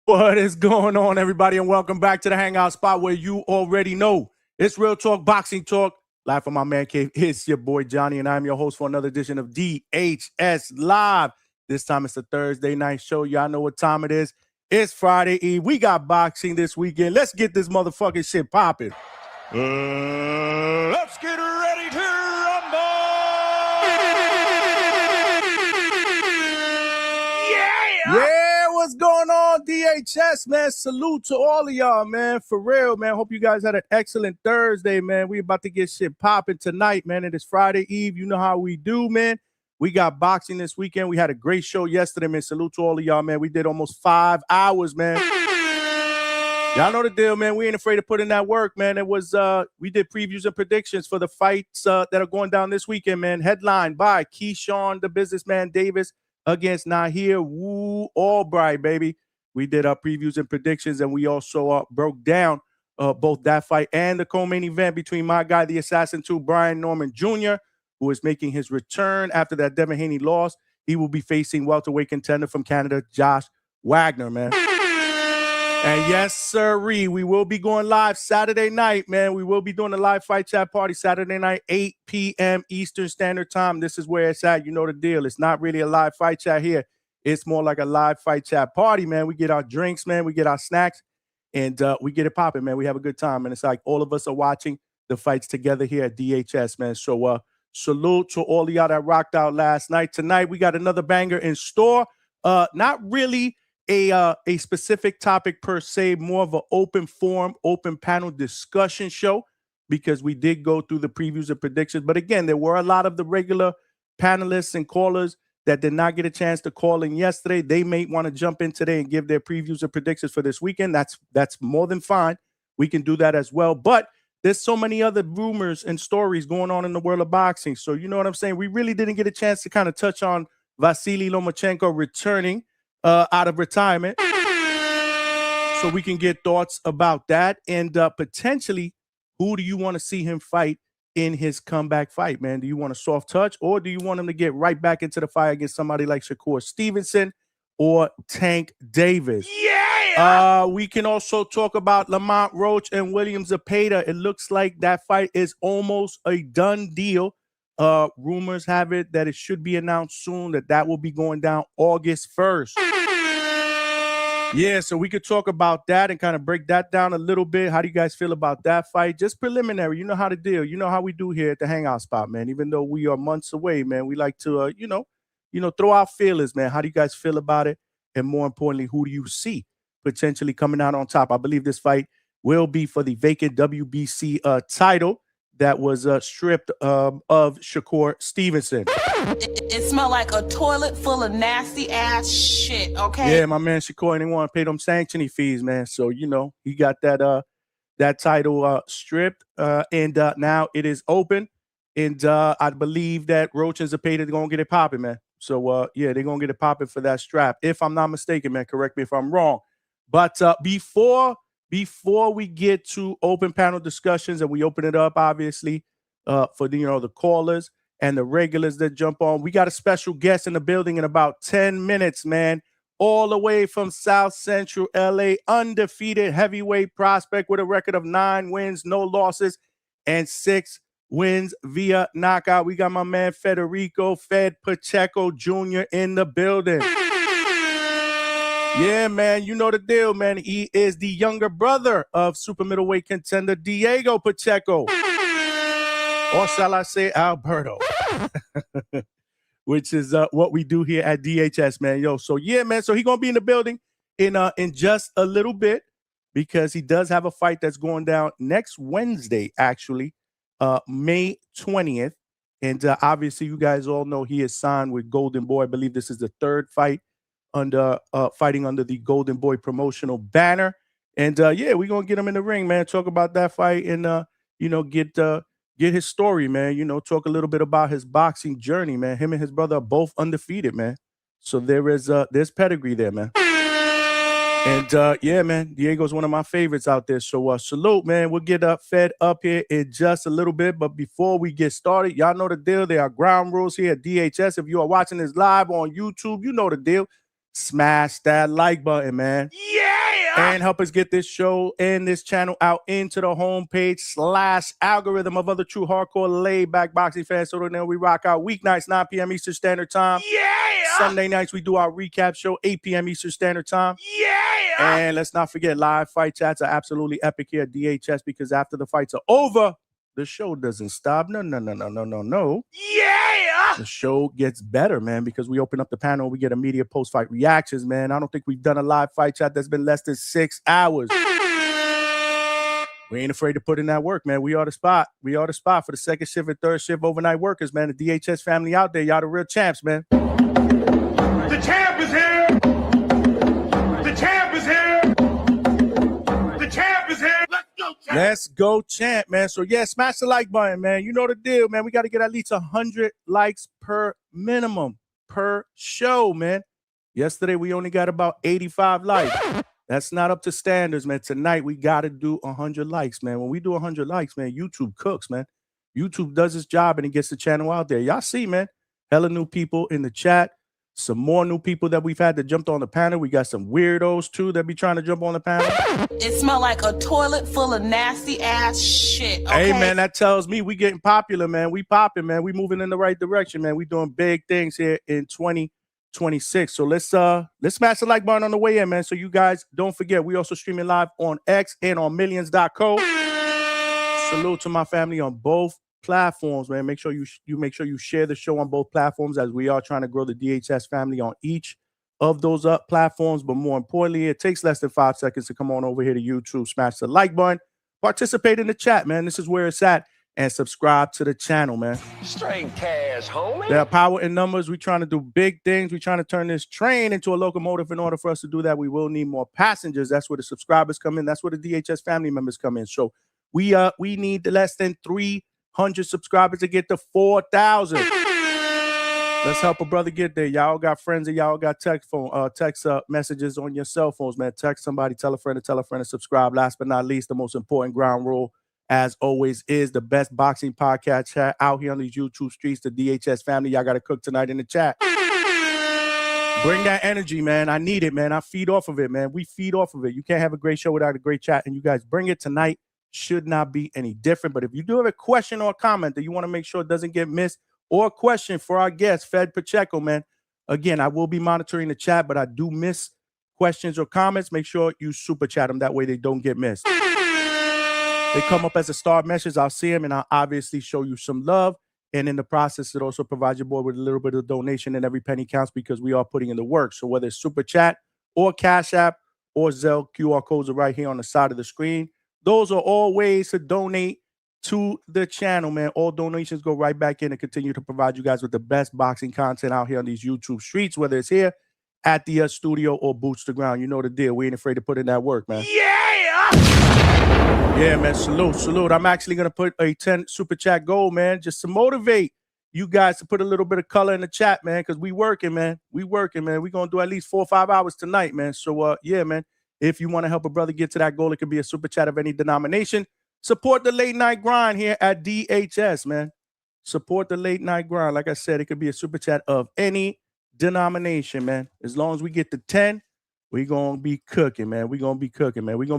What is going on, everybody, and welcome back to the Hangout spot where you already know it's real talk, boxing talk. Live from my man cave, it's your boy Johnny, and I'm your host for another edition of DHS Live. This time it's a Thursday night show. Y'all know what time it is. It's Friday Eve. We got boxing this weekend. Let's get this motherfucking shit popping. Let's get ready to rumble! Yeah, what's going on, DHS, man? Salute to all of y'all, man. For real, man. Hope you guys had an excellent Thursday, man. We about to get shit popping tonight, man. It is Friday Eve. You know how we do, man. We got boxing this weekend. We had a great show yesterday, man. Salute to all of y'all, man. We did almost 5 hours, man. Y'all know the deal, man. We ain't afraid to put in that work, man. It was we did previews and predictions for the fights that are going down this weekend, man. Headlined by Keyshawn, the businessman Davis, against Nahir Woo Albright, baby. We did our previews and predictions, and we also broke down both that fight and the co-main event between my guy, the Assassin 2, Brian Norman Jr., who is making his return after that Devin Haney loss. He will be facing welterweight contender from Canada, Josh Wagner, man. And yes, sirree, we will be going live Saturday night, man. We will be doing a live fight chat party Saturday night, 8 p.m. Eastern Standard Time. This is where it's at. You know the deal. It's not really a live fight chat here. It's more like a live fight chat party, man. We get our drinks, man. We get our snacks, and we get it popping, man. We have a good time, and it's like all of us are watching the fights together here at DHS, man. So salute to all of y'all that rocked out last night. Tonight, we got another banger in store. Not really a specific topic per se, more of an open forum, open panel discussion show, because we did go through the previews and predictions. But again, there were a lot of the regular panelists and callers that did not get a chance to call in yesterday. They may want to jump in today and give their previews and predictions for this weekend. That's more than fine. We can do that as well. But there's so many other rumors and stories going on in the world of boxing. So you know what I'm saying? We really didn't get a chance to kind of touch on Vasily Lomachenko returning out of retirement, so we can get thoughts about that, and potentially who do you want to see him fight in his comeback fight, man? Do you want a soft touch, or do you want him to get right back into the fight against somebody like Shakur Stevenson or Tank Davis? Yeah! We can also talk about Lamont Roach and William Zepeda. It looks like that fight is almost a done deal. Rumors have it that it should be announced soon, that will be going down August 1st. Yeah, so we could talk about that and kind of break that down a little bit. How do you guys feel about that fight? Just preliminary. You know how to deal. You know how we do here at the Hangout spot, man. Even though we are months away, man, we like to, throw out feelers, man. How do you guys feel about it? And more importantly, who do you see potentially coming out on top? I believe this fight will be for the vacant WBC title that was stripped of Shakur Stevenson. It smelled like a toilet full of nasty ass shit, okay? Yeah, my man Shakur didn't want to pay them sanctioning fees, man. So, he got that title stripped, and now it is open. And I believe that Roach and Zepeda are going to get it popping, man. So, they're going to get it popping for that strap. If I'm not mistaken, man, correct me if I'm wrong. But before we get to open panel discussions, and we open it up, obviously, for the callers and the regulars that jump on, we got a special guest in the building in about 10 minutes, man. All the way from South Central LA, undefeated heavyweight prospect with a record of 9 wins, no losses, and 6 wins via knockout. We got my man Federico Fed Pacheco Jr. in the building. Yeah, man, you know the deal, man. He is the younger brother of super middleweight contender Diego Pacheco. Or shall I say Alberto? Which is what we do here at DHS, man. Yo, so yeah, man. So he's going to be in the building in just a little bit, because he does have a fight that's going down next Wednesday, actually, May 20th. And obviously, you guys all know he is signed with Golden Boy. I believe this is the third fight fighting under the Golden Boy promotional banner. And we're going to get him in the ring, man. Talk about that fight and, get his story, man. Talk a little bit about his boxing journey, man. Him and his brother are both undefeated, man. So there's pedigree there, man. And man, Diego's one of my favorites out there. So salute, man. We'll get Fed up here in just a little bit. But before we get started, y'all know the deal. There are ground rules here at DHS. If you are watching this live on YouTube, you know the deal. smash that like button, man. Yeah! And help us get this show and this channel out into the homepage / algorithm of other true hardcore laid-back boxing fans. So then we rock out weeknights, 9 p.m. Eastern Standard Time. Yeah! Sunday nights, we do our recap show, 8 p.m. Eastern Standard Time. Yeah! And let's not forget, live fight chats are absolutely epic here at DHS because after the fights are over, the show doesn't stop. No. Yeah! The show gets better, man, because we open up the panel, we get immediate post-fight reactions, man. I don't think we've done a live fight chat that's been less than 6 hours. We ain't afraid to put in that work, man. We are the spot. We are the spot for the second shift and third shift overnight workers, man. The DHS family out there, y'all the real champs, man. The champ is here! The champ is here! The champ is here! Let's go, champ! Let's go, champ, man. So, yeah, smash the like button, man. You know the deal, man. We got to get at least 100 likes per minimum per show, man. Yesterday, we only got about 85 likes. That's not up to standards, man. Tonight, we got to do 100 likes, man. When we do 100 likes, man, YouTube cooks, man. YouTube does its job, and it gets the channel out there. Y'all see, man, hella new people in the chat. Some more new people that we've had that jumped on the panel. We got some weirdos, too, that be trying to jump on the panel. It smell like a toilet full of nasty ass shit. Okay? Hey, man, that tells me we getting popular, man. We popping, man. We moving in the right direction, man. We doing big things here in 2026. So let's smash the like button on the way in, man. So you guys don't forget, we also streaming live on X and on millions.co. Salute to my family on both platforms, man. Make sure you share the show on both platforms as we are trying to grow the DHS family on each of those platforms. But more importantly, it takes less than 5 seconds to come on over here to YouTube, smash the like button, participate in the chat, man. This is where it's at. And subscribe to the channel, man. Straight cash, homie. There are power in numbers. We're trying to do big things. We're trying to turn this train into a locomotive. In order for us to do that, we will need more passengers. That's where the subscribers come in. That's where the DHS family members come in. So we need less than 300 subscribers to get to 4,000. Let's help a brother get there. Y'all got friends and y'all got text messages on your cell phones, man. Text somebody, tell a friend to subscribe. Last but not least, the most important ground rule, as always, is the best boxing podcast chat out here on these YouTube streets. The DHS family, y'all got to cook tonight in the chat. Bring that energy, man. I need it, man. I feed off of it, man. We feed off of it. You can't have a great show without a great chat, and you guys bring it tonight. Should not be any different. But if you do have a question or a comment that you want to make sure it doesn't get missed, or a question for our guest, Fed Pacheco, man, again, I will be monitoring the chat, but I do miss questions or comments. Make sure you super chat them. That way they don't get missed. They come up as a star message. I'll see them, and I'll obviously show you some love. And in the process, it also provides your boy with a little bit of donation, and every penny counts because we are putting in the work. So whether it's Super Chat or Cash App or Zelle, QR codes are right here on the side of the screen. Those are all ways to donate to the channel, man. All donations go right back in and continue to provide you guys with the best boxing content out here on these YouTube streets, whether it's here at the studio or boots to ground. You know the deal. We ain't afraid to put in that work, man. Yeah, man. Salute. I'm actually going to put a 10 super chat goal, man, just to motivate you guys to put a little bit of color in the chat, man, because we working, man. We're going to do at least 4 or 5 hours tonight, man. So, yeah, man, if you want to help a brother get to that goal, it could be a super chat of any denomination. Support the late night grind here at DHS, man. Support the late night grind. Like I said, it could be a super chat of any denomination, man. As long as we get to 10, we're going to be cooking, man. We're going to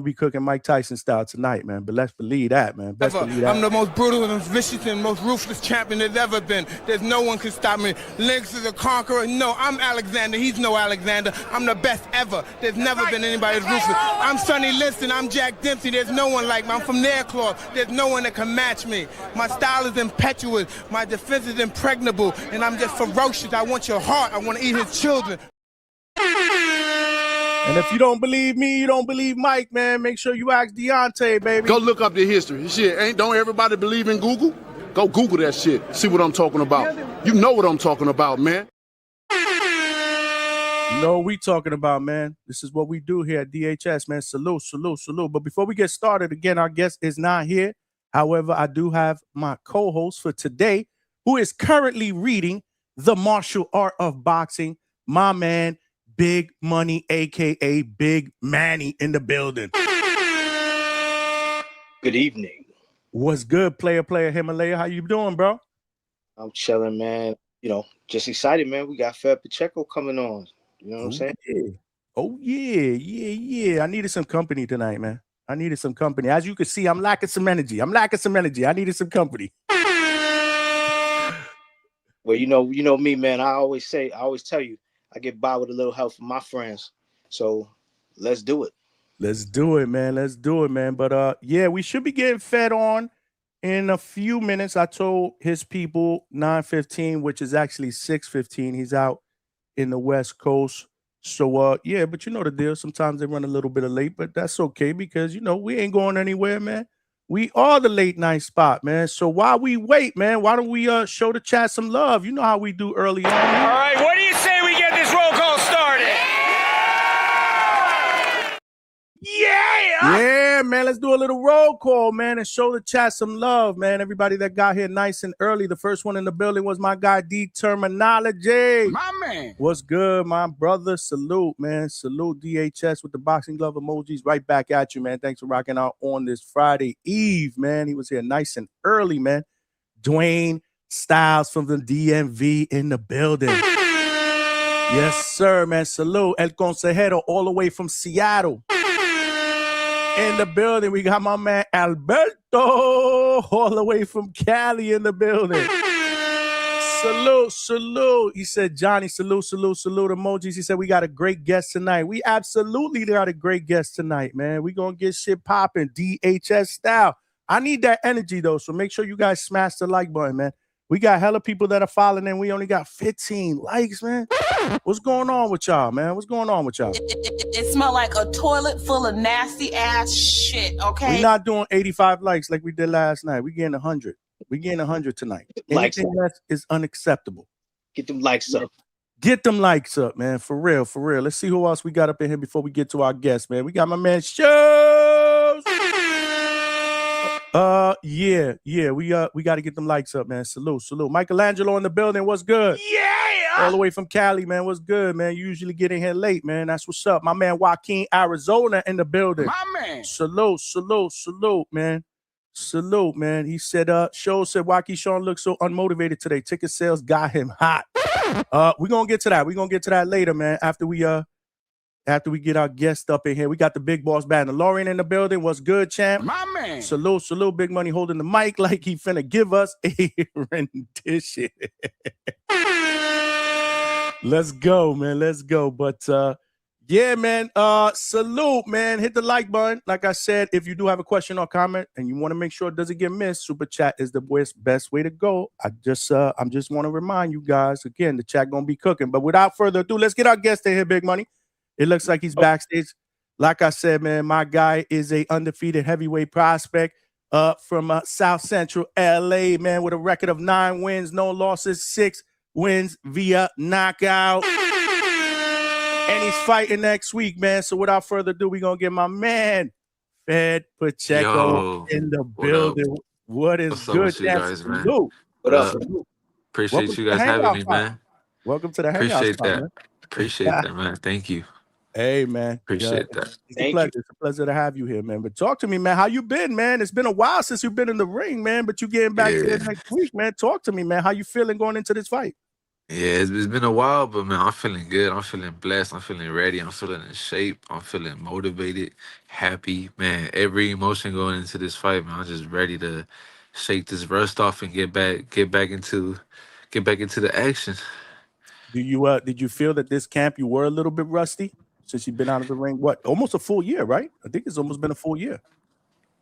be cooking Mike Tyson style tonight, man. But let's believe that, man. I'm the most brutal and vicious and most ruthless champion there's ever been. There's no one can stop me. Lynx is a conqueror. No, I'm Alexander. He's no Alexander. I'm the best ever. There's never been anybody as ruthless. I'm Sonny Liston. I'm Jack Dempsey. There's no one like me. I'm from Nairclaw. There's no one that can match me. My style is impetuous. My defense is impregnable. And I'm just ferocious. I want your heart. I want to eat his children. And if you don't believe me, you don't believe Mike, man, make sure you ask Deontay, baby. Go look up the history. Shit, don't everybody believe in Google? Go Google that shit. See what I'm talking about. You know what I'm talking about, man. You know what we talking about, man. This is what we do here at DHS, man. Salute. But before we get started, again, our guest is not here. However, I do have my co-host for today, who is currently reading The Martial Art of Boxing, my man, Big Money, a.k.a. Big Manny in the building. Good evening. What's good, player Himalaya? How you doing, bro? I'm chilling, man. You know, just excited, man. We got Fed Pacheco coming on. You know what I'm saying? Yeah. Oh, yeah. I needed some company tonight, man. I needed some company. As you can see, I'm lacking some energy. I needed some company. Well, you know me, man. I always tell you, I get by with a little help from my friends. So let's do it. Let's do it, man. But yeah, we should be getting Fed on in a few minutes. I told his people 9:15, which is actually 6:15. He's out in the West Coast. So yeah, but you know the deal. Sometimes they run a little bit of late, but that's okay because we ain't going anywhere, man. We are the late night spot, man. So while we wait, man, why don't we show the chat some love? You know how we do early on. All right, what do you say we get this roll call started? Yeah, man. Let's do a little roll call, man, and show the chat some love, man. Everybody that got here nice and early. The first one in the building was my guy, D-Terminology. My man. What's good, my brother? Salute, man. Salute DHS with the boxing glove emojis right back at you, man. Thanks for rocking out on this Friday Eve, man. He was here nice and early, man. Dwayne Styles from the DMV in the building. Yes, sir, man. Salute. El Consejero all the way from Seattle. In the building, we got my man Alberto all the way from Cali in the building. Salute. He said, Johnny, salute emojis. He said, we got a great guest tonight. We absolutely got a great guest tonight, man. We going to get shit popping, DHS style. I need that energy, though, so make sure you guys smash the like button, man. We got hella people that are following, and we only got 15 likes, man. What's going on with y'all, man? What's going on with y'all? It smelled like a toilet full of nasty ass shit, okay? We're not doing 85 likes like we did last night. We getting 100. We getting 100 tonight. Anything less is unacceptable. Get them likes up. Get them likes up, man. For real. Let's see who else we got up in here before we get to our guest, man. We got my man Shows. Yeah. We got to get them likes up, man. Salute. Michelangelo in the building. What's good? Yeah. All the way from Cali, man. What's good, man? You usually get in here late, man. That's what's up. My man Joaquin, Arizona in the building. My man. Salute, man. Salute, man. He said, Shows said Joaquin Sean looks so unmotivated today. Ticket sales got him hot. We're gonna get to that. We're gonna get to that later, man. After we get our guest up in here. We got the big boss Mandalorian in the building. What's good, champ? My man. Salute, Big Money holding the mic like he finna give us a rendition. Let's go, man. But yeah, man. Salute, man. Hit the like button. Like I said, if you do have a question or comment and you want to make sure it doesn't get missed, super chat is the best way to go. I'm just want to remind you guys again, the chat gonna be cooking. But without further ado, let's get our guest in here, Big Money. It looks like he's backstage. Like I said, man, my guy is a undefeated heavyweight prospect from South Central LA, man, with a record of 9 wins, no losses, 6 wins via knockout. And he's fighting next week, man. So without further ado, we're going to get my man, Fed Pacheco, in the building. What's good, with you guys, man? What up? Appreciate you guys having me, man. Welcome to the Hangout. Appreciate that, man. Thank you. Hey, man. Appreciate that. It's a pleasure to have you here, man. But talk to me, man. How you been, man? It's been a while since you've been in the ring, man. But you getting back to it next week, man. Talk to me, man. How you feeling going into this fight? Yeah, it's been a while, but man, I'm feeling good. I'm feeling blessed. I'm feeling ready. I'm feeling in shape. I'm feeling motivated, happy, man. Every emotion going into this fight, man. I'm just ready to shake this rust off and get back into the action. Did you feel that this camp you were a little bit rusty since you've been out of the ring? What, almost a full year, right? I think it's almost been a full year.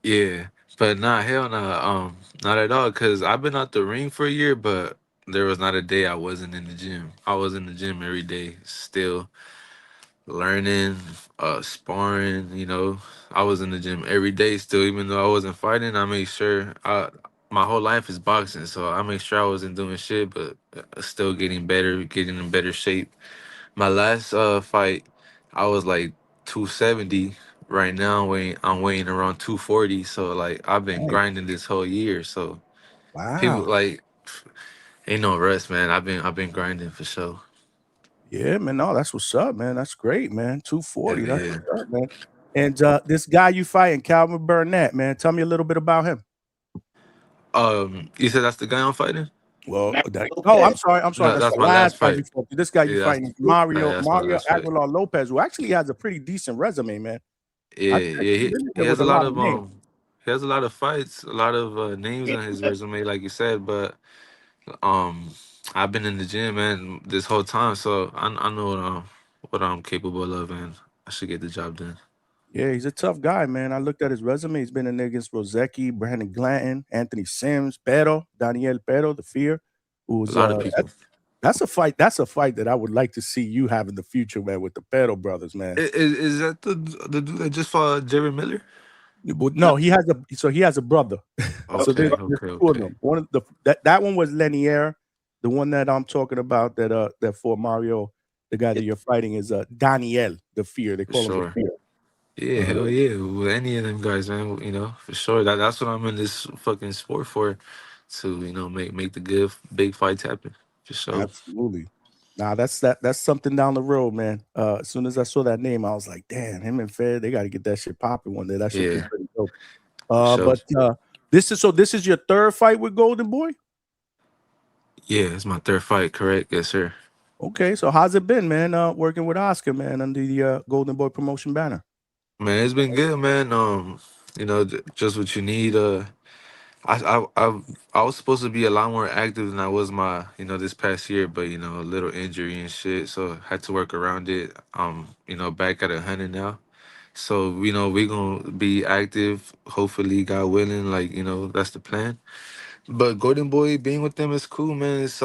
Yeah, but not at all. Cause I've been out the ring for a year, but there was not a day I wasn't in the gym. I was in the gym every day, still learning, sparring. I was in the gym every day still, even though I wasn't fighting. I made sure my whole life is boxing, so I make sure I wasn't doing shit, but still getting better, getting in better shape. My last fight, I was like 270. Right now, I'm weighing around 240. So like I've been grinding this whole year. So people like ain't no rest, man. I've been grinding for sure. Yeah, man. No, that's what's up, man. That's great, man. 240. Yeah, that's what's up, man. And this guy you fighting, Calvin Burnett, man. Tell me a little bit about him. You said that's the guy I'm fighting? Well, Mario I'm Lopez. sorry. No, That's that's the my last last fight fight. before. This guy you Yeah, fighting is Mario that's my last fight. Aguilar Lopez, who actually has a pretty decent resume, man. Yeah, I yeah, he's been he there has with a a lot lot of of names. he has a lot of fights, a lot of names on his resume, like you said. But um, I've been in the gym, man, this whole time, so I know what I'm capable of, and I should get the job done. Yeah, he's a tough guy, man. I looked at his resume. He's been in there against Rozecki, Brandon Glanton, Anthony Sims, Daniel Pero, the Fear, A who's lot of people. that's a fight. That's a fight that I would like to see you have in the future, man, with the Pero brothers, man. Is that the dude that just fought Jerry Miller? No, he has a brother. So Okay, there's okay, two of okay. them. One of that one was Lenier. The one that I'm talking about that for Mario, the guy that you're fighting is Daniel, the Fear. They For call him the sure. Fear. Yeah, hell yeah. With any of them guys, man, for sure. That's what I'm in this fucking sport for, to make the good big fights happen. For sure. Absolutely. Nah, that's something down the road, man. As soon as I saw that name, I was like, damn, him and Fed, they got to get that shit popping one day. That should be Yeah, pretty dope. for sure. But this is your third fight with Golden Boy? Yeah, it's my third fight, correct? Yes, sir. Okay, so how's it been, man? Working with Oscar, man, under the Golden Boy promotion banner. Man, it's been good, man. Just what you need. I was supposed to be a lot more active than I was this past year, but a little injury and shit, so had to work around it. Back at 100 now. So, we gonna be active, hopefully, God willing, that's the plan. But Golden Boy being with them is cool, man. It's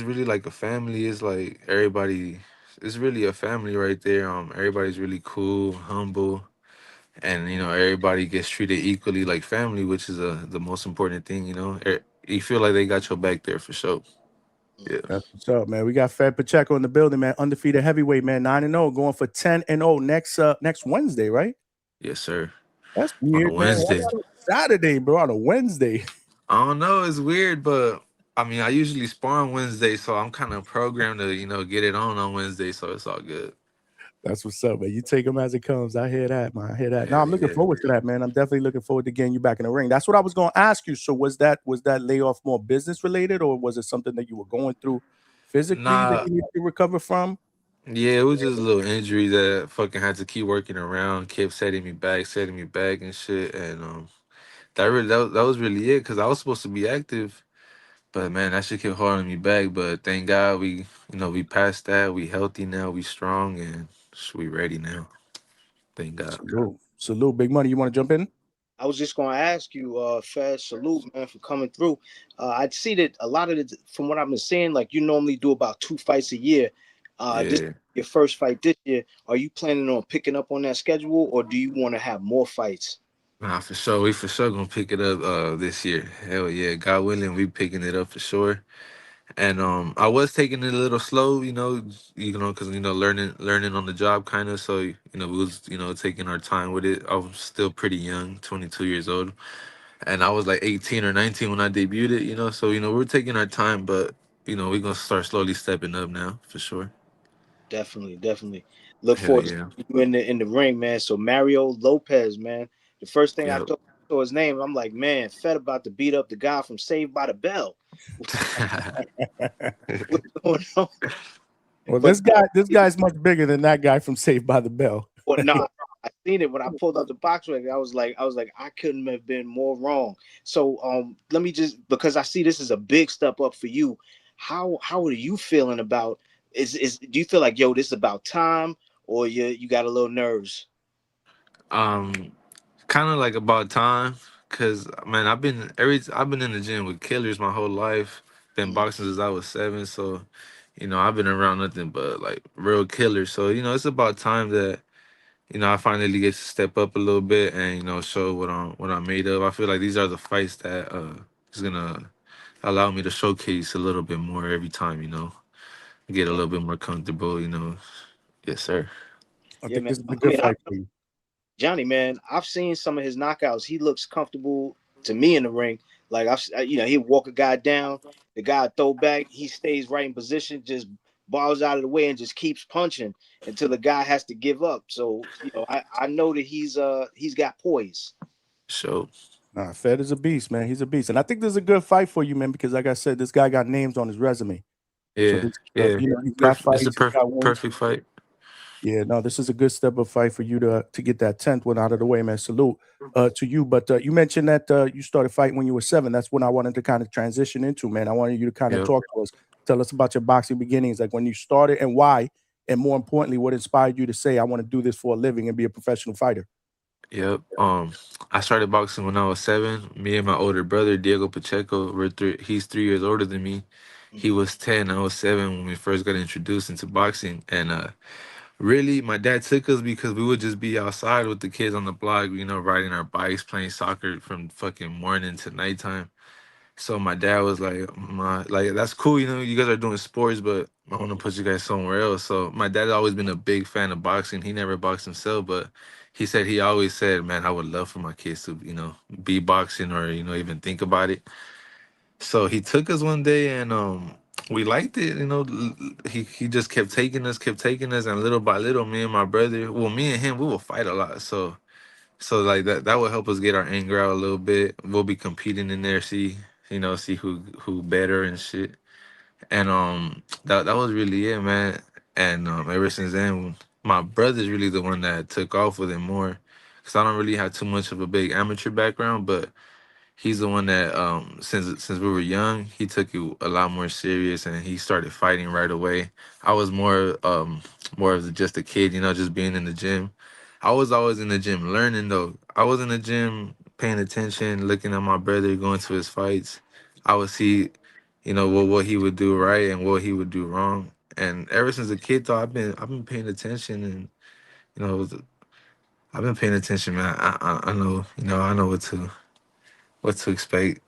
really like a family. It's like everybody, it's really a family right there. Everybody's really cool, humble, and everybody gets treated equally like family, which is the most important thing, You feel like they got your back there for sure. Yeah. That's what's up, man. We got Fed Pacheco in the building, man. Undefeated heavyweight, man. 9-0, going for 10-0 next Wednesday, right? Yes, sir. That's On a weird, man. Why Wednesday. not on Saturday, bro? On a Wednesday. I don't know, it's weird, but I mean, I usually spar on Wednesday, so I'm kind of programmed to, get it on Wednesday, so it's all good. That's what's up, man. You take them as it comes. I hear that, man. I hear that. No, Yeah, I'm looking yeah. forward to that, man. I'm definitely looking forward to getting you back in the ring. That's what I was going to ask you. So was that layoff more business related, or was it something that you were going through physically that Nah, you need to recover from? yeah, it was just a little injury that fucking had to keep working around, kept setting me back and shit, and that was really it, because I was supposed to be active, but man, that shit kept holding me back. But thank God we passed that. We healthy now. We strong, and we ready now. Thank God. Salute, big money. You want to jump in? I was just gonna ask you, Fed, salute, man, for coming through. I'd see that a lot of from what I've been seeing, like you normally do about 2 fights a year. This Yeah. your first fight this year. Are you planning on picking up on that schedule, or do you want to have more fights? Nah, for sure. We for sure gonna pick it up this year. Hell yeah. God willing, we picking it up for sure. And I was taking it a little slow, because learning on the job kind of. So we was taking our time with it. I was still pretty young, 22 years old, and I was like 18 or 19 when I debuted it. So we're taking our time, but we're gonna start slowly stepping up now for sure. Definitely, definitely. Look Hell forward to yeah. seeing you in the ring, man. So Mario Lopez, man. The first thing I Yep. saw his name, I'm like, man, Fed about to beat up the guy from Saved by the Bell. What's going on? Well, But this guy's much bigger than that guy from Saved by the Bell. well, no, I seen it when I pulled up the box record. I was like, I couldn't have been more wrong. So let me just, because I see this is a big step up for you. How are you feeling about do you feel like, yo, this is about time, or you got a little nerves? um, Kind of like about time, cause man, I've been in the gym with killers my whole life. Been Mm, boxing since I was 7, so I've been around nothing but like real killers. So it's about time that I finally get to step up a little bit and show what I'm made of. I feel like these are the fights that is gonna allow me to showcase a little bit more every time. Get a yeah, little bit more comfortable. Yes, sir. I yeah, think man. this is a I good mean, fight for you. Johnny, man, I've seen some of his knockouts. He looks comfortable to me in the ring. Like he'll walk a guy down, the guy throw back, he stays right in position, just balls out of the way and just keeps punching until the guy has to give up. So I know that he's got poise. So. Nah, Fed is a beast, man. He's a beast, and I think this is a good fight for you, man, because like I said, this guy got names on his resume. So Yeah, this, yeah. he's got Perfect. It's a fights, he's got wins. perfect fight. Yeah, no, this is a good step up fight for you to get that 10th one out of the way, man. Salute to you. But you mentioned that you started fighting when you were 7. That's when I wanted to kind of transition into, man. I wanted you to kind of Yep. talk to us, tell us about your boxing beginnings, like when you started and why, and more importantly, what inspired you to say, I want to do this for a living and be a professional fighter. Yep. I started boxing when I was 7. Me and my older brother Diego Pacheco were three. He's 3 years older than me. He was 10. I was 7 when we first got introduced into boxing, and really, my dad took us because we would just be outside with the kids on the block, riding our bikes, playing soccer from fucking morning to nighttime. So my dad was like, like that's cool, you guys are doing sports, but I want to put you guys somewhere else. So my dad's always been a big fan of boxing. He never boxed himself, but he always said, man, I would love for my kids to, be boxing or, even think about it. So he took us one day and we liked it, he just kept taking us, and little by little, me and my brother, well, me and him, we will fight a lot. So like that will help us get our anger out a little bit. We'll be competing in there, see who better and shit. And that was really it, man. And ever since then, my brother's really the one that took off with it more, because I don't really have too much of a big amateur background, but he's the one that since we were young, he took it a lot more serious, and he started fighting right away. I was more of just a kid, just being in the gym. I was always in the gym learning though. I was in the gym paying attention, looking at my brother going to his fights. I would see, what he would do right and what he would do wrong. And ever since a kid though, I've been paying attention, and you know I've been paying attention, man. I know, I know what to expect.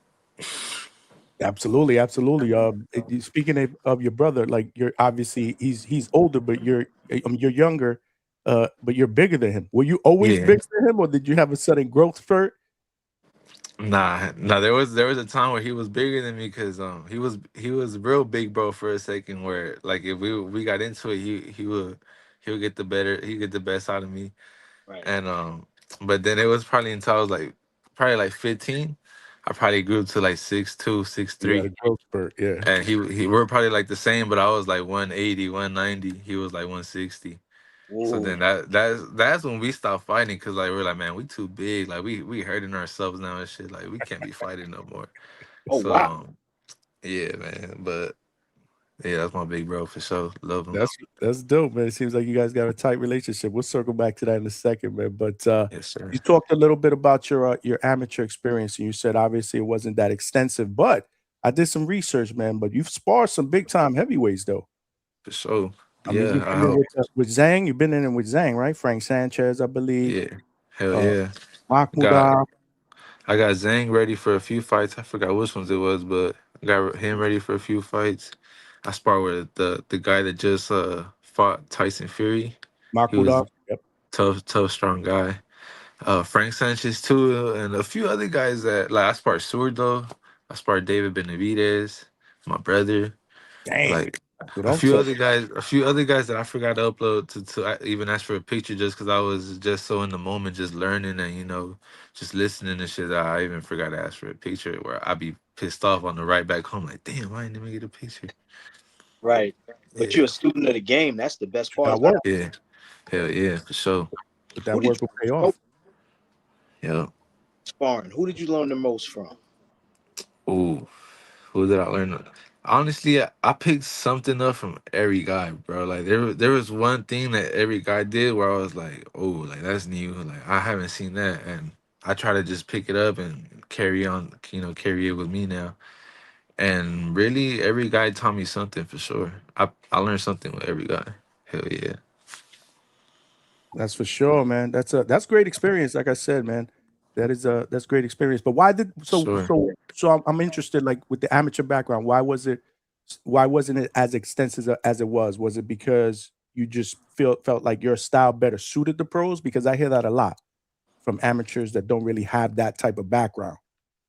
Absolutely, absolutely. Speaking of your brother, like you're obviously he's older, but you're younger, but you're bigger than him. Were you always Yeah. bigger than him, or did you have a sudden growth spurt? Nah. There was a time where he was bigger than me, because he was real big, bro, for a second. Where like if we got into it, he would get the best out of me. Right. And but then it was probably until I was like probably like 15, I probably grew to like 6'2", six You had a three, growth spurt, yeah. and he we're probably like the same, but I was like 180, 190. He was like 160. So Whoa. then that's when we stopped fighting, because like we're like, man, we too big, like we hurting ourselves now and shit, like we can't be fighting no more. Oh So wow. yeah, man, but yeah, that's my big bro for sure. Love him. That's dope, man. It seems like you guys got a tight relationship. We'll circle back to that in a second, man. But Yes, sir. you talked a little bit about your amateur experience, and you said obviously it wasn't that extensive, but I did some research, man. But you've sparred some big time heavyweights, though. For sure. I mean, Yeah, you've been in with Zhang. You've been in it with Zhang, right? Frank Sanchez, I believe. yeah, hell Uh, yeah. Got Mahmoudov. I got Zhang ready for a few fights. I forgot which ones it was, but I got him ready for a few fights. I sparred with the guy that just fought Tyson Fury. He was Mahmoudov. Yep. tough, strong guy. Frank Sanchez too, and a few other guys that like I sparred Surdo. I sparred David Benavidez, my brother. Dang. Like What a I'm few talking. other guys, that I forgot to upload to even ask for a picture, just because I was just so in the moment, just learning and just listening and shit, that I even forgot to ask for a picture. Where I'd be pissed off on the ride back home, like, damn, I didn't even get a picture. Right. But you're Yeah, a student of the game. That's the best part That about work. it. yeah, hell yeah, for sure. But Who that did work you will pay learn off. Yeah. sparring? Who did you learn the most from? Ooh, who did I learn? Honestly, I picked something up from every guy, bro. Like there was one thing that every guy did where I was like, oh, like that's new. Like I haven't seen that, and I try to just pick it up and carry on, carry it with me now. And really, every guy taught me something for sure. I learned something with every guy. Hell yeah, That's for sure, man. That's great experience. Like I said, man, that's great experience. But why did sure. I'm interested, like with the amateur background. Why wasn't it as extensive as it was? Was it because you just felt like your style better suited the pros? Because I hear that a lot from amateurs that don't really have that type of background.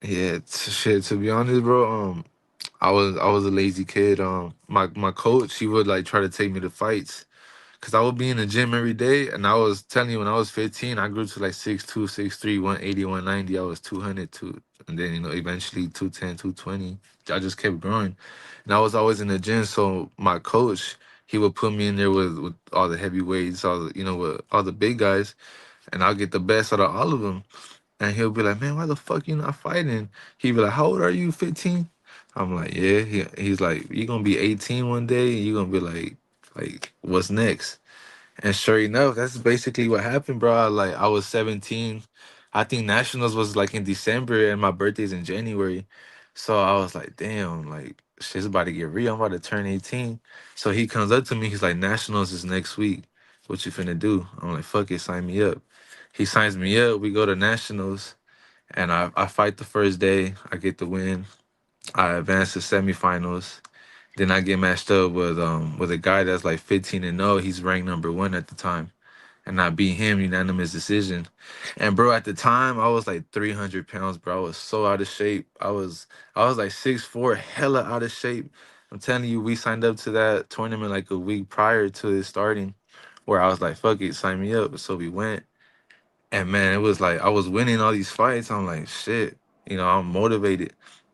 Yeah, shit. To be honest, bro, I was a lazy kid. My coach, he would like try to take me to fights, Cause I would be in the gym every day, and I was telling you when I was 15, I grew to like 6'2", 6'3", 180, 190. I was 200 to, and then eventually 210, 220. I just kept growing, and I was always in the gym. So my coach, he would put me in there with all the heavyweights, all the with all the big guys, and I'll get the best out of all of them. And he'll be like, "Man, why the fuck you not fighting?" He'd be like, "How old are you? 15?" I'm like, "Yeah." He's like, "You gonna be 18 one day? You gonna be like, what's next?" And sure enough, that's basically what happened, bro. Like I was 17. I think nationals was like in December, and my birthday's in January. So I was like, "Damn, like shit's about to get real. I'm about to turn 18." So he comes up to me. He's like, "Nationals is next week. What you finna do?" I'm like, "Fuck it, sign me up." He signs me up. We go to nationals, and I fight the first day. I get the win. I advance to semifinals. Then I get matched up with a guy that's like 15-0. He's ranked number one at the time, and I beat him unanimous decision. And bro, at the time I was like 300 pounds, bro. I was so out of shape. I was like 6'4", hella out of shape. I'm telling you, we signed up to that tournament like a week prior to it starting, where I was like, "Fuck it, sign me up." So we went. And man, it was like I was winning all these fights. I'm like, shit, I'm motivated.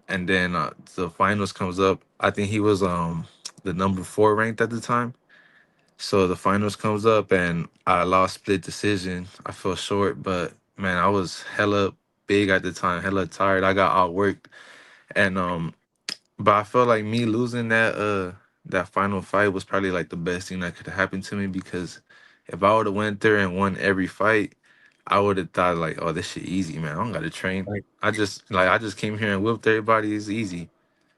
And then the finals comes up. I think he was the number 4 ranked at the time. So the finals comes up and I lost split decision. I fell short, but man, I was hella big at the time, hella tired. I got outworked. And but I felt like me losing that final fight was probably like the best thing that could have happened to me, because if I would have went there and won every fight, I would have thought like, "Oh, this shit easy, man. I don't gotta train. Right. I just came here and whipped everybody. It's easy."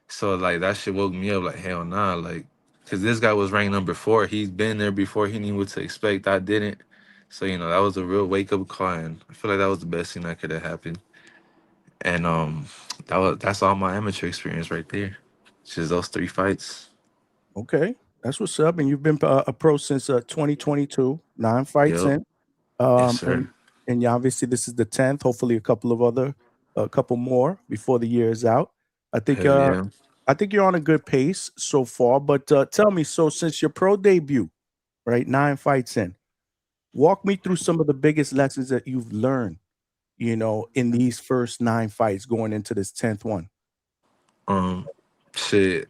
So like that shit woke me up like hell nah, like because this guy was ranked number 4. He's been there before. He knew what to expect. I didn't. So that was a real wake up call, and I feel like that was the best thing that could have happened. And that's all my amateur experience right there. Just those 3 fights. Okay, that's what's up. And you've been a pro since 2022, 9 fights Yep. in. Yes, And sir. yeah, obviously this is the 10th. Hopefully, a couple more before the year is out. I think Hell uh, yeah. I think you're on a good pace so far. But tell me, so since your pro debut, right, 9 fights in, walk me through some of the biggest lessons that you've learned, in these first 9 fights going into this 10th one. Um, shit,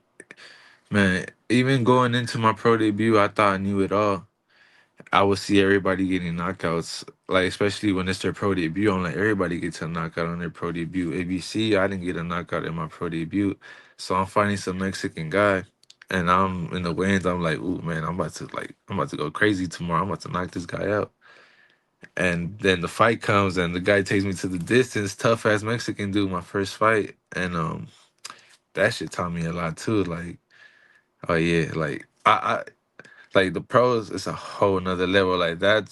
man. Even going into my pro debut, I thought I knew it all. I would see everybody getting knockouts, like especially when it's their pro debut. I'm like, everybody gets a knockout on their pro debut. ABC, I didn't get a knockout in my pro debut, so I'm fighting some Mexican guy, and I'm in the weigh-ins. I'm like, ooh man, I'm about to go crazy tomorrow. I'm about to knock this guy out. And then the fight comes, and the guy takes me to the distance. Tough ass Mexican dude, my first fight, and that shit taught me a lot too. Like, oh yeah, like like the pros, it's a whole nother level. Like that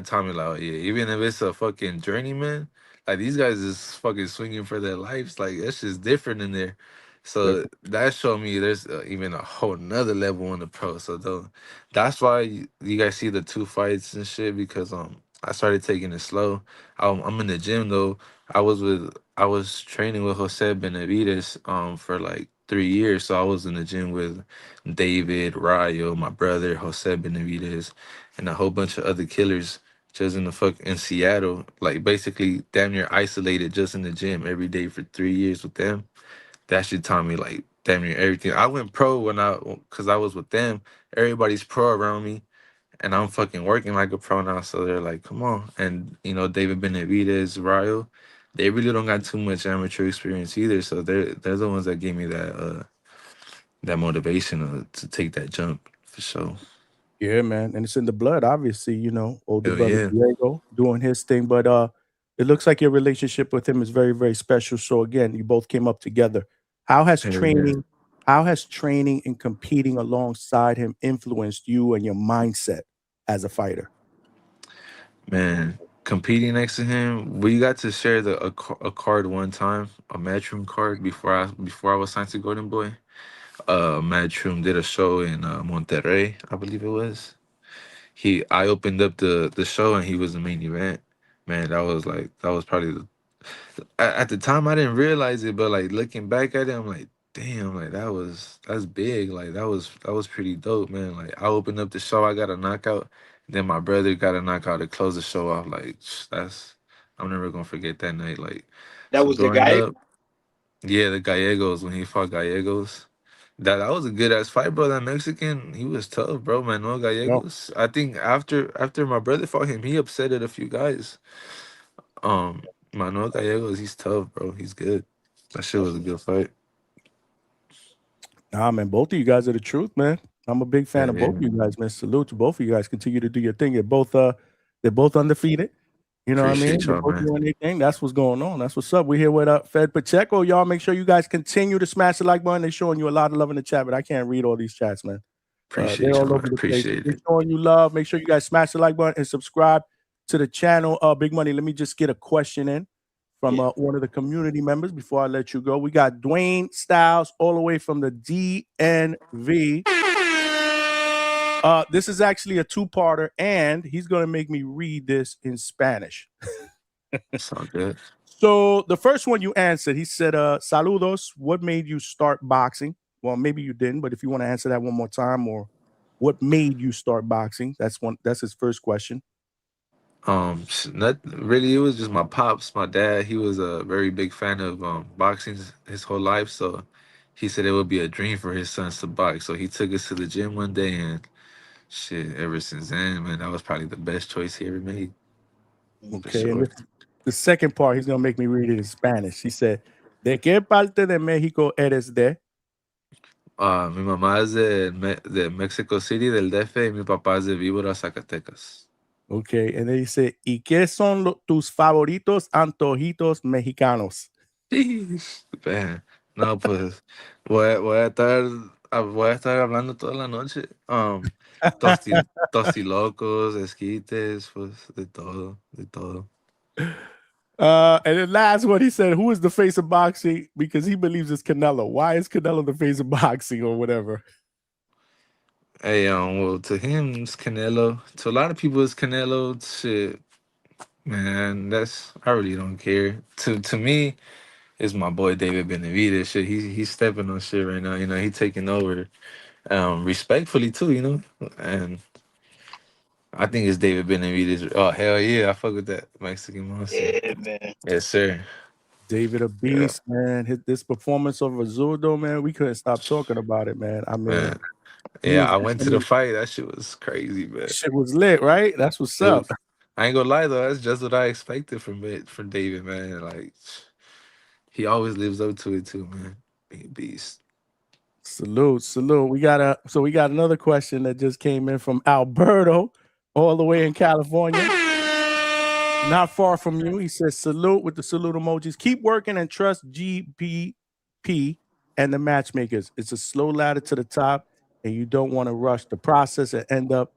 taught me like, oh yeah, even if it's a fucking journeyman, like these guys is fucking swinging for their lives. Like that's just different in there. So Different. that showed me there's even a whole nother level in the pro. So though, that's why you guys see the 2 fights and shit, because I started taking it slow. I'm in the gym though. I was training with Jose Benavides for like 3 years. So I was in the gym with David, Rayo, my brother, Jose Benavides, and a whole bunch of other killers just in Seattle, like basically damn near isolated just in the gym every day for 3 years with them. That shit taught me like damn near everything. I went pro cause I was with them. Everybody's pro around me, and I'm fucking working like a pro now. So they're like, come on. And David Benavides, Rayo, they really don't got too much amateur experience either. So they're the ones that gave me that motivation to take that jump for sure. Yeah, man, and it's in the blood, obviously, older Hell brother yeah. Diego doing his thing, but, it looks like your relationship with him is very, very special, so again, you both came up together. How has Hell yeah. training how has training and competing alongside him influenced you and your mindset as a fighter? Man, competing next to him, we got to share a card one time, a Matchroom card before I was signed to Golden Boy. Matchroom did a show in Monterrey, I believe it was. I opened up the show and he was the main event. Man, that was probably at the time I didn't realize it, but like looking back at it, I'm like, damn, like that's big. Like that was pretty dope, man. Like I opened up the show, I got a knockout, then my brother got a knockout to close the show off. Like that's I'm never gonna forget that night. Like That so was the growing guy. up, yeah, the Gallegos when he fought Gallegos. That was a good ass fight, bro. That Mexican, he was tough, bro. Manuel No. Gallegos. I think after my brother fought him, he upsetted a few guys. Manuel Gallegos, he's tough, bro. He's good. That shit was a good fight. Nah, man, both of you guys are the truth, man. I'm a big fan Yeah, of yeah. both of you guys, man. Salute to both of you guys. Continue to do your thing. They're both undefeated. You know what I mean? Appreciate They're y'all, both man. doing their thing. That's what's going on. That's what's up. We're here with Fed Pacheco. Y'all make sure you guys continue to smash the like button. They're showing you a lot of love in the chat, but I can't read all these chats, man. They're Appreciate all y'all. over the place. Appreciate They're it. showing you love. Make sure you guys smash the like button and subscribe to the channel. Big Money, let me just get a question in from one of the community members before I let you go. We got Dwayne Styles all the way from the DNV. This is actually a two-parter, and he's going to make me read this in Spanish. Sound good. So the first one you answered, he said, saludos, what made you start boxing? Well, maybe you didn't, but if you want to answer that one more time, or what made you start boxing? That's his first question. Not really. It was just my pops, my dad. He was a very big fan of boxing his whole life, so he said it would be a dream for his sons to box. So he took us to the gym one day, and shit, ever since then, man, that was probably the best choice he ever made. For Okay, and sure. the second part, he's gonna make me read it in Spanish. He said, ¿De qué parte de México eres de? Mi mamá es de Mexico City, del DF, y mi papá es de Víbora, Zacatecas. Okay, and then he said, ¿Y qué son tus favoritos antojitos mexicanos? Man, no, pues voy a estar hablando toda la noche. Tostilocos, esquites, pues de todo, de todo. And then last one, he said, who is the face of boxing? Because he believes it's Canelo. Why is Canelo the face of boxing or whatever? Hey, well, to him, it's Canelo. To a lot of people, it's Canelo. Shit, man, I really don't care. To me, it's my boy David Benavidez. Shit, he's stepping on shit right now. You know, he taking over, respectfully too. You know, and I think it's David Benavidez. Oh hell yeah, I fuck with that Mexican monster. Yeah, man. Yes, sir. David a Yeah, beast, man. This performance over Zurdo, man, we couldn't stop talking about it, man. I mean, man. Yeah, I went to the fight. That shit was crazy, man. shit was lit, right? That's what's up. I ain't gonna lie though, that's just what I expected from David, man. Like he always lives up to it too, man. He a beast. Salute. We got another question that just came in from Alberto, all the way in California. Not far from you. He says, salute with the salute emojis. Keep working and trust GPP and the matchmakers. It's a slow ladder to the top, and you don't want to rush the process and end up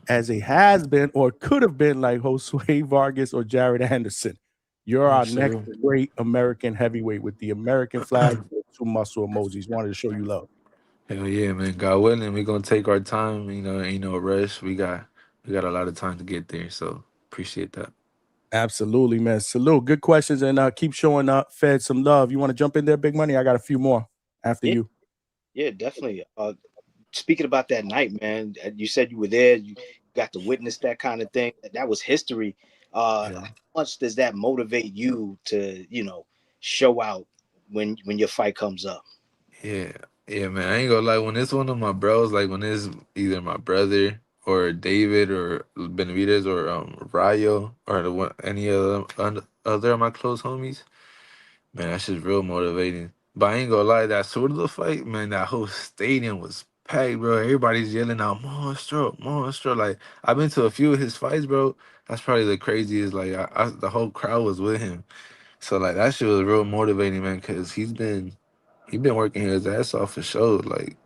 as it has been or could have been like Josue Vargas or Jared Anderson. You're our next great American heavyweight with the American flag, two muscle emojis. Wanted to show you love. Hell yeah, man. God willing, we're gonna take our time. You know, ain't no rush. We got a lot of time to get there. So appreciate that. Absolutely, man. Salute. Good questions, and keep showing up. Fed some love. You want to jump in there, Big Money? I got a few more after you. Yeah, definitely. Speaking about that night, man, you said you were there. You got to witness that kind of thing. That was history. How much does that motivate you to, show out when your fight comes up? Yeah, man. I ain't gonna lie. When it's one of my bros, like when it's either my brother or David or Benavidez or Rayo or any other of my close homies, man, that's just real motivating. But I ain't gonna lie, that sort of the fight, man, that whole stadium was packed, bro. Everybody's yelling out, "Monstro, Monstro!" Like I've been to a few of his fights, bro. That's probably the craziest. Like the whole crowd was with him, so like that shit was real motivating, man. Cause he's been working his ass off for sure. Like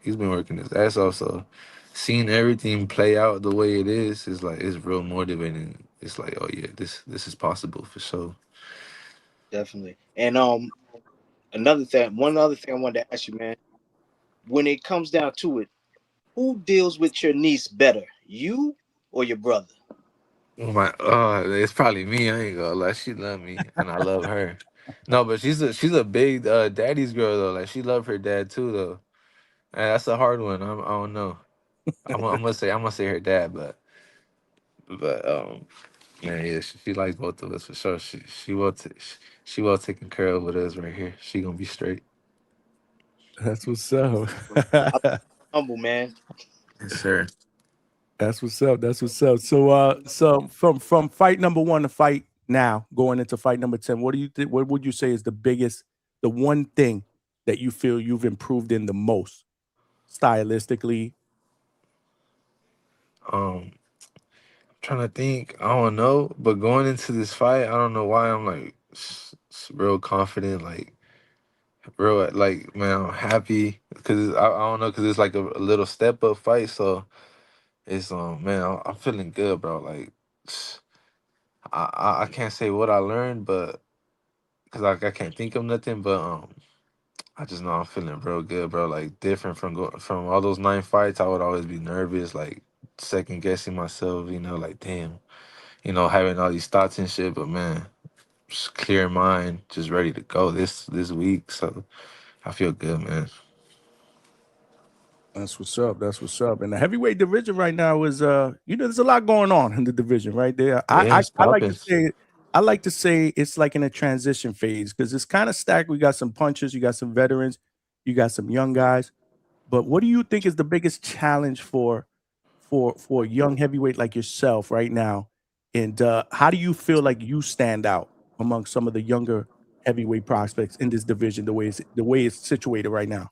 he's been working his ass off. So seeing everything play out the way it is like it's real motivating. It's like, oh yeah, this is possible for sure. Definitely. And one other thing I wanted to ask you, man, when it comes down to it, who deals with your niece better, you or your brother? It's probably me. I ain't gonna lie. She love me, and I love her. No, but she's a big daddy's girl though. Like she loved her dad too though. And that's a hard one. I don't know. I'm gonna say her dad, but yeah, she likes both of us for sure. She well taken care of with us right here. She gonna be straight. That's what's up. Humble, man. Yes, sir. That's what's up. That's what's up. So from fight number 1 to fight now, going into fight number 10, what do you think? What would you say is the one thing that you feel you've improved in the most, stylistically? Um, trying to think. I don't know, but going into this fight, I don't know why I'm like real confident. Like real, like man, I'm happy because I don't know because it's like a little step up fight. So it's man, I'm feeling good, bro. Like I can't say what I learned, but because I can't think of nothing, but I just know I'm feeling real good, bro. Like different from all those 9 fights, I would always be nervous, like second guessing myself, like damn, having all these thoughts and shit. But man, just clear mind, just ready to go this week. So I feel good, man. That's what's up. That's what's up. And the heavyweight division right now is there's a lot going on in the division right there. Yeah, it's I like to popping. say it's like in a transition phase because it's kind of stacked. We got some punchers, you got some veterans, you got some young guys. But what do you think is the biggest challenge for a young heavyweight like yourself right now? And how do you feel like you stand out among some of the younger heavyweight prospects in this division the way it's situated right now?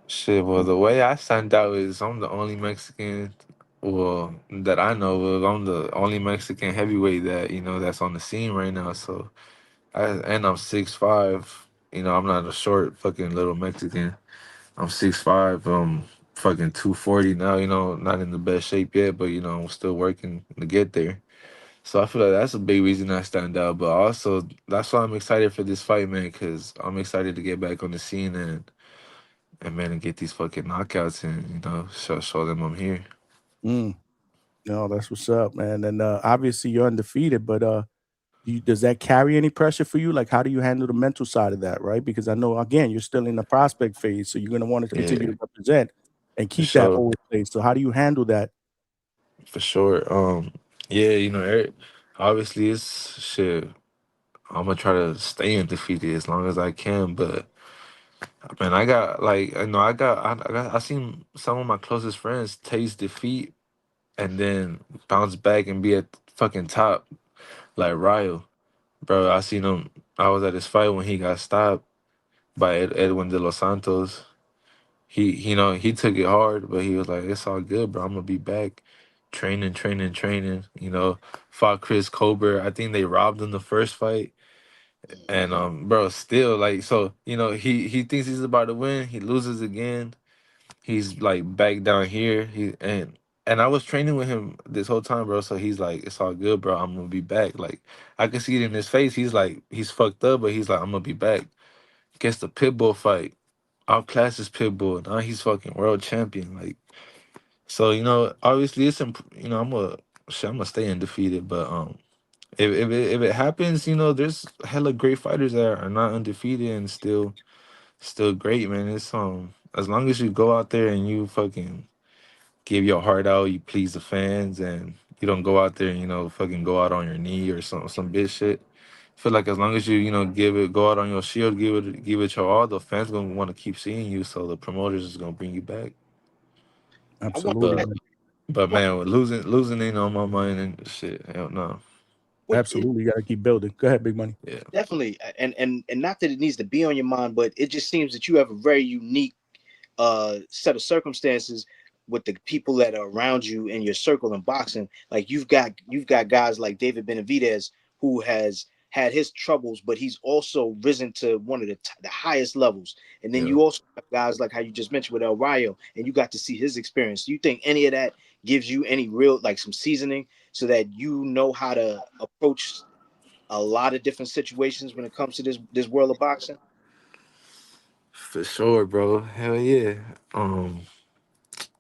Shit, well, the way I stand out is I'm the only Mexican, well, that I know of. I'm the only Mexican heavyweight that's on the scene right now. So, and I'm 6'5". I'm not a short fucking little Mexican. I'm 6'5". Fucking 240 now. Not in the best shape yet, but I'm still working to get there. So I feel like that's a big reason I stand out. But also, that's why I'm excited for this fight, man, because I'm excited to get back on the scene and man, and get these fucking knockouts and show them I'm here. Mm. No, that's what's up, man. And obviously you're undefeated, but does that carry any pressure for you? Like, how do you handle the mental side of that, right? Because I know again you're still in the prospect phase, so you're gonna want to continue Yeah, to represent and for keep that sure, always place. So how do you handle that? for sure. Yeah, obviously it's shit. I'm gonna try to stay undefeated as long as I can, but man, I got like I seen some of my closest friends taste defeat and then bounce back and be at the fucking top like Ryo. Bro, I seen him. I was at his fight when he got stopped by Edwin de los Santos. He took it hard, but he was like, "It's all good, bro. I'm gonna be back, training, training, training." Fought Chris Colbert. I think they robbed him the first fight, and bro, still like so. He thinks he's about to win. He loses again. He's like back down here. And I was training with him this whole time, bro. So he's like, "It's all good, bro. I'm gonna be back." Like I can see it in his face. He's like, he's fucked up, but he's like, "I'm gonna be back." Gets the Pitbull fight. Outclasses Pitbull. Now he's fucking world champion. Like so, obviously I'm gonna stay undefeated. But if it happens, there's hella great fighters that are not undefeated and still great, man. It's as long as you go out there and you fucking give your heart out, you please the fans, and you don't go out there and fucking go out on your knee or some bitch shit. I feel like as long as you go out on your shield, give it your all, the fans gonna want to keep seeing you, so the promoters is gonna bring you back. I want Absolutely, But that. man. but What, man, losing ain't on my mind and shit. Hell no. what it, Absolutely, you got to keep building. Go ahead, Big Money. Yeah. definitely, and not that it needs to be on your mind, but it just seems that you have a very unique set of circumstances with the people that are around you in your circle in boxing. Like you've got guys like David Benavidez who has had his troubles, but he's also risen to one of the highest levels. And then Yeah. you also have guys like how you just mentioned with El Rayo, and you got to see his experience. Do you think any of that gives you any real like some seasoning so that you know how to approach a lot of different situations when it comes to this world of boxing? For sure, bro. Hell yeah.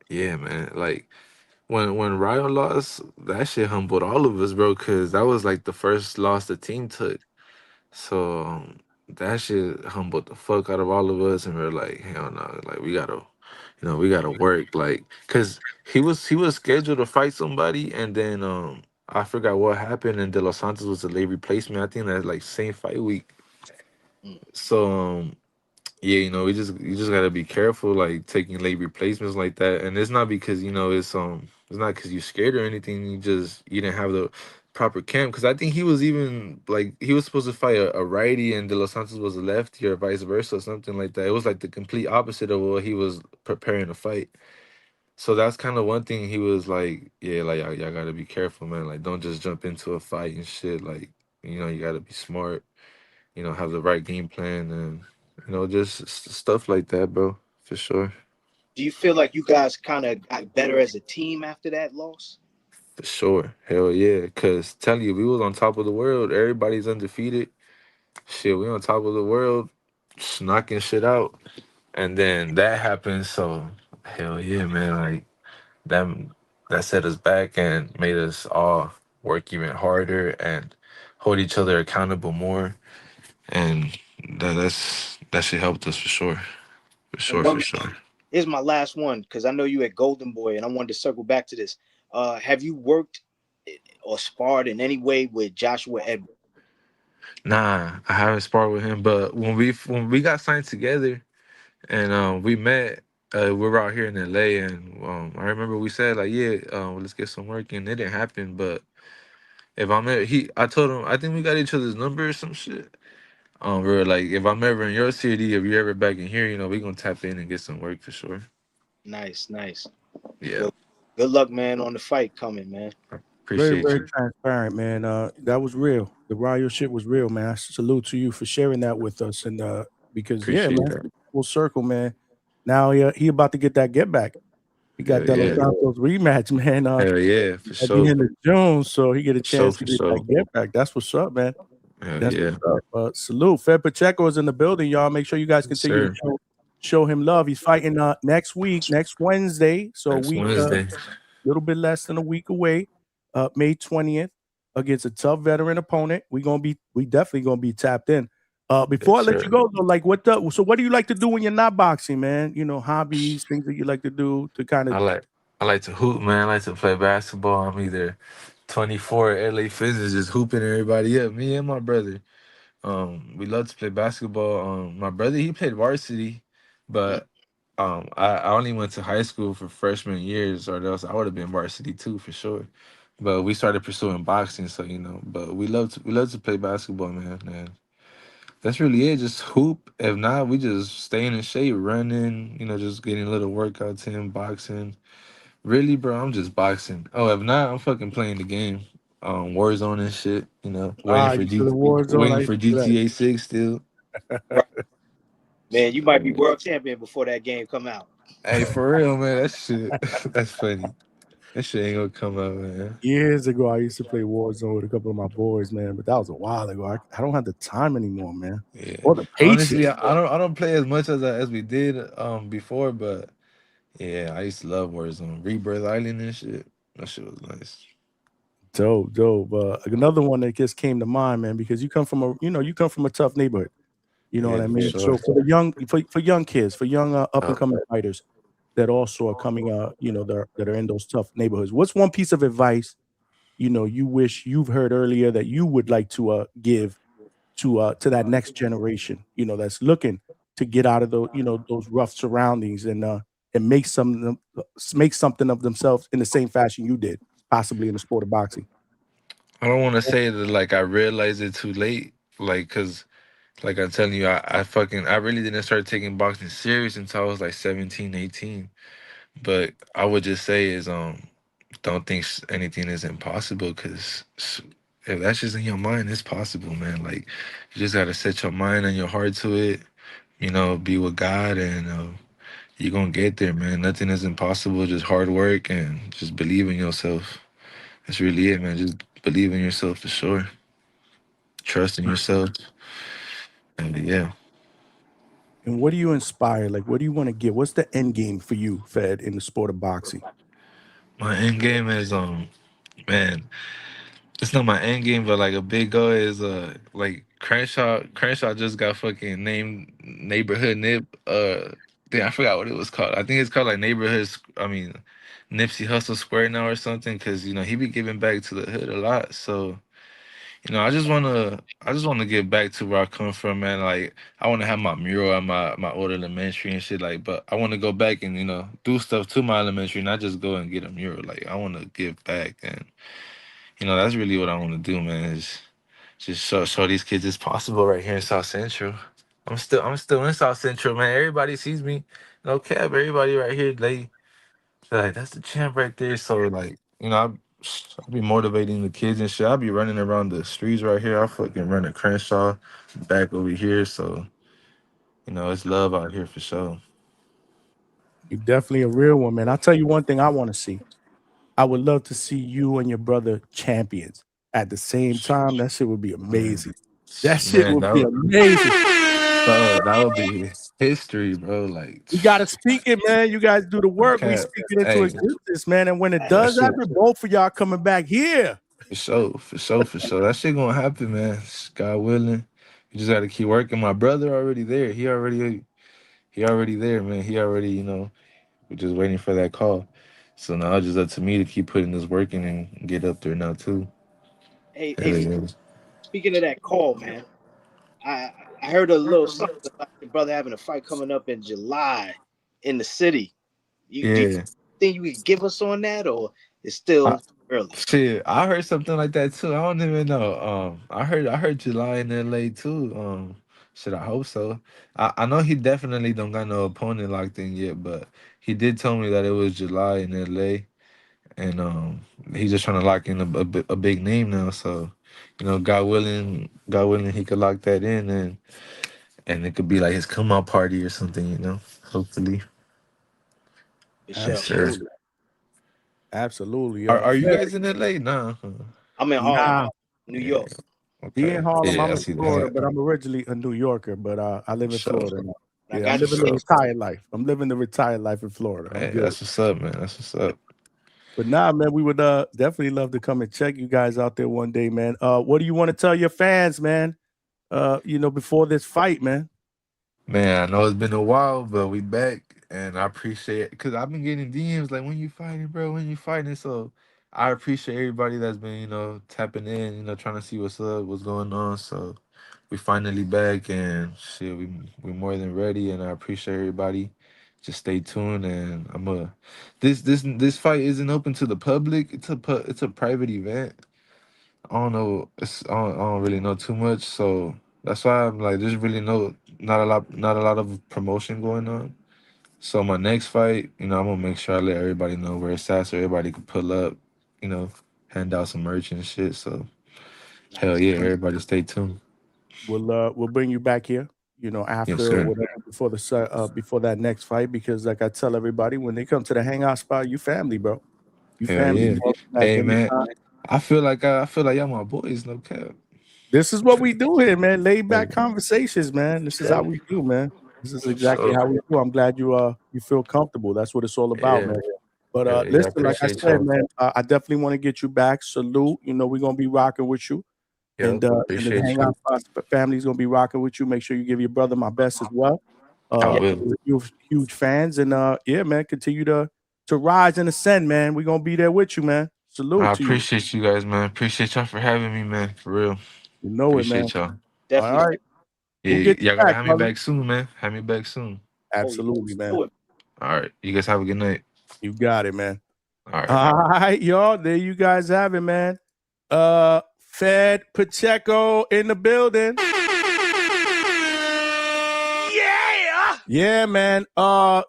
Yeah, man. Like when Ryan lost, that shit humbled all of us, bro, because that was like the first loss the team took. So that shit humbled the fuck out of all of us, and we're like, hell no, like we gotta, we gotta work, like, cause he was scheduled to fight somebody, and then I forgot what happened, and De Los Santos was a late replacement. I think that like same fight week. Mm. So yeah, you just gotta be careful, like taking late replacements like that. And it's not because it's not because you're scared or anything. You didn't have the proper camp. Because I think he was even like he was supposed to fight a righty, and De Los Santos was a lefty, or vice versa, or something like that. It was like the complete opposite of what he was preparing to fight. So that's kind of one thing he was like, yeah, like y'all gotta be careful, man. Like don't just jump into a fight and shit. Like you gotta be smart, have the right game plan, and just stuff like that, bro, for sure, Do you feel like you guys kind of got better as a team after that loss? for sure. Hell yeah, cause telling you, we was on top of the world. Everybody's undefeated. Shit, we on top of the world, just knocking shit out, and then that happened. So hell yeah, man, like that that set us back and made us all work even harder and hold each other accountable more, and that shit helped us for sure, for And sure, bro, for sure. here's my last one because I know you at Golden Boy, and I wanted to circle back to this. Have you worked or sparred in any way with Joshua Edwards? Nah, I haven't sparred with him, but when we got signed together and we met, we were out here in LA, and I remember we said like, yeah, let's get some work, and it didn't happen. But if I told him I think we got each other's number or some shit. We were like, if I'm ever in your city, if you're ever back in here, we gonna tap in and get some work for sure. Nice, nice. Yeah, Well, good luck, man, on the fight coming, man. Very, appreciate very you. transparent, man. That was real. The Ryo shit was real, man. I salute to you for sharing that with us. And because yeah, Appreciate man, that. full circle, man. Now he about to get that get back. He got Hell De Los yeah, Santos rematch, man. hell yeah, for At the sure, end of June, so he get a for sure, chance to for get that sure. get back. That's what's up, man. Hell That's yeah, what's up. Salute. Fed Pacheco is in the building, y'all. Make sure you guys yes, continue to sir. show him love. He's fighting next week, next Wednesday. So a Next week, Wednesday. little bit less than a week away, May 20th, against a tough veteran opponent. We definitely gonna be tapped in. Before I Yes, let you sir. go though, like so what do you like to do when you're not boxing, man? Hobbies, things that you like to do to kind I of like I like to hoop, man. I like to play basketball. I'm either 24 LA Fizz just hooping everybody up. Me and my brother. We love to play basketball. My brother, he played varsity, but I only went to high school for freshman years, or else I would have been varsity too for sure. But we started pursuing boxing, so But we love to play basketball, man. And that's really it. Just hoop. If not, we just staying in shape, running. Just getting little workouts in, boxing. Really, bro, I'm just boxing. Oh, if not, I'm fucking playing the game. Warzone and shit. you still in war zone? I Waiting used for to do GTA 6 still. that. Right. Man, you might be world champion before that game come out. Hey, for real, man. That shit, that's funny. That shit ain't gonna come out, man. Years ago, I used to play Warzone with a couple of my boys, man, but that was a while ago. I don't have the time anymore, man, Yeah. or the Honestly, patience. I don't play as much as we did before, but yeah, I used to love Warzone, Rebirth Island and shit. That shit was nice. Dope, dope. Another one that just came to mind, man, because you come from a tough neighborhood. You know what Yeah, I for mean? sure. So for young kids, for young up Uh, and coming fighters that also are coming, that are in those tough neighborhoods. What's one piece of advice you wish you've heard earlier that you would like to give to that next generation, that's looking to get out of those rough surroundings and make something of themselves in the same fashion you did, possibly in the sport of boxing. I don't want to say that like I realized it too late, like, cause like I'm telling you, I really didn't start taking boxing serious until I was like 17, 18. But I would just say is don't think anything is impossible, because if that's just in your mind, it's possible, man. Like you just gotta set your mind and your heart to it. Be with God, and you're gonna get there, man. Nothing is impossible. Just hard work and just believe in yourself. That's really it, man. Just believe in yourself for sure. Trust in yourself, and yeah. And what do you inspire? Like, what do you want to get? What's the end game for you, Fed, in the sport of boxing? My end game is man. It's not my end game, but like a big goal is like Crenshaw just got fucking named neighborhood nip. Damn, I forgot what it was called. I think it's called like Nipsey Hustle Square now or something. Cause he be giving back to the hood a lot. So I just wanna get back to where I come from, man. Like I wanna have my mural at my old elementary and shit. Like, but I wanna go back and do stuff to my elementary, not just go and get a mural. Like I wanna give back and. That's really what I want to do, man. Is just show these kids it's possible right here in South Central. I'm still in South Central, man. Everybody sees me. No cap. Everybody right here, they're like, that's the champ right there. So like, I'll be motivating the kids and shit. I'll be running around the streets right here. I fucking run a Crenshaw back over here. So, it's love out here for sure. You're definitely a real one, man. I'll tell you one thing I want to see. I would love to see you and your brother champions at the same time. That shit would be amazing. That shit Man, would be amazing. that would be history, bro. Like, You gotta speak it, man. You guys do the work. We okay. speak it into Hey, existence, man. And when it does shit. happen, both of y'all coming back here. For sure. That shit gonna happen, man. God willing. You just gotta keep working. My brother already there. He already there, man. He already, we're just waiting for that call. So now it's just up to me to keep putting this work in and get up there now too. Hey, Hell yeah. speaking of that call, man, I heard a little something about your brother having a fight coming up in July in the city. Do you Yeah. think you could give us on that, or it's still early? Shit, I heard something like that too. I don't even know. I heard July in LA too. Shit, I hope so. I know he definitely don't got no opponent locked in yet, but he did tell me that it was July in LA, and he's just trying to lock in a big name now. So, God willing, he could lock that in, and it could be like his come out party or something. Hopefully. Yes, sir. Absolutely. Are you Fed, guys in LA? Nah. I'm in Harlem, nah, New Yeah. York. he Okay. in Harlem. Yeah, I'm I in see Florida, that. but I'm originally a New Yorker. But I live in So, Florida now. I Yeah, I'm got you. living the so, retired life. I'm living the retired life in Florida. I'm hey, good. that's what's up, man. That's what's up. But nah, man, we would definitely love to come and check you guys out there one day, man. What do you want to tell your fans, man? Before this fight, man. Man, I know it's been a while, but we back, and I appreciate it because I've been getting DMs like, "When you fighting, bro? When you fighting?" So I appreciate everybody that's been, tapping in, trying to see what's up, what's going on. So we finally back, and shit, we more than ready, and I appreciate everybody. Just stay tuned, and this fight isn't open to the public. It's a private event. I don't know. I don't really know too much, so that's why I'm like, there's really not a lot of promotion going on. So my next fight, I'm gonna make sure I let everybody know where it's at, so everybody can pull up, you know, hand out some merch and shit. So hell Nice. yeah, everybody stay tuned. We'll bring you back here, Yes, after sir. whatever before that next fight, because like I tell everybody, when they come to the hangout spot, you family, bro. You Hell family. yeah. You welcome back Hey man, anytime. I feel like y'all my boys, no cap. This is what we do here, man. Laid Hey, back conversations, man. This is how we do, man. This is for exactly sure. how we do. I'm glad you feel comfortable. That's what it's all about, Yeah. man. But Hell yeah. I listen, like I appreciate said, y'all. man, I definitely want to get you back. Salute. We're gonna be rocking with you. Yep. And the Appreciate hangout you. family's gonna be rocking with you. Make sure you give your brother my best as well. I Yeah, will. You're huge fans, and yeah, man, continue to rise and ascend, man. We're gonna be there with you, man. Salute I to you. appreciate you guys, man. Appreciate y'all for having me, man. For real. You know it, man. Appreciate y'all. All definitely. right, Yeah, we'll get you y'all gotta back, have me brother. back soon, man. Have me back soon. Oh, yeah. Absolutely, man. Do it. All right. You guys have a good night. You got it, man. All right. All right, y'all. There you guys have it, man. Fed Pacheco in the building. Yeah, man.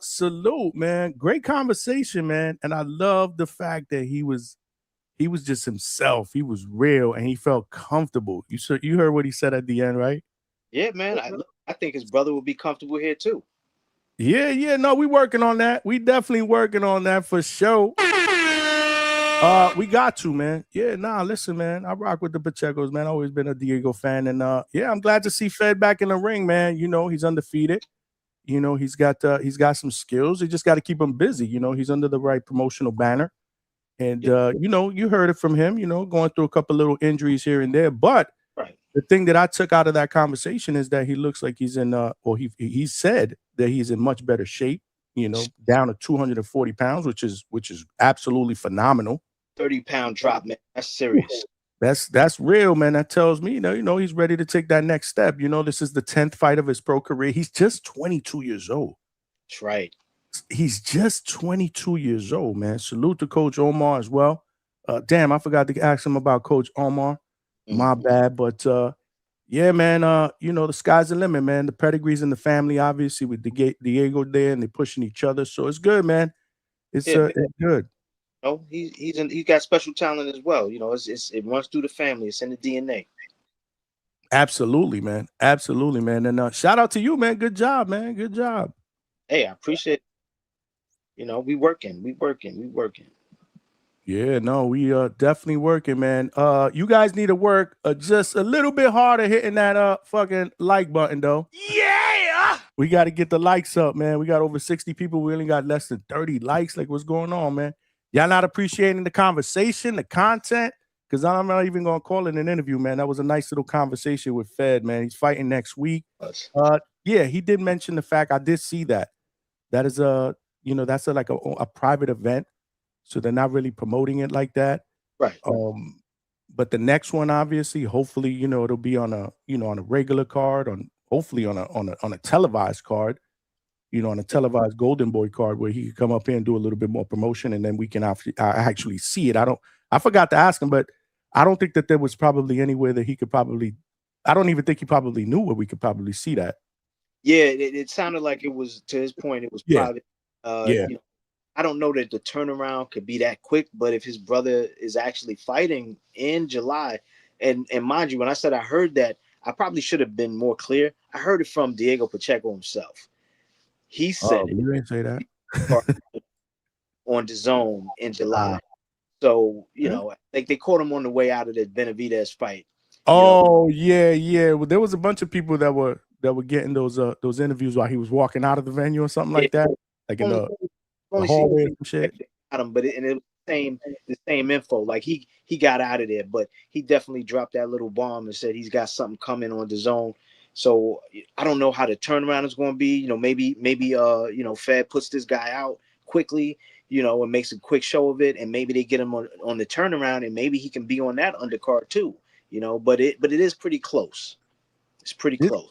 Salute, man. Great conversation, man. And I love the fact that he was just himself. He was real and he felt comfortable. You heard what he said at the end, right? Yeah, man. I think his brother will be comfortable here too. Yeah. No, we working on that. We definitely working on that for sure. We got to, man. Yeah, listen, man. I rock with the Pachecos, man. Always been a Diego fan. And yeah, I'm glad to see Fed back in the ring, man. He's undefeated. He's got some skills. You just got to keep him busy. He's under the right promotional banner. And you heard it from him, going through a couple little injuries here and there. But Right. the thing that I took out of that conversation is that he looks like he's in or he said that he's in much better shape, down to 240 pounds, which is absolutely phenomenal. 30-pound drop, man. That's serious. That's real, man. That tells me, he's ready to take that next step. This is the 10th fight of his pro career. He's just 22 years old. That's right. He's just 22 years old, man. Salute to Coach Omar as well. Damn, I forgot to ask him about Coach Omar. My bad. But yeah, man, the sky's the limit, man. The pedigree's in the family, obviously, with Diego there, and they're pushing each other. So it's good, man. It's good. No, he's got special talent as well. It runs through the family. It's in the DNA. Absolutely, man. Absolutely, man. And shout out to you, man. Good job, man. Good job. Hey, I appreciate it. We working. Yeah, no, we definitely working, man. You guys need to work just a little bit harder hitting that fucking like button, though. Yeah! We got to get the likes up, man. We got over 60 people. We only got less than 30 likes. Like, what's going on, man? Y'all not appreciating the conversation, the content? Because I'm not even going to call it an interview, man. That was a nice little conversation with Fed, man. He's fighting next week. Yeah, he did mention the fact. I did see that. That is that's like a private event. So they're not really promoting it like that. Right. But the next one, obviously, hopefully, it'll be on a regular card, hopefully on a televised card, on a televised Golden Boy card where he can come up here and do a little bit more promotion, and then we can actually see it. I forgot to ask him, but I don't think that there was probably anywhere that he could probably. I don't even think he probably knew where we could probably see that. Yeah, it sounded like it was, to his point, it was private. I don't know that the turnaround could be that quick, but if his brother is actually fighting in July, and mind you, when I said I heard that, I probably should have been more clear. I heard it from Diego Pacheco himself. He said you didn't say that on the zone in July. So, like they caught him on the way out of the Benavidez fight. Yeah. Well, there was a bunch of people that were getting those interviews while he was walking out of the venue or something like that, like in the hallway and shit. But it was the same info. Like he got out of there, but he definitely dropped that little bomb and said he's got something coming on the zone. So I don't know how the turnaround is going to be. Maybe Fed puts this guy out quickly, and makes a quick show of it, and maybe they get him on the turnaround, and maybe he can be on that undercard too. But it is pretty close. It's pretty close.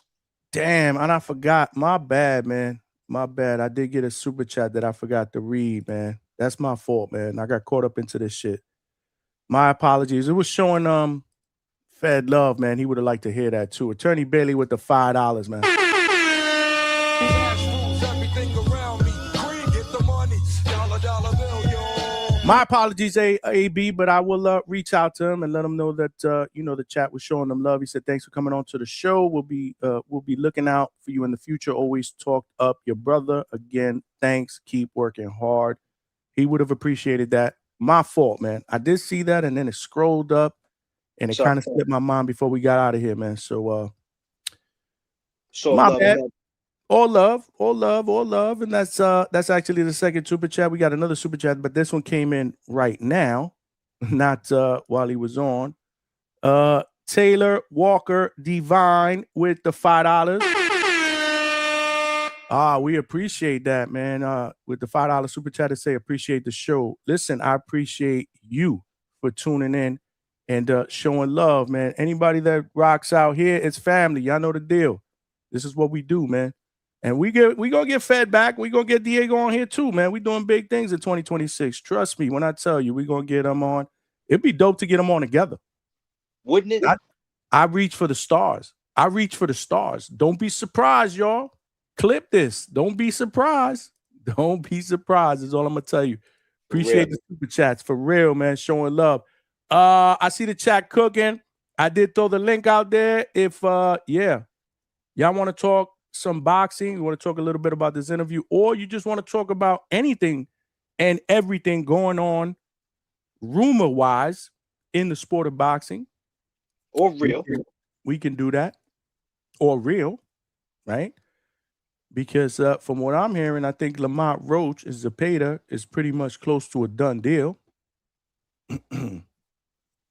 Damn, and I forgot. My bad, man. My bad. I did get a super chat that I forgot to read, man. That's my fault, man. I got caught up into this shit. My apologies. It was showing Fed love, man. He would have liked to hear that too. Attorney Bailey with the $5, man. My apologies, AB, but I will reach out to him and let him know that the chat was showing them love. He said, "Thanks for coming on to the show. We'll be looking out for you in the future. Always talked up your brother. Again, thanks. Keep working hard." He would have appreciated that. My fault, man. I did see that, and then it scrolled up, and it kind of slipped my mind before we got out of here, man. So my bad. All love, and that's actually the second super chat. We got another super chat, but this one came in right now, not while he was on. Taylor Walker Divine with the $5. We appreciate that, man. With the $5 super chat to say appreciate the show. Listen, I appreciate you for tuning in and showing love, man. Anybody that rocks out here, it's family. Y'all know the deal. This is what we do, man. And we gonna get Fed back. We gonna get Diego on here too, man. We doing big things in 2026. Trust me when I tell you, we gonna get them on. It'd be dope to get them on together, wouldn't it? I reach for the stars. Don't be surprised, y'all. Clip this. Don't be surprised. Don't be surprised. Is all I'm gonna tell you. Appreciate the super chats for real, man. Showing love. I see the chat cooking. I did throw the link out there. If y'all want to talk some boxing, you want to talk a little bit about this interview, or you just want to talk about anything and everything going on rumor-wise in the sport of boxing. Or real. We can do that. Or real, right? Because from what I'm hearing, I think Lamont Roach and Zepeda is pretty much close to a done deal.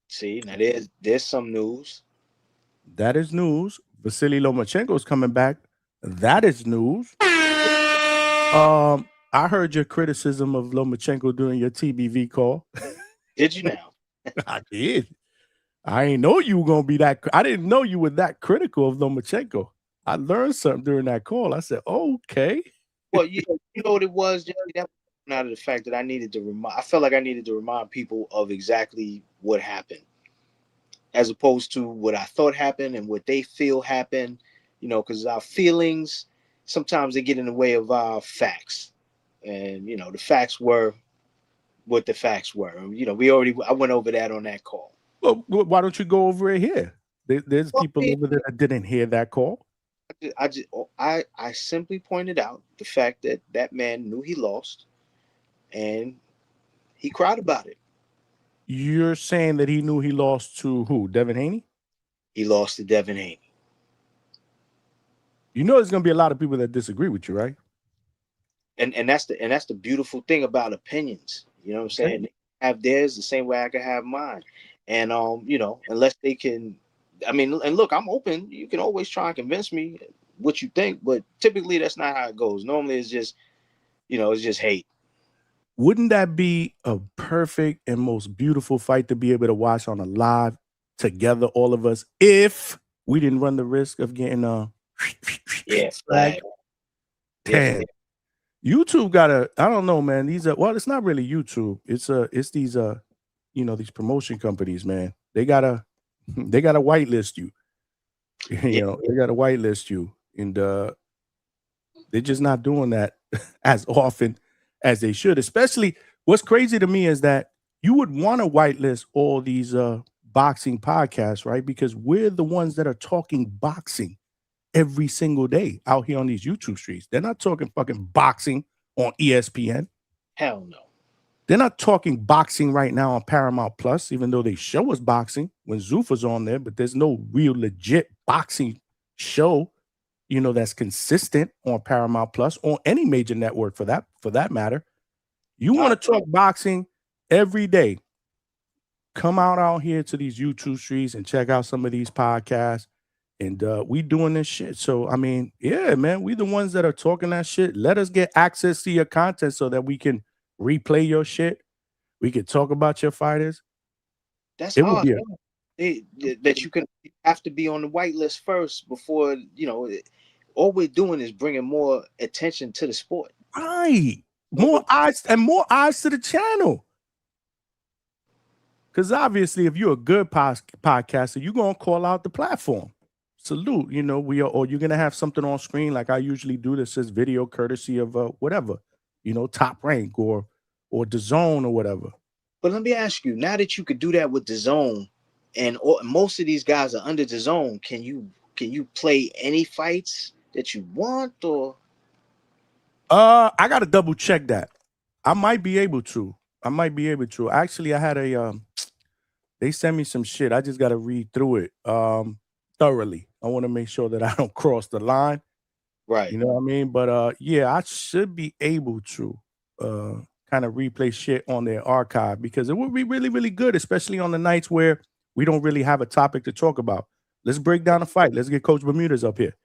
See, now there's some news. That is news. Vasily Lomachenko is coming back. That is news. I heard your criticism of Lomachenko during your TBV call. Did you now? I did. I ain't know you were gonna be that. I didn't know you were that critical of Lomachenko. I learned something during that call. I said, okay. Well, you know what it was, Jesse? That was out of the fact that I felt like I needed to remind people of exactly what happened, as opposed to what I thought happened and what they feel happened. You know, because our feelings sometimes they get in the way of our facts, and you know the facts were what the facts were. You know, I went over that on that call. Well, why don't you go over it here? There's people over there that didn't hear that call. I simply pointed out the fact that that man knew he lost, and he cried about it. You're saying that he knew he lost to who? Devin Haney? He lost to Devin Haney. You know, there's gonna be a lot of people that disagree with you, right? And that's the beautiful thing about opinions. You know what I'm saying? They have theirs the same way I can have mine. And you know, unless they can, I mean, and look, I'm open. You can always try and convince me what you think, but typically that's not how it goes. Normally it's just, you know, it's just hate. Wouldn't that be a perfect and most beautiful fight to be able to watch on a live together, all of us, if we didn't run the risk of getting flag? Damn. YouTube I don't know, man. It's not really YouTube. It's these you know, these promotion companies, man. They gotta whitelist you. You know, they gotta whitelist you. And they're just not doing that as often as they should. Especially what's crazy to me is that you would want to whitelist all these boxing podcasts, right? Because we're the ones that are talking boxing every single day out here on these YouTube streets. They're not talking fucking boxing on ESPN. Hell no. They're not talking boxing right now on Paramount Plus, even though they show us boxing when Zuffa's on there, but there's no real legit boxing show, you know, that's consistent on Paramount Plus or any major network for that matter. You want to talk boxing every day. Come out here to these YouTube streets and check out some of these podcasts. And we doing this shit. So, I mean, yeah, man, we the ones that are talking that shit. Let us get access to your content so that we can replay your shit. We can talk about your fighters. That's hard. That you have to be on the whitelist first before, you know, all we're doing is bringing more attention to the sport. Right. More eyes to the channel. Because obviously, if you're a good podcaster, you're going to call out the platform. Salute, you know, or you're going to have something on screen like I usually do that says video courtesy of whatever, you know, Top Rank or DAZN or whatever. But let me ask you, now that you could do that with DAZN and most of these guys are under DAZN, can you play any fights that you want or? I got to double check that. I might be able to. Actually, I had they sent me some shit. I just got to read through it thoroughly. I want to make sure that I don't cross the line. Right. You know what I mean? But yeah, I should be able to kind of replay shit on their archive because it would be really, really good, especially on the nights where we don't really have a topic to talk about. Let's break down a fight. Let's get Coach Bermudez up here,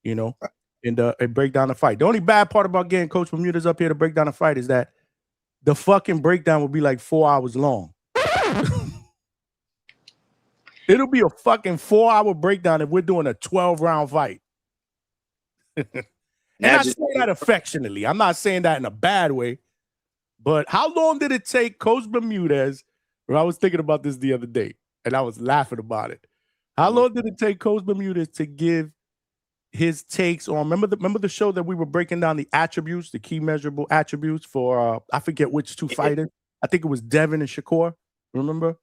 you know, and break down the fight. The only bad part about getting Coach Bermudez up here to break down a fight is that the fucking breakdown will be like 4 hours long. It'll be a fucking 4-hour breakdown if we're doing a 12-round fight. And I say that affectionately. I'm not saying that in a bad way. But how long did it take Coach Bermudez? Or I was thinking about this the other day, and I was laughing about it. How long did it take Coach Bermudez to give his takes on? Remember the show that we were breaking down the attributes, the key measurable attributes for I forget which two fighters. I think it was Devin and Shakur. Remember?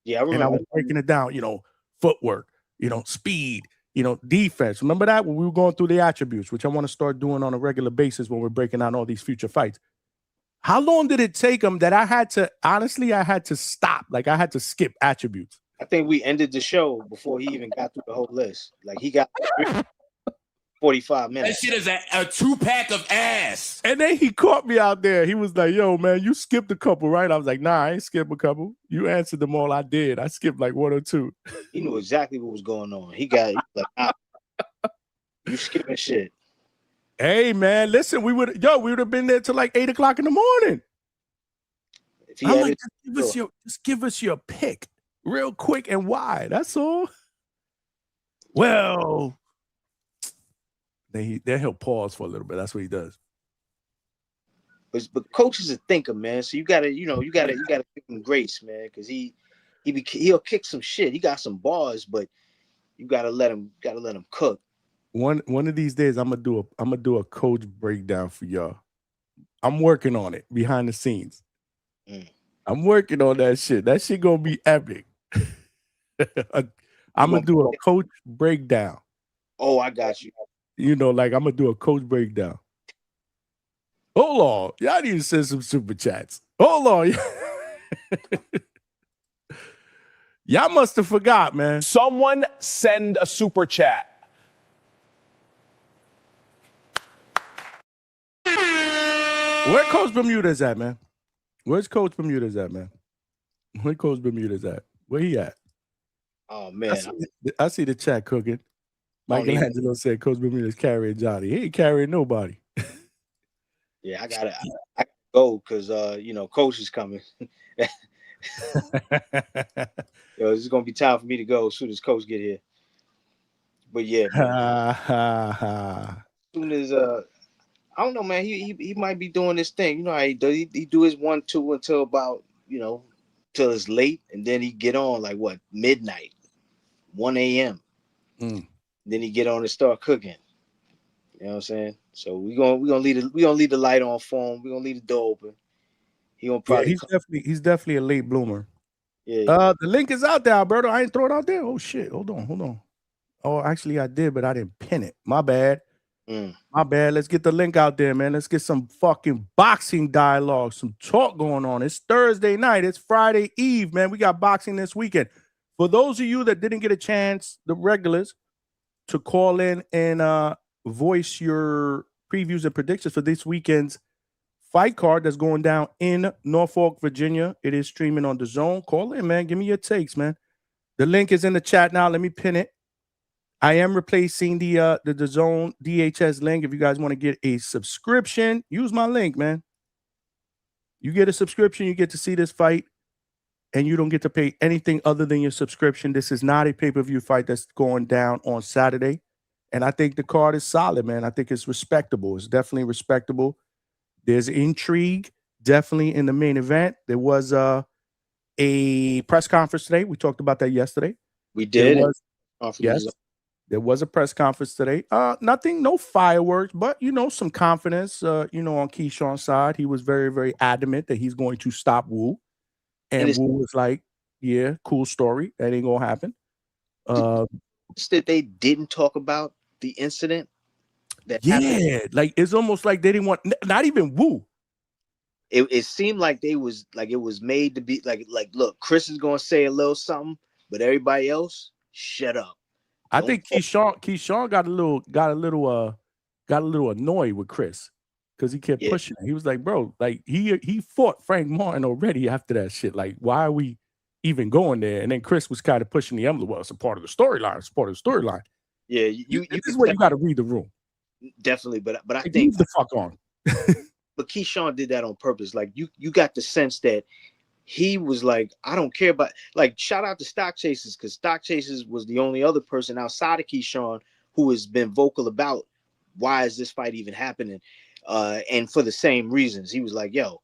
Yeah, I remember. And I was breaking it down, you know, footwork, you know, speed, you know, defense. Remember that when we were going through the attributes, which I want to start doing on a regular basis when we're breaking down all these future fights. How long did it take him that I had to stop? Like I had to skip attributes. I think we ended the show before he even got through the whole list. Like he got 45 That minutes. shit is a 2-pack of ass. And then he caught me out there. He was like, yo, man, you skipped a couple, right? I was like, nah, I ain't skipped a couple. You answered them all. I did. I skipped like 1 or 2. He knew exactly what was going on. He like, you skipping shit. Hey, man, listen, we would have been there till like 8 o'clock in the morning. If he I'm had like, it, just give us your pick real quick and why. That's all. Well, then he'll pause for a little bit. That's what he does. but coach is a thinker, man. So you gotta give him grace, man, because he'll kick some shit. He got some bars, but you gotta let him cook. One of these days, I'm gonna do a coach breakdown for y'all. I'm working on it behind the scenes. I'm working on that shit. That shit gonna be epic. I'm gonna do a coach breakdown. Oh, I got you. You know, like I'm gonna do a coach breakdown. Hold on, y'all need to send some super chats. Hold on, y'all must have forgot, man. Someone send a super chat. Where Coach Bermuda's at, man? Where's Coach Bermuda's at, man? Where Coach Bermuda's at? Where he at? Oh man, I see the chat cooking. Michelangelo said Coach Bermuda's carrying Johnny. He ain't carrying nobody. Yeah, I gotta go because Coach is coming. It's gonna be time for me to go as soon as Coach get here. But yeah, as soon as I don't know, man. He might be doing this thing. You know how he does. He do his 1-2 until about till it's late, and then he get on like what, midnight, 1 a.m. Then he get on and start cooking. You know what I'm saying? So we gonna leave the light on for him. We gonna leave the door open. He gonna probably he's definitely a late bloomer. Yeah. The link is out there, Alberto. I ain't throw it out there. Oh shit! Hold on. Oh, actually, I did, but I didn't pin it. My bad. My bad. Let's get the link out there, man. Let's get some fucking boxing dialogue, some talk going on. It's Thursday night. It's Friday Eve, man. We got boxing this weekend. For those of you that didn't get a chance, the regulars, to call in and voice your previews and predictions for this weekend's fight card that's going down in Norfolk, Virginia. It is streaming on DAZN. Call in, man. Give me your takes, man. The link is in the chat now. Let me pin it. I am replacing the DAZN DHS link. If you guys want to get a subscription, use my link, man. You get a subscription, you get to see this fight, and you don't get to pay anything other than your subscription. This is not a pay-per-view fight that's going down on Saturday. And I think the card is solid, man. I think it's respectable. It's definitely respectable. There's intrigue, definitely in the main event. There was a press conference today. We talked about that yesterday. We did. Yes. There was a press conference today. Nothing, no fireworks, but some confidence. On Keyshawn's side, he was very, very adamant that he's going to stop Wu, and Wu was like, "Yeah, cool story. That ain't gonna happen." That they didn't talk about the incident. Happened. Like it's almost like they didn't want, not even Wu. It seemed like it was made to be like, look, Chris is gonna say a little something, but everybody else, shut up. I think Keyshawn got a little annoyed with Chris because he kept pushing it. He was like, bro, like he fought Frank Martin already after that shit. Like, why are we even going there? And then Chris was kind of pushing the envelope. Well, it's a part of the storyline. It's part of the storyline. Yeah, this is where you got to read the room. Definitely, but I think move the fuck on. But Keyshawn did that on purpose. Like you got the sense that he was like, I don't care about, like, shout out to Stock Chasers, because Stock Chasers was the only other person outside of Keyshawn who has been vocal about why is this fight even happening, and for the same reasons. He was like, yo,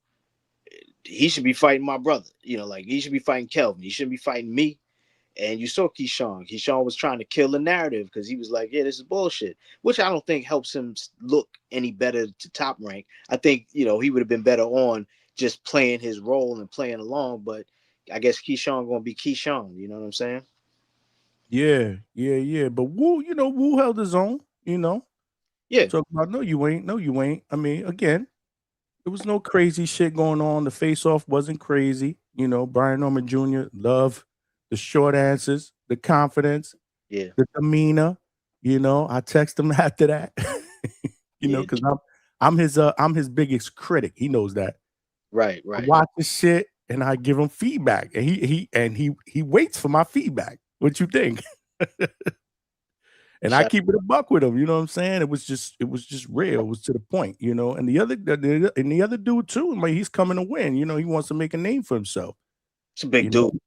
he should be fighting my brother, like he should be fighting Kelvin, he shouldn't be fighting me. And you saw Keyshawn was trying to kill the narrative because he was like, yeah, this is bullshit, which I don't think helps him look any better to Top Rank. I think he would have been better on just playing his role and playing along, but I guess Keyshawn gonna be Keyshawn, you know what I'm saying? Yeah. But Wu, Wu held his own, Yeah. Talk about no, you ain't. I mean, again, there was no crazy shit going on. The face-off wasn't crazy. Brian Norman Jr. loved the short answers, the confidence, the demeanor. You know, I text him after that. You know, because I'm his biggest critic. He knows that. Right. I watch the shit and I give him feedback, and he waits for my feedback. What you think? And I keep it a buck with him. You know what I'm saying? It was just real. It was to the point. You know, and the other dude too. I mean, he's coming to win. You know, he wants to make a name for himself. It's a big dude.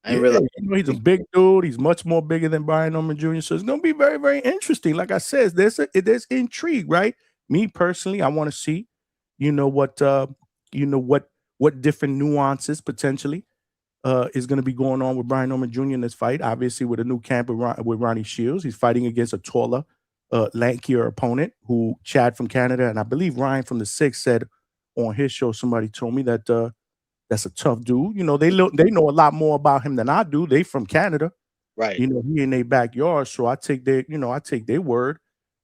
I didn't realize. You know, he's a big dude. He's much more bigger than Brian Norman Jr. So it's going to be very, very interesting. Like I said, there's intrigue, right? Me personally, I want to see, what different nuances potentially is going to be going on with Brian Norman Jr. in this fight. Obviously, with a new camp with Ronnie Shields, he's fighting against a taller, lankier opponent who Chad from Canada, and I believe Ryan from the 6 said on his show. Somebody told me that. That's a tough dude. You know, they know a lot more about him than I do. They from Canada. Right. You know, he in their backyard. So I take their word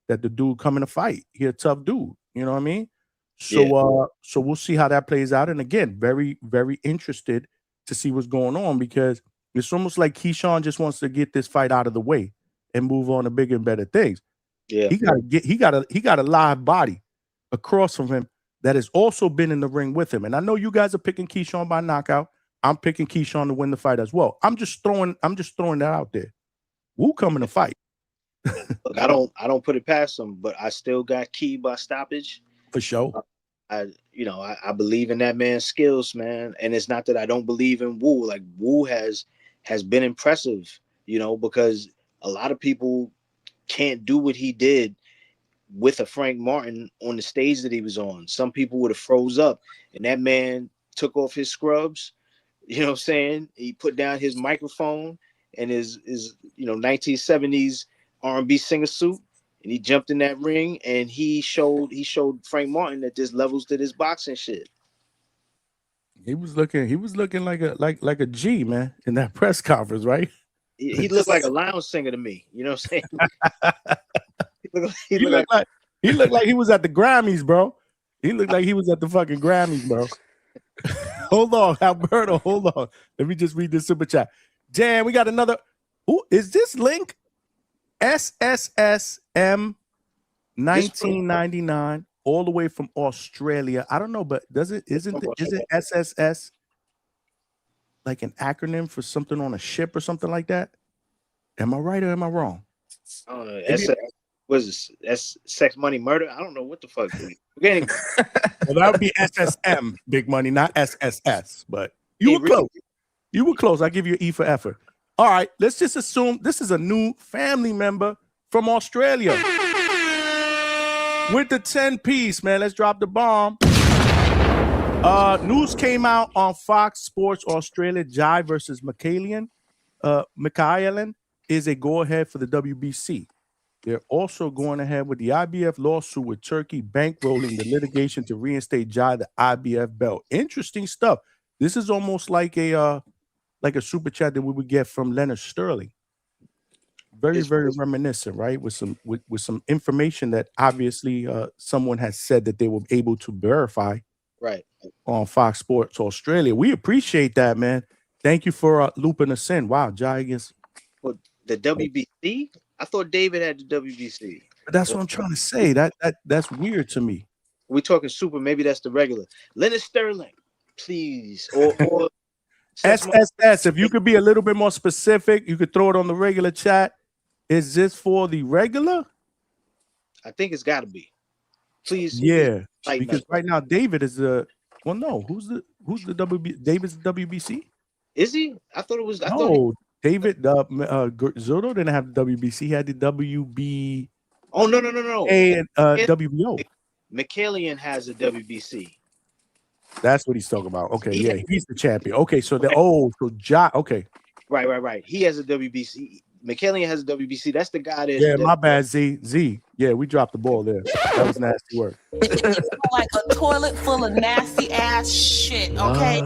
that the dude coming to fight. He a tough dude. You know what I mean? So so we'll see how that plays out. And again, very, very interested to see what's going on, because it's almost like Keyshawn just wants to get this fight out of the way and move on to bigger and better things. Yeah. He got a live body across from him that has also been in the ring with him. And I know you guys are picking Keyshawn by knockout. I'm picking Keyshawn to win the fight as well. I'm just throwing that out there. Wu coming to fight. Look, I don't put it past him, but I still got Key by stoppage. For sure. I believe in that man's skills, man. And it's not that I don't believe in Wu. Like, Wu has been impressive, because a lot of people can't do what he did with a Frank Martin on the stage that he was on. Some people would have froze up, and that man took off his scrubs. You know what I'm saying? He put down his microphone and his 1970s R&B singer suit, and he jumped in that ring, and he showed Frank Martin that there's levels to this boxing shit. He was looking like a G, man, in that press conference, right? He looked like a lounge singer to me. You know what I'm saying? He looked like he was at the Grammys, bro. He looked like he was at the fucking Grammys, bro. Hold on, Alberto. Hold on. Let me just read this super chat. Damn, we got another. Who is this link? SSSM 1999, all the way from Australia. I don't know, but isn't SSS like an acronym for something on a ship or something like that? Am I right or am I wrong? I don't know. Was this? That's sex, money, murder? I don't know what the fuck. Well, that would be SSM, big money, not SSS. But you were close. You were close. I give you an E for effort. All right, let's just assume this is a new family member from Australia with the 10-piece, man. Let's drop the bomb. News came out on Fox Sports Australia. Jai versus Michaelian. Michaelian is a go-ahead for the WBC. They're also going ahead with the IBF lawsuit with Turkey, bankrolling the litigation to reinstate Jai the IBF belt. Interesting stuff. This is almost like a super chat that we would get from Leonard Sterling. Very, very reminiscent, right? With some information that obviously someone has said that they were able to verify, right, on Fox Sports Australia. We appreciate that, man. Thank you for looping us in. Wow, Jai against the WBC. I thought David had the WBC. But that's what I'm trying to say. That's weird to me. We're talking super. Maybe that's the regular. Leonard Sterling, please. Or SSS. If you could be a little bit more specific, you could throw it on the regular chat. Is this for the regular? I think it's got to be. Please. Yeah, because right now David is the. Well, no. Who's the WB? David's the WBC. Is he? I thought it was. David Zotto didn't have the WBC. He had the WB. Oh no. And WBO. Michaelian has a WBC. That's what he's talking about. Okay, yeah, he's the champion. Okay, so okay. Right. He has a WBC. Michaelian has a WBC. That's the guy that. Yeah, my bad, Z. Yeah, we dropped the ball there. That was nasty work. Like a toilet full of nasty ass shit. Okay.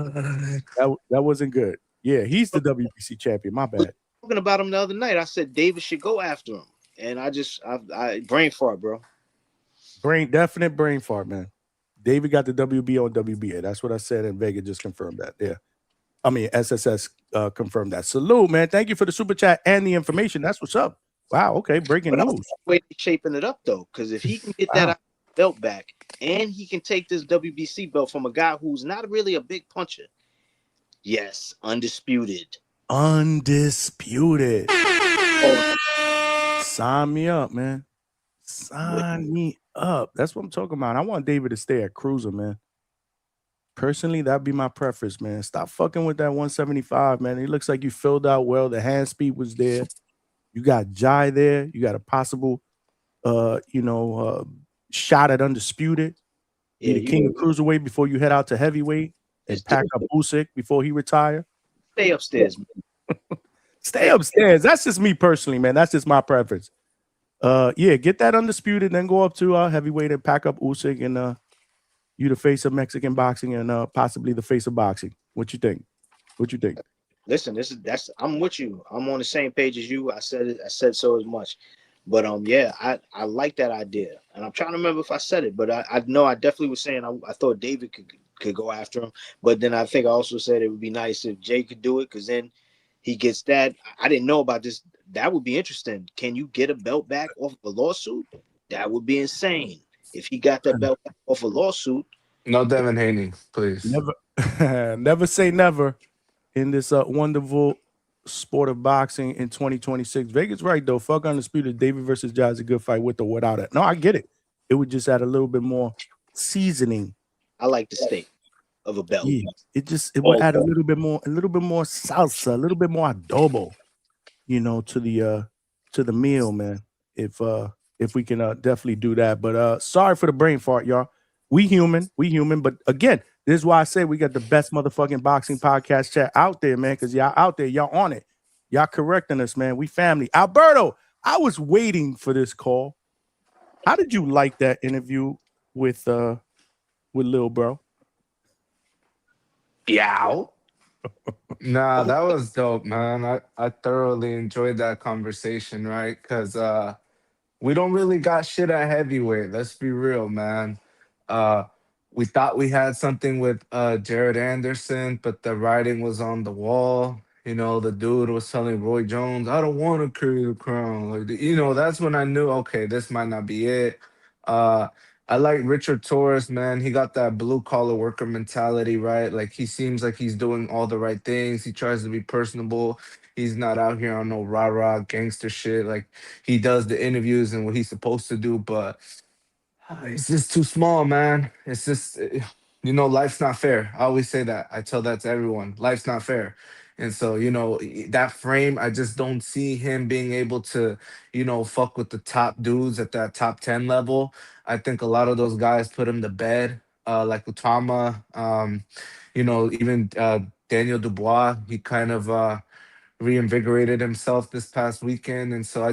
That wasn't good. Yeah, he's the WBC champion. My bad. Talking about him the other night, I said David should go after him, and I brain fart, bro. Definite brain fart, man. David got the WBO and WBA. That's what I said, and Vega just confirmed that. Yeah, I mean SSS confirmed that. Salute, man. Thank you for the super chat and the information. That's what's up. Wow. Okay. Breaking But I news. like the way they're shaping it up though, because if he can get that belt back and he can take this WBC belt from a guy who's not really a big puncher, yes, undisputed. Undisputed. Oh, Sign me up, man. Sign me up. That's what I'm talking about. I want David to stay at cruiser, man. Personally, that'd be my preference, man. Stop fucking with that 175, man. It looks like you filled out well. The hand speed was there. You got Jai there. You got a possible, shot at undisputed. Be the king of cruiserweight before you head out to heavyweight and pack up Usyk before he retire. Stay upstairs, man. Stay upstairs. That's just me personally, man. That's just my preference. Get that undisputed, then go up to heavyweight and pack up Usyk and you the face of Mexican boxing and possibly the face of boxing. What you think? Listen, I'm with you. I'm on the same page as you. I said so as much. But I like that idea. And I'm trying to remember if I said it, but I know I definitely was saying I thought David could go after him. But then I think I also said it would be nice if Jay could do it, because then he gets that. I didn't know about this. That would be interesting. Can you get a belt back off of a lawsuit? That would be insane. If he got that belt back off a lawsuit. No Devin Haney, please. Never say never in this wonderful sport of boxing in 2026. Vegas right though. Fuck undisputed. David versus Jai is a good fight with or without it. No, I get it. It would just add a little bit more seasoning. I like the steak of a belt. Yeah, it would add a little bit more salsa, a little bit more adobo, to the meal, man. If we can definitely do that. But sorry for the brain fart, y'all. We human. But again, this is why I say we got the best motherfucking boxing podcast chat out there, man. Because y'all out there, y'all on it. Y'all correcting us, man. We family. Alberto, I was waiting for this call. How did you like that interview with Lil Bro? Yeah. Nah, that was dope, man. I thoroughly enjoyed that conversation, right? Because we don't really got shit at heavyweight. Let's be real, man. We thought we had something with Jared Anderson, but the writing was on the wall. The dude was telling Roy Jones, I don't want to carry the crown. Like, that's when I knew, okay, this might not be it. I like Richard Torres, man. He got that blue collar worker mentality, right? Like, he seems like he's doing all the right things. He tries to be personable. He's not out here on no rah-rah gangster shit. Like, he does the interviews and what he's supposed to do, but it's just too small, man. It's just, life's not fair. I always say that. I tell that to everyone. Life's not fair. And so, that frame, I just don't see him being able to, fuck with the top dudes at that top 10 level. I think a lot of those guys put him to bed, like Utama, even Daniel Dubois. He kind of reinvigorated himself this past weekend. And so I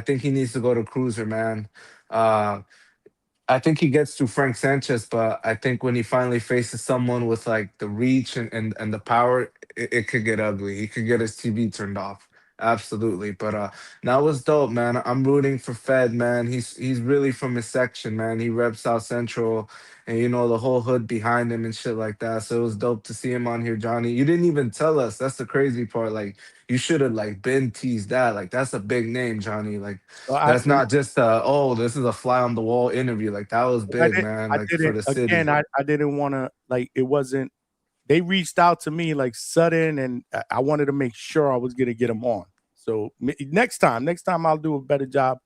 think he needs to go to cruiser, man. I think he gets to Frank Sanchez, but I think when he finally faces someone with like the reach and the power, it could get ugly. He could get his TV turned off. Absolutely. But that was dope, man. I'm rooting for Fed, man. He's really from his section, man. He reps South Central and the whole hood behind him and shit like that. So it was dope to see him on here, Johnny. You didn't even tell us. That's the crazy part. Like, you should have like been teased that. Like, that's a big name, Johnny. Like, that's not just this is a fly on the wall interview. Like, that was big, man. Like, for the city. Again, I didn't want to, like, it wasn't. They reached out to me like sudden, and I wanted to make sure I was gonna get them on. So next time I'll do a better job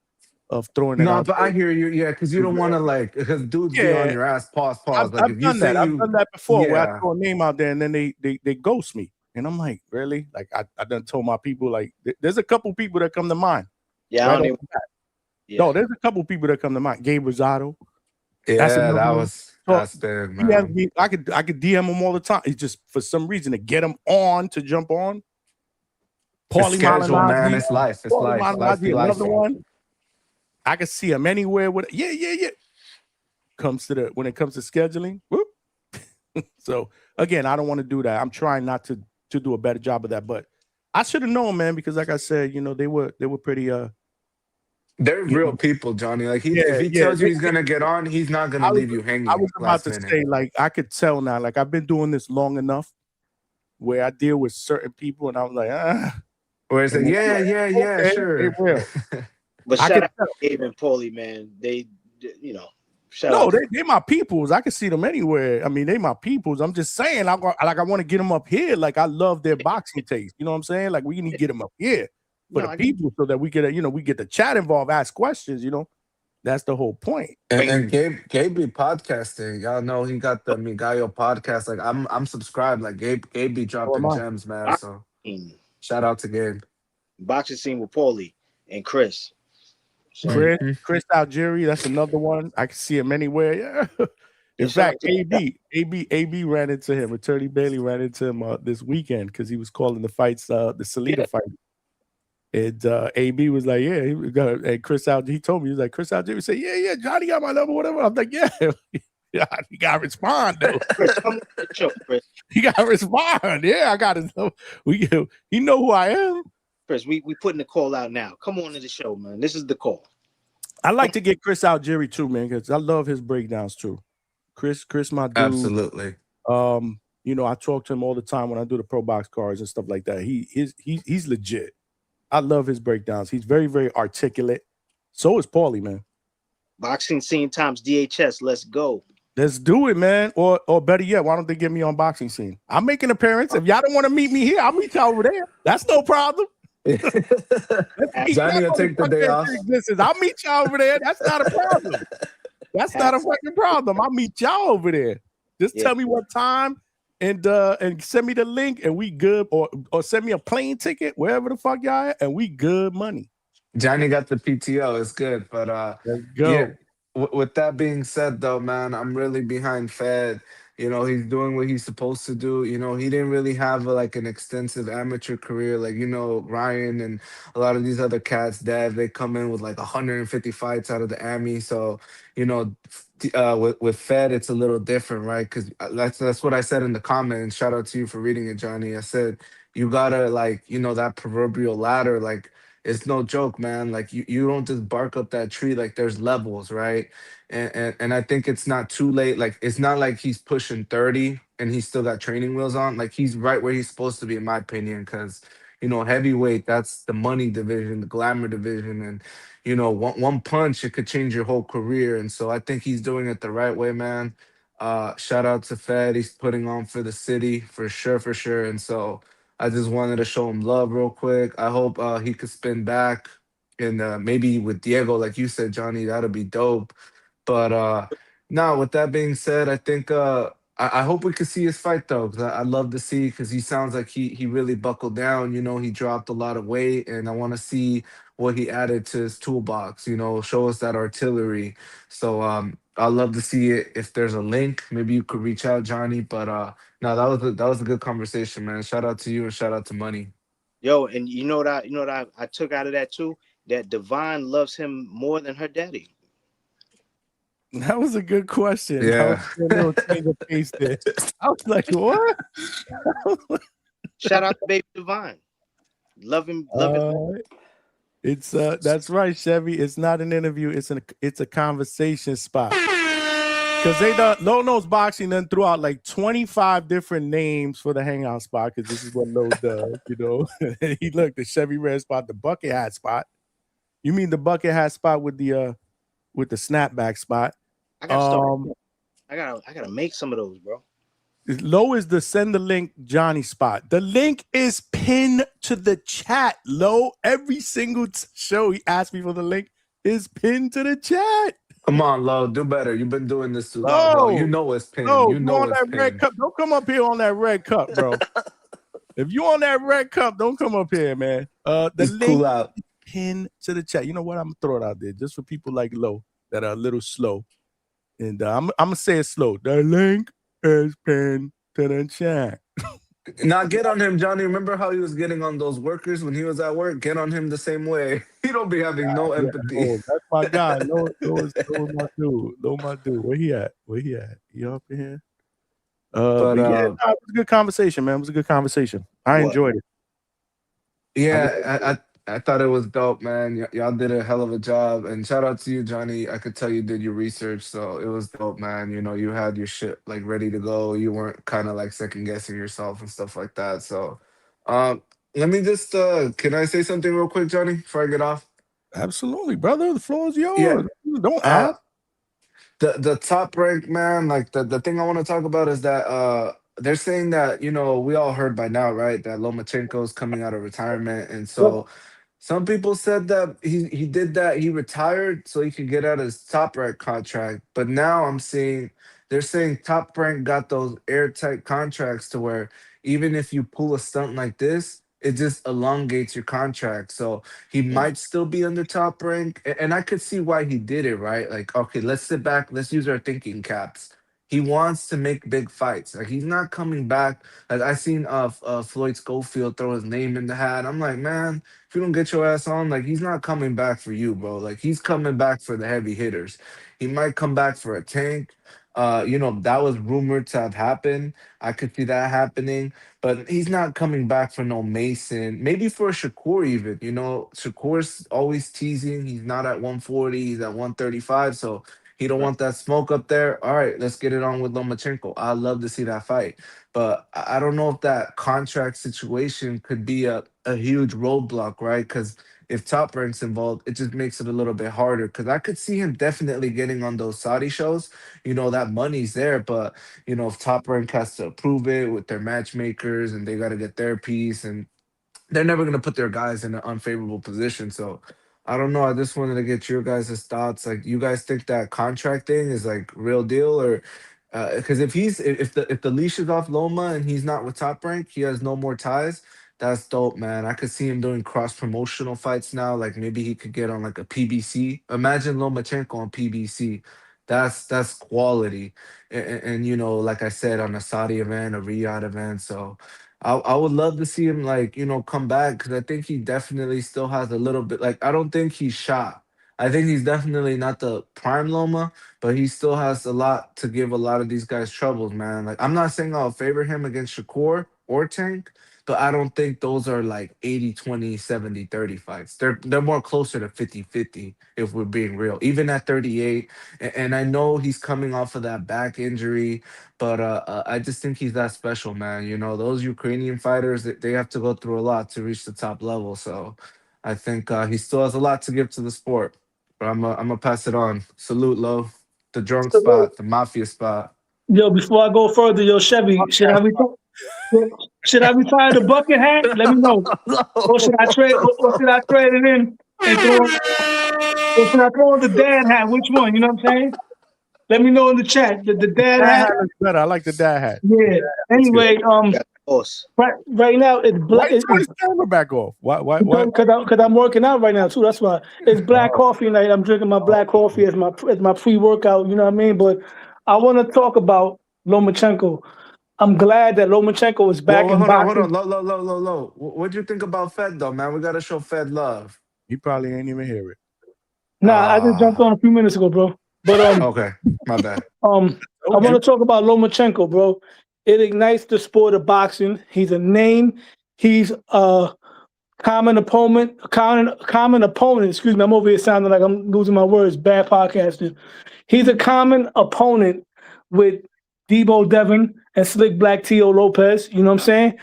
of throwing it out. No, but I hear you, yeah, because you don't want to because dudes be on your ass. Pause. I've done that before, where I throw a name out there and then they ghost me, and I'm like, really? Like I done told my people, like, there's a couple people that come to mind. Yeah, right I don't even. Yeah. No, there's a couple people that come to mind. Gabe Rosado. Yeah, that's big, man. I could DM him all the time. It's just for some reason to get him on to jump on. Paulie Malignaggi, man. It's life. It's life. Another one. I can see him anywhere with yeah. When it comes to scheduling, whoop. So again, I don't want to do that. I'm trying not to do a better job of that, but I should have known, man, because like I said, they were pretty they're real people, Johnny. Like if he tells you he's gonna get on, he's not gonna leave you hanging. I was about to say, like, I could tell now. Like, I've been doing this long enough where I deal with certain people, and I was like, Where it's And like, then, yeah, Okay, they sure. will. but I shout can out tell. to Gabe and Paulie, man. They, you know, shout No, out to they my peoples. I can see them anywhere. I mean, they my peoples. I'm just saying, I want to get them up here. Like I love their boxing taste. You know what I'm saying? Like we need to get them up here for no, the people so that we get we get the chat involved, ask questions. That's the whole point. And Gabe be podcasting. Y'all know he got the Migallo podcast. Like I'm subscribed. Like Gabe be So am dropping I. gems, man. So boxing, shout out to Gabe. boxing scene with Paulie and Chris. So, Mhm. Chris Algieri, that's another one. I can see him anywhere. Yeah. In and shout out fact, to AB ran into him. Attorney Bailey ran into him this weekend because he was calling the fights, the Salita fight. And AB was like, yeah, he got. And Chris Algieri, he told me, he was like, Chris Algieri said, yeah, Johnny got my number, whatever. I'm like, yeah, yeah, he got to respond though. Chris, come on the show, Chris. He got to respond. Yeah, I got to know. He know who I am. Chris, we putting the call out now. Come on to the show, man. This is the call. I like to get Chris Algieri too, man, because I love his breakdowns too. Chris, my dude. Absolutely. I talk to him all the time when I do the pro box cards and stuff like that. He's legit. I love his breakdowns. He's very, very articulate. So is Paulie, man. Boxing Scene times DHS. Let's go. Let's do it, man. Or better yet, why don't they get me on Boxing Scene? I'll make an appearance. If y'all don't want to meet me here, I'll meet y'all over there. That's no problem. Johnny will take the day off. I'll meet y'all over there. That's not a problem. That's not a fucking problem. I'll meet y'all over there. Just tell me what time and send me the link and we good. Or send me a plane ticket, wherever the fuck y'all at, and we good money. Johnny got the PTO. It's good. But let's go. Yeah, with that being said, though, man, I'm really behind Fed. He's doing what he's supposed to do. He didn't really have like an extensive amateur career. Like, Ryan and a lot of these other cats, they come in with like 150 fights out of the Ami. So, with Fed, it's a little different, right? Because that's what I said in the comments. Shout out to you for reading it, Johnny. I said, you gotta like, that proverbial ladder, like, it's no joke, man. Like you don't just bark up that tree. Like there's levels, right? And I think it's not too late. Like it's not like he's pushing 30 and he's still got training wheels on. Like he's right where he's supposed to be, in my opinion. Because heavyweight, that's the money division, the glamour division, and one punch it could change your whole career. And so I think he's doing it the right way, man. Shout out to Fed. He's putting on for the city for sure, for sure. And so I just wanted to show him love real quick. I hope he could spin back and maybe with Diego, like you said, Johnny, that'll be dope. But now, with that being said, I think I hope we could see his fight though. 'Cause I'd love to see because he sounds like he really buckled down. He dropped a lot of weight, and I want to see what he added to his toolbox. Show us that artillery. So I'd love to see it. If there's a link, maybe you could reach out, Johnny. But no, that was a good conversation, man. Shout out to you and shout out to Money. Yo, and you know what I took out of that too? That Divine loves him more than her daddy. That was a good question. Yeah. A little change of pace there. I was like, what? Shout out to baby Divine. Love him. It's that's right, Chevy. It's not an interview. It's a conversation spot. Because Low Nose Boxing then threw out like 25 different names for the hangout spot because this is what Low does, He looked the Chevy Red spot, the bucket hat spot. You mean the bucket hat spot with the snapback spot? I gotta make some of those, bro. Low is the send the link Johnny spot. The link is pinned to the chat. Low, every single show he asked me for the link is pinned to the chat. Come on, Lo, do better. You've been doing this too long, bro. You know it's pinned. You know on it's that pinned. red cup. Don't come up here on that red cup, bro. If you on that red cup, don't come up here, man. The Just link cool out. is pinned to the chat. You know what? I'm gonna throw it out there just for people like Low that are a little slow. And I'm gonna say it slow. The link is pinned to the chat. Now get on him, Johnny. Remember how he was getting on those workers when he was at work? Get on him the same way. He don't be having no empathy. Oh, that's my guy. Low is my dude. Low, my dude. Where he at? He up in here? But yeah, it was a good conversation, man. It was a good conversation. I enjoyed it. Yeah, I thought it was dope, man. Y'all did a hell of a job, and shout out to you, Johnny. I could tell you did your research, so it was dope, man. You had your shit like ready to go. You weren't kind of like second guessing yourself and stuff like that. So, let me just can I say something real quick, Johnny, before I get off? Absolutely, brother. The floor is Yeah. yours. Don't ask. The top rank, man, like the thing I want to talk about is that they're saying that, we all heard by now, right, that Lomachenko is coming out of retirement. And Yep. so some people said that he did that, he retired so he could get out his top rank contract. But now I'm seeing they're saying top rank got those airtight contracts to where even if you pull a stunt like this, it just elongates your contract. So he might still be under top rank. And I could see why he did it, right? Like, okay, let's sit back, let's use our thinking caps. He wants to make big fights. Like, he's not coming back. Like, I seen Floyd Schofield throw his name in the hat. I'm like, man, if you don't get your ass on, like, he's not coming back for you, bro. Like, he's coming back for the heavy hitters. He might come back for a Tank. That was rumored to have happened. I could see that happening, but he's not coming back for no Mason. Maybe for a Shakur even. Shakur's always teasing. He's not at 140. He's at 135. So he don't want that smoke up there. All right, let's get it on with Lomachenko. I'd love to see that fight. But I don't know if that contract situation could be a huge roadblock, right? Because if Top Rank's involved, it just makes it a little bit harder. Because I could see him definitely getting on those Saudi shows. That money's there. But, if Top Rank has to approve it with their matchmakers and they got to get their piece, and they're never going to put their guys in an unfavorable position. So I don't know. I just wanted to get your guys' thoughts. Like, you guys think that contract thing is like real deal, or because if the leash is off Loma and he's not with Top Rank, he has no more ties. That's dope, man. I could see him doing cross promotional fights now. Like, maybe he could get on like a PBC. Imagine Lomachenko on PBC. That's quality. And like I said, on a Saudi event, a Riyadh event. So I would love to see him, like, come back, because I think he definitely still has a little bit. Like, I don't think he's shot. I think he's definitely not the prime Loma, but he still has a lot to give a lot of these guys troubles, man. Like, I'm not saying I'll favor him against Shakur or Tank, but I don't think those are like 80-20, 70-30 fights. They're more closer to 50-50, if we're being real, even at 38. And I know he's coming off of that back injury, but I just think he's that special, man. Those Ukrainian fighters, they have to go through a lot to reach the top level. So I think he still has a lot to give to the sport. But I'm gonna pass it on. Salute, Lo. The drunk spot, the mafia spot. Yo, before I go further, yo, Chevy, should I retire the bucket hat? Let me know. Or should I trade it in and throw or should I throw in the dad hat? Which one? You know what I'm saying? Let me know in the chat. The dad hat looks better. I like the dad hat. Yeah. Anyway, right now it's black. Why you turn his camera back off? Why? Because I'm working out right now too. That's why it's black coffee night. I'm drinking my black coffee as my pre-workout. You know what I mean? But I want to talk about Lomachenko. I'm glad that Lomachenko is back in boxing. Hold on. Low. What'd you think about Fed though, man? We gotta show Fed love. He probably ain't even hear it. Nah, I just jumped on a few minutes ago, bro. But okay, my bad. I want to talk about Lomachenko, bro. It ignites the sport of boxing. He's a name. He's a common opponent. Excuse me, I'm over here sounding like I'm losing my words. Bad podcasting. He's a common opponent with Debo Devin and Slick Black Tio Lopez. You know what I'm saying?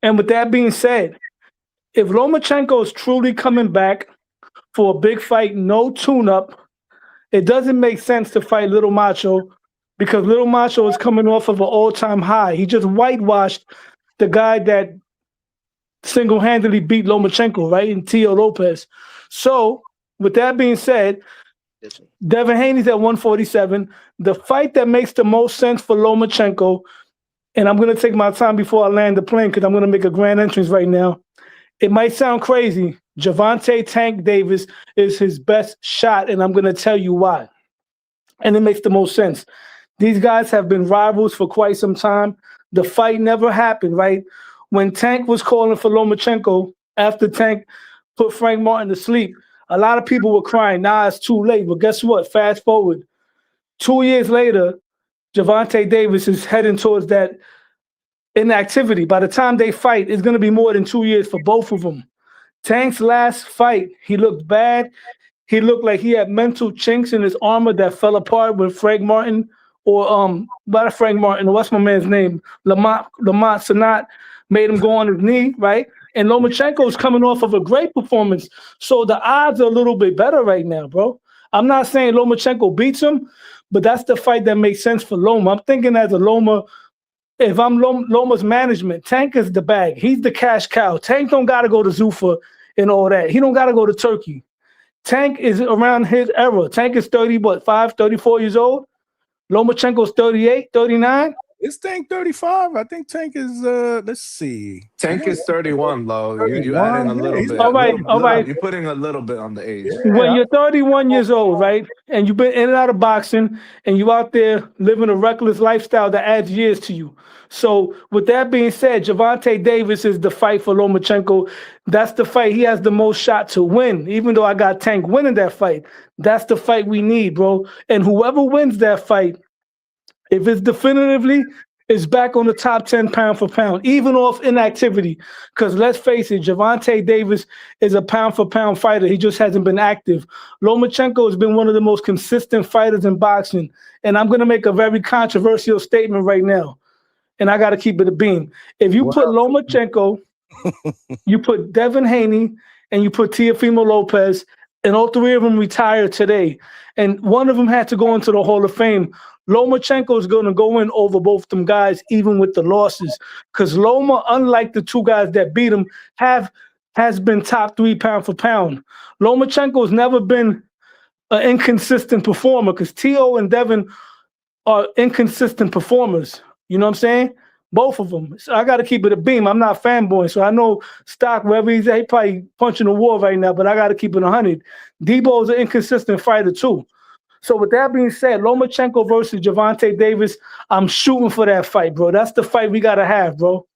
And with that being said, if Lomachenko is truly coming back for a big fight, no tune-up, it doesn't make sense to fight Little Macho, because Little Macho is coming off of an all-time high. He just whitewashed the guy that single-handedly beat Lomachenko, right, in Tio Lopez. So, with that being said, Devin Haney's at 147. The fight that makes the most sense for Lomachenko, and I'm going to take my time before I land the plane because I'm going to make a grand entrance right now. It might sound crazy. Gervonta Tank Davis is his best shot, and I'm going to tell you why. And it makes the most sense. These guys have been rivals for quite some time. The fight never happened, right? When Tank was calling for Lomachenko, after Tank put Frank Martin to sleep, a lot of people were crying, nah, it's too late. But guess what? Fast forward. 2 years later, Gervonta Davis is heading towards that inactivity. By the time they fight, it's going to be more than 2 years for both of them. Tank's last fight, he looked bad. He looked like he had mental chinks in his armor that fell apart when Frank Martin, or what's my man's name? Lamont Sanat made him go on his knee, right? And Lomachenko is coming off of a great performance. So the odds are a little bit better right now, bro. I'm not saying Lomachenko beats him, but that's the fight that makes sense for Loma. I'm thinking as a Loma, if I'm Loma's management, Tank is the bag. He's the cash cow. Tank don't got to go to Zuffa and all that. He don't got to go to Turkey. Tank is around his era. Tank is 34 years old. Lomachenko's 38, 39. Is Tank 35? I think Tank is, let's see. Tank is 31, Lo. You 31? adding a little bit. All right, all right. You're putting a little bit on the age. When you're 31 years old, right, and you've been in and out of boxing, and you out there living a reckless lifestyle that adds years to you. So with that being said, Gervonta Davis is the fight for Lomachenko. That's the fight he has the most shot to win, even though I got Tank winning that fight. That's the fight we need, bro. And whoever wins that fight, if it's definitively, is back on the top 10 pound for pound, even off inactivity. Because let's face it, Gervonta Davis is a pound for pound fighter. He just hasn't been active. Lomachenko has been one of the most consistent fighters in boxing. And I'm going to make a very controversial statement right now. And I got to keep it a beam. If you put Lomachenko, you put Devin Haney, and you put Teofimo Lopez, and all three of them retired today, and one of them had to go into the Hall of Fame, Lomachenko is going to go in over both them guys, even with the losses. Because Loma, unlike the two guys that beat him, has been top 3 pound for pound. Lomachenko has never been an inconsistent performer because Teo and Devin are inconsistent performers. You know what I'm saying? Both of them. So I got to keep it a beam. I'm not fanboy, so I know Stock, wherever he's at, he probably punching the wall right now, but I got to keep it 100. Debo's an inconsistent fighter too. So with that being said, Lomachenko versus Gervonta Davis, I'm shooting for that fight, bro. That's the fight we got to have, bro.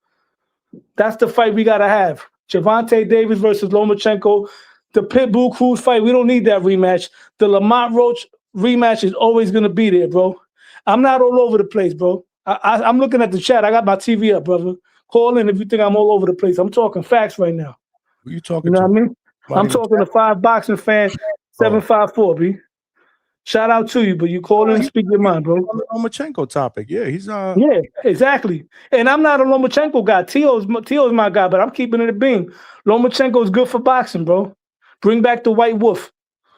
That's the fight we got to have. Gervonta Davis versus Lomachenko. The Pitbull Cruz fight, we don't need that rematch. The Lamont Roach rematch is always going to be there, bro. I'm not all over the place, bro. I'm looking at the chat. I got my TV up, brother. Call in if you think I'm all over the place. I'm talking facts right now. Who you talking You know to? what I mean? I'm talking to 5 Boxing Fan 754, B. Shout out to you, but you call in and speak your mind, bro. On the Lomachenko topic. Yeah, he's Yeah, exactly. And I'm not a Lomachenko guy. Teo's my guy, but I'm keeping it a beam. Lomachenko is good for boxing, bro. Bring back the White Wolf.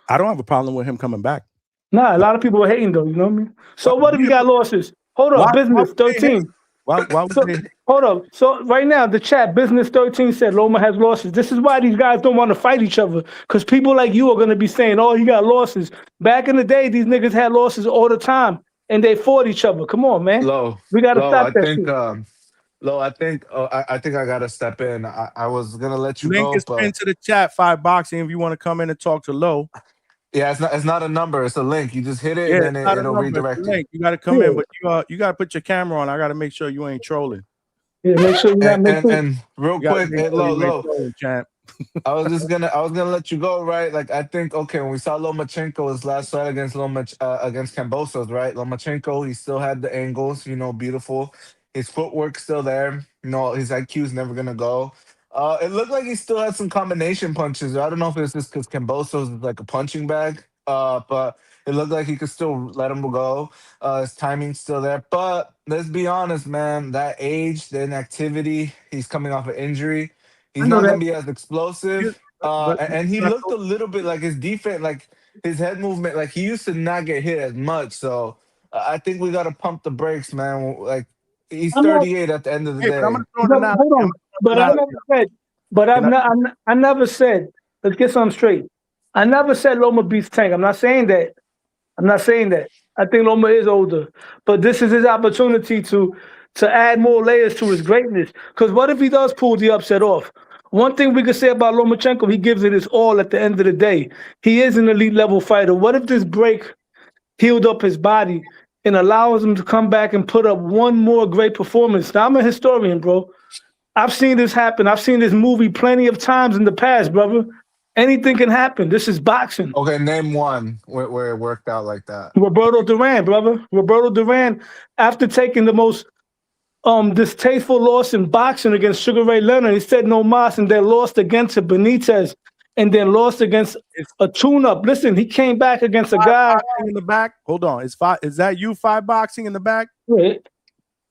I don't have a problem with him coming back. Nah, a lot of people are hating though, you know what I mean? So what if you got losses? Hold up, Business 13. Hold up. So right now, the chat, Business 13 said Loma has losses. This is why these guys don't want to fight each other. Because people like you are going to be saying, oh, he got losses. Back in the day, these niggas had losses all the time. And they fought each other. Come on, man. We got to stop that shit. I think I got to step in. I was going to let you Link go. is pinned to the chat, 5 Boxing, if you want to come in and talk to Lo. Yeah, it's not a number. It's a link. You just hit it, and then it'll redirect you. You got to come in, but you got to put your camera on. I got to make sure you ain't trolling. Yeah, make sure you got and real quick, Lo, I was gonna let you go, right? Like I think, okay, when we saw Lomachenko's last fight against Kambosos, right? Lomachenko, he still had the angles, beautiful. His footwork's still there. His IQ's never gonna go. It looked like he still had some combination punches. I don't know if it's just because Kambosos is like a punching bag, but it looked like he could still let him go. His timing's still there. But let's be honest, man, that age, the inactivity, he's coming off an injury. He's not going to be as explosive. And he looked a little bit like his defense, like his head movement, like he used to not get hit as much. So I think we got to pump the brakes, man. Like he's 38 at the end of the day. I never said, let's get something straight. I never said Loma beats Tank. I'm not saying that. I think Loma is older. But this is his opportunity to add more layers to his greatness. Because what if he does pull the upset off? One thing we could say about Lomachenko, he gives it his all at the end of the day. He is an elite level fighter. What if this break healed up his body and allows him to come back and put up one more great performance? Now, I'm a historian, bro. I've seen this happen. I've seen this movie plenty of times in the past, brother. Anything can happen. This is boxing. Okay, name one where it worked out like that. Roberto Duran, brother. Roberto Duran, after taking the most distasteful loss in boxing against Sugar Ray Leonard, he said no mas, and then lost against Benitez, and then lost against a tune-up. Listen, he came back against a guy in the back. Hold on, is that you, 5 Boxing in the back? Yeah.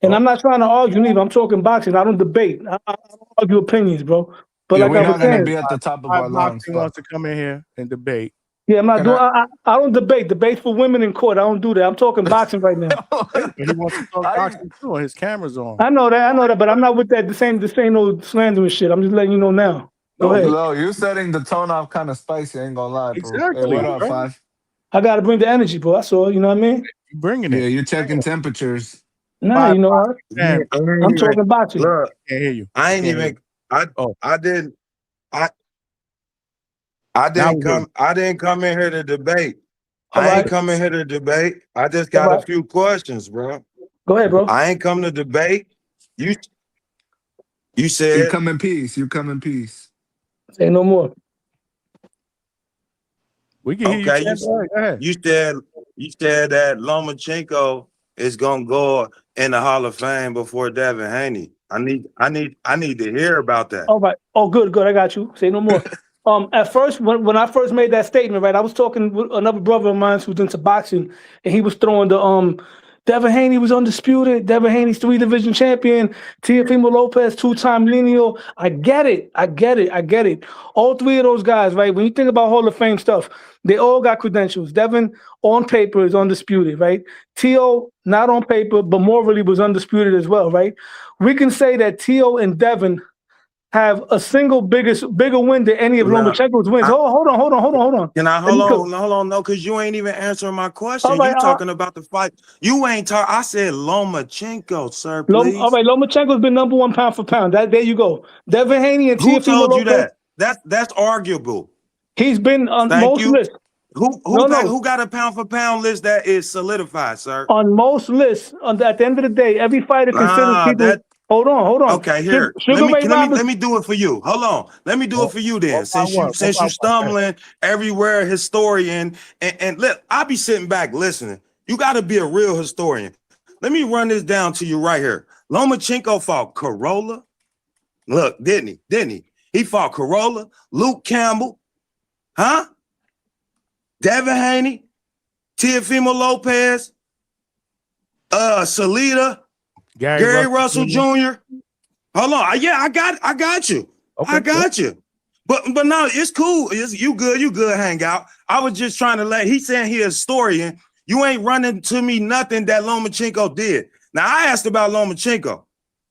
And I'm not trying to argue neither. I'm talking boxing. I don't debate. I don't argue opinions, bro. But Yeah, like we're I not was gonna saying, be at the top of Why our lungs, boxing but wants to come in here and debate. yeah, I'm not Can doing. I don't debate. Debates for women in court. I don't do that. I'm talking boxing right now. But he wants to talk I boxing too, and his camera's on. I know that, but I'm not with that. This ain't no slandering shit. I'm just letting you know now. Go No, ahead. Glow, you setting the tone off kind of spicy. I ain't gonna lie, bro. Hey, exactly, what up, bro. Five? I gotta bring the energy, bro. That's all. You know what I mean? You bringing Yeah, it. you're checking temperatures. Nah, Five, you know what? damn, I ain't I'm even talking boxing. look. can't hear you. I ain't Can't hear even. you. I Oh, I didn't. I now we hear you. I didn't come in here to debate. All I ain't right, coming here to debate. I just all got a right. few questions, bro. Go ahead, bro. I ain't come to debate. You You said come in peace. You come in peace. Say no more. We can hear you, okay. champ. Go ahead. You said you said that Lomachenko is gonna go in the Hall of Fame before Devin Haney. I need to hear about that. All right. Oh, good. I got you. Say no more. At first, when I first made that statement, right, I was talking with another brother of mine who's into boxing, and he was throwing the Devin Haney was undisputed. Devin Haney's 3-division champion. Teofimo Lopez, 2-time lineal. I get it. All three of those guys, right? When you think about Hall of Fame stuff, they all got credentials. Devin, on paper, is undisputed, right? Tio, not on paper, but morally was undisputed as well, right? We can say that Tio and Devin have a single bigger win than any of No, Lomachenko's wins. I, Hold on. can I Let me cook. hold on, no, because you ain't even answering my All question. right, You talking about the fight. You ain't talk. I said Lomachenko, sir, all please. right. Lomachenko's been number one pound for pound. There you go. Devin Haney and Who Teofimo told you Lopez. that? That's arguable. He's been on Thank most you. lists. Who No. got a pound for pound list that is solidified, sir? On most lists, at the end of the day, every fighter considers Nah, people. that Hold on. okay. Here, Sugar Ray Robinson. let me do it for you. Hold on, let me do it for you then. Since you stumbling everywhere, historian, and look, I'll be sitting back listening. You got to be a real historian. Let me run this down to you right here. Lomachenko fought Corolla. Look, didn't he? He fought Corolla, Luke Campbell, huh? Devin Haney, Teofimo Lopez, Salida, Gary Russell Jr. Hold on. Yeah, I got you. Okay, I got you. But no, it's cool. You good, Hangout. I was just trying to he's saying he a historian. You ain't running to me nothing that Lomachenko did. Now I asked about Lomachenko.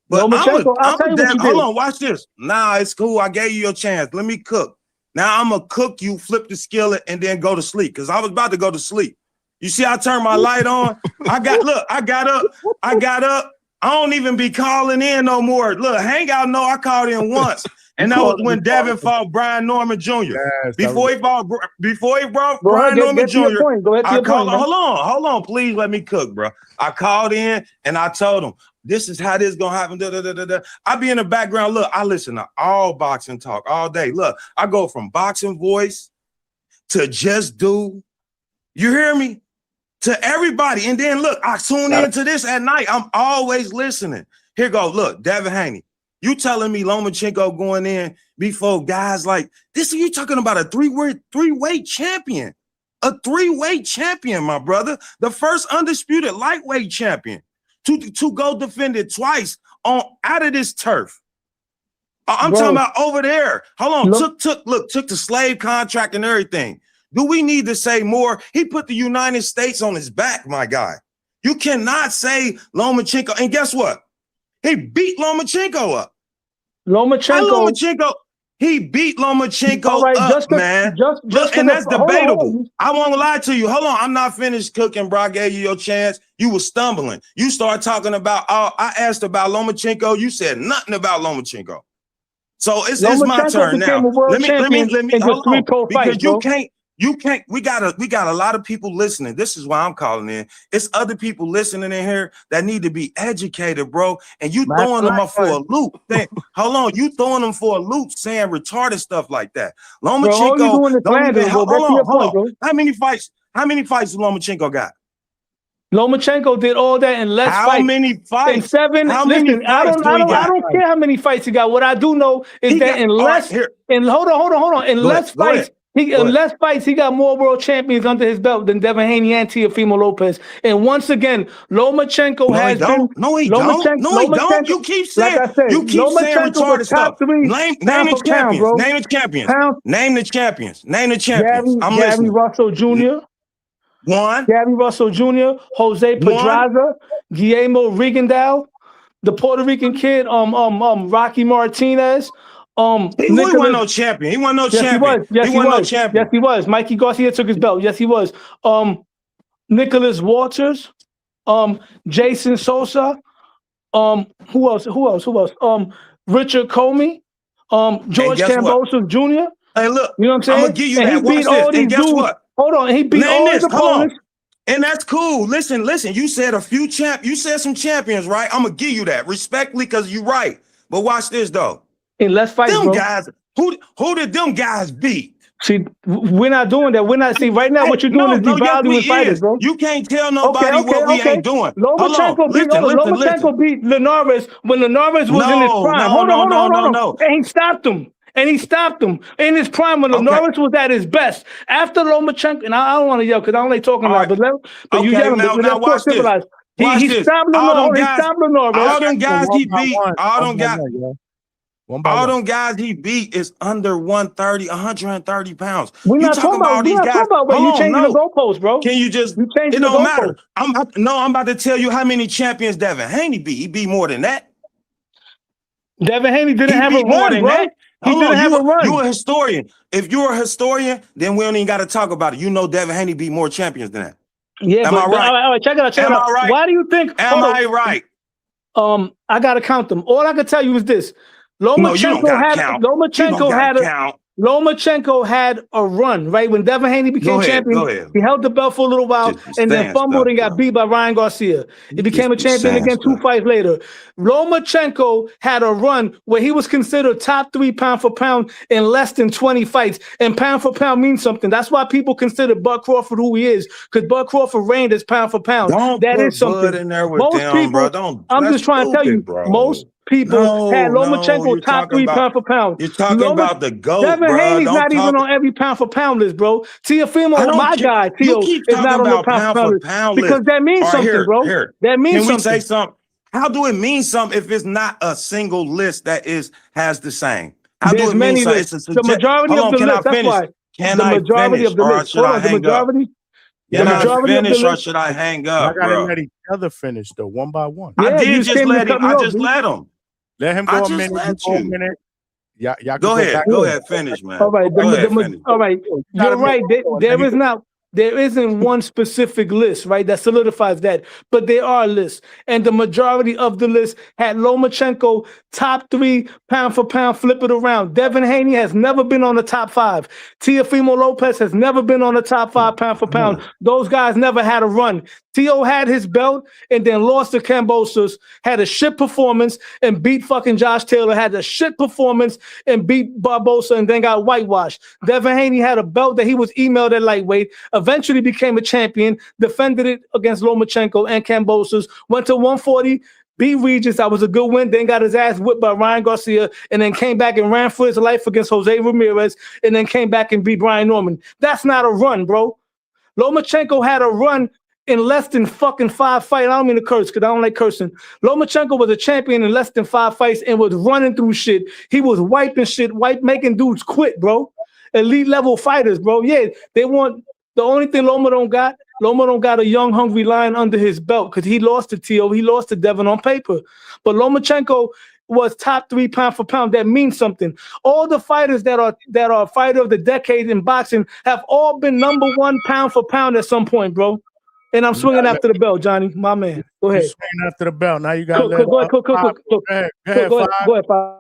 But I'll tell you what you did. Hold on, watch this. Nah, it's cool. I gave you your chance. Let me cook. Now I'm gonna cook you, flip the skillet, and then go to sleep. Cause I was about to go to sleep. You see, I turned my light on. I got up. I don't even be calling in no more. Look, Hangout know I called in once. And that was when Devin fought Brian Norman Jr. Yes, before he brought Brian Norman Jr. I called. Hold on, please let me cook, bro. I called in and I told him this is how this gonna happen. I be in the background. Look, I listen to all boxing talk all day. Look, I go from boxing voice to just do. You hear me? To everybody. And then look, I tune into this at night. I'm always listening. Here go. Look, Devin Haney. You telling me Lomachenko going in before guys like this? You talking about a three-weight champion. A three-weight champion, my brother. The first undisputed lightweight champion to go defend it twice out of this turf. I'm talking about over there. Hold on. Took the slave contract and everything. Do we need to say more? He put the United States on his back, my guy. You cannot say Lomachenko. And guess what? He beat Lomachenko up. He beat Lomachenko up, man. And that's debatable. I won't lie to you. Hold on. I'm not finished cooking, bro. I gave you your chance. You were stumbling. You started talking about, I asked about Lomachenko. You said nothing about Lomachenko. So it's my turn now. Let me hold on. Because you can't, we got a lot of people listening. This is why I'm calling in. It's other people listening in here that need to be educated, bro. And you throwing them up for a loop. Hold on, you throwing them for a loop saying retarded stuff like that. Lomachenko, hold on. How many fights Lomachenko got? Lomachenko did all that in less fights. How many fights? In 7. How many fights I don't care how many fights he got. What I do know is that in less. Hold on. In less fights. In less fights, he got more world champions under his belt than Devin Haney and Teofimo Lopez. And once again, Lomachenko has been. No, he don't. No, he don't. You keep saying. Like I said, you keep saying retarded stuff. Name the champions. Bro. Name the champions. Name the champions. Name the champions. I'm Gary listening. Russell Jr. One. Gary Russell Jr. Jose Pedraza. Guillermo Rigondeaux. The Puerto Rican kid. Rocky Martinez. He wasn't no champion. He wasn't no champion. Yes, he was. No champion. Yes, he was. Mikey Garcia took his belt. Yes, he was. Nicholas Walters. Jason Sosa. Who else? Richard Comey. George Kambosos Jr. Hey, look. You know what I'm saying? I'm gonna give you that. He beat all these dudes. What? Hold on. He beat all his opponents. And that's cool. Listen. You said you said some champions, right? I'm gonna give you that respectfully because you're right. But watch this though. In less fights, them bro. guys. Who did them guys beat? See, we're not doing that. We're not. See, right now, what you're doing is devaluing fighters, bro. You can't tell nobody what we ain't doing. Lomachenko beat Linares when Linares was in his prime. Hold on. And he stopped him. In his prime when Linares was at his best. After Lomachenko, and I don't want to yell because I don't like talking about it, but you yelling. Now watch this. He stopped Linares. All them guys he beat. All them guys he beat is under 130 pounds. We're not talking about these guys. You changing the goalposts, bro. Can you just? It don't matter. I'm about to tell you how many champions Devin Haney beat. He beat more than that. Devin Haney didn't have a run, bro. He didn't have a run. You're a historian. If you're a historian, then we don't even got to talk about it. You know Devin Haney beat more champions than that. Yeah, am I right? All right, check it out. Am I right? Why do you think? Am I right? I gotta count them. All I can tell you is this. Lomachenko had a run, right? When Devin Haney became champion, he held the belt for a little while and then fumbled and got beat by Ryan Garcia. He became a champion again 2 fights later. Lomachenko had a run where he was considered top 3 pound for pound in less than 20 fights. And pound for pound means something. That's why people consider Bud Crawford who he is, because Bud Crawford reigned as pound for pound. That is something. In there with I'm just trying to tell you, most people had Lomachenko top 3 pound for pound. You're talking about the GOAT, Devin Haney's not even on every pound for pound list, bro. Teofimo, my guy, Teo, is not on the pound for pound list. Because that means something, bro. That means something. Can we say something? How do it mean something if it's not a single list that has the same? How do it mean something? The majority of the list, that's why. Can I finish or should I hang up? Can I finish or should I hang up, I gotta let each other finish though, one by one. I did just let him. I just let him. Let him go a minute. Yeah, go ahead, finish, man. All right, all right. You're right. There isn't one specific list, right, that solidifies that, but there are lists, and the majority of the list had Lomachenko top 3 pound for pound. Flip it around. Devin Haney has never been on the top 5. Teofimo Lopez has never been on the top 5 pound for pound. Those guys never had a run. Teo had his belt and then lost to Kambosos, had a shit performance and beat fucking Josh Taylor, had a shit performance and beat Barbosa and then got whitewashed. Devin Haney had a belt that he was emailed at lightweight, eventually became a champion, defended it against Lomachenko and Kambosos, went to 140, beat Regis. That was a good win. Then got his ass whipped by Ryan Garcia and then came back and ran for his life against Jose Ramirez and then came back and beat Brian Norman. That's not a run, bro. Lomachenko had a run in less than fucking 5 fights. I don't mean to curse because I don't like cursing. Lomachenko was a champion in less than 5 fights and was running through shit. He was wiping shit, making dudes quit, bro. Elite level fighters, bro. Yeah, they want the only thing Loma don't got a young, hungry lion under his belt because he lost to Teo. He lost to Devin on paper. But Lomachenko was top 3 pound for pound. That means something. All the fighters that are fighter of the decade in boxing have all been #1 pound for pound at some point, bro. And I'm swinging after the belt, Johnny, my man. Go ahead. Swinging after the belt. Now you got to go ahead. Go ahead, Five.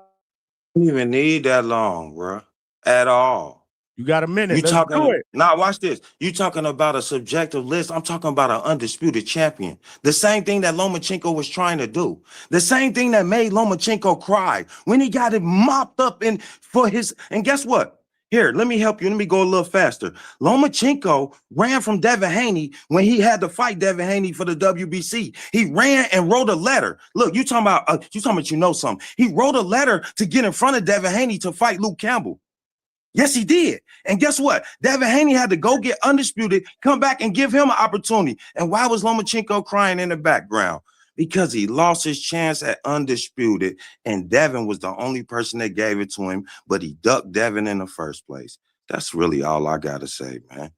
You don't even need that long, bro, at all. You got a minute. You talking? Now watch this. You talking about a subjective list? I'm talking about an undisputed champion. The same thing that Lomachenko was trying to do. The same thing that made Lomachenko cry when he got it mopped up for his. And guess what? Here, let me help you. Let me go a little faster. Lomachenko ran from Devin Haney when he had to fight Devin Haney for the WBC. He ran and wrote a letter. Look, you talking about you know something. He wrote a letter to get in front of Devin Haney to fight Luke Campbell. Yes, he did. And guess what? Devin Haney had to go get Undisputed, come back and give him an opportunity. And why was Lomachenko crying in the background? Because he lost his chance at Undisputed, and Devin was the only person that gave it to him, but he ducked Devin in the first place. That's really all I got to say, man.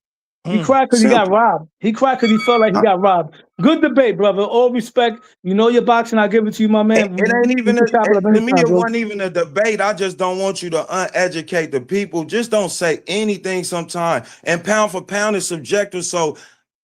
He cried because he got robbed. He cried because he felt like he got robbed. Good debate, brother. All respect. You know your boxing. I'll give it to you, my man. It ain't even to me, it wasn't even a debate. I just don't want you to uneducate the people. Just don't say anything sometimes. And pound for pound is subjective. So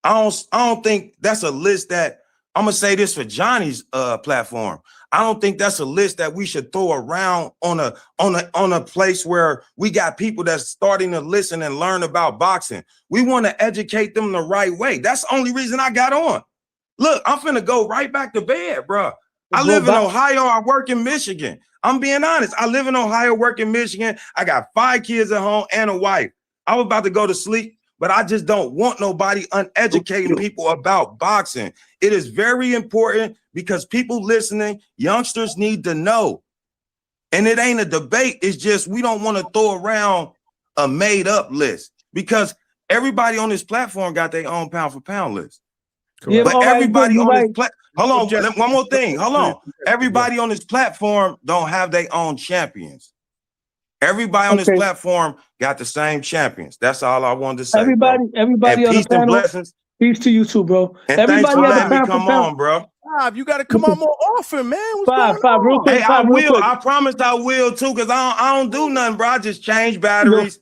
I don't think that's a list that I'm gonna say this for Johnny's platform. I don't think that's a list that we should throw around on a place where we got people that's starting to listen and learn about boxing. We want to educate them the right way. That's the only reason I got on. Look, I'm finna go right back to bed, bro. I live in Ohio. I work in Michigan. I'm being honest. I live in Ohio, work in Michigan. I got 5 kids at home and a wife. I was about to go to sleep, but I just don't want nobody uneducating people about boxing. It is very important because people listening, youngsters need to know. And it ain't a debate. It's just we don't want to throw around a made up list because everybody on this platform got their own pound for pound list. Yeah, but everybody on this platform, hold on, Just, one more thing. Hold on. Everybody on this platform don't have their own champions. Everybody on this platform got the same champions. That's all I wanted to say. Everybody on the panel. Blessings. Peace to you too, bro. And everybody thanks for letting me come on, bro. Five, you got to come on more often, man. What's Five, real quick. Hey, I will. I promised I will too, because I don't do nothing, bro. I just change batteries.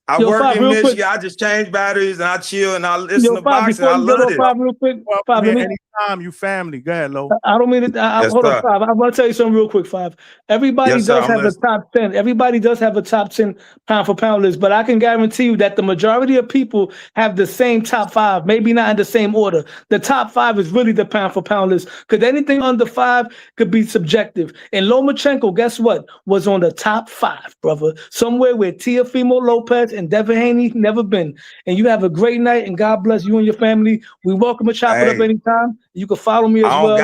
I work in Michigan. I just change batteries and I chill and I listen to boxing. I love it. Real quick. Anytime you family, go ahead, Lo. I don't mean to. Hold on, Five. I want to tell you something real quick, Five. Everybody does have a top 10. Everybody does have a top 10 pound for pound list, but I can guarantee you that the majority of people have the same top 5, maybe not in the same order. The top 5 is really the pound for pound list because anything under 5 could be subjective. And Lomachenko, guess what, was on the top 5, brother. Somewhere where Teofimo Lopez and Devin Haney never been. And you have a great night, and God bless you and your family. We welcome to chop it up anytime. You can follow me as well.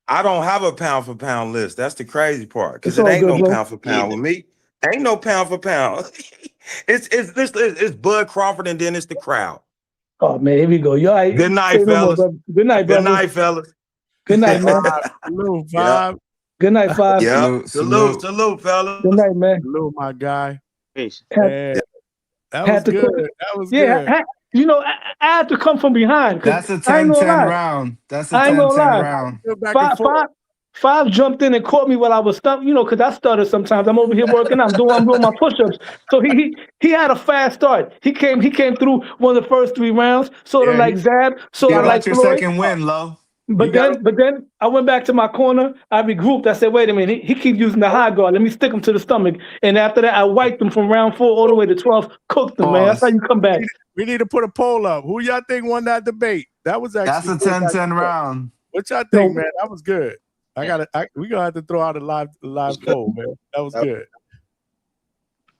I don't have a pound for pound list. That's the crazy part, because it ain't no pound for pound with me. Ain't no pound for pound. It's Bud Crawford, and then it's the crowd. Oh man, here we go. You all right? Good night, fellas. Good night, brother. Good night, fellas. Good night, man. Salute, Five. Good night, Five. Yeah. Salute, fellas. Good night, man. Salute, my guy. Peace. That was good. That was good. You know, I had to come from behind. That's a 10-10 round. That's a 10-10 round. Five jumped in and caught me while I was stuck, you know, because I stutter sometimes. I'm over here working. I'm doing my push-ups. So he had a fast start. He came through one of the first 3 rounds, sort of like Zab. So I like your Floyd. second win, Lo. But then I went back to my corner. I regrouped. I said, wait a minute. He keeps using the high guard. Let me stick him to the stomach. And after that, I wiped him from round 4 all the way to 12. Cooked him, man. That's how you come back. We need to put a poll up. Who y'all think won that debate? That was actually that's a 10-10 round. What y'all think, man? That was good. We gonna have to throw out a live poll, man. That was good.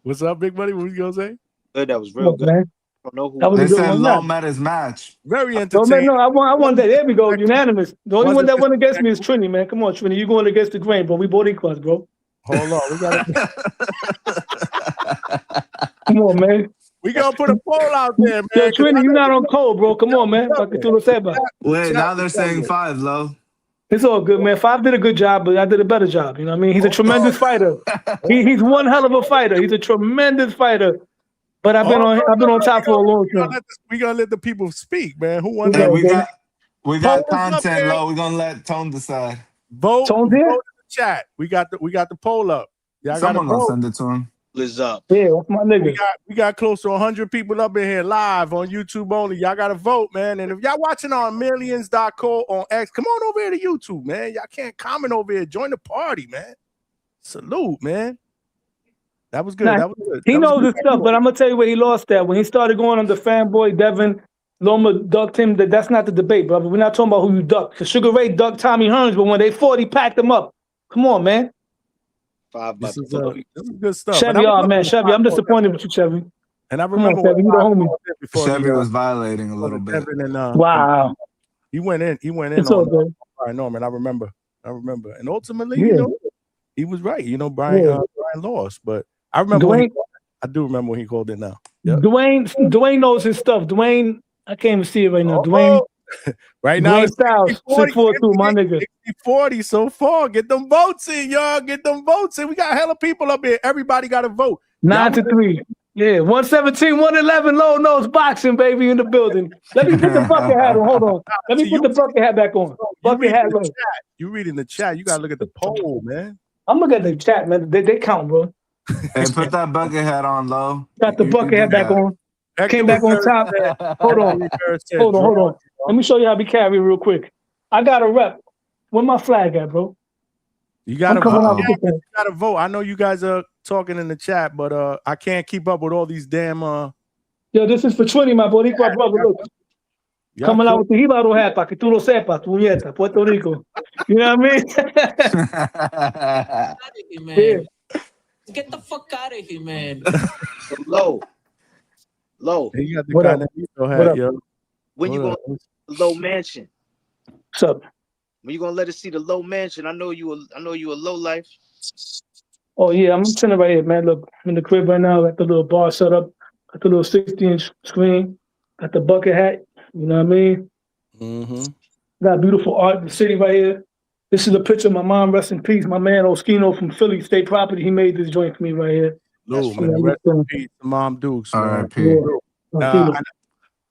What's up, Big Buddy? What you gonna say? Good. That was real good. Man. I don't know who they said Lo met his match. Very entertaining. No, I won that. There we go. Unanimous. The only one that went against me is Trini, man. Come on, Trini. You going against the grain, bro. We both equals, bro. Hold on. We gotta come on, man. We gonna put a poll out there, man. Yo, Trini, you're not on cold, bro. Come on, man. Wait, now they're saying 5, Lo. It's all good, man. 5 did a good job, but I did a better job. You know what I mean? He's a tremendous fighter. He's one hell of a fighter. He's a tremendous fighter. But I've been on top for a long time. We gonna let the people speak, man. Who won? Hey, we got content, Lo. We're gonna let Tone decide. Vote in the chat. We got the poll up. Someone gonna send it to him. Is up. Yeah, that's my nigga. We got close to 100 people up in here live on YouTube only. Y'all gotta vote, man. And if y'all watching on millions.co on X, come on over here to YouTube, man. Y'all can't comment over here. Join the party, man. Salute, man. That was good. That was good. He knows his stuff, but I'm gonna tell you where he lost that. When he started going on the fanboy, Devin Loma ducked him. That's not the debate, brother. We're not talking about who you ducked. Because Sugar Ray ducked Tommy Hearns, but when they fought, he packed him up. Come on, man. This is good stuff. Chevy, Chevy, I'm disappointed with you, Chevy. And I remember Chevy, you the homie. Chevy was violating a little bit. Wow. He went in. It's all good. Brian Norman. I remember. And ultimately, you know, he was right. You know, Brian lost, but I remember I do remember when he called in now. Yep. Dwayne knows his stuff. Dwayne, I can't even see it right now. Dwayne. Right now, Dwayne Styles, 642, my nigga. 40 so far. Get them votes in, y'all. Get them votes in. We got hella people up here. Everybody got to vote. 9-3. Yeah, 117, 111, low nose boxing, baby, in the building. Let me put the bucket hat on. Hold on. Let me put the bucket hat back on. Bucket hat on. You reading the chat. You got to look at the poll, man. I'm looking at the chat, man. They count, bro. Hey, put that bucket hat on, low. Got the bucket hat back on. Came back on top. Hold on. Hold on. Let me show you how we carry real quick. I got a rep. Where my flag at, bro? You got to vote. You got to vote. I know you guys are talking in the chat, but I can't keep up with all these damn. Yo, this is for 20, my boy. Brother, look. Coming out with the Hibaro hat, para que tú lo sepas, puñeta, Puerto Rico. You know what I mean? Man. Get the fuck out of here, man. Low. You got the What up? hat, yo. When you going to the Low Mansion? What's up? When you gonna let us see the Low Mansion? I know you a low life. Oh yeah, I'm sitting right here, man. Look, I'm in the crib right now. Got the little bar set up. Got the little 60-inch screen. Got the bucket hat. You know what I mean? Mm-hmm. Got beautiful art in the city right here. This is a picture of my mom, rest in peace. My man Oskino from Philly State Property. He made this joint for me right here. Lou, man, rest in peace, Mom Dukes, man.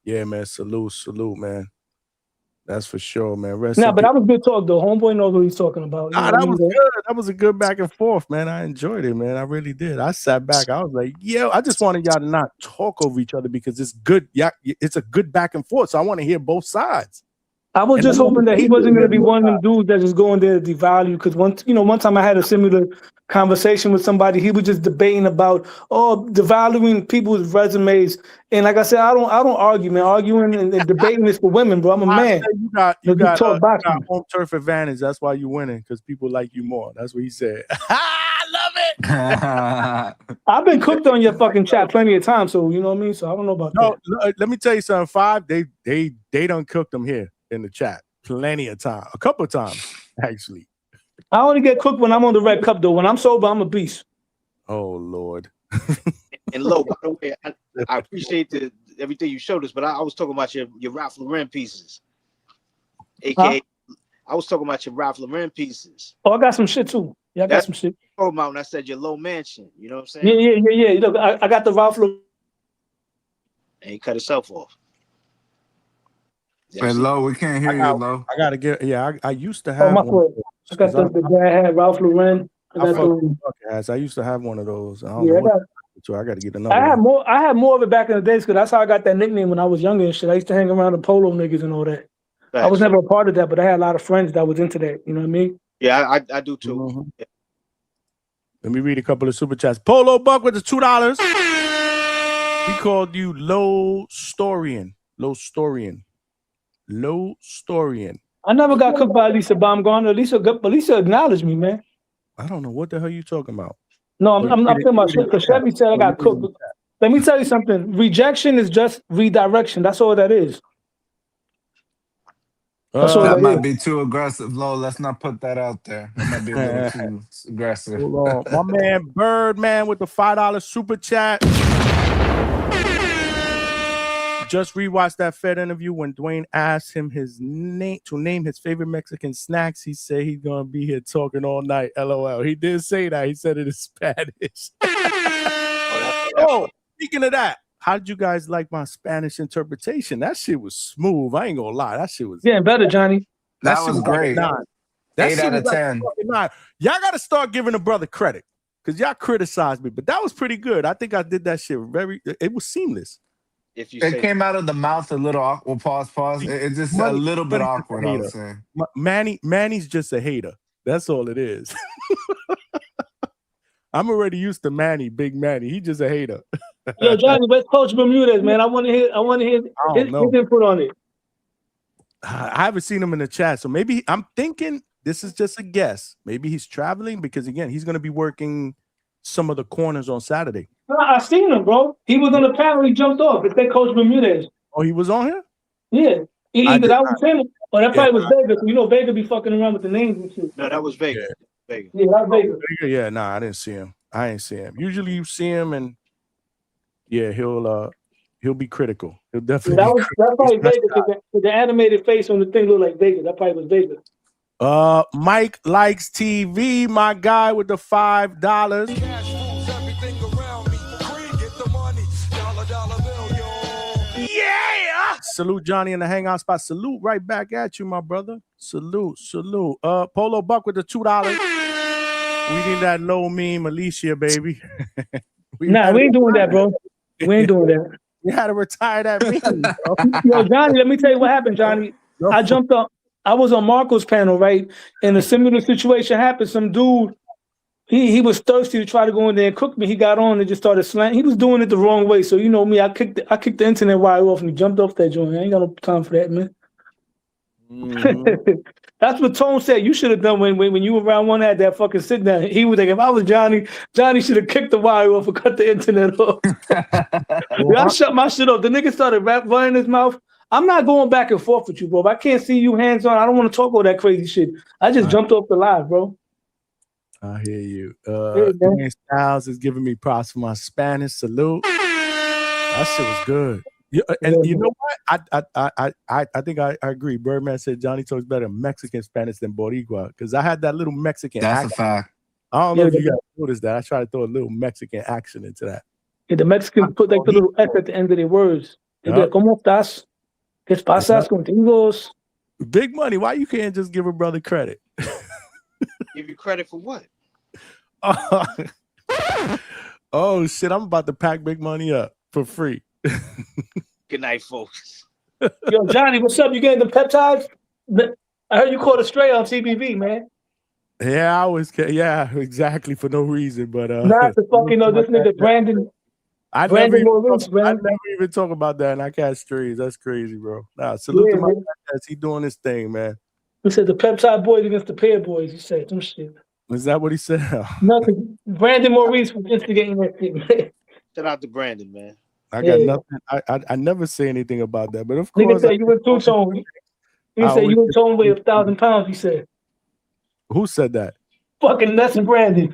Yeah, man. Salute, man. That's for sure, man. But that was good talk, though. Homeboy knows what he's talking about. Nah, that was good. That was a good back and forth, man. I enjoyed it, man. I really did. I sat back. I was like, yeah, I just wanted y'all to not talk over each other because it's good. Yeah, it's a good back and forth. So I want to hear both sides. I was just hoping that he wasn't going to be one of them dudes that just going there to devalue. Because one time I had a similar conversation with somebody. He was just debating about devaluing people's resumes. And like I said, I don't argue, man. Arguing and debating is for women, bro. I'm a man. You got home turf advantage. That's why you're winning because people like you more. That's what he said. I love it. I've been cooked on your fucking chat plenty of times, so you know what I mean. So I don't know about that. No, let me tell you something. Five, they done cooked them here in the chat plenty of time, a couple of times actually. I only get cooked when I'm on the red cup, though. When I'm sober, I'm a beast. Oh Lord. And Low, by the way, I appreciate everything you showed us, but I was talking about your Ralph Lauren pieces, aka I was talking about your Ralph Lauren pieces. Oh, I got some shit too. Yeah, I got some shit. Talking about when I said your Low Mansion, you know what I'm saying? Yeah. Look, I got the Ralph Lauren. And he cut himself off. Hey, Low, we can't hear you, Low. I gotta get. Yeah, I used to have. I got the dad hat, Ralph Lauren. I used to have one of those. I gotta get another. I had more of it back in the days because that's how I got that nickname when I was younger and shit. I used to hang around the polo niggas and all that. Thanks. I was never a part of that, but I had a lot of friends that was into that. You know what I mean? Yeah, I do too. Mm-hmm. Yeah. Let me read a couple of super chats. Polo Buck with the $2. He called you Low Storian. I never got cooked by Lisa Baumgartner. Lisa acknowledged me, man. I don't know what the hell you talking about. No, I'm talking about shit because Chevy said I got cooked. Let me tell you something. Rejection is just redirection. That's all that is. That might be too aggressive, Low. Let's not put that out there. That might be a little too aggressive. Hold on. My man Birdman with the $5 super chat. Just rewatched that Fed interview when Dwayne asked him his name to name his favorite Mexican snacks. He said he's gonna be here talking all night. LOL. He did say that. He said it in Spanish. Speaking of that, how did you guys like my Spanish interpretation? That shit was smooth. I ain't gonna lie. That shit was getting better, Johnny. That was great. 8 out of 10. Y'all gotta start giving a brother credit because y'all criticized me, but that was pretty good. I think I did that shit it was seamless. It came out of the mouth a little awkward. Pause. It's just a little bit awkward, I would say. Manny's just a hater. That's all it is. I'm already used to Manny, Big Manny. He's just a hater. Yo, Johnny, where's Coach Bermudez, man? I want to hear his input on it. I haven't seen him in the chat, so maybe I'm thinking this is just a guess. Maybe he's traveling because again, he's going to be working some of the corners on Saturday. I seen him, bro. He was on the panel. He jumped off. It said Coach Bermudez. Oh, he was on here? Yeah. Either that was him or that probably was Vega. You know, Vega be fucking around with the names and shit. No, that was Vega. Yeah, that was Vega. Yeah, nah, I didn't see him. I ain't see him. Usually you see him and Yeah, he'll be critical. He'll definitely be critical. That's probably Vegas. The animated face on the thing looked like Vegas. That probably was Vegas. Mike Likes TV, my guy with the $5. Yeah! Salute Johnny in the hangout spot. Salute right back at you, my brother. Salute. Polo Buck with the $2. We need that low meme Alicia, baby. we ain't doing that, bro. We ain't doing that. You had to retire that meme, bro. Yo, Johnny, let me tell you what happened, Johnny. I jumped up. I was on Marco's panel, right? And a similar situation happened. Some dude, he was thirsty to try to go in there and cook me. He got on and just started slang. He was doing it the wrong way. So you know me, I kicked the internet wire off and he jumped off that joint. I ain't got no time for that, man. Mm-hmm. That's what Tone said you should have done when you were around one had that fucking sit down. He was like, if I was Johnny should have kicked the wire off and cut the internet off. I shut my shit off. The nigga started running his mouth. I'm not going back and forth with you, bro. If I can't see you hands on, I don't want to talk all that crazy shit. I just jumped off the live, bro. I hear you. Dwayne Styles is giving me props for my Spanish. Salute. That shit was good. And you know what? I think I agree. Birdman said Johnny talks better Mexican Spanish than Boricua because I had that little Mexican. That's accent. a fact. I don't know if you guys noticed that. I try to throw a little Mexican action into that. Yeah, the Mexicans put like the little F at the end of their words. They be like, ¿Cómo estás? ¿Qué pasas contigo? Big Money. Why you can't just give a brother credit? Give you credit for what? Oh shit! I'm about to pack Big Money up for free. Good night, folks. Yo, Johnny, what's up? You getting the peptides? I heard you caught a stray on TBV, man. Yeah, I was. Yeah, exactly for no reason, but not the fucking this nigga Brandon. I never even talk about that, and I catch strays. That's crazy, bro. Nah, salute to my guy. He doing his thing, man. He said the peptide boys against the pair boys. He said some shit. Is that what he said? Nothing. Brandon Maurice was instigating that shit, man. Shout out to Brandon, man. I got nothing. I never say anything about that, but of course. Nigga said you were too tone. He said you were tone weigh 1,000 pounds. He said. Who said that? Fucking Ness and Brandon.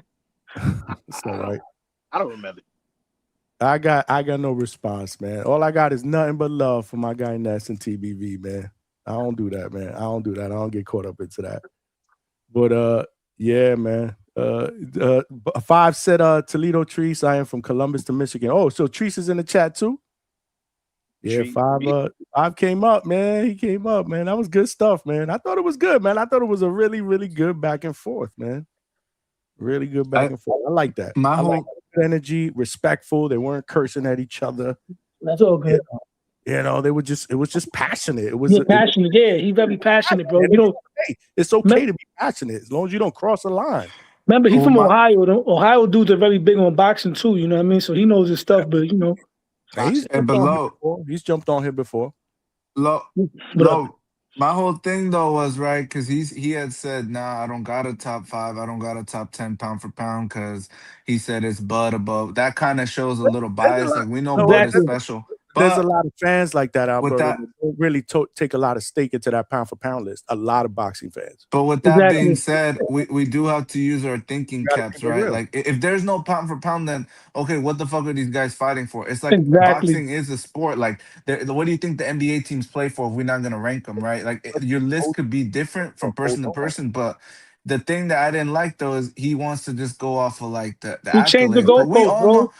That's all right. I don't remember. I got no response, man. All I got is nothing but love for my guy Ness and TBV, man. I don't do that, man. I don't get caught up into that. But yeah, man. 5 said Toledo Treese. I am from Columbus to Michigan. Oh, so Treese is in the chat too? Yeah, 5 came up, man. He came up, man. That was good stuff, man. I thought it was good, man. I thought it was a really, really good back and forth, man. Really good back and forth. I like that. My whole energy, respectful. They weren't cursing at each other. That's all good. You know, it was just passionate. It was passionate. Yeah, he's very passionate, bro. You know, it's okay to be passionate as long as you don't cross a line. Remember, he's from Ohio. Ohio dudes are very big on boxing too. You know what I mean? So he knows his stuff. But you know, he's jumped on here before. My whole thing though was right because he had said, nah, I don't got a top 5, I don't got a top 10 pound for pound because he said it's Bud above. That kind of shows a little bias. Like we know Bud is special. There's a lot of fans like that out there that don't really take a lot of stake into that pound for pound list. A lot of boxing fans. But with that being said, we do have to use our thinking caps, right? Like if there's no pound for pound, then okay, what the fuck are these guys fighting for? It's like boxing is a sport. Like what do you think the NBA teams play for if we're not gonna rank them, right? Like your list could be different from person to person, but the thing that I didn't like though is he wants to just go off of like the changed the goalpost, bro.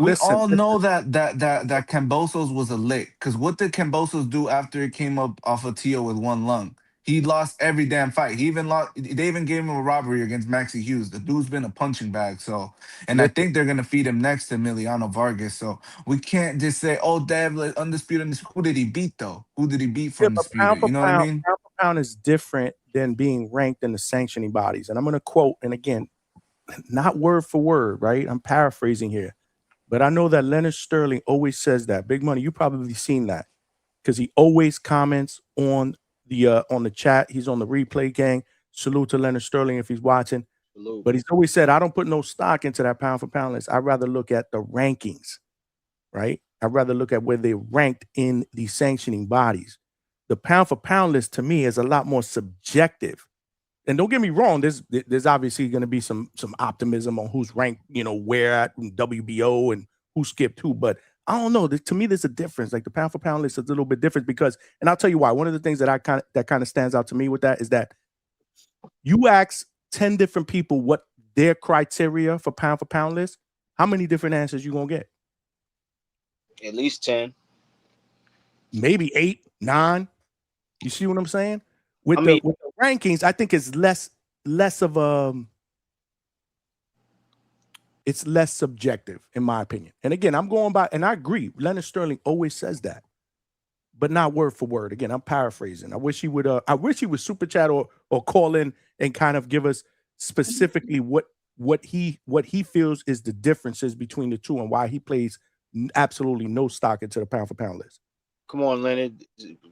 We all know that Kambosos was a lick. Because what did Kambosos do after he came up off of Tio with one lung? He lost every damn fight. They even gave him a robbery against Maxie Hughes. The dude's been a punching bag. So, and I think they're gonna feed him next to Emiliano Vargas. So we can't just say, oh, Dev, undisputed. Who did he beat though? Who did he beat from Undisputed? You know what I mean? Pound for pound is different than being ranked in the sanctioning bodies. And I'm gonna quote, and again, not word for word, right? I'm paraphrasing here. But I know that Leonard Sterling always says that. Big Money, you probably seen that. Because he always comments on the chat. He's on the replay gang. Salute to Leonard Sterling if he's watching. Salute. But he's always said, I don't put no stock into that pound for pound list. I'd rather look at the rankings, right? I'd rather look at where they're ranked in the sanctioning bodies. The pound for pound list to me is a lot more subjective. And don't get me wrong, there's obviously going to be some optimism on who's ranked, where at WBO and who skipped who, but I don't know. To me, there's a difference. Like the pound for pound list is a little bit different because, and I'll tell you why. One of the things that kind of stands out to me with that is that you ask 10 different people what their criteria for pound list, how many different answers you gonna get? At least 10. Maybe 8, 9. You see what I'm saying? With the rankings, I think it's less of it's less subjective, in my opinion. And again, I'm going by, and I agree. Leonard Sterling always says that, but not word for word. Again, I'm paraphrasing. I wish he would. I wish he would super chat or call in and kind of give us specifically what he feels is the differences between the two and why he plays absolutely no stock into the pound for pound list. Come on, Leonard.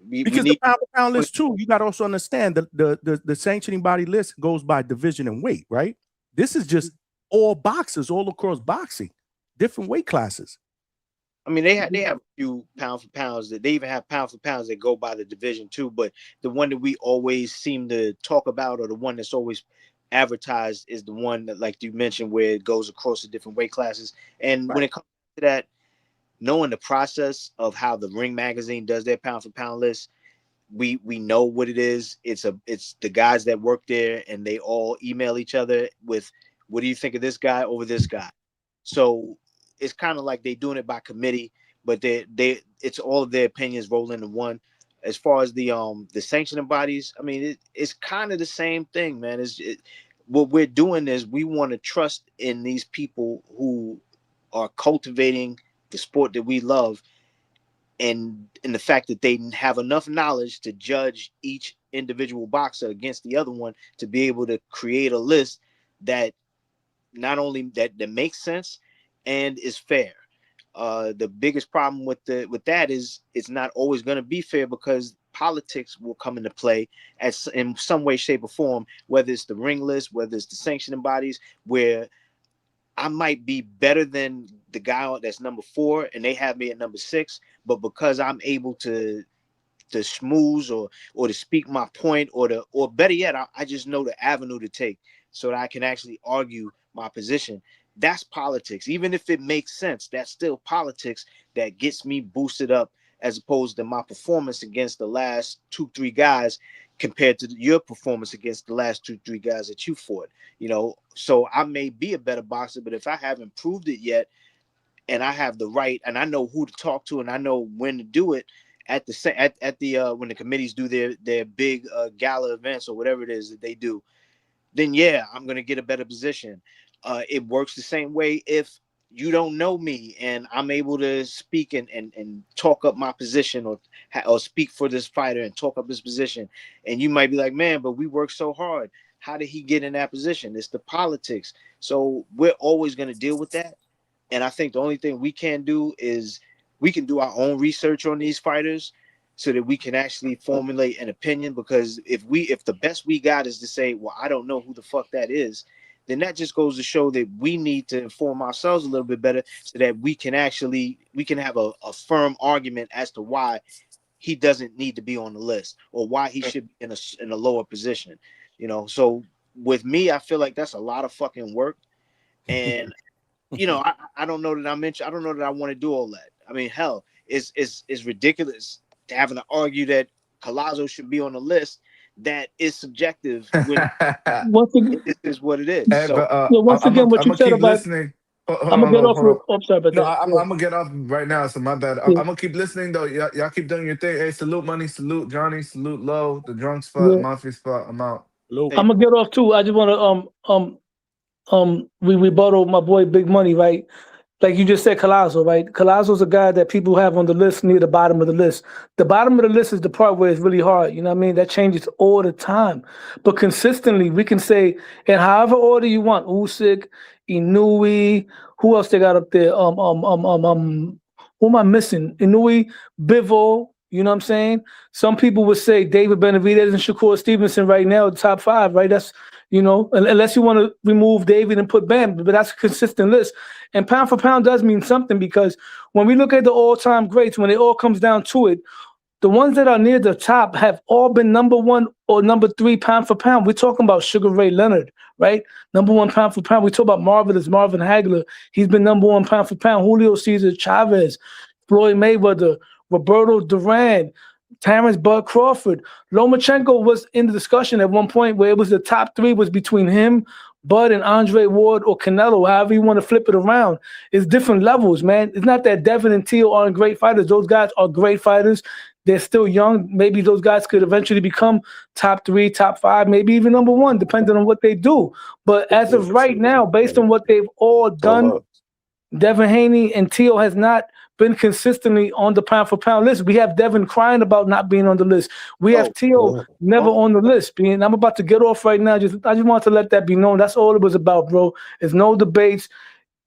Because the pound for pound list too, you got to also understand the sanctioning body list goes by division and weight, right? This is just all boxers all across boxing, different weight classes. I mean, they have a few pound for pounds that they even have pound for pounds that go by the division too. But the one that we always seem to talk about, or the one that's always advertised, is the one that, like you mentioned, where it goes across the different weight classes. And when it comes to that, knowing the process of how the Ring Magazine does their pound for pound list, we know what it is. It's the guys that work there, and they all email each other with, what do you think of this guy over this guy? So it's kind of like they're doing it by committee, but it's all of their opinions roll into one. As far as the sanctioning bodies, I mean, it's kind of the same thing, man. What we're doing is we want to trust in these people who are cultivating the sport that we love, and in the fact that they have enough knowledge to judge each individual boxer against the other one, to be able to create a list that not only that makes sense and is fair. The biggest problem with that is it's not always going to be fair, because politics will come into play in some way, shape, or form, whether it's the ring list, whether it's the sanctioning bodies, where I might be better than the guy that's number 4 and they have me at number 6, but because I'm able to schmooze or to speak my point, or better yet, I just know the avenue to take so that I can actually argue my position. That's politics. Even if it makes sense, that's still politics that gets me boosted up, as opposed to my performance against the last 2-3 guys compared to your performance against the last 2-3 guys that you fought. So I may be a better boxer, but if I haven't proved it yet, and I have the right, and I know who to talk to, and I know when to do it at the when the committees do their big gala events or whatever it is that they do, then yeah, I'm going to get a better position. It works the same way if you don't know me and I'm able to speak and talk up my position, or speak for this fighter and talk up his position. And you might be like, man, but we worked so hard. How did he get in that position? It's the politics. So we're always going to deal with that. And I think the only thing we can do is we can do our own research on these fighters so that we can actually formulate an opinion. Because if the best we got is to say, well, I don't know who the fuck that is, then that just goes to show that we need to inform ourselves a little bit better so that we can have a firm argument as to why he doesn't need to be on the list, or why he should be in a lower position. So with me, I feel like that's a lot of fucking work. And I don't know that I don't know that I want to do all that. I mean, hell, it's ridiculous to having to argue that Collazo should be on the list. That is subjective. This is what it is. Hey, so, but, once again, what you said about listening. I'm gonna get off. I'm sorry about that. I'm gonna get off right now, so my bad. I'm gonna keep listening though. Y'all keep doing your thing. Hey, salute Money, salute Johnny, salute Low, the drunk spot, Mafia spot. I'm out. I'm gonna get off too. I just want to we rebuttal my boy Big Money, right? Like you just said, Collazo, right? Collazo's a guy that people have on the list near the bottom of the list. The bottom of the list is the part where it's really hard. You know what I mean? That changes all the time. But consistently, we can say in however order you want, Usyk, Inoue, who else they got up there? Who am I missing? Inoue, Bivol. You know what I'm saying? Some people would say David Benavidez and Shakur Stevenson right now, the top 5, right? That's, unless you want to remove David and put Bam, but that's a consistent list. And pound for pound does mean something, because when we look at the all-time greats, when it all comes down to it, the ones that are near the top have all been number 1 or number 3 pound for pound. We're talking about Sugar Ray Leonard, right? Number 1 pound for pound. We talk about Marvelous Marvin Hagler. He's been number 1 pound for pound. Julio Cesar Chavez, Floyd Mayweather, Roberto Duran, Terrence Bud Crawford. Lomachenko was in the discussion at one point where it was the top 3 was between him, Bud, and Andre Ward or Canelo, however you want to flip it around. It's different levels, man. It's not that Devin and Teal aren't great fighters. Those guys are great fighters. They're still young. Maybe those guys could eventually become top 3, top 5, maybe even number 1, depending on what they do. But as of right now, based on what they've all done, Devin Haney and Teal has not been consistently on the pound for pound list. We have Devin crying about not being on the list. We have Teal never on the list. I'm about to get off right now. I just want to let that be known. That's all it was about, bro. There's no debates.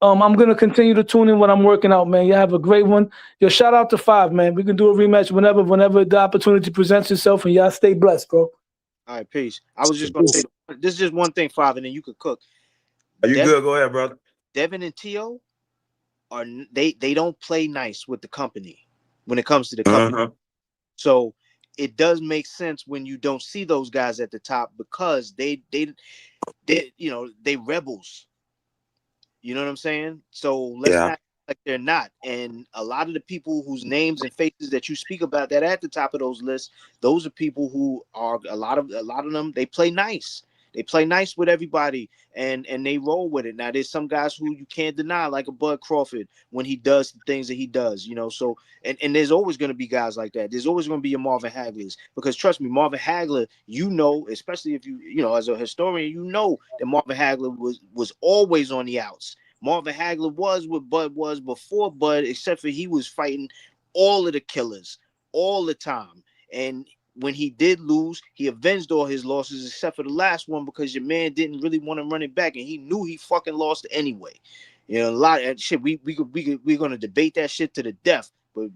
I'm gonna continue to tune in when I'm working out, man. You have a great one. Yo, shout out to 5, man. We can do a rematch whenever the opportunity presents itself, and y'all stay blessed, bro. All right, peace. I was just gonna say this is just one thing, 5, and then you could cook. Are you good? Go ahead, brother. Devin and Teal they don't play nice with the company when it comes to the company. So it does make sense when you don't see those guys at the top because they rebels. You know what I'm saying? So let's not act like they're not. And a lot of the people whose names and faces that you speak about that are at the top of those lists, those are people who are a lot of them. They play nice. They play nice with everybody and they roll with it. Now there's some guys who you can't deny, like a Bud Crawford, when he does the things that he does, So and there's always going to be guys like that. There's always going to be a Marvin Haglers, because trust me, Marvin Hagler, especially if you as a historian, that Marvin Hagler was always on the outs. Marvin Hagler was what Bud was before Bud, except for he was fighting all of the killers all the time. And when he did lose, he avenged all his losses except for the last one because your man didn't really want to run it back, and he knew he fucking lost anyway. A lot of shit. We're gonna debate that shit to the death, but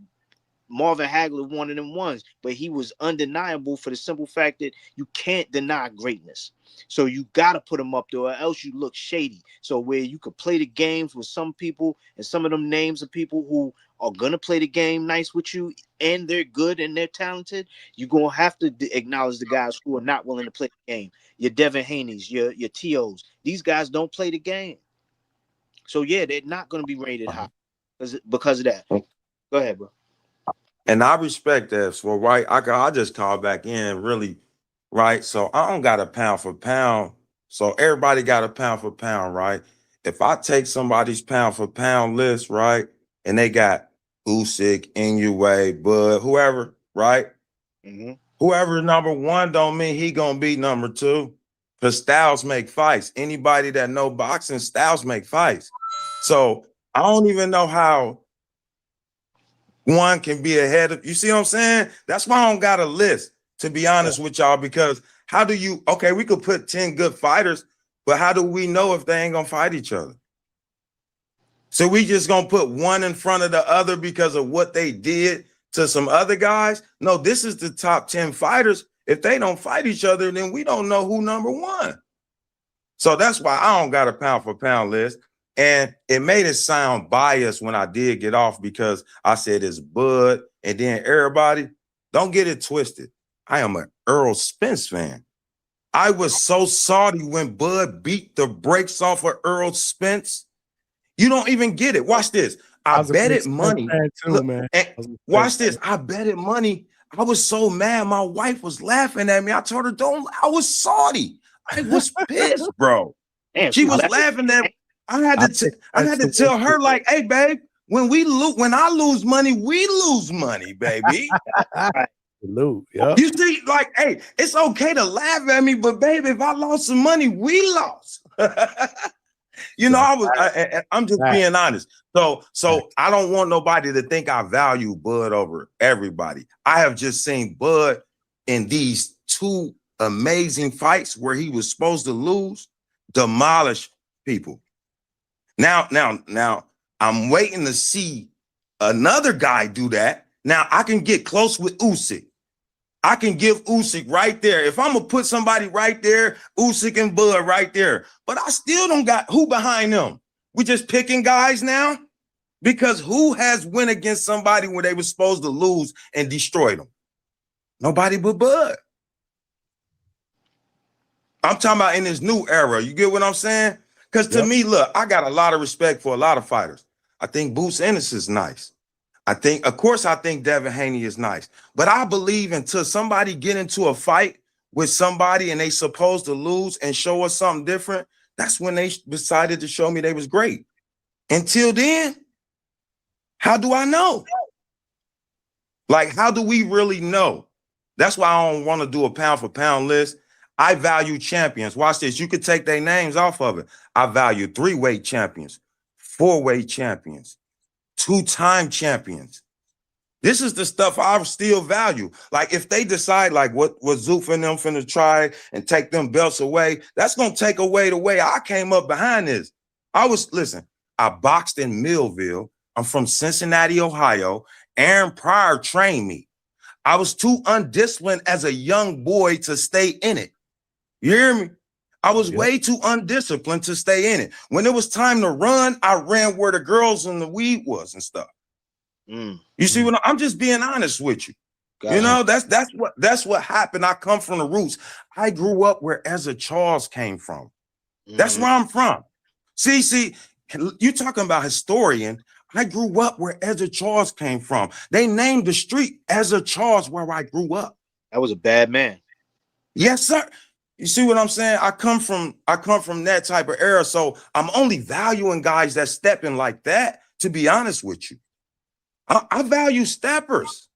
Marvin Hagler one of them ones, but he was undeniable for the simple fact that you can't deny greatness. So you gotta put him up there, or else you look shady. So where you could play the games with some people, and some of them names of people who are gonna play the game nice with you, and they're good and they're talented, you're gonna have to acknowledge the guys who are not willing to play the game. Your Devin Haney's, your TOs. These guys don't play the game. So yeah, they're not gonna be rated high because of that. Go ahead, bro. And I respect that. So right, I just called back in, really, right? So I don't got a pound for pound. So everybody got a pound for pound, right? If I take somebody's pound for pound list, right, and they got Usyk, Inoue, Bud, whoever, right? Whoever number 1 don't mean he gonna be number 2. Because styles make fights. Anybody that know boxing, styles make fights. So I don't even know how one can be ahead of, you see what I'm saying? That's why I don't got a list, to be honest with y'all, because how do you, we could put 10 good fighters, but how do we know if they ain't gonna fight each other? So we just gonna put one in front of the other because of what they did to some other guys? No, this is the top 10 fighters. If they don't fight each other, then we don't know who number 1. So that's why I don't got a pound for pound list. And it made it sound biased when I did get off because I said it's Bud and then everybody. Don't get it twisted. I am an Earl Spence fan. I was so salty when Bud beat the brakes off of Earl Spence. You don't even get it. Watch this. I betted money. Look, watch this. I betted money. I was so mad. My wife was laughing at me. I told her, I was salty. I was pissed, bro. She was laughing at me. I had to tell her, like, hey, babe, when I lose money, we lose money, baby. You see, like, hey, it's okay to laugh at me, but baby, if I lost some money, we lost. I'm just being honest. So I don't want nobody to think I value Bud over everybody. I have just seen Bud in these 2 amazing fights where he was supposed to lose, demolish people. Now, I'm waiting to see another guy do that. Now, I can get close with Usyk. I can give Usyk right there. If I'm going to put somebody right there, Usyk and Bud right there. But I still don't got who behind them. We just picking guys now? Because who has went against somebody when they were supposed to lose and destroy them? Nobody but Bud. I'm talking about in this new era. You get what I'm saying? Because to me, look, I got a lot of respect for a lot of fighters. I think Boots Ennis is nice. Of course, I think Devin Haney is nice. But I believe until somebody get into a fight with somebody and they supposed to lose and show us something different, that's when they decided to show me they was great. Until then, how do I know? Like, how do we really know? That's why I don't want to do a pound for pound list. I value champions. Watch this. You could take their names off of it. I value 3-weight champions, 4-weight champions, 2-time champions. This is the stuff I still value. Like, if they decide, like, what Zoof and them finna try and take them belts away, that's going to take away the way I came up behind this. Listen, I boxed in Millville. I'm from Cincinnati, Ohio. Aaron Pryor trained me. I was too undisciplined as a young boy to stay in it. You hear me? I was way too undisciplined to stay in it. When it was time to run, I ran where the girls and the weed was and stuff. You see what I'm just being honest with you. You know, that's what happened. I come from the roots. I grew up where Ezra Charles came from. That's where I'm from. See, you talking about historian. I grew up where Ezra Charles came from. They named the street Ezra Charles where I grew up. That was a bad man. Yes, sir. You see what I'm saying? I come from that type of era. So I'm only valuing guys that stepping like that, to be honest with you. I value steppers.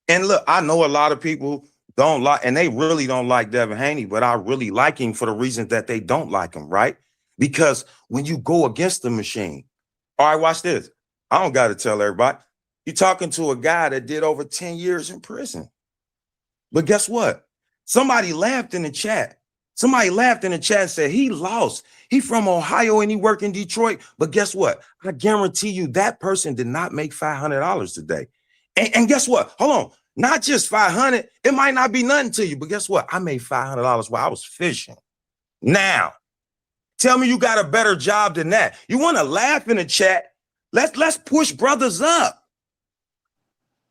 And look, I know a lot of people don't like, and they really don't like Devin Haney, but I really like him for the reasons that they don't like him, right? Because when you go against the machine, all right, watch this. I don't got to tell everybody. You're talking to a guy that did over 10 years in prison. But guess what? Somebody laughed in the chat. Somebody laughed in the chat and said he lost. He from Ohio and he worked in Detroit. But guess what? I guarantee you that person did not make $500 today. And guess what? Hold on. Not just 500. It might not be nothing to you, but guess what? I made $500 while I was fishing. Now, tell me you got a better job than that. You want to laugh in the chat? Let's push brothers up.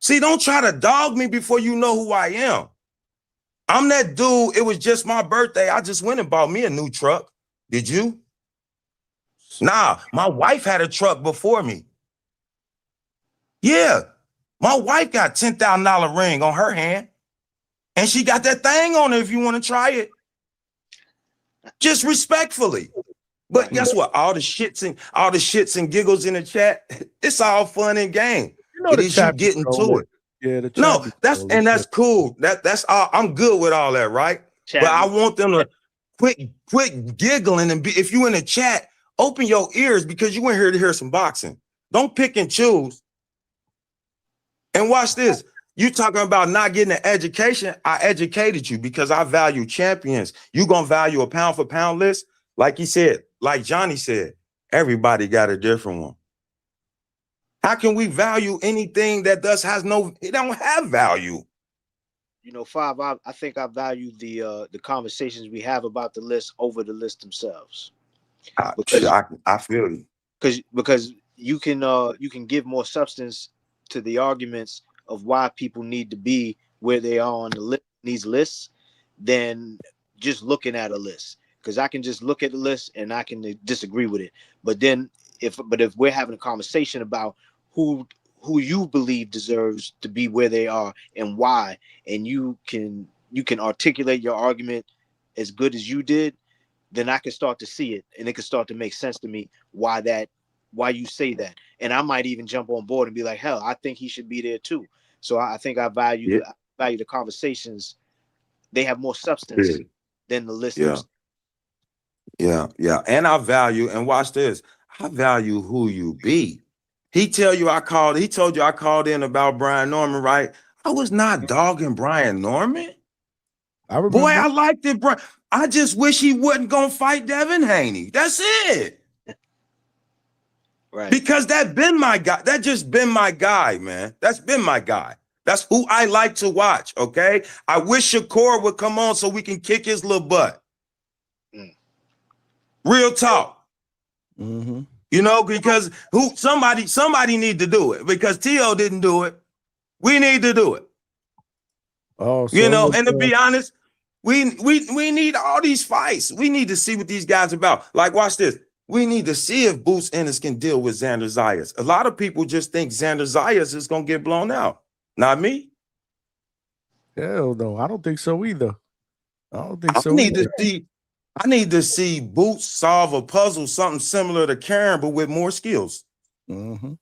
See, don't try to dog me before you know who I am. I'm that dude. It was just my birthday. I just went and bought me a new truck. Did you? Nah, my wife had a truck before me. Yeah, my wife got $10,000 ring on her hand, and she got that thing on her if you want to try it. Just respectfully. But guess what? All the shits and giggles in the chat, it's all fun and game. You know, it is you getting to it. Yeah, no, that's cool. That's all. I'm good with all that, right? But I want them to quit giggling and if you in the chat, open your ears because you in here to hear some boxing. Don't pick and choose. And watch this. You talking about not getting an education. I educated you because I value champions. You gonna value a pound for pound list? Like he said, like Johnny said, everybody got a different one. How can we value anything that it don't have value? You know, Five, I think I value the conversations we have about the list over the list themselves. I feel you. Because you can give more substance to the arguments of why people need to be where they are on the list, these lists, than just looking at a list. Because I can just look at the list and I can disagree with it. But then if we're having a conversation about who you believe deserves to be where they are and why, and you can articulate your argument as good as you did, then I can start to see it and it can start to make sense to me why you say that. And I might even jump on board and be like, hell, I think he should be there too. So I think I value the conversations. They have more substance than the list. Yeah. And I value, and watch this, I value who you be. He told you I called in about Brian Norman, right? I was not dogging Brian Norman. I remember. Boy, I liked it, Brian. I just wish he wasn't gonna fight Devin Haney. That's it. Right. Because that been my guy. That just been my guy, man. That's been my guy. That's who I like to watch, okay? I wish Shakur would come on so we can kick his little butt. Real talk. Mm-hmm. You know, because somebody need to do it because T.O. didn't do it. We need to do it. Oh, so you know, and to be honest, we need all these fights. We need to see what these guys are about. Like, watch this. We need to see if Boots Ennis can deal with Xander Zayas. A lot of people just think Xander Zayas is gonna get blown out. Not me. Hell no, I don't think so either. I don't think so. I need to see Boots solve a puzzle, something similar to Karen, but with more skills. Mm-hmm.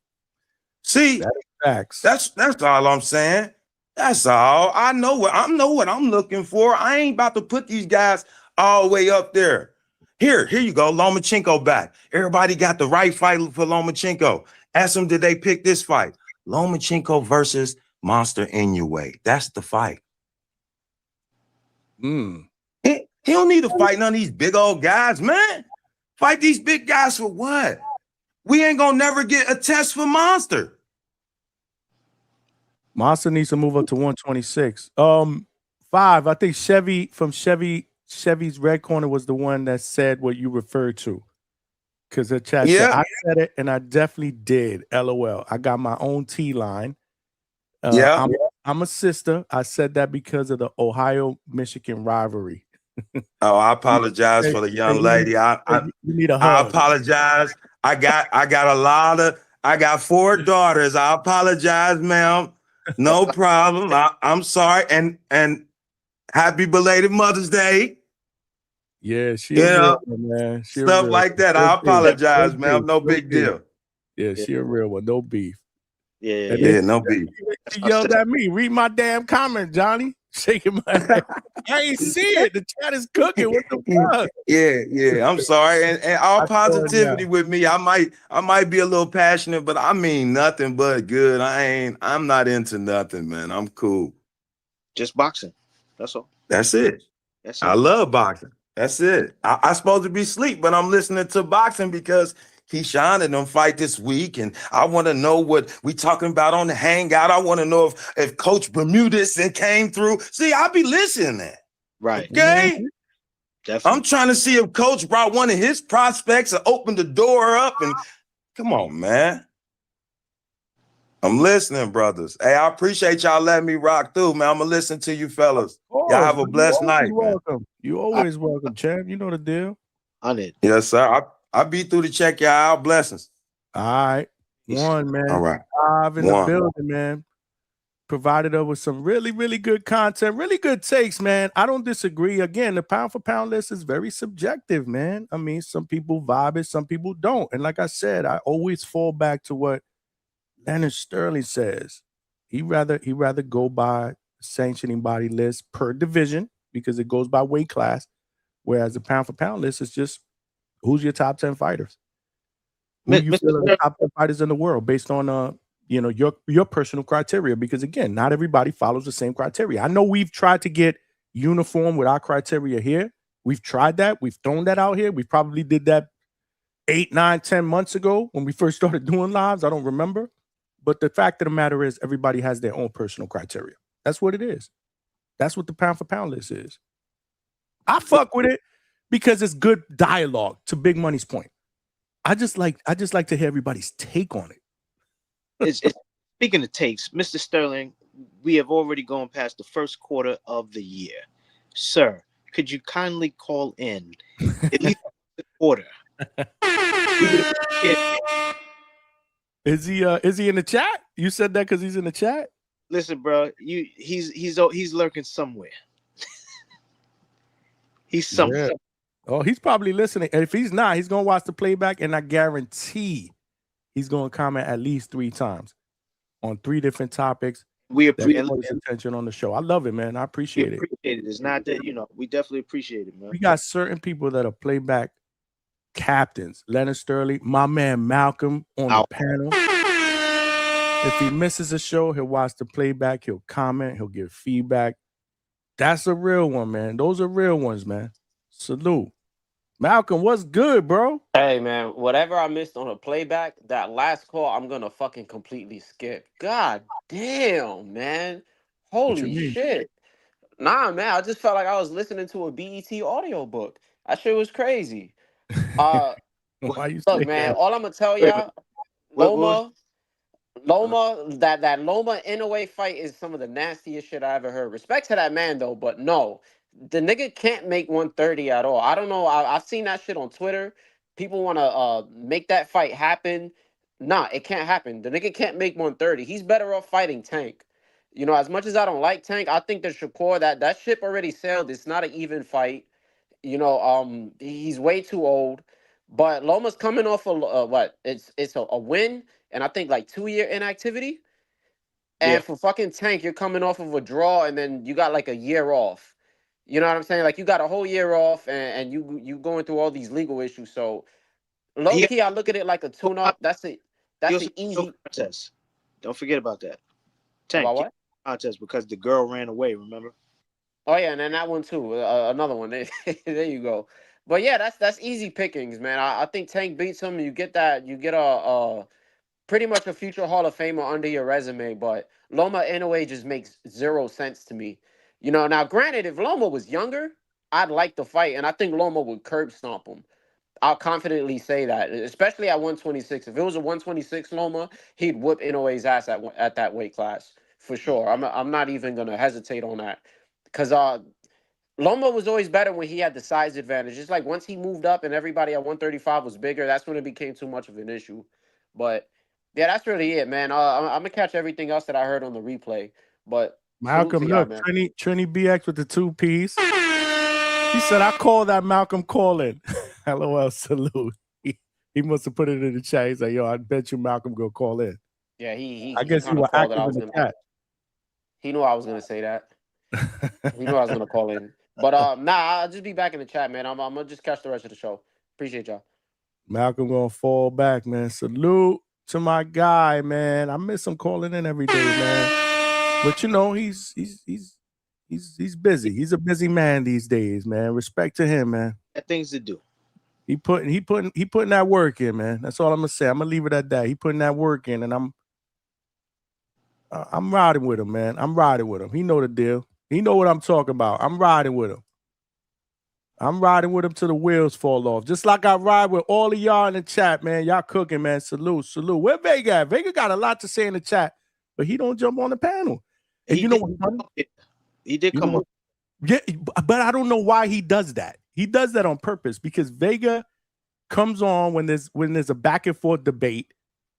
See, facts. That's all I'm saying. That's all. I know what I'm looking for. I ain't about to put these guys all the way up there. Here you go. Lomachenko back. Everybody got the right fight for Lomachenko. Ask them, did they pick this fight? Lomachenko versus Monster Inoue. That's the fight. He don't need to fight none of these big old guys, man. Fight these big guys for what? We ain't gonna never get a test for Monster. Monster needs to move up to 126. 5. I think Chevy's Red Corner was the one that said what you referred to. Because the chat said, I said it and I definitely did. LOL. I got my own T line. I'm a sister. I said that because of the Ohio-Michigan rivalry. Oh, I apologize for the young lady. I need a hug. I apologize. I got 4 daughters. I apologize, ma'am. No problem. I'm sorry. And happy belated Mother's Day. Yeah, she a real one, man. Stuff like that. I apologize, ma'am. No big deal. Yeah, she a real one. No beef. Yeah, no beef. She yelled at me. Read my damn comment, Johnny. Shaking my head. I ain't see it. The chat is cooking. What the fuck? Yeah. I'm sorry. And all positivity with me. I might be a little passionate, but I mean nothing but good. I'm not into nothing, man. I'm cool. Just boxing. That's all. That's it. I love boxing. That's it. I'm supposed to be asleep, but I'm listening to boxing because Keyshawn and them fight this week, and I want to know what we talking about on the Hangout. I want to know if Coach Bermudez came through. See, I'll be listening. Right. Okay. Definitely. I'm trying to see if Coach brought one of his prospects and opened the door up. And come on, man. I'm listening, brothers. Hey, I appreciate y'all letting me rock through, man. I'm gonna listen to you fellas. Y'all have a blessed night. Welcome. You always welcome, champ. You know the deal. On it. Yes, sir. I'll be through to check y'all out. Blessings. All right. 1, man. All right. 5 in the building, man. Provided us with some really, really good content, really good takes, man. I don't disagree. Again, the pound for pound list is very subjective, man. I mean, some people vibe it, some people don't. And like I said, I always fall back to what Leonard Sterling says. He'd rather go by sanctioning body list per division because it goes by weight class, whereas the pound for pound list is just who's your top 10 fighters. Who you feel are the top 10 fighters in the world based on your personal criteria, because again, not everybody follows the same criteria. I know we've tried to get uniform with our criteria here. We've tried that. We've thrown that out here. We probably did that 8, 9, 10 months ago when we first started doing lives. I don't remember. But the fact of the matter is everybody has their own personal criteria. That's what it is. That's what the pound for pound list is. I fuck with it because it's good dialogue, to Big Money's point. I just like to hear everybody's take on it. It's speaking of takes, Mr. Sterling, we have already gone past the first quarter of the year. Sir, could you kindly call in at least the quarter? Is he in the chat? You said that because he's in the chat? Listen, bro, he's lurking somewhere. He's somewhere. Yeah. Oh, he's probably listening. And if he's not, he's gonna watch the playback, and I guarantee he's gonna comment at least 3 times on 3 different topics. We appreciate his attention on the show. I love it, man. I appreciate it. It's not that, we definitely appreciate it, man. We got certain people that are playback captains. Leonard Sterling, my man Malcolm on the panel. If he misses a show, he'll watch the playback, he'll comment, he'll give feedback. That's a real one, man. Those are real ones, man. Salute. Malcolm, what's good, bro? Hey, man, whatever I missed on a playback, that last call, I'm going to fucking completely skip. God damn, man. Holy shit. Nah, man, I just felt like I was listening to a BET audiobook. That shit was crazy. Why you look, man, all I'm going to tell y'all, Loma, Loma, that Loma Inoue fight is some of the nastiest shit I ever heard. Respect to that man though, but no, the nigga can't make 130 at all. I don't know. I've seen that shit on Twitter. People want to make that fight happen. Nah, it can't happen. The nigga can't make 130. He's better off fighting Tank. You know, as much as I don't like Tank, I think that Shakur, that ship already sailed. It's not an even fight. You know, he's way too old. But Loma's coming off what? It's a win, and I think like 2-year inactivity. Yeah. And for fucking Tank, you're coming off of a draw, and then you got like a year off. You know what I'm saying? Like you got a whole year off, and you going through all these legal issues. So low key, I look at it like a tune-up. That's an easy contest. Don't forget about that. Tank, about what? Contest because the girl ran away. Remember? Oh yeah, and then that one too. Another one. There you go. But yeah, that's easy pickings, man. I think Tank beats him. You get that. You get a pretty much a future Hall of Famer under your resume. But Loma Inoue just makes zero sense to me. You know. Now, granted, if Loma was younger, I'd like the fight, and I think Loma would curb stomp him. I'll confidently say that, especially at 126. If it was a 126 Loma, he'd whip Inoue's ass at that weight class for sure. I'm not even gonna hesitate on that. Because Loma was always better when he had the size advantage. It's like once he moved up and everybody at 135 was bigger, that's when it became too much of an issue. But yeah, that's really it, man. I'm gonna catch everything else that I heard on the replay. But Malcolm, look, Trini BX with the 2-piece. He said, I call that Malcolm calling. LOL, salute. He must have put it in the chat. He's like, yo, I bet you Malcolm go call in. Yeah, he I guess you were active in the chat. He knew I was gonna say that. He knew I was gonna call in. But nah, I'll just be back in the chat, man. I'm gonna just catch the rest of the show. Appreciate y'all. Malcolm gonna fall back, man. Salute to my guy, man. I miss him calling in every day, man. But you know, he's busy. He's a busy man these days, man. Respect to him, man. Got things to do. He putting that work in, man. That's all I'm gonna say. I'm gonna leave it at that. He putting that work in, and I'm riding with him, man. I'm riding with him. He know the deal. He know what I'm talking about. I'm riding with him. I'm riding with him till the wheels fall off. Just like I ride with all of y'all in the chat, man. Y'all cooking, man. Salute, salute. Where Vega at? Vega got a lot to say in the chat, but he don't jump on the panel. And you know what? He did come up. Yeah, but I don't know why he does that. He does that on purpose because Vega comes on when there's a back and forth debate.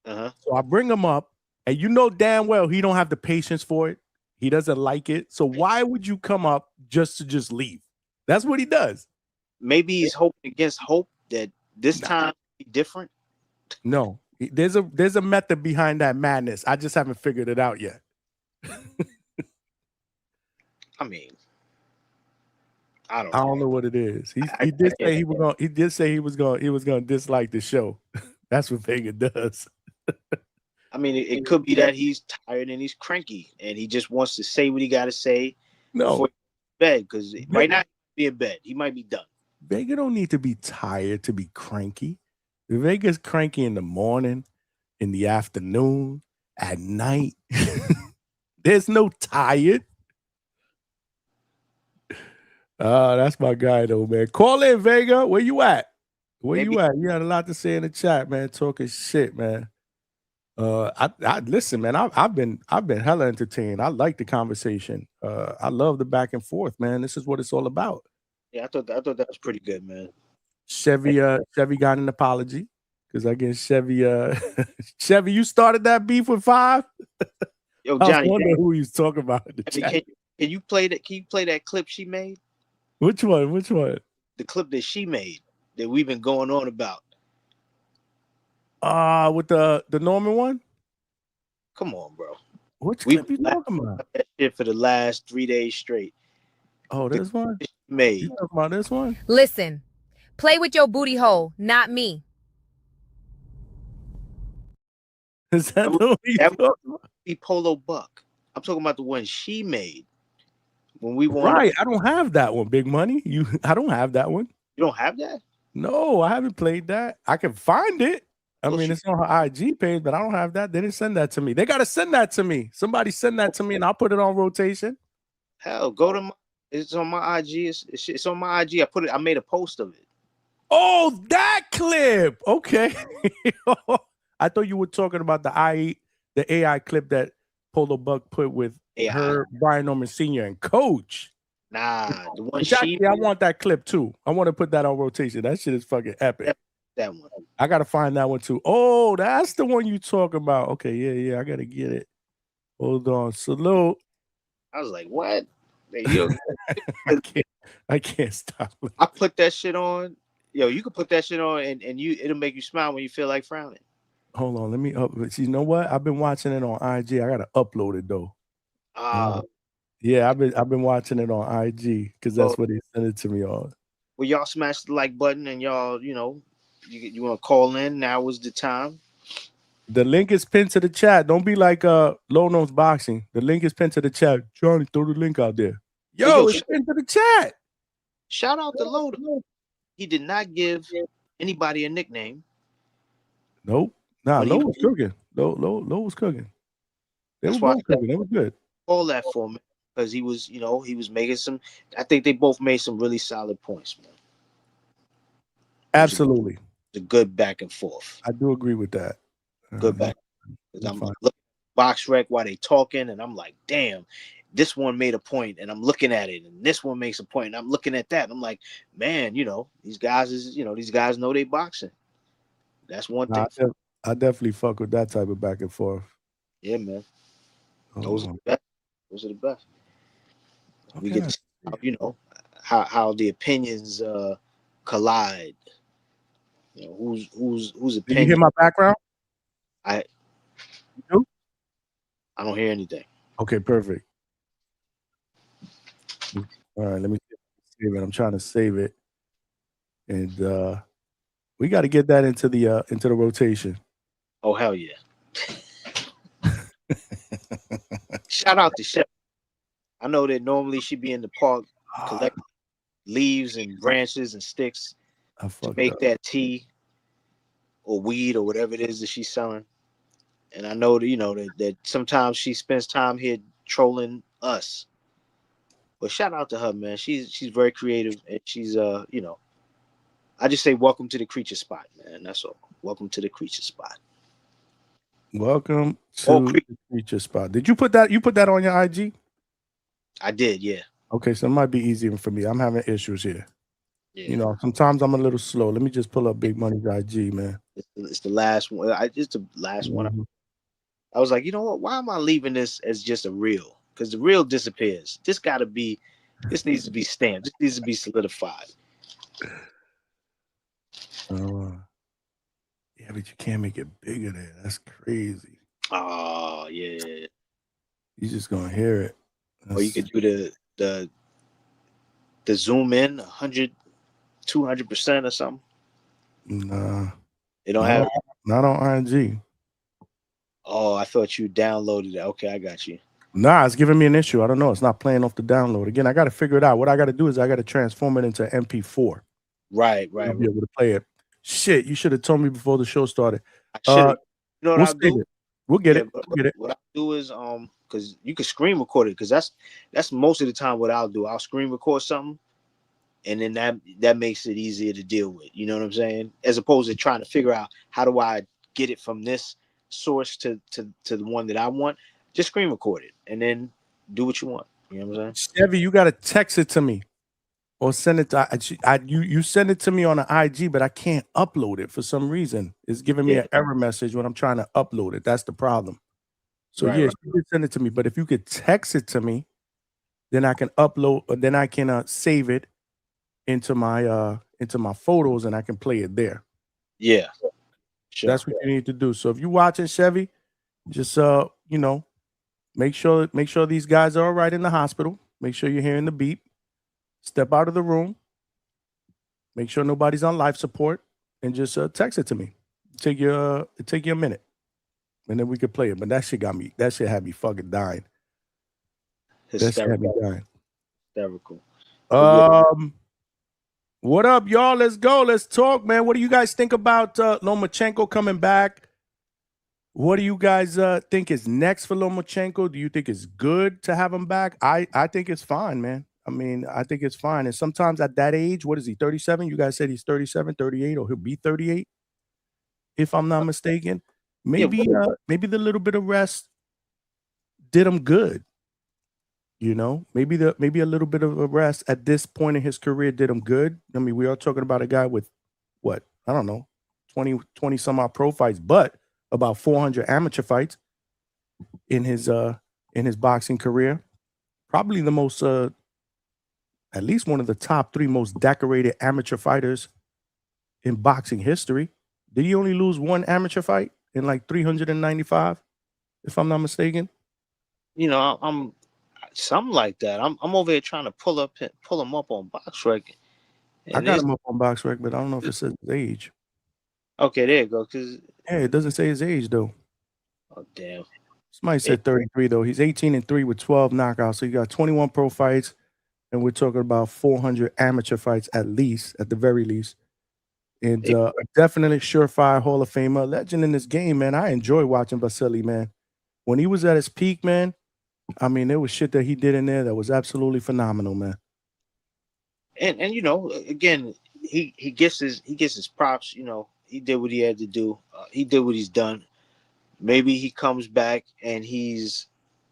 So I bring him up, and you know damn well he don't have the patience for it. He doesn't like it. So why would you come up just to leave? That's what he does. Maybe he's hoping against hope that this time be different. No, there's a method behind that madness. I just haven't figured it out yet. I mean, I don't know what it is. He did say he was gonna dislike the show. That's what Vega does. I mean, it could be that he's tired and he's cranky and he just wants to say what he got to say before bed. Because right now he'd be in bed. He might be done. Vega don't need to be tired to be cranky. Vega's cranky in the morning, in the afternoon, at night. There's no tired. That's my guy though, man. Call in, Vega. Where you at? You at? You had a lot to say in the chat, man. Talking shit, man. I listen, man. I've been hella entertained. I like the conversation. I love the back and forth, man. This is what it's all about. Yeah, I thought that was pretty good, man. Chevy got an apology because I guess Chevy, you started that beef with 5. Yo, Johnny, I was wondering who he's talking about. In the chat. Can you play that? Can you play that clip she made? Which one? The clip that she made that we've been going on about. With the Norman one? Come on, bro. Which clip you talking about? That shit for the last 3 days straight. Oh, this one? Made. You talking about this one? Listen, play with your booty hole, not me. Is that the one you talking about? Polo Buck. I'm talking about the one she made when we won. Right, I don't have that one, Big Money. I don't have that one. You don't have that? No, I haven't played that. I can find it. I mean, it's on her IG page, but I don't have that. They didn't send that to me. They got to send that to me. Somebody send that to me, and I'll put it on rotation. Hell, go to it's on my IG. It's on my IG. I made a post of it. Oh, that clip. Okay. I thought you were talking about the the AI clip that Polo Buck put with her, Brian Norman Sr. and Coach. Nah, the one Actually, I want that clip too. I want to put that on rotation. That shit is fucking epic. That one. I gotta find that one too. Oh, that's the one you talk about. Okay, yeah. I gotta get it. Hold on. Salute. I was like, what? I can't stop. I put that shit on. Yo, you can put that shit on and it'll make you smile when you feel like frowning. Hold on, let me up. You know what? I've been watching it on IG. I gotta upload it though. Yeah, I've been watching it on IG because that's what they sent it to me on. Well, y'all smash the like button and y'all, you want to call in. Now is the time. The link is pinned to the chat. Don't be like Low Nose Boxing. The link is pinned to the chat. Johnny, throw the link out there. Yo, it's pinned to the chat. Shout out to Low. He did not give anybody a nickname. Nope. Nah, Low was cooking. Low was cooking. They were both cooking. They were good. All that for me because he was making some. I think they both made some really solid points, man. Absolutely. It's a good back and forth. I do agree with that. Good back. I'm looking at box rec while they talking, and I'm like, damn, this one made a point, and I'm looking at it, and this one makes a point, and I'm looking at that. And I'm like, man, these guys know they boxing. That's one thing. I definitely fuck with that type of back and forth. Yeah, man. Those are the best. Those are the best. We get to see, how the opinions collide. Whose opinion? Did you hear my background? I don't hear anything. Okay, perfect. All right, let me save it. I'm trying to save it, and we got to get that into the rotation. Oh hell yeah! Shout out to Chef. I know that normally she'd be in the park collecting leaves and branches and sticks to make that tea or weed or whatever it is that she's selling. And I know that, that sometimes she spends time here trolling us. But shout out to her, man. She's very creative, and she's I just say welcome to the creature spot, man. That's all. Welcome to the creature spot. Welcome to the creature spot. Did you put that? You put that on your IG? I did, yeah. Okay, so it might be easier for me. I'm having issues here. Yeah. Sometimes I'm a little slow. Let me just pull up Big Money's IG, man. It's the last one. It's the last one. I was like, you know what? Why am I leaving this as just a reel? Because the reel disappears. This needs to be stamped. This needs to be solidified. Yeah, but you can't make it bigger there. That's crazy. Oh, yeah. You're just gonna hear it. Or you could do the zoom in 100, 200% or something. Nah. They don't have not on IG. Oh, I thought you downloaded it. Okay, I got you. Nah, it's giving me an issue. I don't know. It's not playing off the download. Again, I got to figure it out. What I got to do is I got to transform it into MP4. Right. I'll be able to play it. Shit, you should have told me before the show started. You know what I'll do? We'll get it. What I do is because you can screen record it, because that's most of the time what I'll do. I'll screen record something, and then that makes it easier to deal with. You know what I'm saying? As opposed to trying to figure out how do I get it from this source to the one that I want. Just screen record it and then do what you want. You know what I'm saying? Chevy, you got to text it to me or send it to you send it to me on an IG, but I can't upload it for some reason. It's giving me an error message when I'm trying to upload it. That's the problem. So you can send it to me, but if you could text it to me, then I can upload, or then I can save it into my photos and I can play it there. Yeah. Sure. That's what you need to do. So if you're watching, Chevy, just make sure these guys are all right in the hospital. Make sure you're hearing the beep. Step out of the room. Make sure nobody's on life support, and just text it to me. Take you a minute, and then we could play it. But that shit had me fucking dying. That shit had me dying. Hysterical. What up, y'all? Let's go. Let's talk, man. What do you guys think about Lomachenko coming back? What do you guys think is next for Lomachenko? Do you think it's good to have him back? I think it's fine, man. I mean, I think it's fine. And sometimes at that age, what is he, 37? You guys said he's 37, 38, or he'll be 38, if I'm not mistaken. maybe maybe the little bit of rest did him good. You know, maybe a little bit of a rest at this point in his career did him good. I mean, we are talking about a guy with what? I don't know, 20 some odd pro fights, but about 400 amateur fights in his boxing career. Probably the most at least one of the top 3 most decorated amateur fighters in boxing history. Did he only lose 1 amateur fight in like 395, if I'm not mistaken? You know, I'm something like that. I'm over here trying to pull him up on BoxRec. I got him up on BoxRec, but I don't know if it says his age. Okay, there you go. Cause yeah, it doesn't say his age though. Oh damn. Somebody said 33 though. He's 18-3 with 12 knockouts. So you got 21 pro fights, and we're talking about 400 amateur fights at the very least. And definitely surefire Hall of Famer, legend in this game, man. I enjoy watching Vasily, man. When he was at his peak, man, I mean, there was shit that he did in there that was absolutely phenomenal, man. And you know, again, he gets his props. You know, he did what he had to do. He did what he's done. Maybe he comes back and he's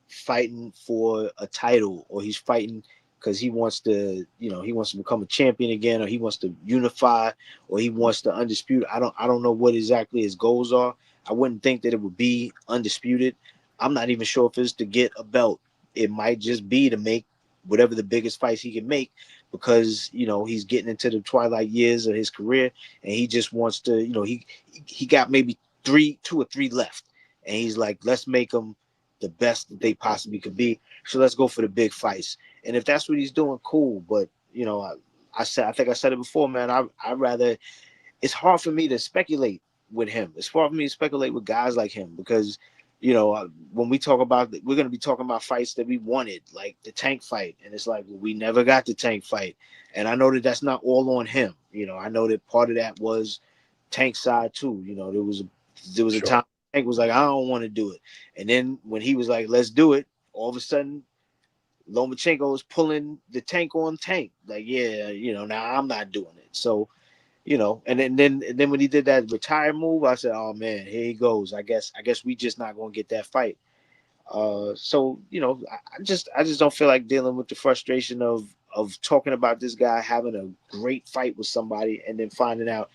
fighting for a title, or he's fighting because he wants to, you know, he wants to become a champion again, or he wants to unify, or he wants to undisputed. I don't know what exactly his goals are. I wouldn't think that it would be undisputed. I'm not even sure if it's to get a belt. It might just be to make whatever the biggest fights he can make, because, you know, he's getting into the twilight years of his career, and he just wants to, you know, he got maybe 2 or 3 left, and he's like, let's make them the best that they possibly could be. So let's go for the big fights. And if that's what he's doing, cool. But, you know, I think I said it before, man. I rather, it's hard for me to speculate with him. It's hard for me to speculate with guys like him, because, you know, when we talk about, we're going to be talking about fights that we wanted, like the Tank fight. And it's like, well, we never got the Tank fight. And I know that that's not all on him. You know, I know that part of that was Tank's side too. You know, there was a time Tank was like, I don't want to do it. And then when he was like, let's do it, all of a sudden, Lomachenko was pulling the Tank on Tank. Like, yeah, you know, now I'm not doing it. So, you know, and then when he did that retire move, I said, oh man, here he goes. I guess we just not gonna get that fight. So, you know, I just don't feel like dealing with the frustration of talking about this guy having a great fight with somebody and then finding out,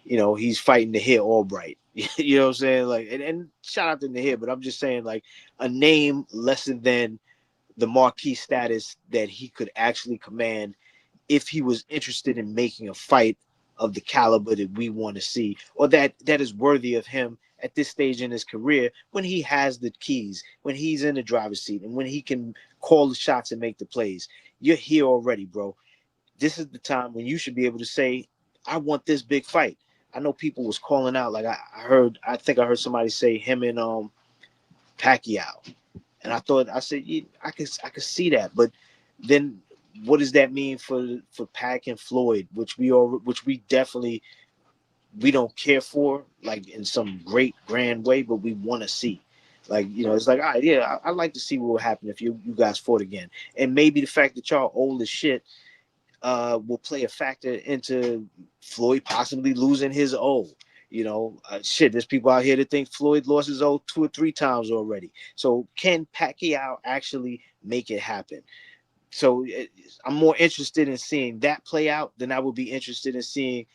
you know, he's fighting Nahir Albright. You know what I'm saying? Like, and shout out to Nahir, but I'm just saying, like, a name lesser than the marquee status that he could actually command if he was interested in making a fight of the caliber that we want to see, or that is worthy of him at this stage in his career, when he has the keys, when he's in the driver's seat, and when he can call the shots and make the plays. You're here already, bro. This is the time when you should be able to say, I want this big fight. I know people was calling out, like I think I heard somebody say him and Pacquiao. And I said, yeah, I could see that. But then what does that mean for Pac and Floyd, which we definitely, we don't care for, like, in some great grand way, but we want to see. Like, you know, it's like, all right, yeah, I'd like to see what would happen if you guys fought again. And maybe the fact that y'all old as shit will play a factor into Floyd possibly losing his O. You know, shit, there's people out here that think Floyd lost his O 2 or 3 times already. So can Pacquiao actually make it happen? So I'm more interested in seeing that play out than I would be interested in seeing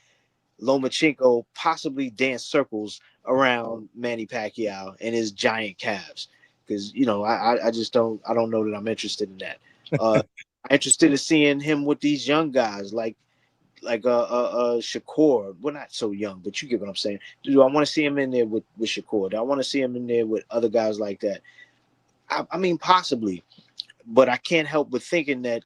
Lomachenko possibly dance circles around Manny Pacquiao and his giant calves. Because, you know, I don't know that I'm interested in that. I'm interested in seeing him with these young guys like Shakur. We're not so young, but you get what I'm saying. Do I want to see him in there with Shakur? Do I want to see him in there with other guys like that? I mean, possibly, but I can't help but thinking that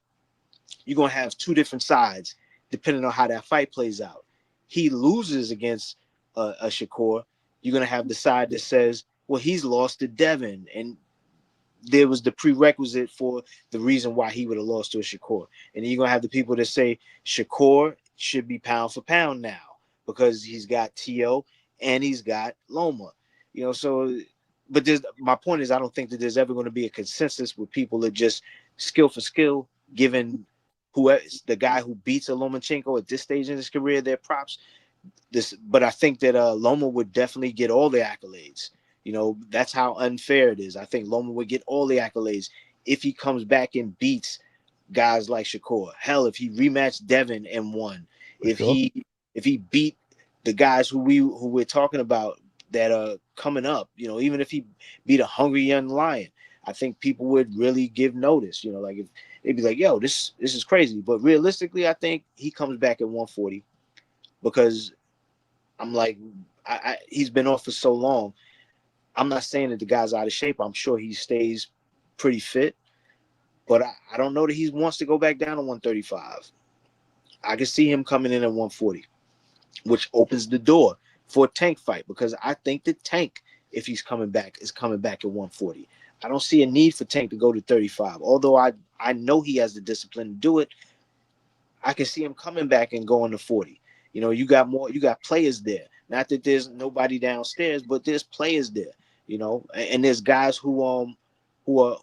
you're gonna have 2 different sides depending on how that fight plays out. He loses against a Shakur, you're gonna have the side that says, well, he's lost to Devin, and there was the prerequisite for the reason why he would have lost to a Shakur. And then you're gonna have the people that say Shakur should be pound for pound now because he's got T.O. and he's got Loma. You know, so, but my point is, I don't think that there's ever going to be a consensus with people that just skill for skill, given whoever the guy who beats a Lomachenko at this stage in his career, their props. But I think that Loma would definitely get all the accolades. You know, that's how unfair it is. I think Loma would get all the accolades if he comes back and beats guys like Shakur. Hell, if he rematched Devin and won, if he beat the guys who we're talking about that are coming up, you know, even if he beat a hungry young lion, I think people would really give notice. You know, like if they'd be like, "Yo, this is crazy." But realistically, I think he comes back at 140 because I'm like, he's been off for so long. I'm not saying that the guy's out of shape. I'm sure he stays pretty fit, but I don't know that he wants to go back down to 135. I can see him coming in at 140, which opens the door for a Tank fight because I think the Tank, if he's coming back, is coming back at 140. I don't see a need for Tank to go to 35. Although I know he has the discipline to do it, I can see him coming back and going to 40. You know, you got players there. Not that there's nobody downstairs, but there's players there. You know, and there's guys who are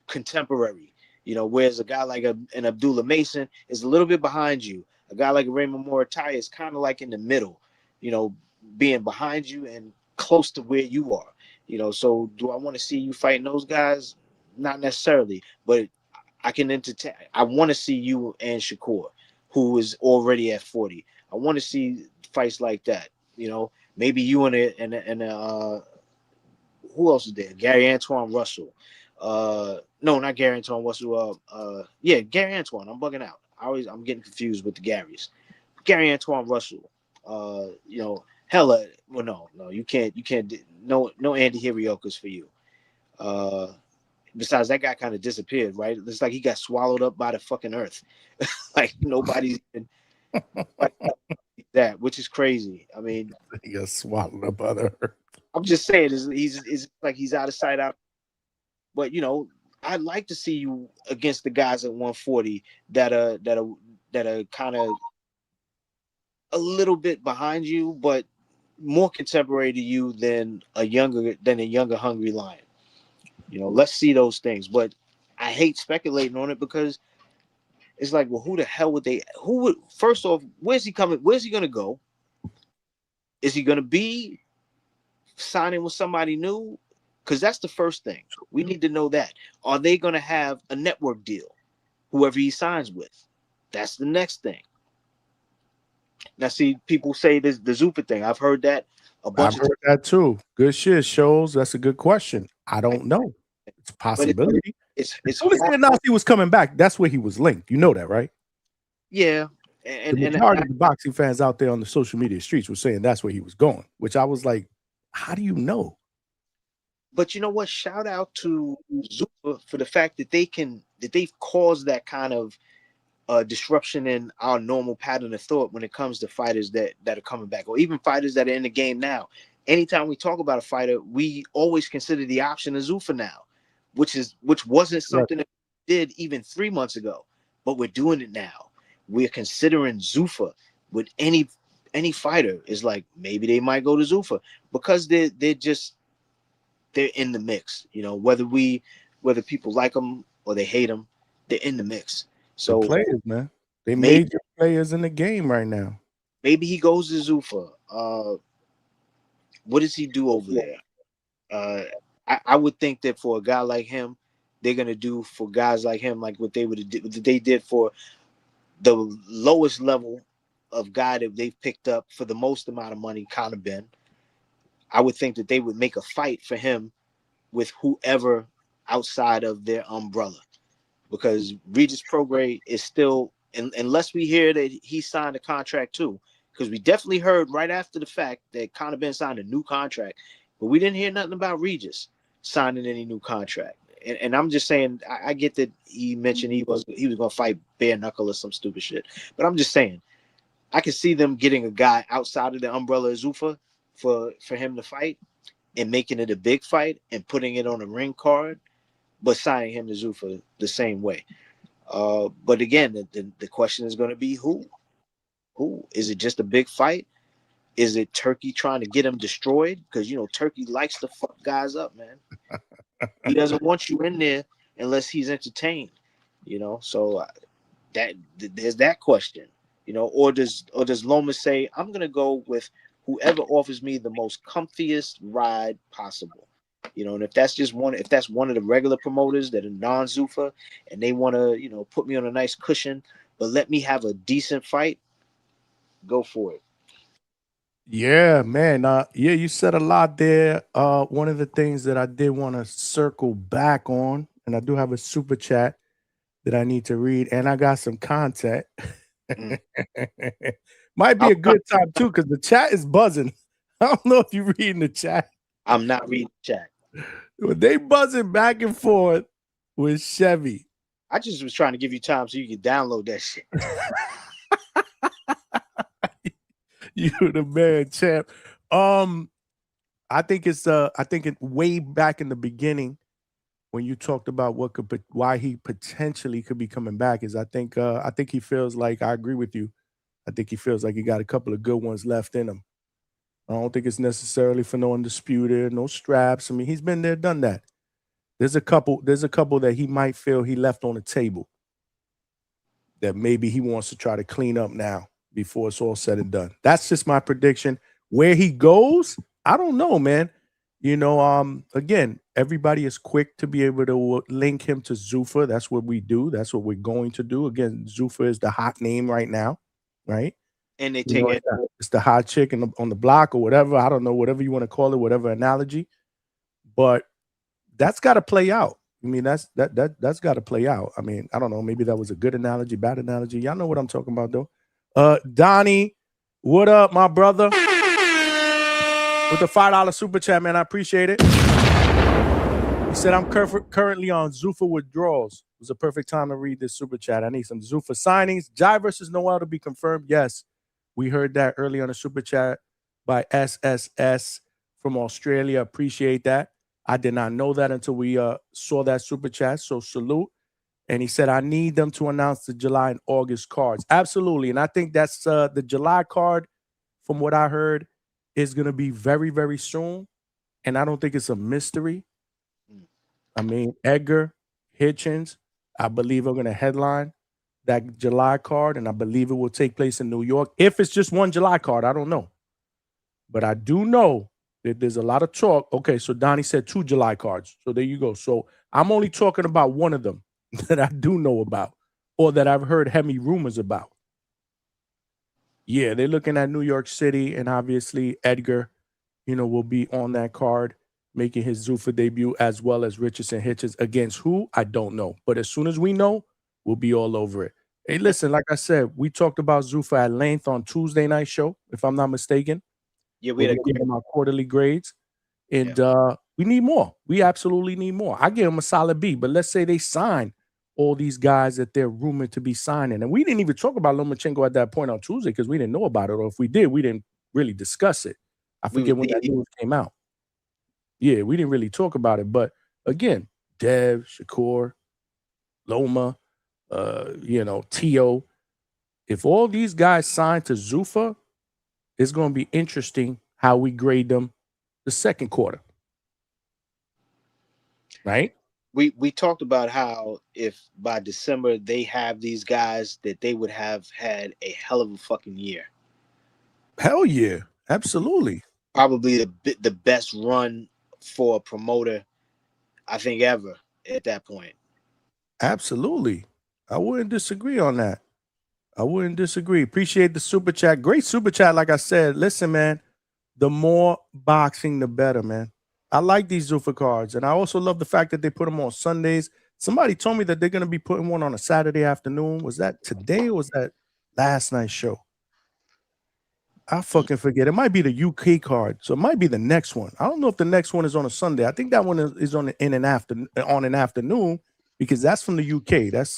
contemporary. You know, whereas a guy like an Abdullah Mason is a little bit behind you. A guy like Raymond Moratai is kind of like in the middle, you know, being behind you and close to where you are. You know, so do I want to see you fighting those guys? Not necessarily, but I can entertain. I want to see you and Shakur, who is already at 40. I want to see fights like that. You know, maybe you and who else is there? Gary Antoine Russell. No, not Gary Antoine Russell. Yeah, Gary Antoine. I'm bugging out. I'm getting confused with the Garys. Gary Antoine Russell. You know, hella. Well, no, you can't. No Andy Hirioka's for you. Besides, that guy kind of disappeared, right? It's like he got swallowed up by the fucking earth. Like nobody's even that, which is crazy. I mean, he got swallowed up by the earth. I'm just saying, he's like he's out of sight, out. But you know, I'd like to see you against the guys at 140 that are kind of a little bit behind you, but more contemporary to you than a younger hungry lion. You know, let's see those things. But I hate speculating on it because it's like, well, who the hell would they? Who would? First off, where's he coming? Where's he gonna go? Is he gonna be signing with somebody new? Because that's the first thing. We need to know that. Are they going to have a network deal? Whoever he signs with. That's the next thing. Now, see, people say this the Zupa thing. I've heard that a bunch I've heard that too. Good shit, shows. That's a good question. I don't know. It's a possibility. It's Nazi was coming back. That's where he was linked. You know that, right? Yeah. And the majority of the boxing fans out there on the social media streets were saying that's where he was going, which I was like, how do you know? But you know what? Shout out to Zupa for the fact that they've caused that kind of disruption in our normal pattern of thought when it comes to fighters that are coming back, or even fighters that are in the game now. Anytime we talk about a fighter, we always consider the option of Zufa now, which wasn't something that we did even 3 months ago, but we're doing it now. We're considering Zufa with any fighter. Is like maybe they might go to Zufa because they're in the mix, you know, whether people like them or they hate them, they're in the mix. So the players, man, they major players in the game right now. Maybe he goes to Zufa. What does he do over there? I would think that for a guy like him, they're gonna do for guys like him like what they did for the lowest level of guy that they've picked up for the most amount of money, Conor Ben. I would think that they would make a fight for him with whoever outside of their umbrella, because Regis Prograis is still, unless we hear that he signed a contract too, because we definitely heard right after the fact that Conor Ben signed a new contract, but we didn't hear nothing about Regis signing any new contract. And I'm just saying, I get that he mentioned he was going to fight bare knuckle or some stupid shit, but I'm just saying, I can see them getting a guy outside of the umbrella of Zufa for him to fight and making it a big fight and putting it on a ring card, but signing him to Zufa the same way. But again, the question is going to be who? Who? Is it just a big fight? Is it Turkey trying to get him destroyed? Because, you know, Turkey likes to fuck guys up, man. He doesn't want you in there unless he's entertained, you know? So there's that question, you know, or does Loma say, I'm going to go with whoever offers me the most comfiest ride possible. You know, and if that's one of the regular promoters that are non-Zuffa and they want to, you know, put me on a nice cushion, but let me have a decent fight, go for it. Yeah, man. Yeah, you said a lot there. One of the things that I did want to circle back on, and I do have a super chat that I need to read, and I got some content. Might be a good time too, because the chat is buzzing. I don't know if you're reading the chat. I'm not reading the chat. They buzzing back and forth with Chevy. I just was trying to give you time so you could download that shit. You the man, champ. I think it way back in the beginning when you talked about why he potentially could be coming back is I think he feels like, I agree with you. I think he feels like he got a couple of good ones left in him. I don't think it's necessarily for no undisputed, no straps. I mean, he's been there, done that. There's a couple that he might feel he left on the table that maybe he wants to try to clean up now before it's all said and done. That's just my prediction. Where he goes, I don't know, man. You know, again, everybody is quick to be able to link him to Zuffa. That's what we do. That's what we're going to do. Again, Zuffa is the hot name right now, right? And they take it. It's the hot chick on the block or whatever. I don't know, whatever you want to call it, whatever analogy. But that's got to play out. I mean, that's got to play out. I mean, I don't know. Maybe that was a good analogy, bad analogy. Y'all know what I'm talking about, though. Donnie, what up, my brother? With the $5 super chat, man. I appreciate it. He said, I'm currently on Zuffa withdrawals. It was a perfect time to read this super chat. I need some Zuffa signings. Jai versus Noel to be confirmed. Yes. We heard that early on the super chat by SSS from Australia. Appreciate that. I did not know that until we saw that super chat. So salute. And he said, I need them to announce the July and August cards. Absolutely. And I think that's the July card, from what I heard, is going to be very, very soon. And I don't think it's a mystery. I mean, Edgar, Hitchens, I believe are going to headline that July card, and I believe it will take place in New York. If it's just one July card, I don't know. But I do know that there's a lot of talk. Okay, so Donnie said 2 July cards. So there you go. So I'm only talking about one of them that I do know about or that I've heard heavy rumors about. Yeah, they're looking at New York City, and obviously Edgar, you know, will be on that card, making his Zuffa debut, as well as Richardson Hitchens. Against who? I don't know. But as soon as we know, we'll be all over it. Hey, listen, like I said, we talked about Zuffa at length on Tuesday night show, if I'm not mistaken. Yeah, we had give him our quarterly grades. And we need more. We absolutely need more. I give him a solid B, but let's say they sign all these guys that they're rumored to be signing. And we didn't even talk about Lomachenko at that point on Tuesday because we didn't know about it. Or if we did, we didn't really discuss it. I forget when that news came out. Yeah, we didn't really talk about it. But again, Dev, Shakur, Loma, you know, Tio. If all these guys sign to Zuffa, it's going to be interesting how we grade them the second quarter. Right? We talked about how if by December they have these guys, that they would have had a hell of a fucking year. Hell yeah. Absolutely. Probably the best run for a promoter, I think, ever at that point. Absolutely. I wouldn't disagree on that. I wouldn't disagree. Appreciate the super chat. Great super chat. Like I said, listen, man, the more boxing, the better, man. I like these Zuffa cards. And I also love the fact that they put them on Sundays. Somebody told me that they're going to be putting one on a Saturday afternoon. Was that today or was that last night's show? I fucking forget. It might be the UK card. So it might be the next one. I don't know if the next one is on a Sunday. I think that one is on an afternoon because that's from the UK. That's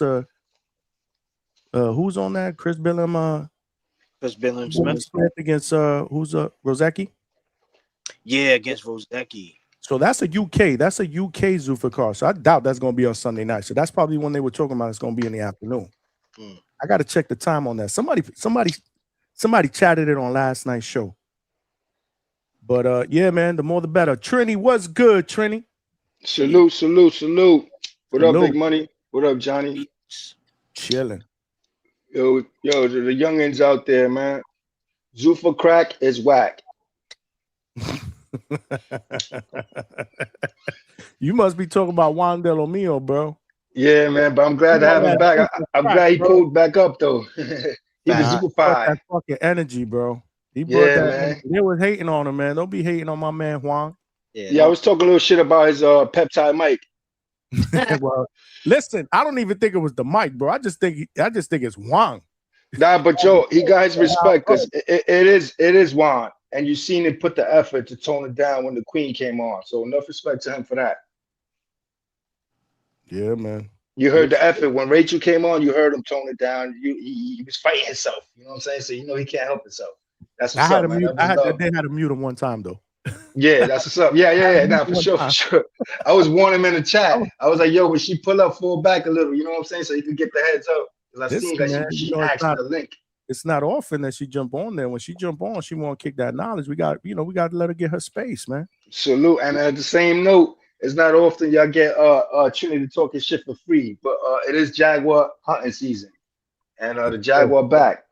who's on that? Chris Billam Smith against who's Rozecki? Yeah, against Rozecki. So that's a UK Zuffa card. So I doubt that's going to be on Sunday night. So that's probably when they were talking about it's going to be in the afternoon. I got to check the time on that. Somebody chatted it on last night's show. But yeah, man, the more the better. Trini, what's good, Trini? Salute. What up, Big Money? What up, Johnny? Chilling. Yo, the youngins out there, man. Zuffa crack is whack. You must be talking about Juan De Lo Mio, bro. Yeah, man, but I'm glad to have him back. I'm glad he pulled back up though. He was He brought zoofied. that fucking energy, bro. He brought Yeah, that man. energy. They was hating on him, man. Don't be hating on my man Juan. Yeah, I was talking a little shit about his peptide mic. Well, listen, I don't even think it was the mic, bro. I just think it's Juan. Nah, but Joe, he got his respect because it is Juan, and you seen him put the effort to tone it down when the Queen came on. So enough respect to him for that. Yeah, man. You heard the effort when Rachel came on. You heard him tone it down. He was fighting himself. You know what I'm saying? So you know he can't help himself. That's what's up, man. They had to mute him one time though. Yeah, that's what's up. Yeah. Nah, for sure, for sure. I was warning him in the chat. I was like, yo, when she pull up, fall back a little. You know what I'm saying? So you can get the heads up. Because I seen that she asked for the link. It's not often that she jump on there. When she jump on, she won't kick that knowledge. We got to let her get her space, man. Salute. And at the same note, it's not often y'all get Trinity talking shit for free, but it is Jaguar hunting season, and the Jaguar back.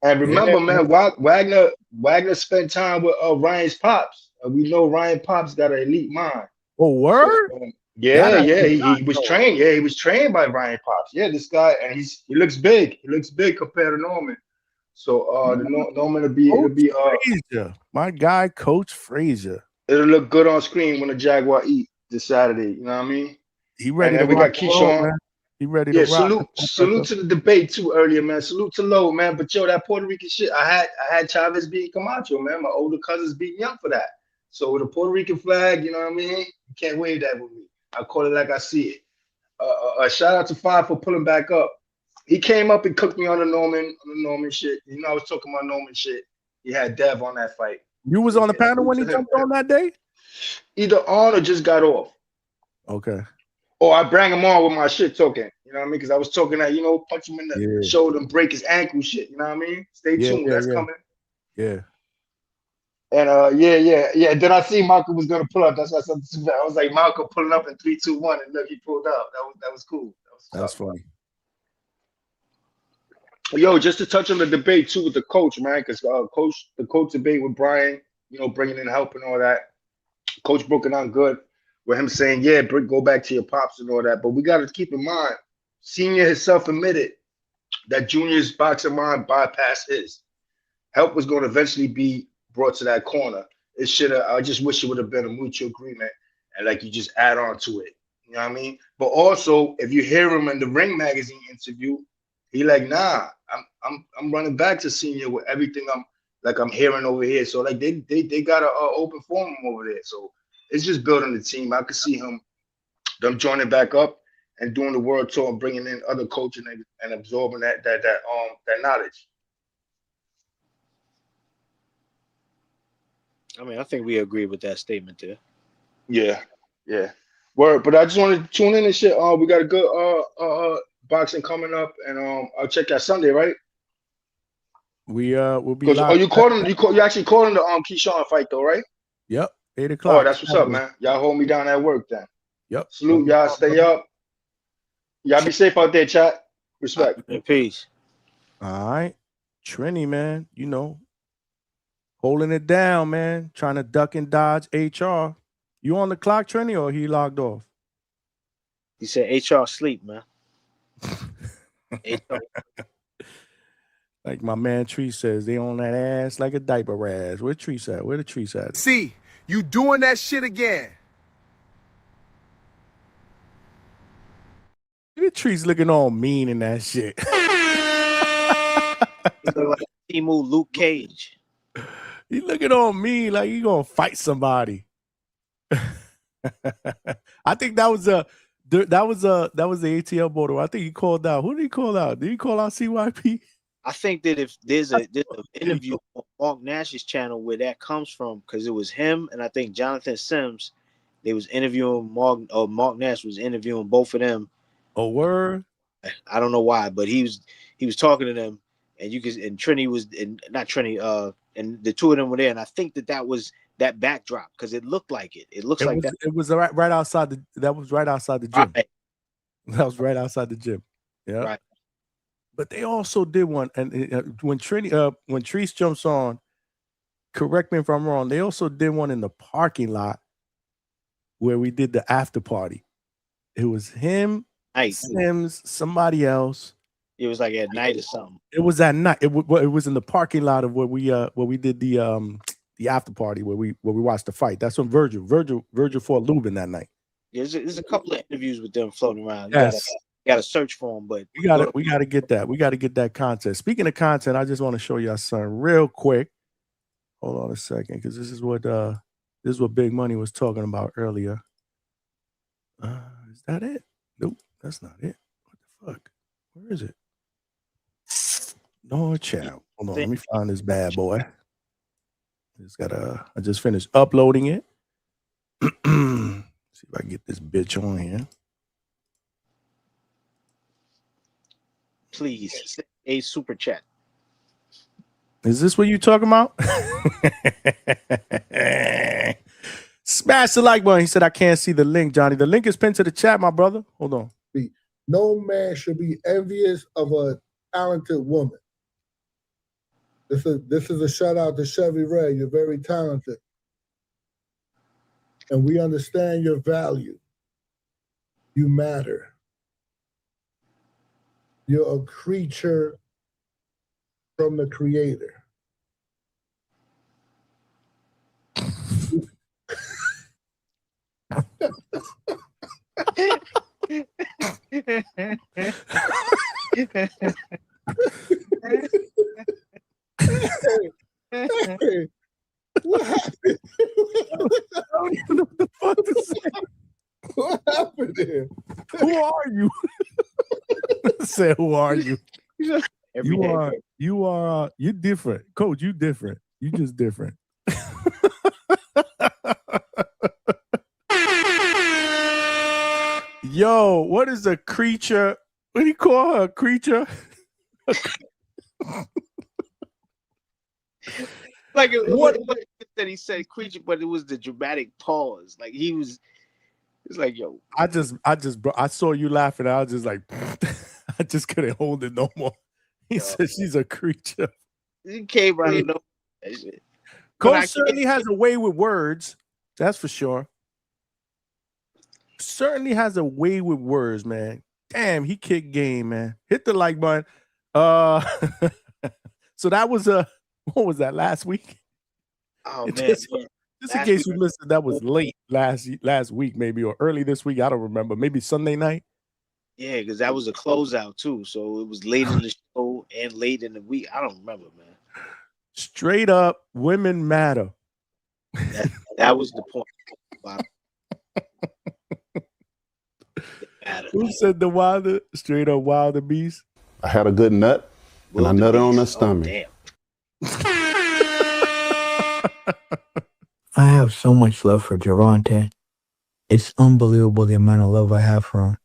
And remember, man, Wagner spent time with Ryan's pops. We know Ryan pops got an elite mind. Oh, word? So, he was trained. Yeah, he was trained by Ryan pops. Yeah, this guy, and he looks big. He looks big compared to Norman. So Norman will be Frazier. My guy, Coach Frazier. It'll look good on screen when the Jaguar eat this Saturday. You know what I mean? He ready. And we got Keyshawn. He ready to rock. Salute to the debate too earlier, man. Salute to Low, man. But yo, that Puerto Rican shit, I had Chavez beating Camacho, man. My older cousins beat me up for that. So with a Puerto Rican flag, you know what I mean? You can't wave that with me. I call it like I see it. A shout out to Five for pulling back up. He came up and cooked me on the Norman shit. You know, I was talking about Norman shit. He had Dev on that fight. You was on the panel when he jumped on that day? Either on or just got off. Okay. Or I bring him on with my shit talking. You know what I mean? Because I was talking that, punch him in the shoulder and break his ankle shit. You know what I mean? Stay tuned. That's coming. Yeah. And Then I see Malcolm was gonna pull up. That's why I was like, Malcolm pulling up in 3, 2, 1, and look, he pulled out. That was cool. That's funny. Yo, just to touch on the debate too with the coach, man, because the coach debate with Brian, bringing in help and all that. Coach broke it down good with him saying, yeah, go back to your pops and all that. But we got to keep in mind, Senior himself admitted that Junior's boxing mind bypassed his. Help was going to eventually be brought to that corner. I just wish it would have been a mutual agreement and like you just add on to it. You know what I mean? But also, if you hear him in the Ring Magazine interview, he like, nah, I'm running back to Senior with everything I'm hearing over here. So like they got an open forum over there. So it's just building the team. I could see them joining back up and doing the world tour and bringing in other coaching and absorbing that knowledge. I mean, I think we agree with that statement there. Yeah. Word. But I just wanted to tune in and shit. We got a good boxing coming up, and I'll check that Sunday, right? We'll be live. Oh, you actually calling the Keyshawn fight though, right? Yep. 8 o'clock. Oh, that's what's up, man. Y'all hold me down at work then. Yep. Salute, y'all. Stay up. Y'all be safe out there, chat. Respect. Peace. All right. Trini, man, holding it down, man. Trying to duck and dodge HR. You on the clock, Trini, or he logged off? He said HR sleep, man. HR. Like my man Tree says, they on that ass like a diaper rash. Where Tree's at? Where the Tree's at? See, you doing that shit again. The Tree's looking all mean in that shit. He look like Timu Luke Cage. He looking all mean like he gonna fight somebody. I think that was the ATL border. I think he called out. Who did he call out? Did he call out CYP? I think that if there's an interview on Mark Nash's channel where that comes from, because it was him and I think Jonathan Sims, they was interviewing Mark Nash was interviewing both of them. Oh, word. I don't know why, but he was talking to them, and Trini was, and not Trini, and the two of them were there, and I think that was that backdrop because it looked like it. It looks like that. It was right outside the. That was right outside the gym. Right. That was right outside the gym. Yeah. Right. But they also did one, and when Treese jumps on, correct me if I'm wrong, they also did one in the parking lot where we did the after party. It was him, Sims, somebody else. It was like at night or something. It was at night. It was in the parking lot of where we did the after party where we watched the fight. That's when Virgil fought Lubin that night. There's a couple of interviews with them floating around. You Yes. gotta search for them, but We gotta get that. We gotta get that content. Speaking of content, I just want to show y'all something real quick. Hold on a second, because this is what Big Money was talking about earlier. Is that it? Nope, that's not it. What the fuck? Where is it? No chat. Hold on, let me find this bad boy. I just finished uploading it. See if I can get this bitch on here. please send a super chat. Is this what you talking about? Smash the like button. He said, I can't see the link, Johnny. The link is pinned to the chat, my brother. Hold on. No man should be envious of a talented woman. This is a shout out to Chevy Ray. You're very talented. And we understand your value. You matter. You're a creature from the Creator. Hey, what happened? I don't even know what the fuck to say. What happened there? Who are you? Say, who are you? You're different. Coach, you different. You just different. Yo, what is a creature? What do you call her? A creature? Like what that he said creature, but it was the dramatic pause. Like it's like, yo. I saw you laughing. I was just like, I just couldn't hold it no more. He said she's a creature. He came out of nowhere. Coach certainly has a way with words. That's for sure. Certainly has a way with words, man. Damn, he kicked game, man. Hit the like button. So that was what was that, last week? Oh man. Just in case you missed it, that was late last week, maybe, or early this week. I don't remember. Maybe Sunday night. Yeah, because that was a closeout too. So it was late in the show and late in the week. I don't remember, man. Straight up, women matter. That was the point. Wow. Who said the wilder? Straight up wilder beast. I had a good nut, and I nutted on the stomach. Damn. I have so much love for Gervonta. It's unbelievable the amount of love I have for him.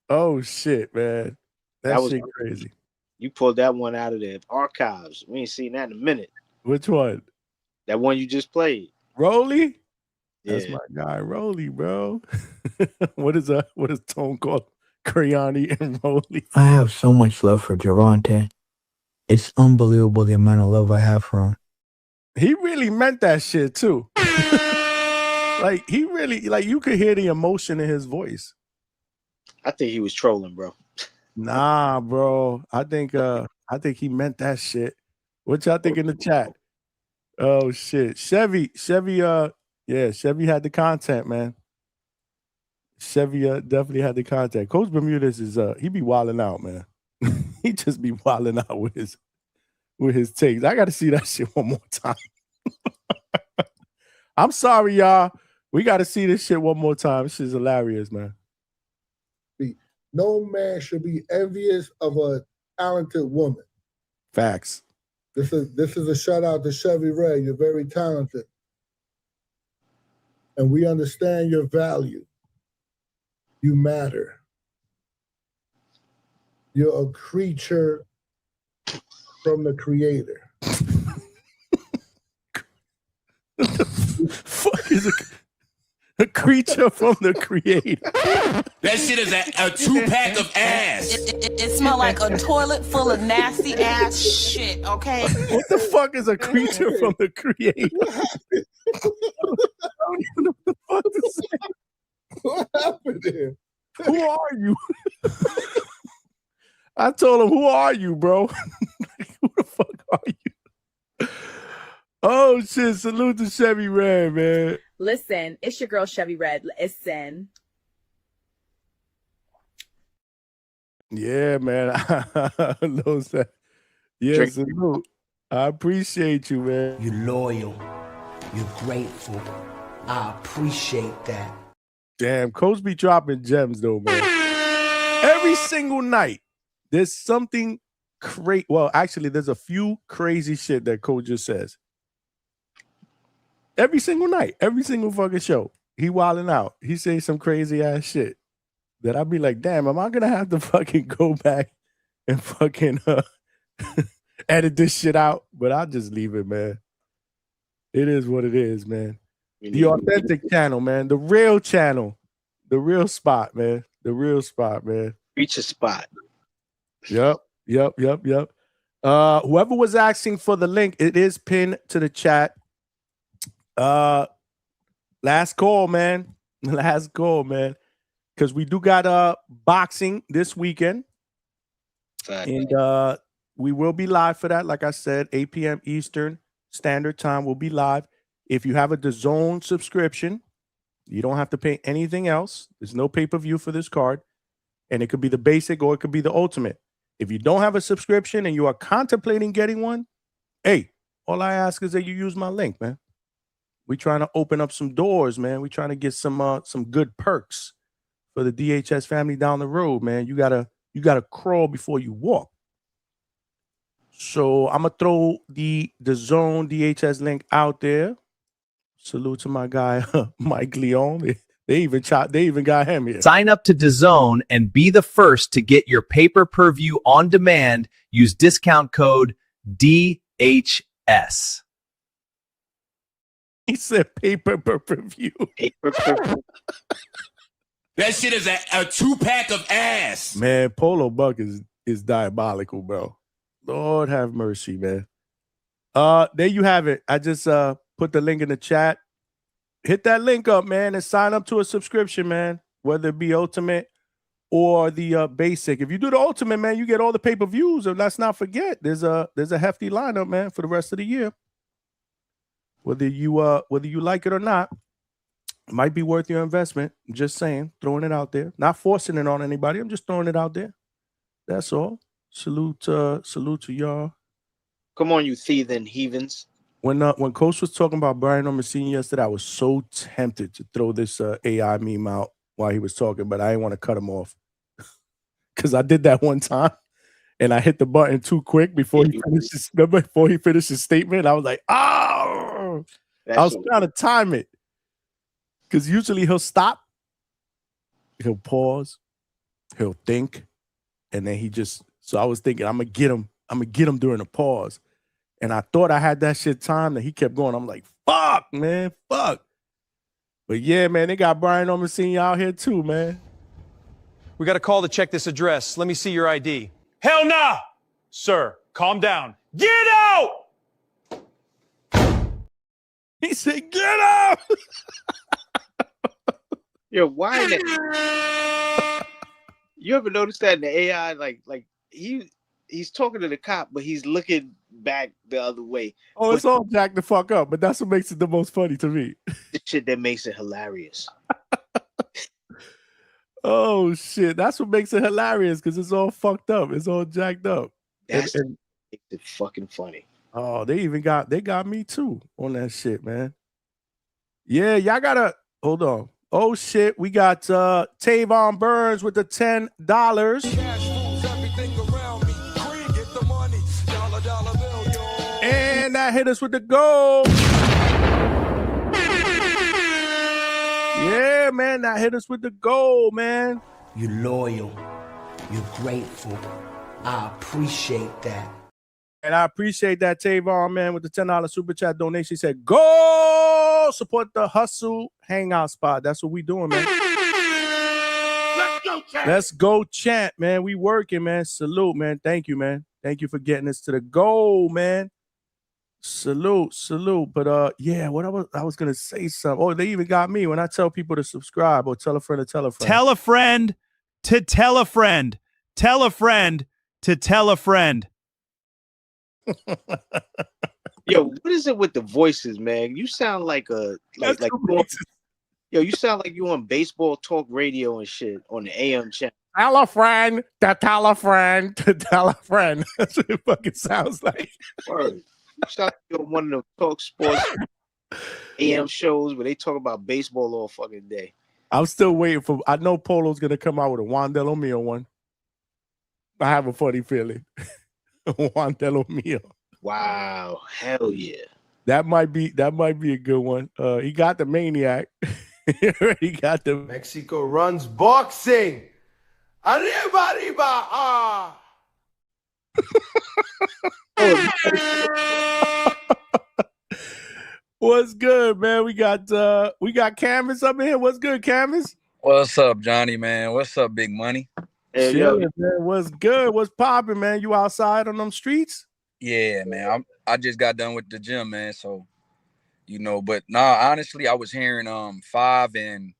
Oh shit, man. That was shit crazy. You pulled that one out of the archives. We ain't seen that in a minute. Which one? That one you just played. Rolly? Yeah. That's my guy, Rolly, bro. What is Tone called? Crayon and Rolly. I have so much love for Gervonta. It's unbelievable the amount of love I have for him. He really meant that shit too. Like he really, like you could hear the emotion in his voice. I think he was trolling, bro. Nah, bro. I think he meant that shit. What y'all think in the chat? Oh shit. Chevy, yeah, Chevy had the content, man. Chevy definitely had the content. Coach Bermudez is he be wilding out, man. He just be wilding out with his takes. I gotta see that shit one more time. I'm sorry, y'all. We gotta see this shit one more time. This shit's hilarious, man. No man should be envious of a talented woman. Facts. This is a shout out to Chevy Ray. You're very talented. And we understand your value. You matter. You're a creature from the Creator. Fuck is A creature from the creator. That shit is a 2-pack of ass. It smell like a toilet full of nasty ass shit, okay? What the fuck is a creature from the creator? I don't even know what the fuck to say. What happened there? Who are you? I told him, who are you, bro? Who the fuck are you? Oh, shit. Salute to Chevy Red, man. Listen, it's your girl Chevy Red. Listen. Yeah, man. Yeah, salute. I appreciate you, man. You're loyal. You're grateful. I appreciate that. Damn, Coach be dropping gems, though, man. Every single night, there's something crazy. Well, actually, there's a few crazy shit that Coach just says. Every single night, every single fucking show, he wilding out. He says some crazy ass shit that I'd be like, damn, am I gonna have to fucking go back and fucking edit this shit out? But I'll just leave it, man. It is what it is, man. The authentic channel, man. The real channel. The real spot, man. The real spot, man. Reach a spot. Yep. Whoever was asking for the link, it is pinned to the chat. Last call, man. Last call, man. Because we do got boxing this weekend. And we will be live for that. Like I said, 8 p.m. Eastern Standard Time will be live. If you have a DAZN subscription, you don't have to pay anything else. There's no pay-per-view for this card. And it could be the basic or it could be the ultimate. If you don't have a subscription and you are contemplating getting one, hey, all I ask is that you use my link, man. We're trying to open up some doors, man. We're trying to get some good perks for the DHS family down the road, man. You gotta crawl before you walk. So I'm gonna throw the DAZN DHS link out there. Salute to my guy Mike Leon. They even got him here. Sign up to DAZN and be the first to get your pay-per-view on demand. Use discount code DHS. He said pay-per-view. That shit is a 2-pack of ass. Man, Polo Buck is diabolical, bro. Lord have mercy, man. There you have it. I just put the link in the chat. Hit that link up, man, and sign up to a subscription, man. Whether it be Ultimate or the basic. If you do the Ultimate, man, you get all the pay-per-views. And let's not forget, there's a hefty lineup, man, for the rest of the year. Whether you like it or not, it might be worth your investment. I'm just saying, throwing it out there. Not forcing it on anybody. I'm just throwing it out there. That's all. Salute to y'all. Come on, you thieving heathens. When Coach was talking about Brian Norman Sr. yesterday, I was so tempted to throw this AI meme out while he was talking, but I didn't want to cut him off. Because I did that one time, and I hit the button too quick before he finished his statement. I was like, oh! I was trying to time it. Because usually he'll stop, he'll pause, he'll think, and then he just. So I was thinking, I'm gonna get him during the pause, and I thought I had that shit timed, and he kept going. I'm like, fuck, man, fuck. But yeah, man, they got Brian Norman Sr. out here too, man. We got a call to check this address. Let me see your ID. Hell nah, sir. Calm down. Get out. He said, get out. Yo, why? You ever notice that in the AI, like he's talking to the cop, but he's looking back the other way. Oh, it's all jacked the fuck up, but that's what makes it the most funny to me. The shit that makes it hilarious. Oh shit, that's what makes it hilarious because it's all fucked up. It's all jacked up. That's makes it fucking funny. Oh, they got me too on that shit, man. Yeah, y'all gotta hold on. Oh shit, we got Tavon Burns with the $10. And that hit us with the goal. Yeah, man, that hit us with the goal, man. You're loyal. You're grateful. I appreciate that. And I appreciate that, Tavon, man, with the $10 super chat donation. He said, go support the Hustle Hangout spot. That's what we doing, man. Let's go, champ. Let's go, champ, man. We working, man. Salute, man. Thank you, man. Thank you for getting us to the goal, man. Salute. But yeah, what I was gonna say something. Oh, they even got me when I tell people to subscribe or tell a friend to tell a friend. Tell a friend to tell a friend. Tell a friend to tell a friend. Yo, what is it with the voices, man? You sound like you sound like you on baseball talk radio and shit on the AM channel. Tell a friend to tell a friend to tell a friend. That's what it fucking sounds like. Word. You sound like on one of them talk sports AM shows where they talk about baseball all fucking day. I'm still waiting for. I know Polo's gonna come out with a Juan Del Omeo one. I have a funny feeling. Juan Del Omeo. Wow, hell yeah. That might be a good one. He got the Maniac. He got the Mexico runs boxing. Arriba, arriba, ah. What's good, man? We got Canvas up in here. What's good, Canvas? What's up, Johnny, man? What's up, Big Money? Hey, man. What's good? What's popping, man? You outside on them streets? Yeah, man. I just got done with the gym, man. So, but nah, honestly, I was hearing 5 and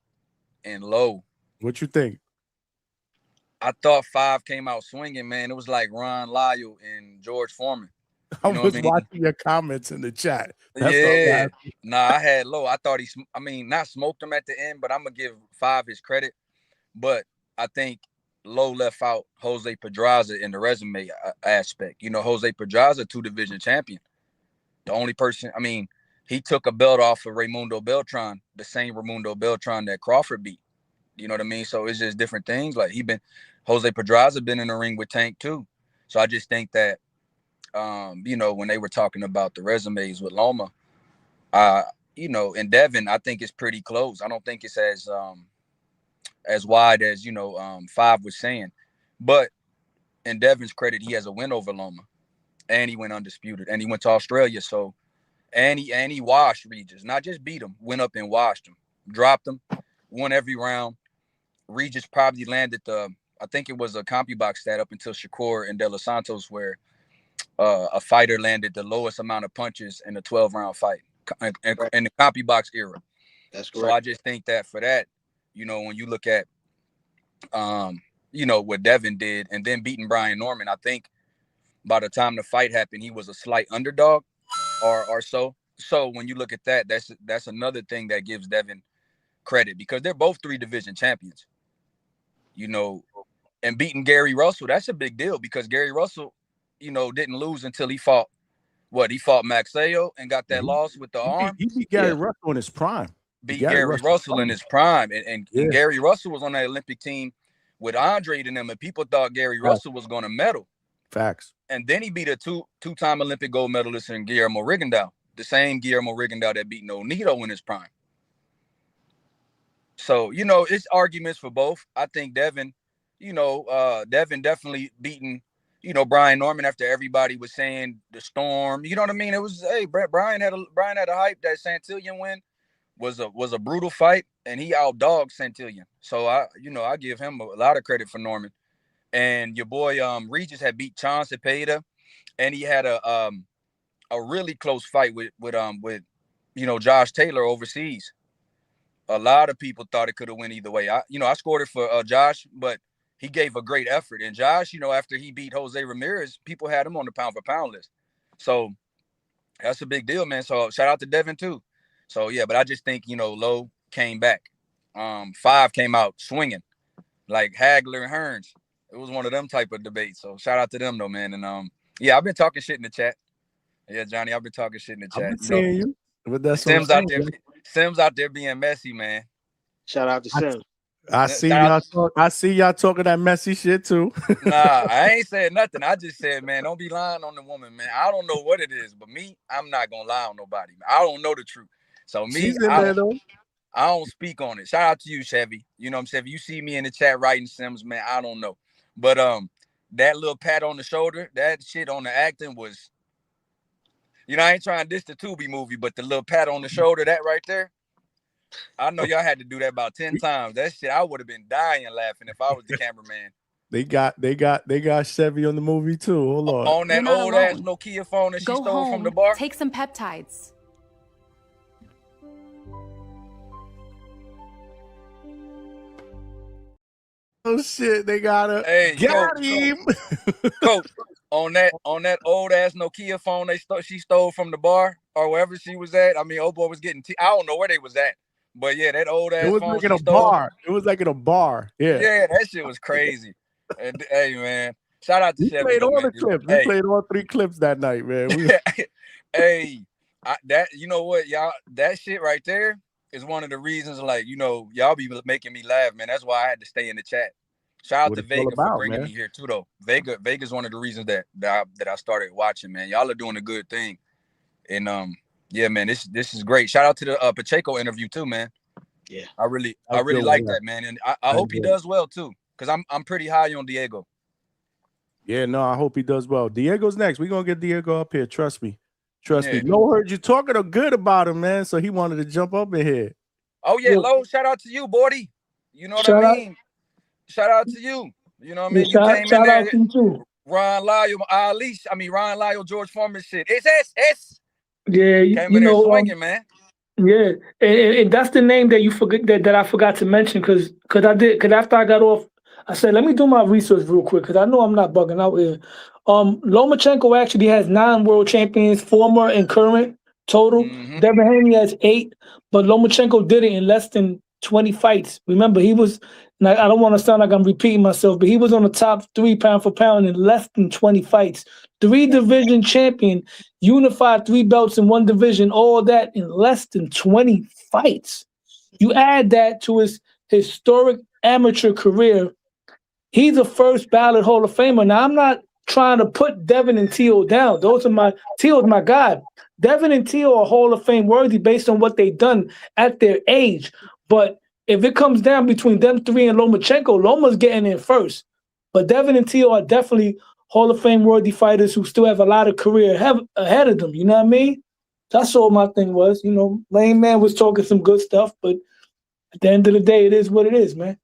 low. What you think? I thought 5 came out swinging, man. It was like Ron Lyle and George Foreman. I was watching your comments in the chat. That's yeah. Nah, I had low. I thought not smoked him at the end, but I'm going to give 5 his credit. But I think Low left out Jose Pedraza in the resume aspect. Jose Pedraza, 2-division champion. The only person, he took a belt off of Raimundo Beltran, the same Raimundo Beltran that Crawford beat. You know what I mean? So it's just different things. Like Jose Pedraza been in the ring with Tank too. So I just think that, when they were talking about the resumes with Loma, and Devin, I think it's pretty close. I don't think it's as wide as 5 was saying, but in Devin's credit, he has a win over Loma, and he went undisputed, and he went to Australia. So, and he washed Regis, not just beat him, went up and washed him, dropped him, won every round. Regis probably landed I think it was a CompuBox stat up until Shakur and De Los Santos, where a fighter landed the lowest amount of punches in a 12-round fight in the CompuBox era. That's correct. So I just think that for that, when you look at, what Devin did and then beating Brian Norman, I think by the time the fight happened, he was a slight underdog or so. So when you look at that, that's another thing that gives Devin credit, because they're both 3-division champions, and beating Gary Russell, that's a big deal, because Gary Russell, didn't lose until he fought Maxeo and got that loss with the arm. He beat Gary Russell in his prime. Beat Gary Russell in his prime. And Gary Russell was on that Olympic team with Andre and them, and people thought Gary Russell was going to medal. Facts. And then he beat a two-time Olympic gold medalist in Guillermo Rigondeaux, the same Guillermo Rigondeaux that beat Nonito in his prime. So, it's arguments for both. I think Devin, Devin definitely beating, Brian Norman after everybody was saying the storm. You know what I mean? It was, Brian had a hype. That Santillan win was a brutal fight, and he outdogged Santillan. So I give him a lot of credit for Norman. And your boy Regis had beat Chan Zepeda, and he had a really close fight with Josh Taylor overseas. A lot of people thought it could have went either way. I scored it for Josh, but he gave a great effort. And Josh, after he beat Jose Ramirez, people had him on the pound-for-pound list. So that's a big deal, man. So shout out to Devin too. So yeah, but I just think Low came back. 5 came out swinging like Hagler and Hearns. It was one of them type of debates. So shout out to them though, man. And yeah, I've been talking shit in the chat. Yeah, Johnny, I've been talking shit in the chat. I've been seeing you. But that's Sims out there being messy, man. Shout out to Sims. I see y'all talking that messy shit too. Nah, I ain't saying nothing. I just said, man, don't be lying on the woman, man. I don't know what it is, but me, I'm not gonna lie on nobody. I don't know the truth. So me, I don't speak on it. Shout out to you, Chevy. You know what I'm saying? If you see me in the chat writing Sims, man, I don't know. But that little pat on the shoulder, that shit on the acting was You know, I ain't trying to diss the Tubi movie, but the little pat on the shoulder, that right there. I know y'all had to do that about 10 times. That shit, I would have been dying laughing if I was the cameraman. They got Chevy on the movie too. Hold on. On that old ass Nokia phone that she stole from the bar. Take some peptides. Oh shit, they got her. Hey, got him. Coach, on that old ass Nokia phone she stole from the bar or wherever she was at. I mean, old boy was getting I don't know where they was at. But yeah, that old ass phone. It was like in a bar. It was like in a bar. Yeah. Yeah, that shit was crazy. And hey man, shout out to We Chevy. played all the man. clips. Hey. We played all 3 clips that night, man. Hey, you know what, y'all? That shit right there is one of the reasons, like, you know, y'all be making me laugh, man. That's why I had to stay in the chat. Shout out to Vega for bringing me here too, though. Vega's one of the reasons that I started watching, man. Y'all are doing a good thing, and yeah, man, this is great. Shout out to the Pacheco interview too, man. Yeah, I really like that, man, and I hope he does well too, because I'm pretty high on Diego. Yeah, no, I hope he does well. Diego's next. We're gonna get Diego up here. Trust me. Me. Lo heard you talking good about him, man. So he wanted to jump up in here. Oh yeah, Lo, shout out to you, Bordy. You know what I mean? Shout out to you. You know what I mean? Yeah, you came in there. Out to you too. Ryan Lyle, George Foreman shit. It's. Yeah, came in there swinging, man. Yeah, and that's the name that you forget that I forgot to mention because after I got off, I said let me do my research real quick because I know I'm not bugging out here. Lomachenko actually has 9 world champions, former and current total. Devin Haney has 8, but Lomachenko did it in less than 20 fights. Remember, he was. I don't want to sound like I'm repeating myself, but he was on the top 3 pound for pound in less than 20 fights. 3 division champion, unified 3 belts in 1 division, all that in less than 20 fights. You add that to his historic amateur career, he's a first ballot Hall of Famer. Now, I'm not trying to put Devin and Teo down. Teo's my guy. Devin and Teo are Hall of Fame worthy based on what they've done at their age. But if it comes down between them 3 and Lomachenko, Loma's getting in first. But Devin and Teo are definitely Hall of Fame worthy fighters who still have a lot of career ahead of them. You know what I mean? That's all my thing was. You know, Lane Man was talking some good stuff, but at the end of the day, it is what it is, man.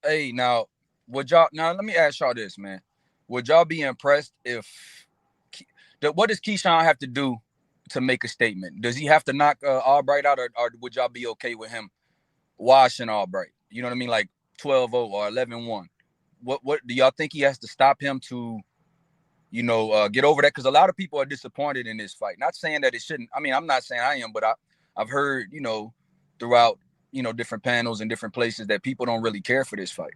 Hey, now let me ask y'all this, man. Would y'all be impressed what does Keyshawn have to do to make a statement? Does he have to knock Albright out, or would y'all be okay with him washing Albright? You know what I mean? Like 12-0 or 11-1. What do y'all think he has to stop him to, you know, get over that? Because a lot of people are disappointed in this fight. Not saying that it shouldn't. I mean, I'm not saying I am, but I've heard, you know, throughout, you know, different panels and different places that people don't really care for this fight.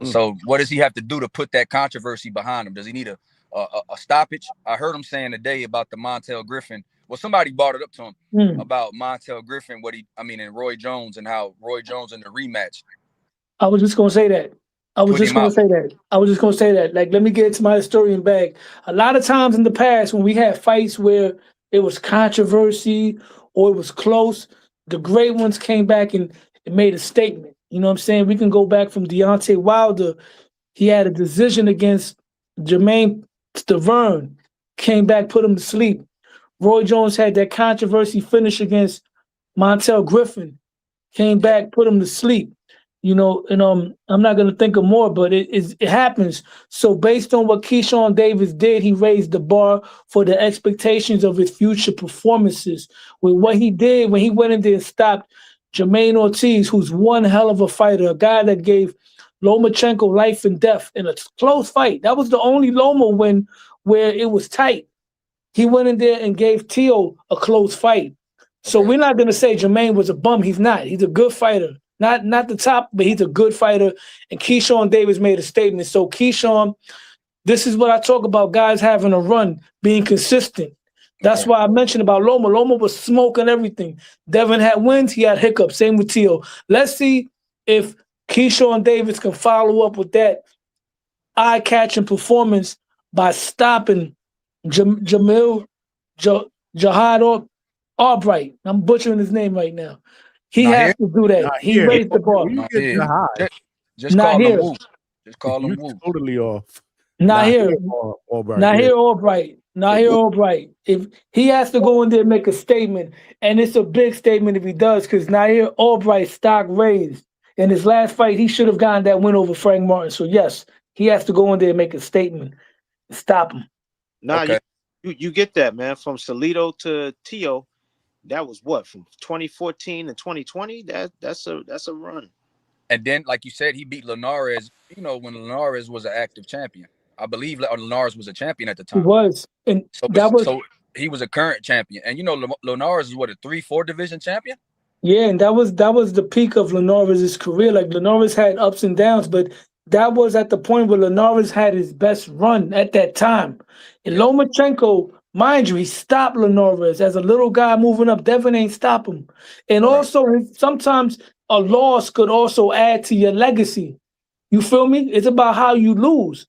So what does he have to do to put that controversy behind him? Does he need a stoppage? I heard him saying today about the Montel Griffin. Well, somebody brought it up to him about Montel Griffin, and Roy Jones, and how Roy Jones in the rematch. I was just going to say that. Like, let me get into my historian bag. A lot of times in the past when we had fights where it was controversy or it was close, the great ones came back and made a statement. You know what I'm saying? We can go back from Deontay Wilder. He had a decision against Jermaine Stavern, came back, put him to sleep. Roy Jones had that controversy finish against Montel Griffin, came back, put him to sleep. You know, and I'm not going to think of more, but it happens. So based on what Keyshawn Davis did, he raised the bar for the expectations of his future performances. With what he did when he went in there and stopped Jermaine Ortiz, who's one hell of a fighter, a guy that gave Lomachenko life and death in a close fight. That was the only Loma win where it was tight. He went in there and gave Teo a close fight. So we're not going to say Jermaine was a bum. He's not. He's a good fighter. Not the top, but he's a good fighter. And Keyshawn Davis made a statement. So Keyshawn, this is what I talk about, guys having a run, being consistent. That's why I mentioned about Loma. Loma was smoking everything. Devin had wins, he had hiccups. Same with Teo. Let's see if Keyshawn Davis can follow up with that eye-catching performance by stopping Jahad Albright. I'm butchering his name right now. He has to do that. He raised the bar. Just call him Woo. Just call him Woo. Totally off. Not here, Albright. Nahir Albright, if he has to go in there and make a statement, and it's a big statement if he does, because Nahir Albright's stock raised. In his last fight, he should have gotten that win over Frank Martin. So yes, he has to go in there and make a statement. Stop him. Nah, Okay. you get that, man. From Salido to Tio, that was what, from 2014 to 2020. That's a run. And then, like you said, he beat Linares. You know, when Linares was an active champion, I believe Linares was a champion at the He time. was, and So, that was so he was a current champion. And you know, Linares is what, a 3-4 division champion. yeah, and that was the peak of Linares' career. Like Linares had ups and downs, but that was at the point where Linares had his best run at that time. And Lomachenko, mind you, he stopped Linares as a little guy moving up. Devin ain't stop him. And also, sometimes a loss could also add to your legacy. You feel me? It's about how you lose.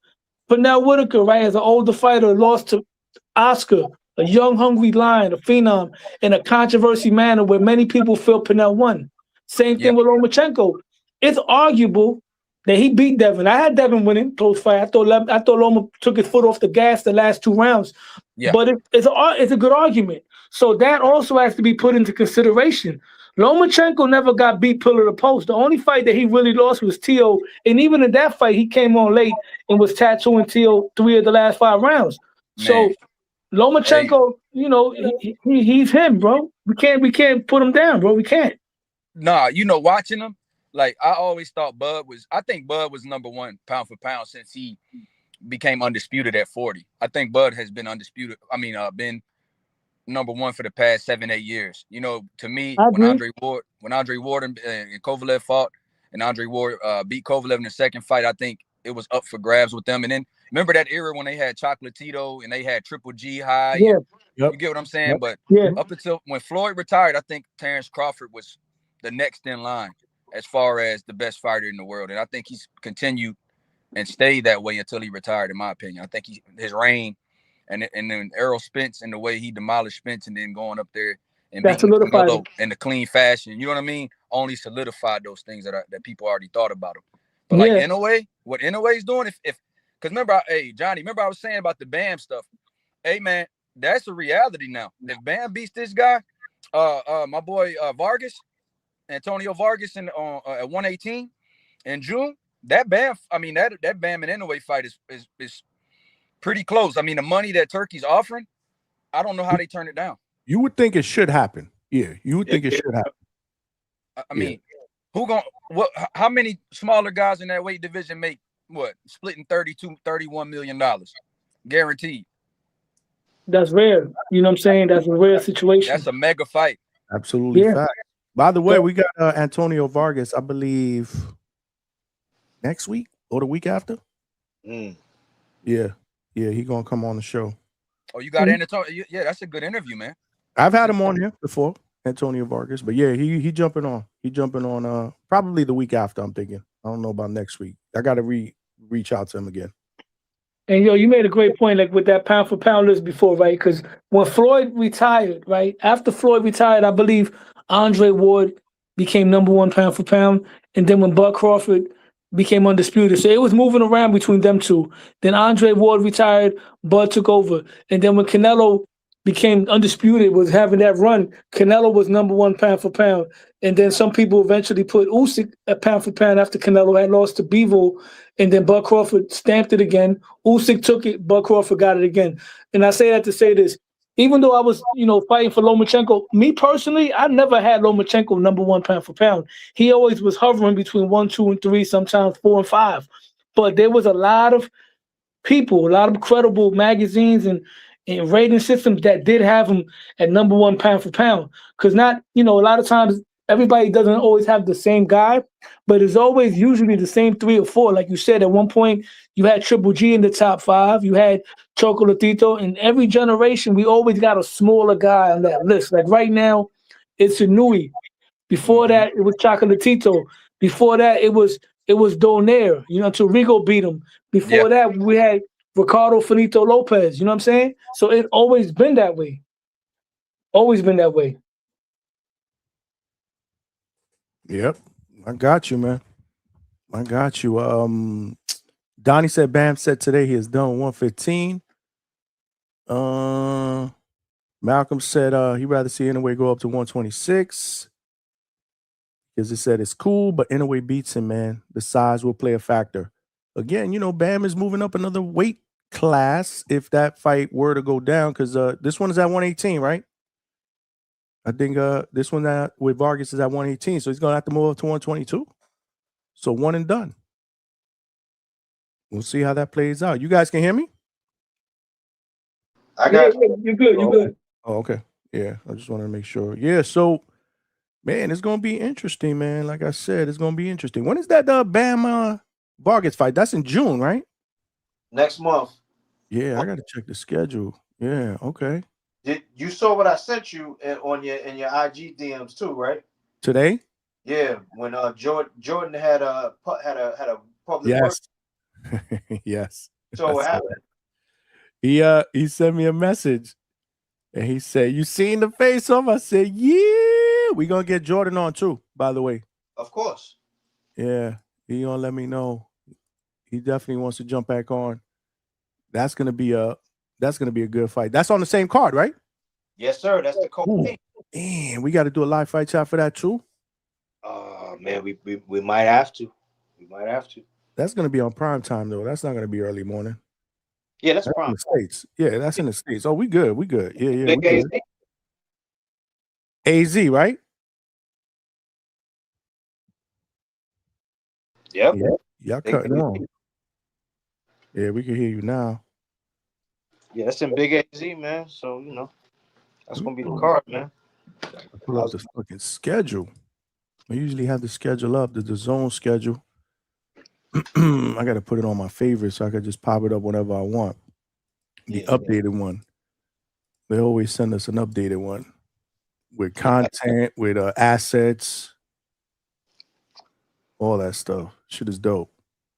Pernell Whitaker, right, as an older fighter, lost to Oscar, a young, hungry lion, a phenom, in a controversy manner where many people feel Pernell won. Same thing with Lomachenko. It's arguable that he beat Devin. I had Devin winning close fight. I thought Loma took his foot off the gas the last 2 rounds. Yeah. But it's a good argument. So that also has to be put into consideration. Lomachenko never got beat pillar to post. The only fight that he really lost was Tio, and even in that fight, he came on late and was tattooing Tio 3 of the last 5 rounds. So Lomachenko, you know, he's him, bro. We can't put him down, bro. We can't. Nah, you know, watching him, like I always thought I think Bud was number 1 pound for pound since he became undisputed at 40. I think Bud has been undisputed. I mean, been number 1 for the past 7-8 years. You know, to me, when Andre Ward and Kovalev fought, and Andre Ward beat Kovalev in the second fight, I think it was up for grabs with them. And then remember that era when they had Chocolatito and they had Triple G high. Yeah. You get what I'm saying? But up until when Floyd retired, I think Terrence Crawford was the next in line as far as the best fighter in the world. And I think he's continued and stayed that way until he retired, in my opinion. I think his reign and then Errol Spence and the way he demolished Spence and then going up there and beating Canelo in the clean fashion, you know what I mean? Only solidified those things that people already thought about him. But like Inoue, what Inoue's doing, because remember, Johnny, remember I was saying about the Bam stuff. Hey man, that's a reality now. If Bam beats this guy, my boy Vargas, Antonio Vargas at 118 in June, that Bam and Inoue fight is pretty close. I mean, the money that Turkey's offering, I don't know how they turn it down. You would think it should happen. Yeah, you would think it should happen. I mean, how many smaller guys in that weight division make splitting $31 million guaranteed? That's rare. You know what I'm saying? That's a rare situation. That's a mega fight. Absolutely fact. By the way, we got Antonio Vargas, I believe, next week or the week after. Yeah, he gonna come on the show. Oh, you got Antonio? Yeah, that's a good interview, man. I've had him on here before, Antonio Vargas, but yeah, he jumping on. He jumping on probably the week after. I'm thinking. I don't know about next week. I got to reach out to him again. And you made a great point, like with that pound for pound list before, right? Because when Floyd retired, right after Floyd retired, I believe Andre Ward became number 1 pound for pound, and then when Bud Crawford became undisputed, so it was moving around between them two. Then Andre Ward retired, Bud took over, and then when Canelo became undisputed, was having that run, Canelo was number 1 pound for pound, and then some people eventually put Usyk at pound for pound after Canelo had lost to Bivol, and then Bud Crawford stamped it again. Usyk took it, Bud Crawford got it again. And I say that to say this: even though I was, fighting for Lomachenko, me personally, I never had Lomachenko number 1 pound for pound. He always was hovering between 1, 2, and 3, sometimes 4 and 5. But there was a lot of people, a lot of credible magazines and rating systems that did have him at number 1 pound for pound. Because a lot of times everybody doesn't always have the same guy, but it's always usually the same 3 or 4. Like you said, at one point, you had Triple G in the top 5. You had Chocolatito. In every generation, we always got a smaller guy on that list. Like right now, it's Inouye. Before that, it was Chocolatito. Before that, it was Donaire, until Rigo beat him. Before that, we had Ricardo Finito Lopez. You know what I'm saying? So it's always been that way. Always been that way. Yep. I got you, man. I got you. Donnie said Bam said today he is done 115. Malcolm said he'd rather see Inoue go up to 126 because he said it's cool, but Inoue beats him, man. The size will play a factor. Again, Bam is moving up another weight class if that fight were to go down because this one is at 118, right? I think this one with Vargas is at 118, so he's going to have to move up to 122. So one and done. We'll see how that plays out. You guys can hear me? I got you. You're good. You're good. Oh, okay. Yeah, I just wanted to make sure. Yeah, so, man, it's going to be interesting, man. Like I said, it's going to be interesting. When is that Bam Vargas fight? That's in June, right? next month. Yeah, I got to check the schedule. Yeah, okay. You saw what I sent you in your IG DMs too, right? Today? Yeah, when Jordan had a public Yes. Yes. So what happened? He sent me a message and he said, "You seen the face off?" I said, "Yeah, we gonna get Jordan on too, by the way." Of course. Yeah, he gonna let me know. He definitely wants to jump back on. That's gonna be a good fight. That's on the same card, right? Yes, sir. That's the co-main. Man, we got to do a live fight chat for that too. Man, we might have to. We might have to. That's gonna be on prime time though. That's not gonna be early morning. Yeah, that's in prime. the States. Yeah, that's in the States. Oh, we good. We good. Yeah, we Big good. AZ, right? Yep. Yeah. Y'all cutting on. Yeah, we can hear you now. Yeah, that's in Big AZ, man. So that's gonna be the card, man. Pull up the fucking schedule. I usually have the schedule up, the zone schedule. I got to put it on my favorite so I can just pop it up whenever I want. The updated one. They always send us an updated one with content, with assets, all that stuff. Shit is dope.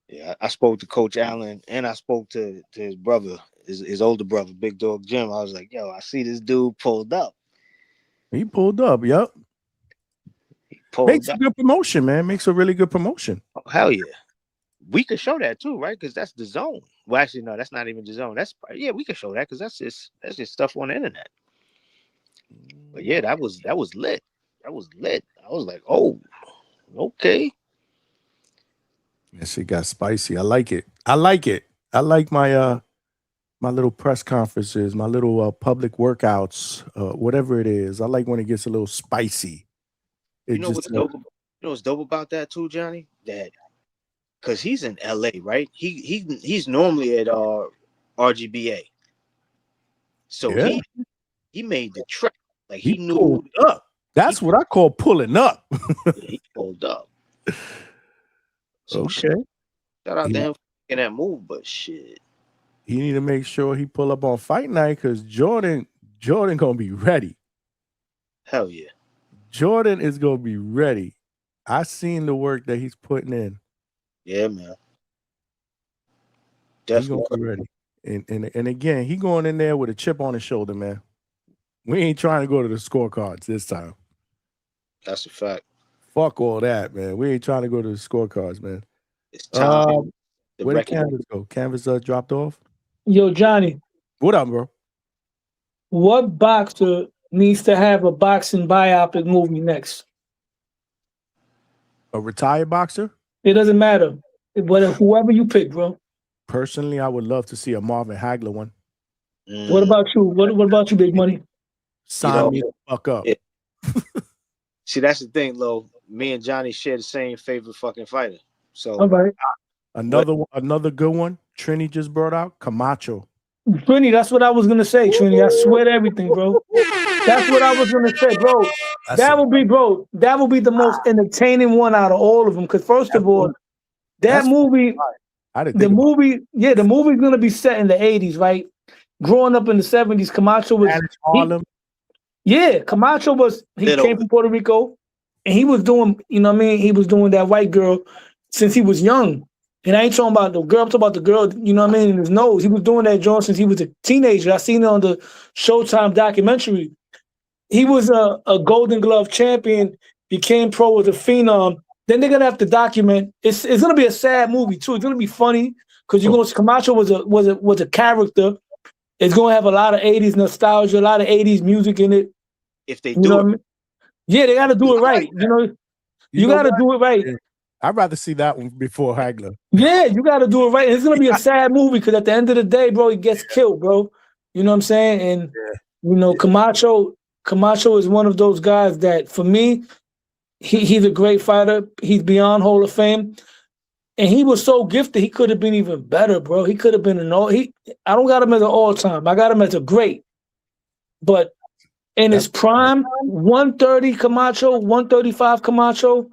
Yeah, I spoke to Coach Allen and I spoke to his brother, his older brother, Big Dog Jim. I was like, yo, I see this dude pulled up. He pulled up, yep. Makes a good promotion, man. Makes a really good promotion. Oh, hell yeah. We could show that too, right? Because that's the zone. Well, actually, no, that's not even the zone. We could show that because that's just stuff on the internet. But yeah, that was lit. That was lit. I was like, oh, okay. That shit got spicy. I like it. I like my my little press conferences, my little public workouts, whatever it is. I like when it gets a little spicy. What's dope? You know what's dope about that too, Johnny? That because he's in LA, right? He's normally at RGBA. So yeah. he made the trek. Like he knew pulled up. That's what I call pulling up. He pulled up. So okay. Shout out to him for making that move, but shit. He need to make sure he pull up on fight night because Jordan gonna be ready. Hell yeah. Jordan is gonna be ready. I seen the work that he's putting in. Yeah, man. Definitely gonna be ready. And again, he going in there with a chip on his shoulder, man. We ain't trying to go to the scorecards this time. That's a fact. Fuck all that, man. We ain't trying to go to the scorecards, man. It's time. Where did Canvas go? Canvas dropped off? Yo, Johnny. What up, bro? What boxer needs to have a boxing biopic movie next? A retired boxer? It doesn't matter. Whoever you pick, bro. Personally, I would love to see a Marvin Hagler one. What about you? What about you, Big Money? Sign me the fuck up. See, that's the thing, Lo. Me and Johnny share the same favorite fucking fighter. So all right. Another good one. Trini just brought out Camacho. Trini, that's what I was gonna say, Trini. I swear to everything, bro. That's what I was gonna say, bro. That will be the most entertaining one out of all of them. Because first of all, the movie's gonna be set in the 80s, right? Growing up in the 70s, Camacho was Camacho came from Puerto Rico and he was doing, he was doing that white girl since he was young. And I ain't talking about the girl, I'm talking about the girl, in his nose. He was doing that joint since he was a teenager. I seen it on the Showtime documentary. He was a Golden Glove champion, became pro as a phenom. Then they're gonna have to document. It's gonna be a sad movie too. It's gonna be funny because Camacho was a character, It's gonna have a lot of 80s nostalgia, a lot of 80s music in it. If they You do know it, what I mean? Yeah, they gotta do it right. You gotta do it right. I'd rather see that one before Hagler. Yeah, you gotta do it right. It's gonna be a sad movie because at the end of the day, bro, he gets killed, bro. You know what I'm saying? And you know, Camacho is one of those guys that for me, he's a great fighter. He's beyond Hall of Fame. And he was so gifted, he could have been even better, bro. He could have been I don't got him as an all-time. I got him as a great. But in his prime, 130 Camacho, 135 Camacho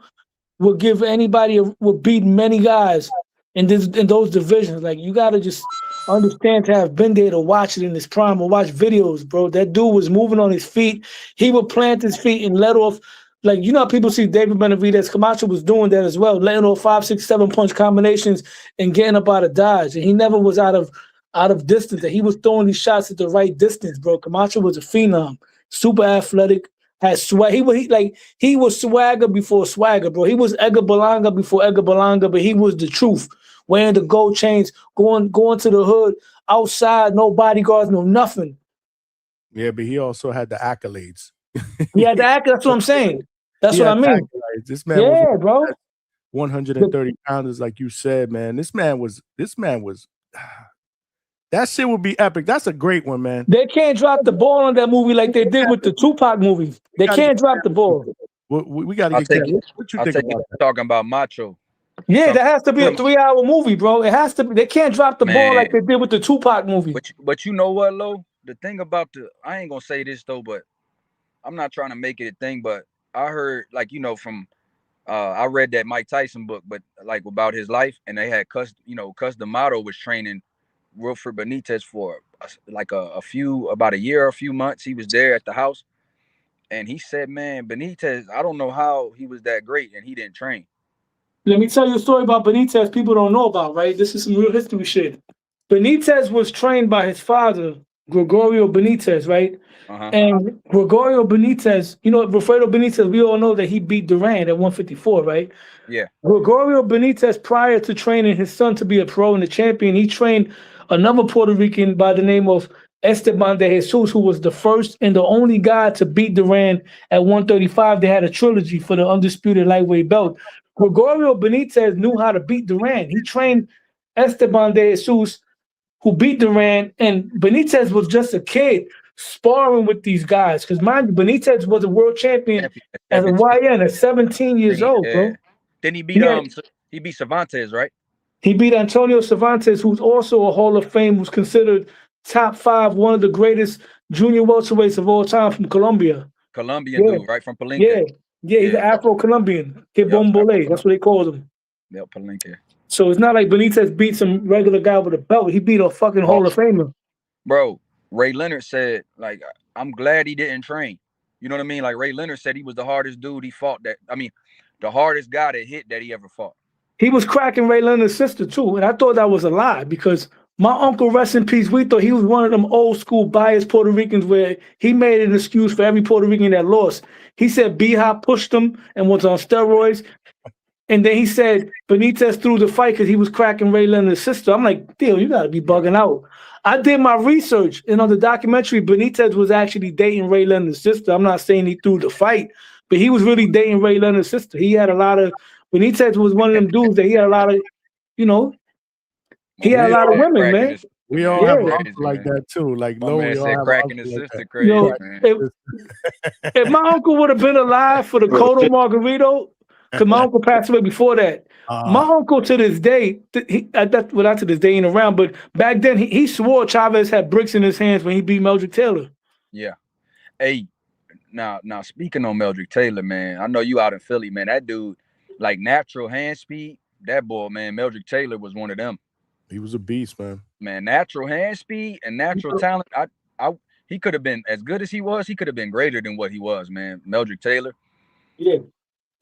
would give anybody, would beat many guys in those divisions. Like, you got to just understand to have been there to watch it in his prime or watch videos, bro. That dude was moving on his feet. He would plant his feet and let off. Like, you know how people see David Benavidez, Camacho was doing that as well, letting off 5, 6, 7 punch combinations and getting up out of dodge. And he never was out of distance. And he was throwing these shots at the right distance, bro. Camacho was a phenom, super athletic, had swag. He was swagger before swagger, bro. He was Edgar Berlanga before Edgar Berlanga, but he was the truth. Wearing the gold chains, going to the hood, outside, no bodyguards, no nothing. Yeah, but he also had the accolades. He had the accolades. That's what I'm saying. That's what I mean. This man was bro. 130 pounders, like you said, man. This man was that shit would be epic. That's a great one, man. They can't drop the ball on that movie like they did with the Tupac movie. They can't drop the ball. We got to get that. What you think about that? Talking about Macho. Yeah, that has to be a 3-hour movie, bro. It has to be. They can't drop the ball like they did with the Tupac movie. But you know what, Lo? The thing about I ain't gonna say this though, but I'm not trying to make it a thing, but I heard, like, you know, from I read that Mike Tyson book, but like about his life, and they had Cus D'Amato was training Wilfred Benitez for like about a year or a few months. He was there at the house, and he said, man, Benitez, I don't know how he was that great and he didn't train. Let me tell you a story about Benitez people don't know about, right? This is some real history shit. Benitez was trained by his father, Gregorio Benitez, right? And Gregorio Benitez, you know, Wilfredo Benitez, we all know that he beat Durant at 154, right? Yeah. Gregorio Benitez, prior to training his son to be a pro and a champion, he trained another Puerto Rican by the name of Esteban de Jesus, who was the first and the only guy to beat Durant at 135. They had a trilogy for the undisputed lightweight belt. Gregorio Benitez knew how to beat Durant. He trained Esteban de Jesus, who beat Durant, and Benitez was just a kid sparring with these guys. Because mind you, Benitez was a world champion as a YN at 17 years old, bro. Then he beat Cervantes, right? He beat Antonio Cervantes, who's also a Hall of Fame, who's considered top 5, one of the greatest junior welterweights of all time from Colombia. Colombian dude, right? From Palenque. Yeah, he's an Afro-Colombian. Bombole, that's what they called him. Yep, Palenque. So it's not like Benitez beat some regular guy with a belt. He beat a fucking Hall of Famer. Bro, Ray Leonard said, like, I'm glad he didn't train. You know what I mean? Like, Ray Leonard said he was the hardest dude he fought the hardest guy to hit that he ever fought. He was cracking Ray Leonard's sister, too. And I thought that was a lie because my uncle, rest in peace, we thought he was one of them old school biased Puerto Ricans where he made an excuse for every Puerto Rican that lost. He said B-Hop pushed him and was on steroids. And then he said Benitez threw the fight because he was cracking Ray Leonard's sister. I'm like, damn, you got to be bugging out. I did my research, and on the documentary, Benitez was actually dating Ray Leonard's sister. I'm not saying he threw the fight, but he was really dating Ray Leonard's sister. He had a lot of, Benitez was one of them dudes that he had a lot of, you know, he had a lot of women, man. We all have uncles like that too. Like my Lo, man we all said have cracking his uncles sister like crazy, Yo, man. if my uncle would have been alive for the Cotto Margarito, because my uncle passed away before that. My uncle to this day, not to this day ain't around, but back then he swore Chavez had bricks in his hands when he beat Meldrick Taylor. Yeah. Hey, now speaking on Meldrick Taylor, man, I know you out in Philly, man. That dude, like natural hand speed, that boy, man, Meldrick Taylor was one of them. He was a beast, man. Man, natural hand speed and natural talent. He could have been as good as he was. He could have been greater than what he was, man. Meldrick Taylor. Yeah.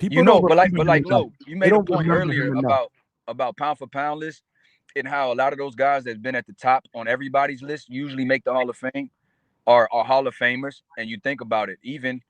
You know, but like, Lo, you made a point earlier about pound for pound list and how a lot of those guys that's been at the top on everybody's list usually make the Hall of Fame are Hall of Famers. And you think about it, even,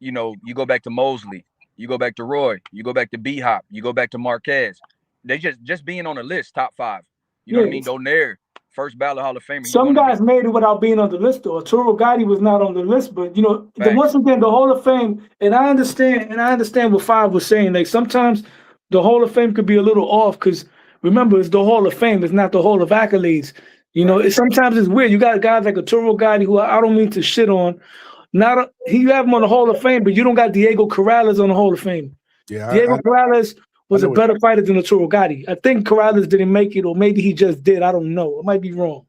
you know, you go back to Mosley, you go back to Roy, you go back to B-Hop, you go back to Marquez. They just being on the list, top 5. You know what I mean? Donaire, first ballot Hall of Famer. Some guys made it without being on the list, though. Arturo Gotti was not on the list, but once again, the Hall of Fame, and I understand what Five was saying. Like sometimes the Hall of Fame could be a little off because remember, it's the Hall of Fame, it's not the Hall of Accolades. Sometimes it's weird. You got guys like Arturo Gotti, who I don't mean to shit on. You have him on the Hall of Fame, but you don't got Diego Corrales on the Hall of Fame. Yeah, Diego Corrales was a better fighter than Arturo Gotti. I think Corrales didn't make it, or maybe he just did. I don't know. It might be wrong.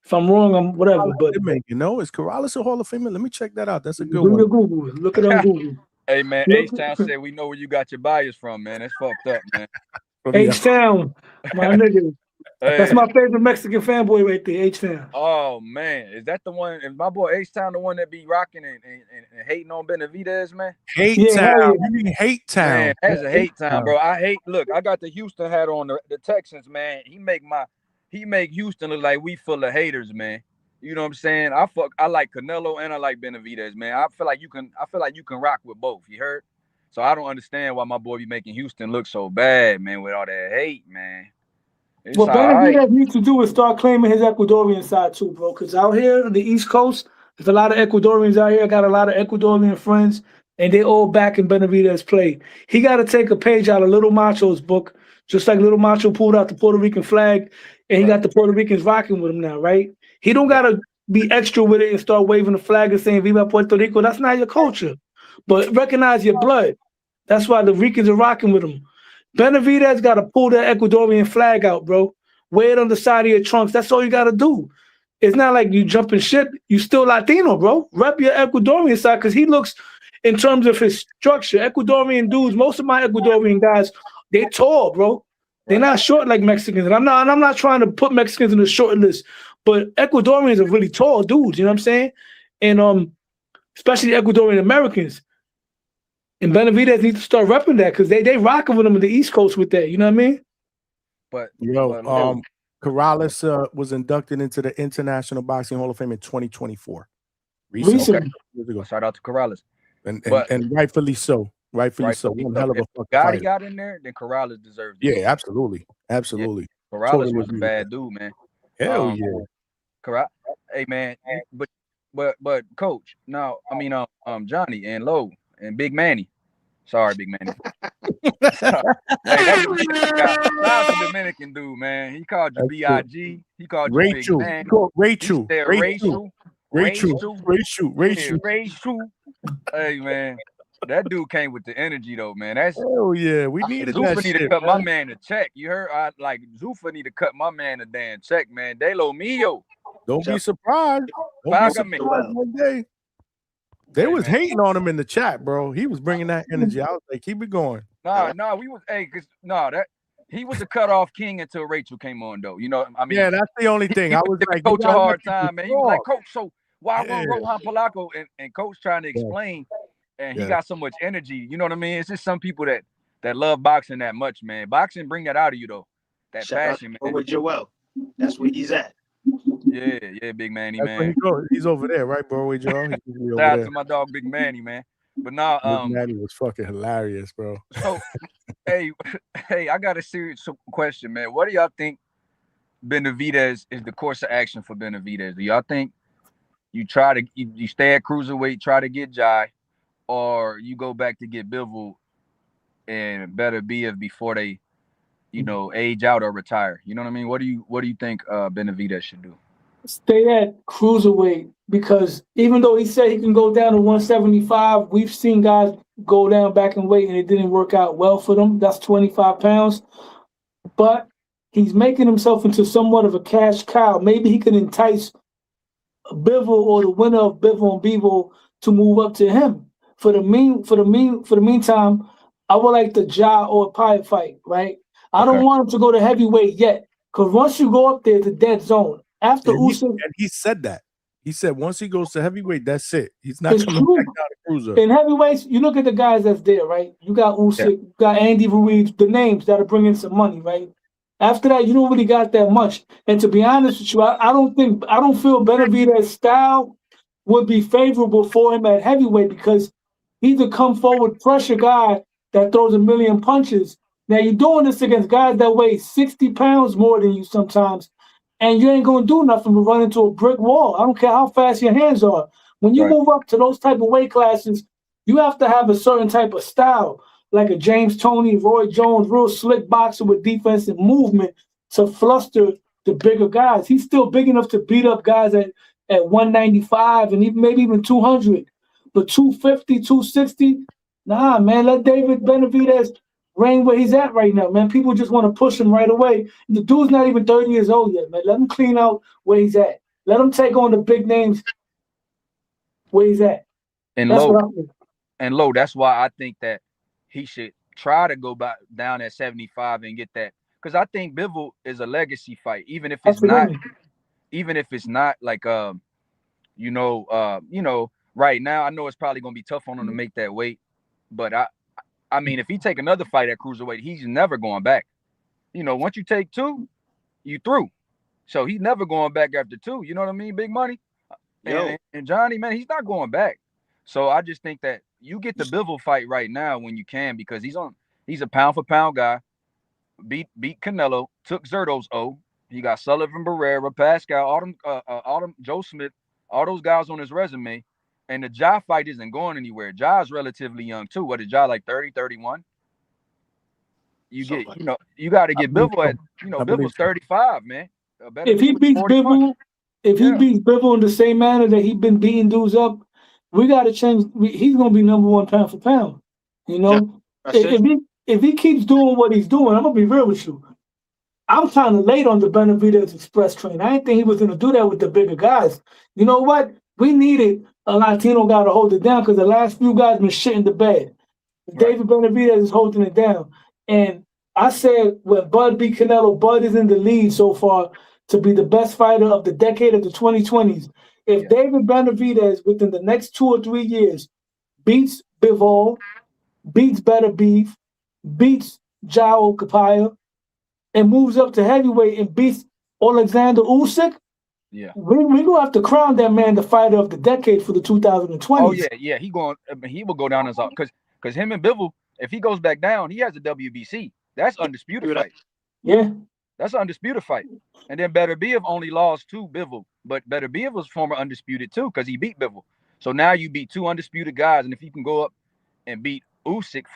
If I'm wrong, I'm whatever. But is Corrales a Hall of Famer? Let me check that out. That's a good do one. your Google. Look it on Google. Hey man, H-Town said we know where you got your bias from, man. That's fucked up, man. H-Town, my nigga. Hey. That's my favorite Mexican fanboy right there, H-Town. Oh man, is that the one? Is my boy H-Town the one that be rocking and hating on Benavidez, man? Hate-Town. You mean Hate-Town. Man, that's a hate-town, bro. Look, I got the Houston hat on, the Texans, man. He make Houston look like we full of haters, man. You know what I'm saying? I like Canelo and I like Benavidez, man. I feel like you can rock with both. You heard? So I don't understand why my boy be making Houston look so bad, man, with all that hate, man. What Benavidez needs to do is start claiming his Ecuadorian side too, bro. Because out here on the East Coast, there's a lot of Ecuadorians out here. I got a lot of Ecuadorian friends, and they all back in Benavidez play. He got to take a page out of Little Macho's book, just like Little Macho pulled out the Puerto Rican flag, and he got the Puerto Ricans rocking with him now, right? He don't got to be extra with it and start waving the flag and saying Viva Puerto Rico. That's not your culture. But recognize your blood. That's why the Ricans are rocking with him. Benavidez got to pull that Ecuadorian flag out, bro. Wear it on the side of your trunks. That's all you got to do. It's not like you jumping ship. You still Latino, bro. Rep your Ecuadorian side because he looks, in terms of his structure, Ecuadorian dudes, most of my Ecuadorian guys, they tall, bro. They're not short like Mexicans. And I'm not trying to put Mexicans in the short list, but Ecuadorians are really tall dudes, you know what I'm saying? And especially Ecuadorian Americans. And Benavidez needs to start repping that because they rocking with them on the East Coast with that, you know what I mean? But Corrales was inducted into the International Boxing Hall of Fame in 2024. Recently. Okay. Shout out to Corrales. And rightfully so. Rightfully so. One hell of a fucking Gotti fighter. got in there, then Corrales deserves it. Yeah, absolutely. Absolutely. Yeah. Corrales was a bad dude, man. Hell yeah. Correct. Hey man, but Coach, now Johnny and Lowe and Big Manny. Sorry, Big Manny. That's a Dominican dude, man. He called you B.I.G. He called you Rachel. Big Manny. Rachel. Hey man, that dude came with the energy though, man. That's yeah. We needed Zuffa that need shit, to cut man. my man a check. You heard? Zuffa need to cut my man a damn check, man. De lo mio. Don't be surprised. Don't be surprised one day. They was hating on him in the chat, bro. He was bringing that energy. I was like, keep it going. He was the cutoff king until Rachel came on, though. You know, I mean, yeah, that's the only thing. I was like, Coach a hard time, man. He was like, Coach, so why Yeah. Rohan Polaco and Coach trying to explain, and he got so much energy. You know what I mean? It's just some people that love boxing that much, man. Boxing bring that out of you, though. That Shout out passion, man. with Joel. That's where he's at. Yeah, Big Manny, That's where man. he goes. He's over there, right, bro? Joe? He's usually over Shout out there. to my dog, Big Manny, man. But now, Big Manny was fucking hilarious, bro. So, hey, I got a serious question, man. What do y'all think Benavidez is the course of action for Benavidez? Do y'all think you stay at cruiserweight, try to get Jai, or you go back to get Bivol and better BF before they, age out or retire? You know what I mean? What do you think Benavidez should do? Stay at cruiserweight because even though he said he can go down to 175, we've seen guys go down back in weight and it didn't work out well for them. That's 25 pounds. But he's making himself into somewhat of a cash cow. Maybe he can entice Bivol or the winner of Bivol and Bivol to move up to him. For the meantime, I would like the Ja or Piet fight, right? I don't want him to go to heavyweight yet. Because once you go up there, it's a dead zone. After Usyk, and he said that. He said once he goes to heavyweight, that's it. He's not coming back down to cruiser. In heavyweights, you look at the guys that's there, right? You got Usyk, you got Andy Ruiz, the names that are bringing some money, right? After that, you don't really got that much. And to be honest with you, I don't feel Benavidez's style would be favorable for him at heavyweight because he's a come forward pressure guy that throws a million punches. Now you're doing this against guys that weigh 60 pounds more than you sometimes. and you ain't gonna do nothing but run into a brick wall. I don't care how fast your hands are. When you move up to those type of weight classes, you have to have a certain type of style, like a James Toney, Roy Jones, real slick boxer with defense and movement to fluster the bigger guys. He's still big enough to beat up guys at 195 and maybe even 200. But 250, 260, nah, man, let David Benavidez reign where he's at right now, man. People just want to push him right away. The dude's not even 30 years old yet, man. Let him clean out where he's at. Let him take on the big names where he's at. And That's low, what I'm thinking. that's why I think that he should try to go back down at 75 and get that. Because I think Bivol is a legacy fight, even if it's not like right now. I know it's probably gonna be tough on him to make that weight, but I mean, if he take another fight at cruiserweight, he's never going back. Once you take 2, you through. So he's never going back after 2. You know what I mean? Big money. And Johnny, man, he's not going back. So I just think that you get the Bivol fight right now when you can, because he's a pound for pound guy. Beat Canelo, took Zerto's O. He got Sullivan Barrera, Pascal, Autumn, Joe Smith, all those guys on his resume. And the Ja fight isn't going anywhere. Ja's relatively young too. What is Ja, like 30, 31? You got to get Bivol at, Bivol's 35, man. If he beats Bivol, he beats Bivol in the same manner that he's been beating dudes up, we got to change. He's going to be number 1 pound for pound. If he keeps doing what he's doing, I'm going to be real with you. I'm kind of late on the Benavidez Express train. I didn't think he was going to do that with the bigger guys. You know what? We needed a Latino guy to hold it down because the last few guys been shitting the bed. David Benavidez is holding it down. And I said when Bud beat Canelo, Bud is in the lead so far to be the best fighter of the decade of the 2020s. If David Benavidez within the next 2 or 3 years beats Bivol, beats Better Beef, beats Jao Capaya, and moves up to heavyweight and beats Alexander Usyk, we're going to have to crown that man the fighter of the decade for the 2020s. Oh, yeah. He will go down as because him and Bivol, if he goes back down, he has a WBC. That's undisputed fight. Yeah. That's an undisputed fight. And then Better Biev only lost to Bivol, but Better Biev was former undisputed too because he beat Bivol. So now you beat 2 undisputed guys, and if you can go up and beat Usyk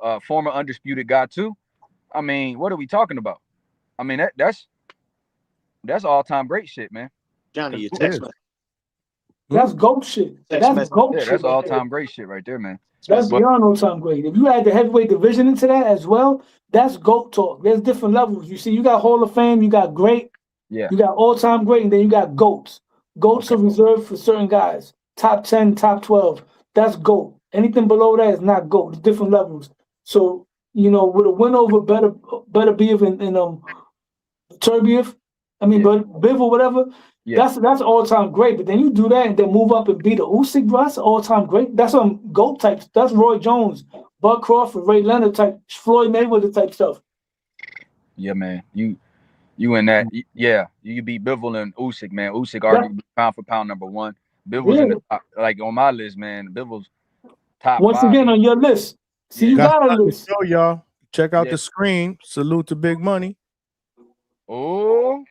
a former undisputed guy too, I mean, what are we talking about? I mean, that's all-time great shit, man. Johnny, your text message. That's GOAT shit. That's GOAT shit. That's all-time great shit right there, man. That's beyond all-time great. If you add the heavyweight division into that as well, that's GOAT talk. There's different levels. You see, you got Hall of Fame, you got great, you got all-time great, and then you got GOATs. GOATs are reserved for certain guys. Top 10, top 12. That's GOAT. Anything below that is not GOAT. It's different levels. So, with a win over Better Biev and Turbiev, Bivol, whatever, that's all-time great. But then you do that and then move up and beat a Usyk, bro, that's all-time great. That's some GOAT type. That's Roy Jones, Bud Crawford, Ray Leonard type, Floyd Mayweather type stuff. Yeah, man. You in that. You beat Bivol and Usyk, man. Usyk arguably pound for pound number 1. Bivol's in the top, like on my list, man. Bivol's top 5. Once again, on your list. See, you got a list. Show y'all. Check out the screen. Salute to Big Money. Oh,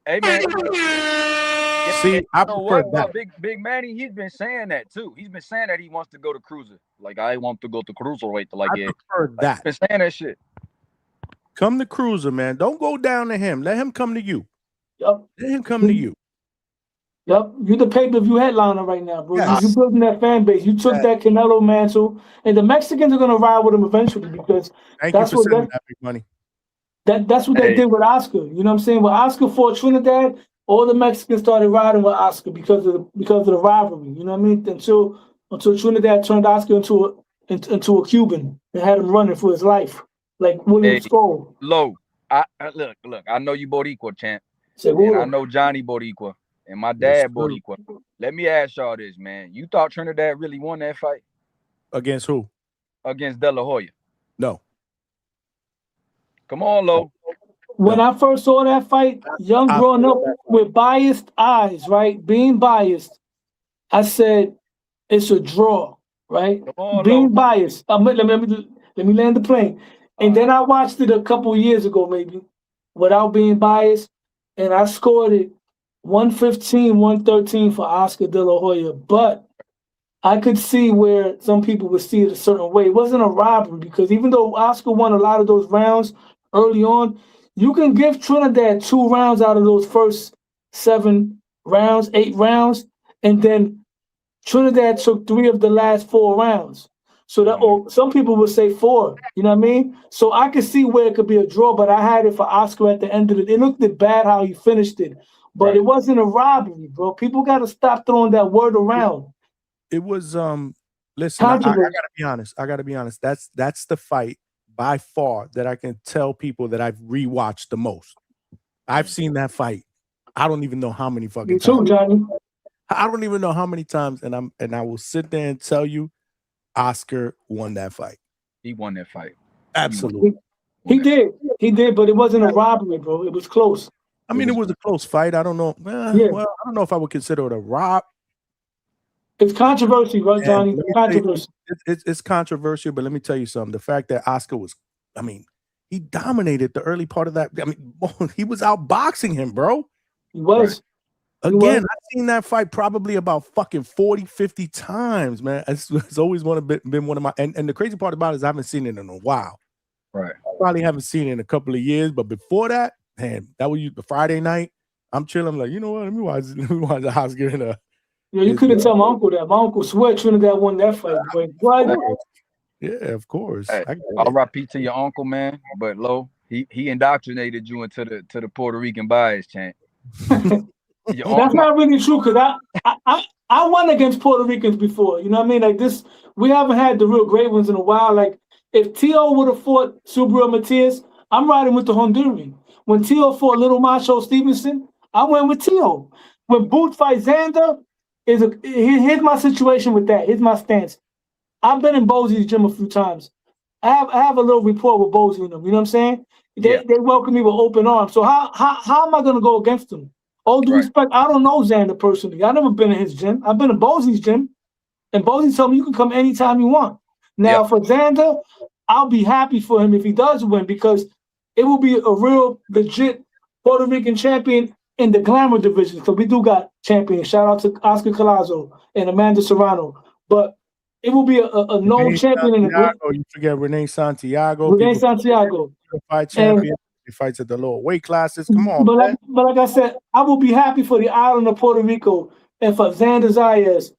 hey man. See, I prefer that. Big Manny, he's been saying that too. He's been saying that he wants to go to cruiser. Like, I want to go to cruiserweight. I prefer that. He's been saying that shit. Come to cruiser, man. Don't go down to him. Let him come to you. Yep. Let him come to you. Yep, you're the pay-per-view headliner right now, bro. Yes. You're building that fan base. You took that Canelo mantle, and the Mexicans are gonna ride with him eventually because that's what that Big Money. That's what they did with Oscar. You know what I'm saying? When Oscar fought Trinidad, all the Mexicans started riding with Oscar because of the rivalry. You know what I mean? Until Trinidad turned Oscar into a Cuban and had him running for his life, like William Zepeda. Low, look. I know you both equal, champ. And I know Johnny both equal. And my dad both equal. Let me ask y'all this, man. You thought Trinidad really won that fight? Against who? Against De La Hoya. No. Come on, Lo. When I first saw that fight, growing up with biased eyes, right? Being biased, I said it's a draw, right? Being biased. Let me land the plane. And then I watched it a couple years ago, maybe, without being biased. and I scored it 115, 113 for Oscar De La Hoya, but I could see where some people would see it a certain way. It wasn't a robbery because even though Oscar won a lot of those rounds early on, you can give Trinidad 2 rounds out of those first 7 rounds, 8 rounds, and then Trinidad took 3 of the last 4 rounds. So that, or some people would say 4, you know what I mean? So I could see where it could be a draw, but I had it for Oscar at the end of it. It looked bad how he finished it, but it wasn't a robbery, bro. People got to stop throwing that word around. It was listen, I gotta be honest. That's the fight by far that I can tell people that I've rewatched the most. I've seen that fight. I don't even know how many fucking times. Me too, Johnny. I don't even know how many times, and I will sit there and tell you, Oscar won that fight. He won that fight. Absolutely. He did, but it wasn't a robbery, bro. It was close. I mean, it was a close fight. I don't know. Well, I don't know if I would consider it a rob. It's controversy, right, Johnny? Controversy. It's controversial, but let me tell you something. The fact that Oscar was, I mean, he dominated the early part of that. I mean, he was outboxing him, bro. He was. Again, I've seen that fight probably about fucking 40, 50 times, man. It's always been one of my, and the crazy part about it is I haven't seen it in a while. Right. I probably haven't seen it in a couple of years, but before that, man, that was the Friday night. I'm chilling. I'm like, you know what? Let me watch the Oscar in a. Yeah, you couldn't tell my uncle that. My uncle swear Trinidad won that fight. What? Yeah, of course. Hey, RIP to your uncle, man. But Lo, he indoctrinated you into the Puerto Rican bias, chant. That's not really true because I won against Puerto Ricans before. You know what I mean? Like this, we haven't had the real great ones in a while. Like if Tio would have fought Subriel Matias, I'm riding with the Honduran. When Tio fought Little Macho Stevenson, I went with Tio. When Boots fight Xander, here's my situation with that. Here's my stance. I've been in Bosie's gym a few times. I have a little rapport with Bosie and them. You know what I'm saying? They welcome me with open arms. So how am I gonna go against them? All due respect, I don't know Xander personally. I've never been in his gym. I've been in Bosie's gym, and Bosie told me you can come anytime you want. Now for Xander, I'll be happy for him if he does win because it will be a real legit Puerto Rican champion in the glamour division. So we do got champions. Shout out to Oscar Collazo and Amanda Serrano. But it will be a known champion in the glamour. You forget Renee Santiago. Renee Santiago. Fight champion. He fights at the lower weight classes. Come on. But like I said, I will be happy for the island of Puerto Rico and for Xander Zayas.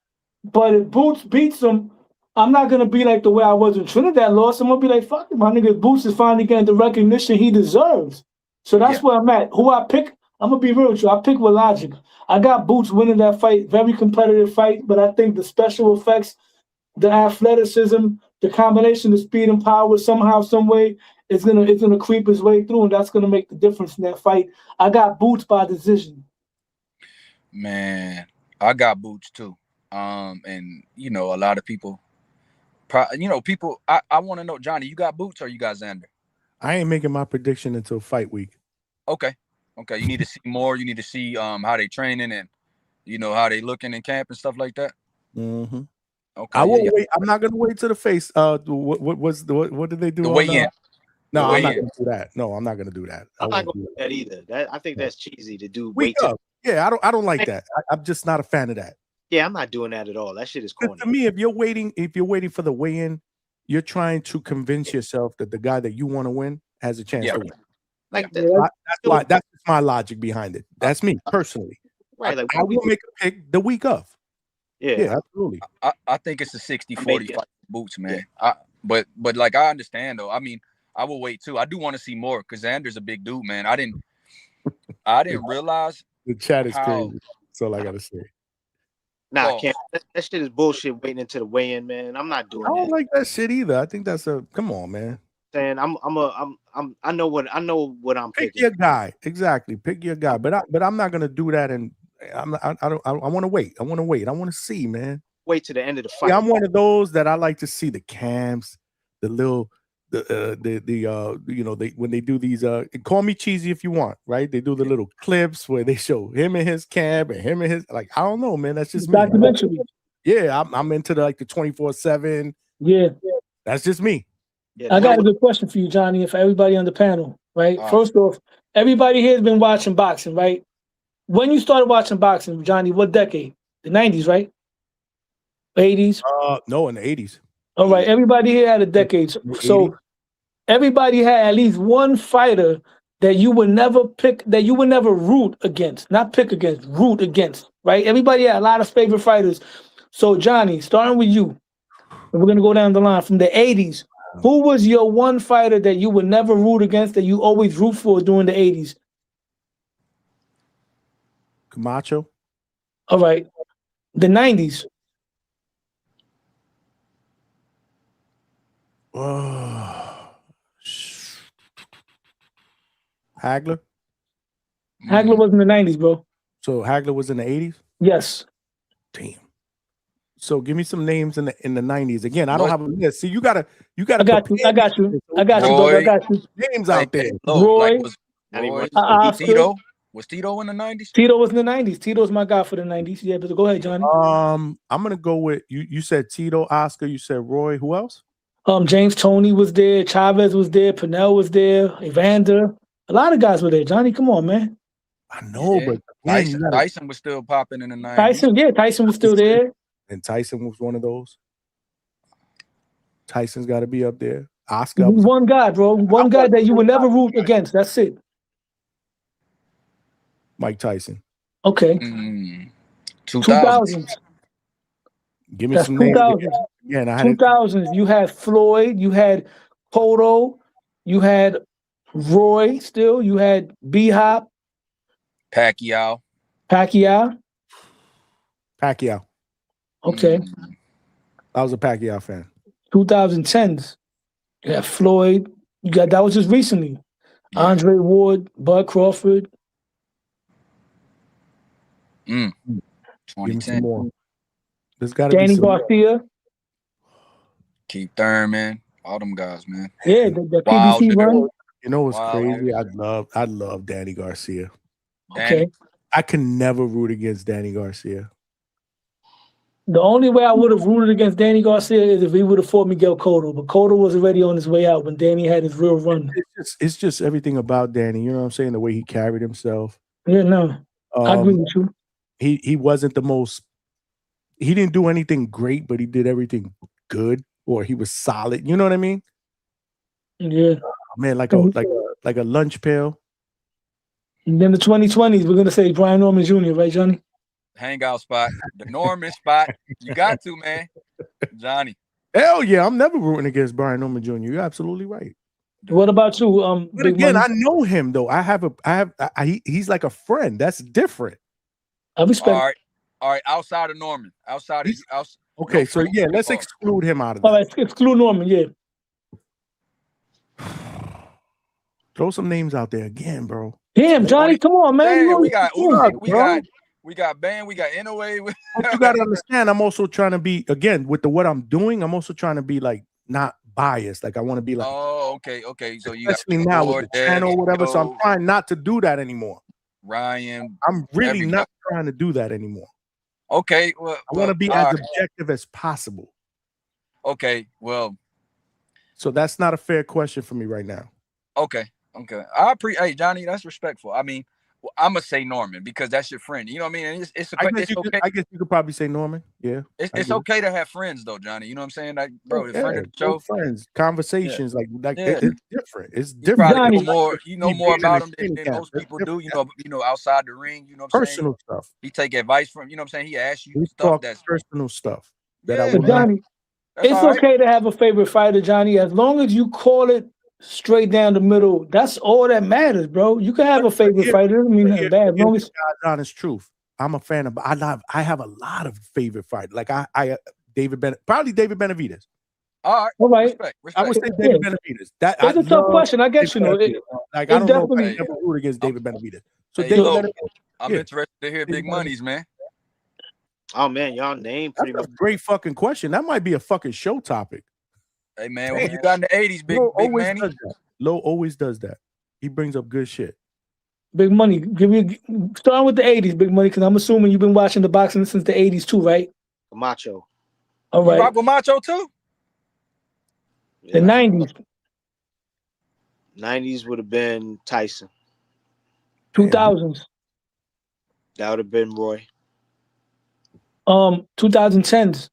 But if Boots beats him, I'm not going to be like the way I was when Trinidad lost. I'm going to be like, fuck it, my nigga. Boots is finally getting the recognition he deserves. So that's where I'm at. Who I pick, I'm going to be real with you. I pick with logic. I got Boots winning that fight. Very competitive fight. But I think the special effects, the athleticism, the combination of speed and power, somehow, some way, it's gonna creep his way through, and that's gonna make the difference in that fight. I got Boots by decision. Man, I got Boots too. And you know, a lot of people, people. I want to know, Johnny, you got Boots or you got Xander? I ain't making my prediction until fight week. Okay. You need to see more. You need to see how they training and how they looking in camp and stuff like that. Mm-hmm. Okay. I won't wait. I'm not gonna wait to the face. What did they do? The weigh-in. No, I'm not gonna do that. No, I'm not gonna do that. I'm not gonna do that either. I think that's cheesy to do. Week up. Yeah, I don't like that. I'm just not a fan of that. Yeah, I'm not doing that at all. That shit is corny. To me, if you're waiting for the weigh-in, you're trying to convince yourself that the guy that you want to win has a chance to win. Like that's my logic behind it. That's me personally. Right. Like I will make a pick the week of. Yeah, absolutely. I think it's a 60-40 fight Boots, man. But like I understand though. I mean, I will wait too. I do want to see more because Xander's a big dude, man. I didn't realize the chat is crazy. That's all I gotta say. Nah, I can't. That shit is bullshit. Waiting until the weigh-in, man. I'm not doing that. I don't like that shit either. I think that's come on, man. Saying I know what I'm picking. Pick your guy, exactly. Pick your guy, but I'm not gonna do that. And I want to wait. I want to see, man. Wait to the end of the fight. Yeah, I'm one of those that I like to see the cams, the little. When they do these call me cheesy if you want, right? They do the little clips where they show him and his cab and him and his, like, I don't know, man. That's just me. Documentary. Yeah, I'm into the 24/7. Yeah, that's just me. I got a good question for you, Johnny, and for everybody on the panel, right? First off, everybody here has been watching boxing, right? When you started watching boxing, Johnny, what decade? The 90s, right? 80s? No, in the 80s. All right, everybody here had a decade. So everybody had at least one fighter that you would never pick, that you would never root against. Not pick against, root against, right? Everybody had a lot of favorite fighters. So Johnny, starting with you, and we're gonna go down the line from the 80s. Who was your one fighter that you would never root against, that you always root for during the 80s? Camacho. All right. The 90s. Hagler. Hagler was in the 90s, bro. So Hagler was in the 80s? Yes. Damn. So give me some names in the 90s. Again, I don't have a list. See, you gotta I got you. I got you. I got you, brother. I got you. Names out there. Roy. Tito. Was Tito in the 90s? Tito was in the 90s. Tito's my guy for the 90s. Yeah, but go ahead, Johnny. I'm gonna go with you. You said Tito, Oscar. You said Roy. Who else? James Toney was there. Chavez was there. Pernell was there. Evander. A lot of guys were there. Johnny, come on, man. I know, but Tyson was still popping in the 90s. Tyson was still there. And Tyson was one of those. Tyson's got to be up there. Oscar. One guy, bro. One guy that you would never root against. That's it. Mike Tyson. Okay. 2000s. Give me That's some names. 2000s. Again, I had 2000s. You had Floyd. You had Cotto. You had Roy still. You had B-Hop. Pacquiao. Okay. I was a Pacquiao fan. 2010s. You had Floyd. You got that was just recently. Andre Ward, Bud Crawford. Give me some more. There's got to be Danny some Garcia. Keith Thurman. All them guys, man. Yeah, the PBC run. You know what's crazy? I love Danny Garcia. Okay. I can never root against Danny Garcia. The only way I would have rooted against Danny Garcia is if he would have fought Miguel Cotto, but Cotto was already on his way out when Danny had his real run. It's just everything about Danny. You know what I'm saying? The way he carried himself. Yeah, no, I agree with you. He wasn't the most. He didn't do anything great, but he did everything good, or he was solid. You know what I mean? Yeah, man, like a lunch pail. And then the 2020s, we're gonna say Brian Norman Jr., right, Johnny? Hangout spot, the Norman spot. You got to, man. Johnny. Hell yeah, I'm never rooting against Brian Norman Jr. You're absolutely right. What about you? But again, I know him though. He's like a friend. That's different. I respect. All right. Outside of Norman, okay. So yeah, let's exclude him out of that. All right, exclude Norman. Yeah. Throw some names out there again, bro. Damn, Johnny, come on, man. Damn, we got Uzi, we got Bam, we got Inoue. But you gotta understand, I'm also trying to be what I'm doing. I'm also trying to be like not biased. Like I want to be like, okay. So you especially now with the channel or whatever. So I'm trying not to do that anymore. Ryan, I'm really not trying to do that anymore. Okay, well, I want to be as objective as possible. Okay, well, so that's not a fair question for me right now. Okay. Hey, Johnny, that's respectful. I mean, I'm gonna say Norman because that's your friend. You know what I mean? And it's okay. I guess you could probably say Norman. Yeah, it's okay to have friends though, Johnny. You know what I'm saying? Like, bro, friend of the show, friends, conversations, it's different. It's you different. probably know more about him than most people do. You know, outside the ring. You know what I'm saying? Personal stuff. He take advice from. You know what I'm saying? He asks you We stuff talk that's personal stuff. Johnny, it's okay to have a favorite fighter, Johnny, as long as you call it straight down the middle. That's all that matters, bro. You can have a favorite fighter. Doesn't mean nothing bad. As long as God's honest truth. I'm a fan of. I have a lot of favorite fighters. Like David Benavidez. All right. Respect. I would say David Benavidez. That's a tough question. I guess you know. I don't know if I ever root against David Benavidez. So Hey, David look, Benavidez. I'm interested to hear Big Money's, man. Oh man, y'all name pretty That's much. a great fucking question. That might be a fucking show topic. Hey man, what you got in the 80s, Big Manny? Low always does that. He brings up good shit. Big Money, starting with the 80s, Big Money, because I'm assuming you've been watching the boxing since the 80s too, right? Macho. All right. You rock with Macho too? The 90s. 90s would have been Tyson. 2000s. That would have been Roy. 2010s.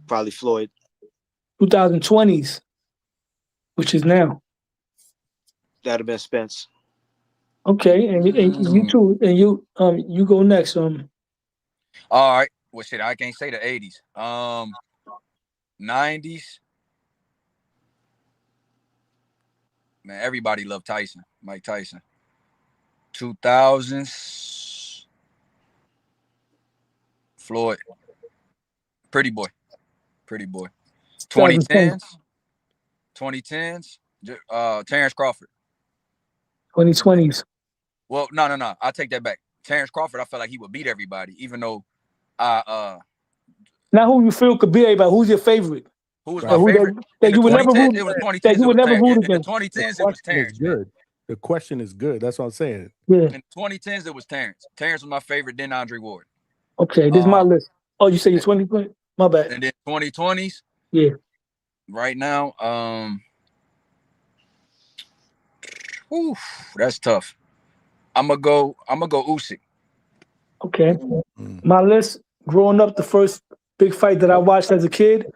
Probably Floyd. 2020s, which is now. That'd have been Spence. Okay, and you too, and you go next. All right. Well, shit, I can't say the 80s. 90s. Man, everybody loved Tyson, Mike Tyson. 2000s. Floyd. Pretty boy. 2010s. Terrence Crawford. 2020s. Well, no. I take that back. Terrence Crawford, I felt like he would beat everybody, even though Now who you feel could be everybody? Who's your favorite? Who was my favorite? That you would never root. It was 2010s. That you would never root In the against. 2010s, it was Terrence. Good. The question is good. That's what I'm saying. Yeah. In the 2010s, it was Terrence. Terrence was my favorite, then Andre Ward. Okay, this is my list. Oh, you say you're 2020? My bad. And then 2020s. Yeah. Right now, that's tough. I'm gonna go Usyk. Okay. My list, growing up, the first big fight that I watched as a kid,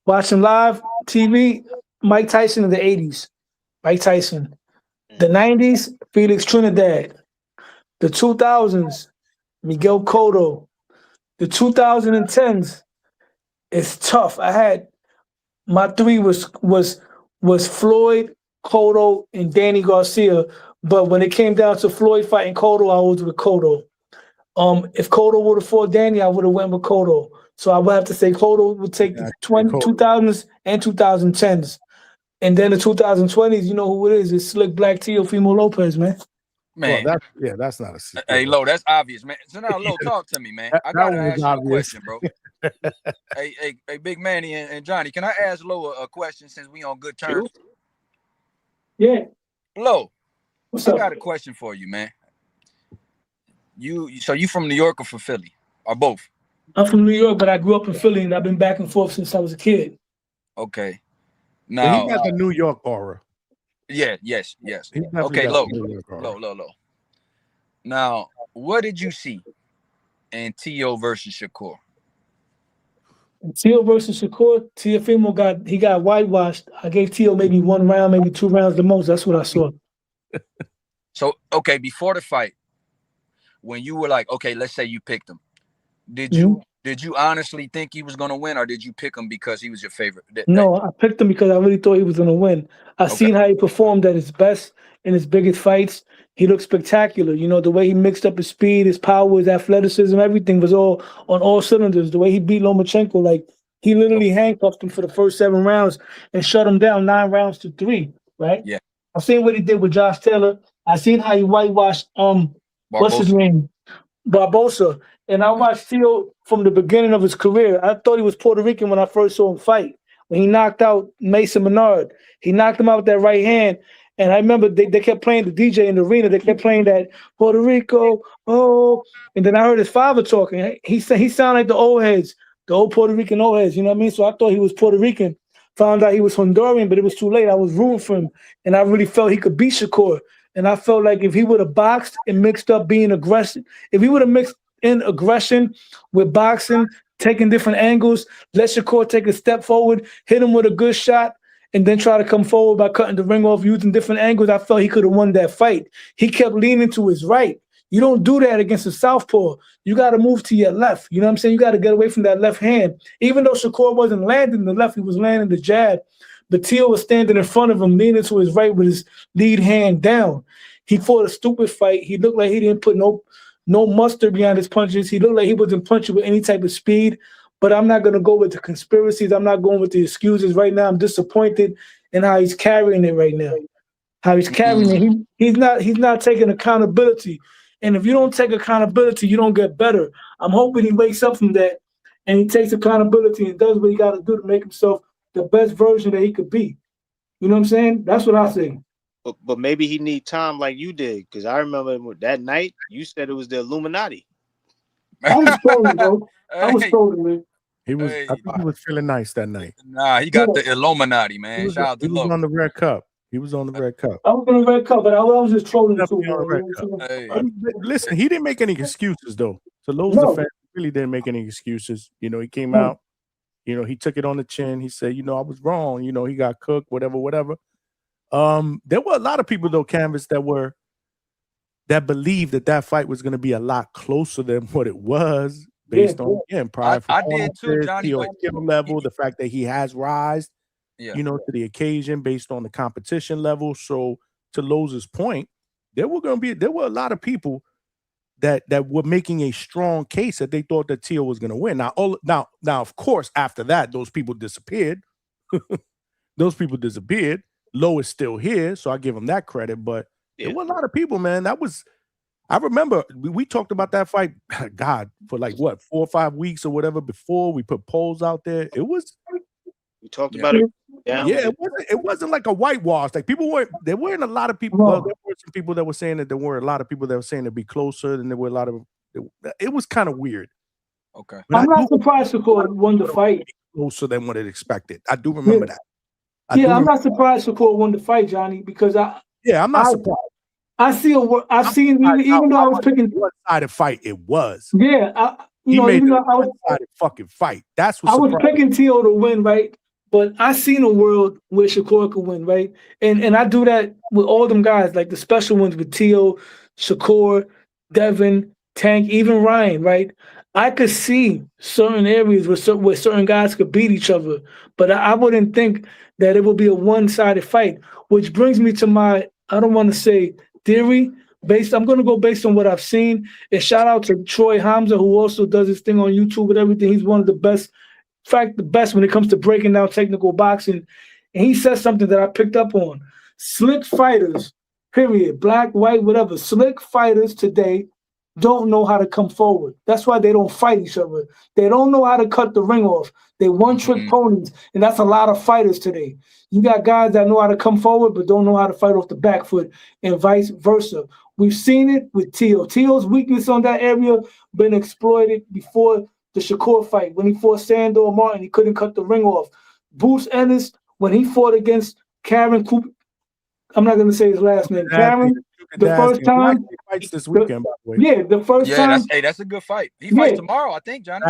watching live TV, Mike Tyson in the 80s. Mike Tyson. The 90s, Felix Trinidad. The 2000s, Miguel Cotto. The 2010s, it's tough. I had my three was Floyd, Cotto, and Danny Garcia. But when it came down to Floyd fighting Cotto, I was with Cotto. If Cotto would have fought Danny, I would have went with Cotto. So I would have to say Cotto would take the 2000s and 2010s. And then the 2020s, you know who it is. It's Slick Black Teofimo Lopez, man. Man, well, that's not a secret. Hey, Lo, that's obvious, man. So now, Lo, talk to me, man. I gotta ask you a question, bro. hey, Big Manny and Johnny, can I ask Lo a question since we on good terms? Yeah. Lo, what's I up? got a question for you, man. So you from New York or from Philly, or both? I'm from New York, but I grew up in Philly, and I've been back and forth since I was a kid. Okay. Well, Now he got the New York aura. Yeah, yes. Okay, Lo. Now, what did you see in T.O. versus Shakur? T.O. versus Shakur, Teofimo got whitewashed. I gave T.O. maybe 1 round, maybe 2 rounds the most. That's what I saw. So, okay, before the fight, when you were like, okay, let's say you picked him, did you honestly think he was gonna win, or did you pick him because he was your favorite? No, I picked him because I really thought he was gonna win. I seen how he performed at his best in his biggest fights. He looked spectacular. You know, the way he mixed up his speed, his power, his athleticism, everything was all on all cylinders. The way he beat Lomachenko, like he literally handcuffed him for the first 7 rounds and shut him down 9 rounds to 3. Right? Yeah. I've seen what he did with Josh Taylor. I seen how he whitewashed what's his name? Barbosa. And I watched Theo from the beginning of his career. I thought he was Puerto Rican when I first saw him fight. When he knocked out Mason Menard, he knocked him out with that right hand. And I remember they kept playing the DJ in the arena. They kept playing that Puerto Rico, oh. And then I heard his father talking. He said he sounded like the old heads, the old Puerto Rican old heads. You know what I mean? So I thought he was Puerto Rican. Found out he was Honduran, but it was too late. I was rooting for him. And I really felt he could beat Shakur. And I felt like if he would have boxed and mixed up being aggressive, if he would have mixed in aggression with boxing, taking different angles, let Shakur take a step forward, hit him with a good shot, and then try to come forward by cutting the ring off using different angles, I felt he could have won that fight. He kept leaning to his right. You don't do that against a southpaw. You got to move to your left. You know what I'm saying? You got to get away from that left hand. Even though Shakur wasn't landing the left, he was landing the jab. But Teal was standing in front of him, leaning to his right with his lead hand down. He fought a stupid fight. He looked like he didn't put no mustard behind his punches. He looked like he wasn't punching with any type of speed. But I'm not going to go with the conspiracies. I'm not going with the excuses right now. I'm disappointed in how he's carrying it right now. How he's carrying it. He's not taking accountability. And if you don't take accountability, you don't get better. I'm hoping he wakes up from that and he takes accountability and does what he got to do to make himself the best version that he could be. You know what I'm saying? That's what I say. But maybe he need time like you did, because I remember that night you said it was the Illuminati. I was trolling, bro. I was trolling, man. I think he was feeling nice that night. Nah, he got the Illuminati, man. Shout out to He was Lo. on the Red Cup. He was on the red cup. I was on the red cup, but I was just trolling too. Listen, he didn't make any excuses though. So those defense really didn't make any excuses. You know, he came out. You know, he took it on the chin. He said, you know, I was wrong. You know, he got cooked. Whatever. There were a lot of people though, Canvas, that believed that fight was going to be a lot closer than what it was, based on again prior. I did too, Johnny. Skill level, the fact that he has rised, you know, to the occasion based on the competition level. So to Loz's point, there were a lot of people that were making a strong case that they thought that Tio was going to win. Now, of course, after that, those people disappeared. Low is still here, so I give him that credit. But there were a lot of people, man. I remember we talked about that fight, God, for like what, 4 or 5 weeks or whatever before we put polls out there. We talked about it. Yeah, it wasn't like a whitewash. Like there weren't a lot of people. Well, there were some people that were saying that there were a lot of people that were saying it'd be closer, and there were a lot of. It was kind of weird. Okay, I'm not surprised Shakur won the fight closer than what it expected. I do remember that. I'm not surprised Shakur won the fight, Johnny, because I'm not surprised. I've seen even though I was picking one-sided fight, it was. Yeah, he made a one-sided fucking fight. That's what I was picking Tio to win, right? But I seen a world where Shakur could win, right? And I do that with all them guys, like the special ones with Tio, Shakur, Devin, Tank, even Ryan, right? I could see certain areas where certain guys could beat each other, but I wouldn't think that it would be a one-sided fight, which brings me to my, I don't want to say theory, I'm going to go based on what I've seen. And shout out to Troy Hamza, who also does his thing on YouTube and everything. He's one of the best, in fact, the best when it comes to breaking down technical boxing. And he says something that I picked up on. Slick fighters, period, black, white, whatever, slick fighters today don't know how to come forward. That's why they don't fight each other. They don't know how to cut the ring off. They one-trick ponies, and that's a lot of fighters today. You got guys that know how to come forward but don't know how to fight off the back foot, and vice versa. We've seen it with Tio. Tio's weakness on that area been exploited before the Shakur fight. When he fought Sandor Martin, he couldn't cut the ring off. Bruce Ennis, when he fought against Karen Cooper, I'm not going to say his last name. Karen, the first time. He fights this weekend, by the way. Yeah, the first time. That's a good fight. He fights tomorrow, I think, Johnny.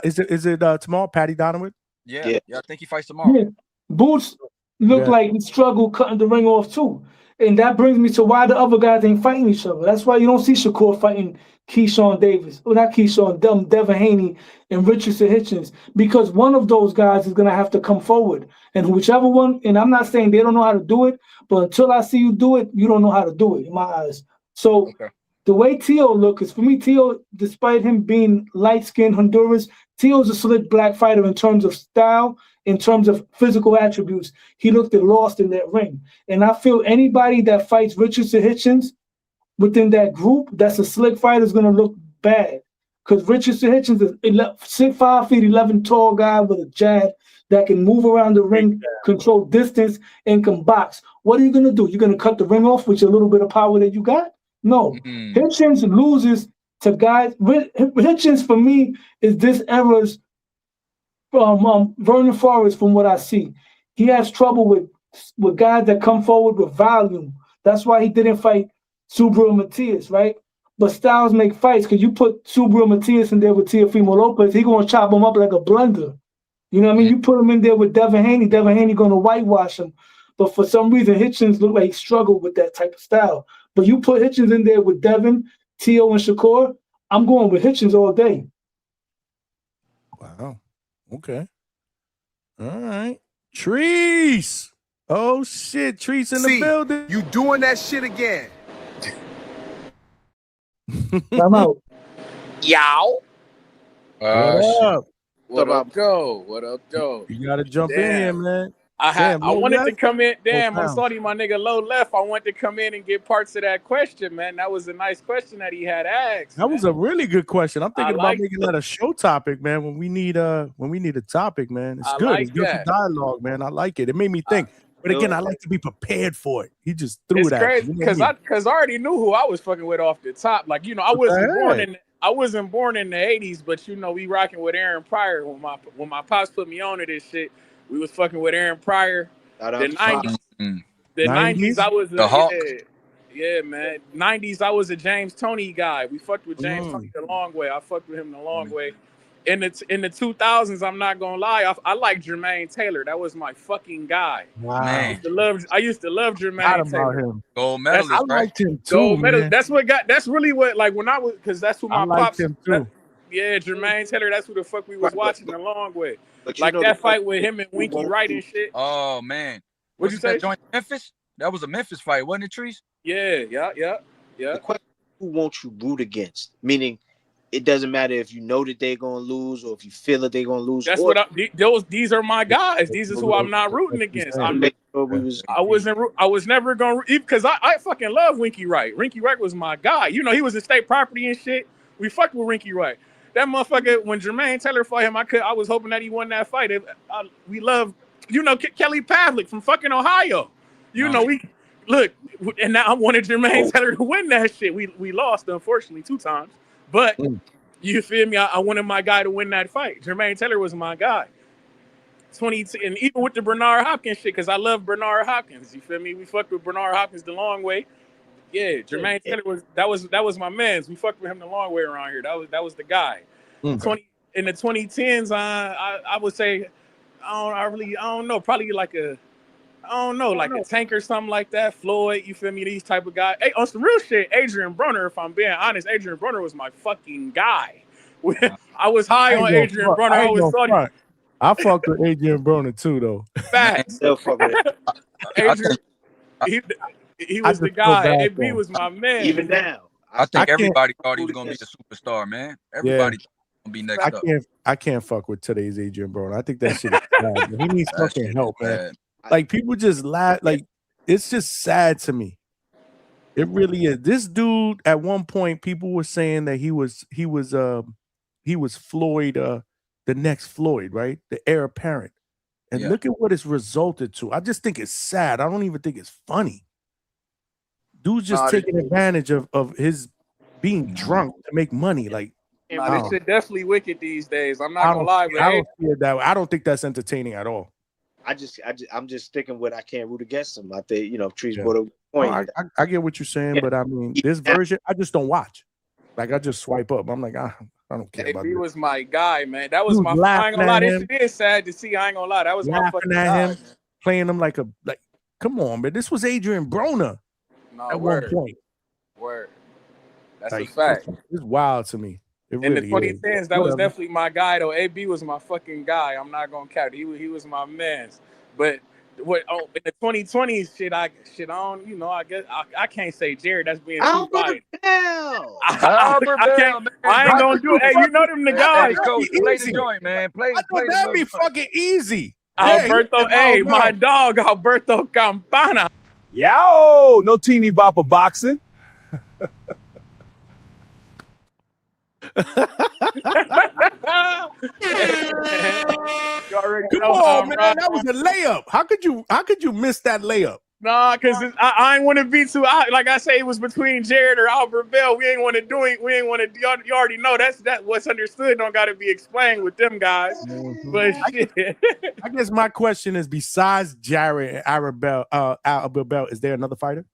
Is it tomorrow? Patty Donovan? Yeah, I think he fights tomorrow. Yeah. Boots looked like he struggled cutting the ring off too. And that brings me to why the other guys ain't fighting each other. That's why you don't see Shakur fighting Keyshawn Davis. Well, not Keyshawn, Devin Haney and Richardson Hitchens. Because one of those guys is going to have to come forward. And whichever one, and I'm not saying they don't know how to do it, but until I see you do it, you don't know how to do it in my eyes. So the way Tio looks, is for me, Tio, despite him being light-skinned Honduras, Tio's a slick black fighter in terms of style, in terms of physical attributes. He looked lost in that ring. And I feel anybody that fights Richardson Hitchens within that group, that's a slick fighter, is going to look bad. Because Richardson Hitchens is 5 feet 11 tall guy with a jab that can move around the ring, control distance, and can box. What are you going to do? You're going to cut the ring off with a little bit of power that you got? No. Hitchens loses to guys. Hitchens, for me, is this era's Vernon Forrest, from what I see. He has trouble with guys that come forward with volume. That's why he didn't fight Subriel Matias, right? But styles make fights, because you put Subriel Matias in there with Teofimo Lopez, he's going to chop him up like a blender. You know what I mean? You put him in there with Devin Haney going to whitewash him. But for some reason, Hitchens looked like he struggled with that type of style. But you put Hitchens in there with Devin, Tio, and Shakur, I'm going with Hitchens all day. Wow. Okay. All right. Trees. Oh, shit. Trees in the building. You doing that shit again. I'm out. Yow. What up? What up, Joe? What up, Joe? You got to jump in here, man. I wanted left? to come in. Damn, Low I'm sorry, my nigga Low left. I wanted to come in and get parts of that question, man. That was a nice question that he had asked. That was a really good question. I'm thinking about making that a show topic, man. When we need a topic, man. It's good. It's good for dialogue, man. I like it. It made me think. But again, I like to be prepared for it. He just threw it at me. Because I already knew who I was fucking with off the top. Like, you know, I wasn't born in the 80s, but you know, we rocking with Aaron Pryor. When my pops put me on to this shit, we was fucking with Aaron Pryor. The 90s. The 90s, I was the Hawk. Yeah, man. 90s, I was a James Toney guy. We fucked with James Toney the long way. I fucked with him the long way. In the 2000s, I'm not gonna lie, I like Jermaine Taylor. That was my fucking guy. Wow. I used to love Jermaine Taylor. Him. Gold medalist. I liked him too, gold medal. man. That's really what, like, when I was, because that's who my I liked pops. him too. Yeah, Jermaine Taylor. That's who the fuck we was watching the long way. But like that fight with him and Winky Wright and shit. Oh man, What'd you say? That joint Memphis? That was a Memphis fight, wasn't it, Trees? Yeah. The question is, who won't you root against? Meaning, it doesn't matter if you know that they're gonna lose or if you feel that they're gonna lose. That's these are my guys. These is who I'm not rooting against. I was never gonna, because I fucking love Winky Wright. Winky Wright was my guy. You know, he was in state property and shit. We fucked with Winky Wright. That motherfucker, when Jermaine Taylor fought him, I was hoping that he won that fight. We love, Kelly Pavlik from fucking Ohio. And now I wanted Jermaine Taylor to win that shit. We lost, unfortunately, 2 times. But you feel me? I wanted my guy to win that fight. Jermaine Taylor was my guy. And even with the Bernard Hopkins shit, because I love Bernard Hopkins. You feel me? We fucked with Bernard Hopkins the long way. Yeah, Jermaine Taylor was my man's. We fucked with him the long way around here. That was the guy. In the 2010s, I would say, I don't know, probably like a Tank or something like that. Floyd, you feel me? These type of guys. Hey, on some real shit, Adrian Brunner, if I'm being honest, Adrian Brunner was my fucking guy. I was high on Adrian Brunner. I always thought I fucked with Adrian Brunner too, though. Facts. Adrian, he was the guy. AB was my man. Even now. I think everybody thought he was gonna be the superstar, man. Everybody gonna be next up. I can't fuck with today's Adrian Brunner. I think that shit is bad. He needs fucking help, man. Like, people just laugh. Like, it's just sad to me. It really is. This dude, at one point, people were saying that he was Floyd, the next Floyd, right? The heir apparent. And look at what it's resulted to. I just think it's sad. I don't even think it's funny. Dude's just taking advantage of his being drunk to make money. Like, this shit definitely wicked these days. I'm not gonna lie, but I don't think that's entertaining at all. I'm just sticking with I can't root against him. I think Trees brought a point. I get what you're saying, but I mean, this version I just don't watch. Like, I just swipe up. I'm like, I don't care about he this. was my guy, man. That was my. I ain't gonna lie. This shit is sad to see. I ain't gonna lie. That was my fucking guy. Him, playing him like come on, man. This was Adrian Brunner at one point. Word. That's a fact. It's wild to me. In the 2010s, that was definitely my guy, though. AB was my fucking guy. I'm not gonna count. He was my man. But in the 2020s shit, I don't, I guess I can't say Jared. That's being too biased. I ain't gonna do it. Hey, you know them the guys. Coach, play the joint, man. Play that'd be fucking easy. Alberto, my dog, Alberto Campana. Yo, no teeny bopper boxing. Come on, man. That was a layup. How could you miss that layup? Nah, because I ain't want to be too. Like I say, it was between Jared or Albert Bell. We ain't want to do it. We ain't want to. You already know that's what's understood. Don't got to be explained with them guys. But shit. I guess my question is: besides Jared and Albert Bell, is there another fighter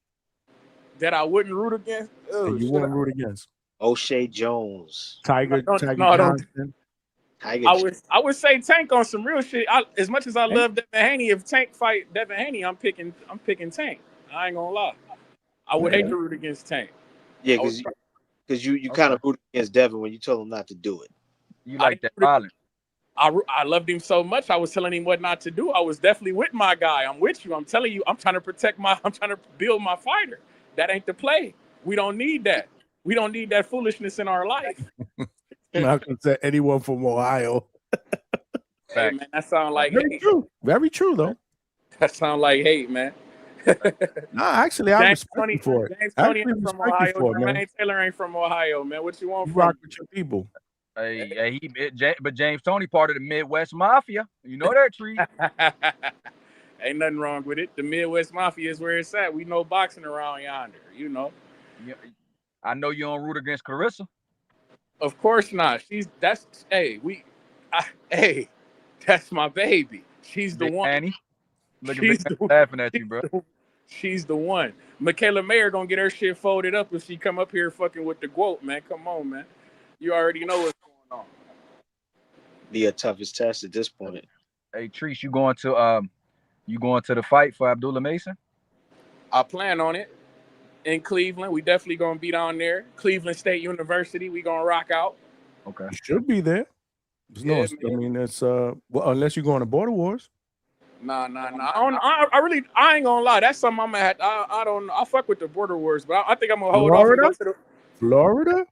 that I wouldn't root against? You wouldn't root against? O'Shea Jones, Tiger Johnson. I would say Tank on some real shit. As much as I love Devin Haney, if Tank fight Devin Haney, I'm picking Tank. I ain't gonna lie. I would hate to root against Tank. Yeah, because you kind of rooted against Devin when you told him not to do it. You like that violence. I loved him so much. I was telling him what not to do. I was definitely with my guy. I'm with you. I'm telling you. I'm trying to build my fighter. That ain't the play. We don't need that. We don't need that foolishness in our life. Malcolm said anyone from Ohio. Hey, man, that sound like hate. Very true, though. That sound like hate, man. Nah, actually, I respect you for it. James Tony ain't from Ohio. Jermaine Taylor ain't from Ohio, man. What you want from rock with your people? But James Tony part of the Midwest Mafia. You know that, Tree. Ain't nothing wrong with it. The Midwest Mafia is where it's at. We know boxing around yonder, I know you don't root against Clarissa. Of course not. That's my baby. She's the Big one. Annie. Look at Big laughing at you, bro. She's the one. Michaela Mayer gonna get her shit folded up if she come up here fucking with the quote, man. Come on, man. You already know what's going on. Be a toughest test at this point. Hey, Treese, you going to the fight for Abdullah Mason? I plan on it in Cleveland. We definitely gonna be down there. Cleveland State University. We gonna rock out. Okay. You should be there. Yeah, I mean, it's well, unless you're going to Border Wars. Nah. I ain't gonna lie. That's something I'm gonna have. I don't know. I fuck with the Border Wars, but I think I'm gonna hold off and go to the Florida,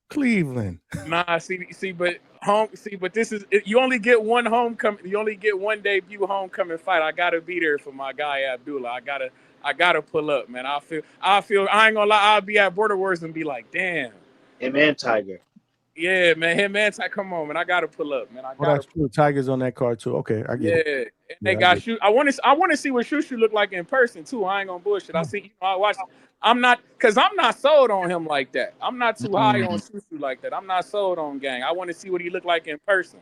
Cleveland. Nah, but this is you only get one homecoming. You only get one debut homecoming fight. I gotta be there for my guy Abdullah. I gotta pull up, man. I feel. I ain't gonna lie. I'll be at Border Wars and be like, damn. Him and Tiger. Yeah, man. Him and Tiger. Come on, man. I gotta pull up, man. That's true. Tiger's on that card too. Okay, I get it. Yeah, and they got shoot. I want to see what Shushu look like in person too. I ain't gonna bullshit. I see. I watch. I'm not sold on him like that. I'm not too high on Shushu like that. I'm not sold on Gang. I want to see what he look like in person.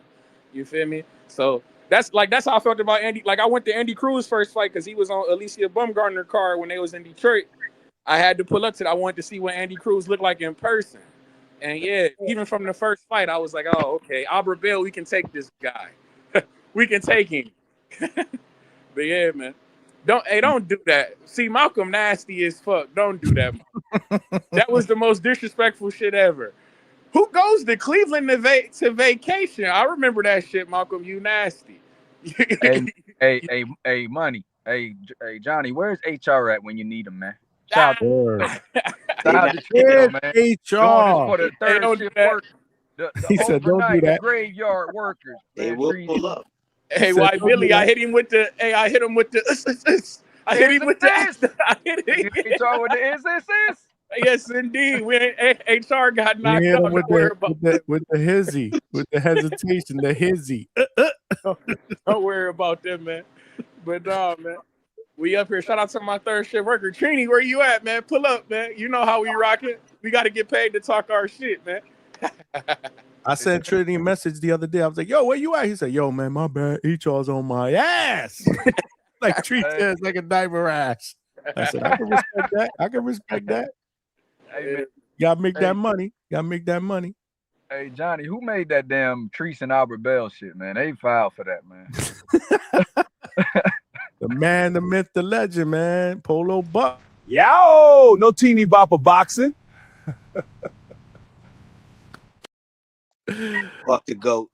You feel me? So that's how I felt about Andy. Like I went to Andy Cruz's first fight because he was on Alicia Bumgarner card when they was in Detroit. I had to pull up to that. I wanted to see what Andy Cruz looked like in person. And yeah, even from the first fight, I was like, oh, okay, Abra Bell, we can take this guy. We can take him. But yeah, man. Don't do that. See, Malcolm nasty as fuck. Don't do that. That was the most disrespectful shit ever. Who goes to Cleveland to vacation? I remember that shit, Malcolm. You nasty. Hey, Money. Hey, Johnny, where's HR at when you need him, man? Shout out to Chico, man. HR. For the third shift work. He said, "Don't do that." Graveyard workers. They will pull up. Hey, why Billy? I hit him with the. Hey, I hit him with the. I hit him with the. I hit him with the. Yes, indeed. HR got knocked out. With the hizzy, with the hesitation, the hizzy. Don't worry about that, man. But nah, man. We up here. Shout out to my third shift worker. Trini, where you at, man? Pull up, man. You know how we rock it. We got to get paid to talk our shit, man. I sent Trinity a message the other day. I was like, yo, where you at? He said, yo, man, my bad. HR's on my ass. Like treat says like a diaper ass. I said, I can respect that. Hey, man. Gotta make that money. Hey, Johnny, who made that damn Treese and Albert Bell shit, man? They filed for that, man. The man, the myth, the legend, man. Polo Buck. Yo, no teeny bopper boxing. Fuck the GOAT.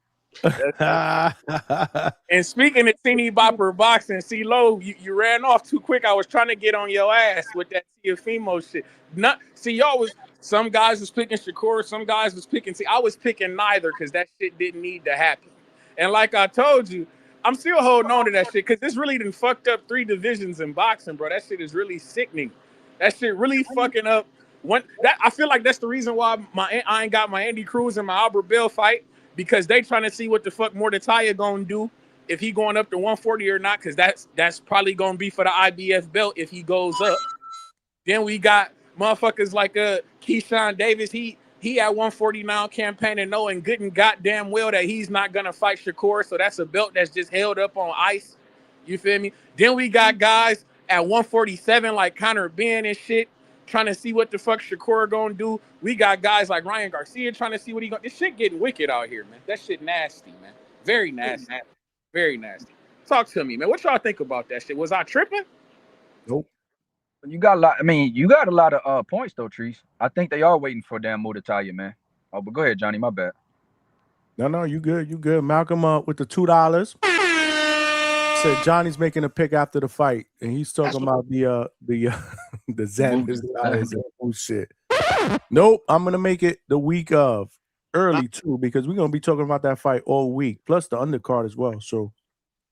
And speaking of teeny bopper boxing, CeeLo, you ran off too quick. I was trying to get on your ass with that Teofimo shit. Some guys was picking Shakur, some guys was picking. I was picking neither because that shit didn't need to happen. And like I told you, I'm still holding on to that shit because this really done fucked up 3 divisions in boxing, bro. That shit is really sickening. That shit really fucking up. I feel like that's the reason why I ain't got my Andy Cruz and my Albert Bell fight, because they trying to see what the fuck Mordetaya gonna do if he going up to 140 or not, because that's probably gonna be for the IBF belt if he goes up. Then we got motherfuckers like Keyshawn Davis. He at 140 now campaigning knowing good and goddamn well that he's not gonna fight Shakur, so that's a belt that's just held up on ice. You feel me? Then we got guys at 147 like Conor Ben and shit, trying to see what the fuck Shakur gonna do. We got guys like Ryan Garcia trying to see what he gonna. This shit getting wicked out here, man. That shit nasty, man. Very nasty. Very nasty. Talk to me, man. What y'all think about that shit? Was I tripping? Nope. You got a lot. I mean, you got a lot of points though, Treese. I think they are waiting for damn Mordetaya, man. Oh, but go ahead, Johnny. My bad. No, you good. You good. Malcolm with the $2. Said Johnny's making a pick after the fight, and he's talking about the Xanders and bullshit. Nope, I'm gonna make it the week of early too, because we're gonna be talking about that fight all week, plus the undercard as well. So,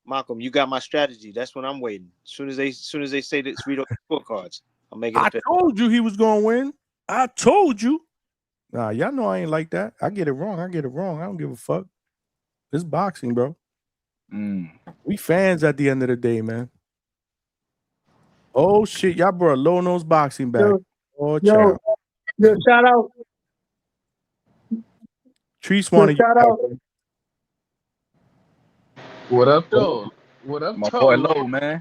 Malcolm, you got my strategy. That's what I'm waiting. As soon as they say this, read off the scorecards. I'm making. I told you he was gonna win. I told you. Nah, y'all know I ain't like that. I get it wrong. I don't give a fuck. It's boxing, bro. We fans at the end of the day, man. Oh shit, y'all brought low nose boxing back. Yo, shout out. Treese wanted shout out. What up, though? What up, my though? boy Low, man.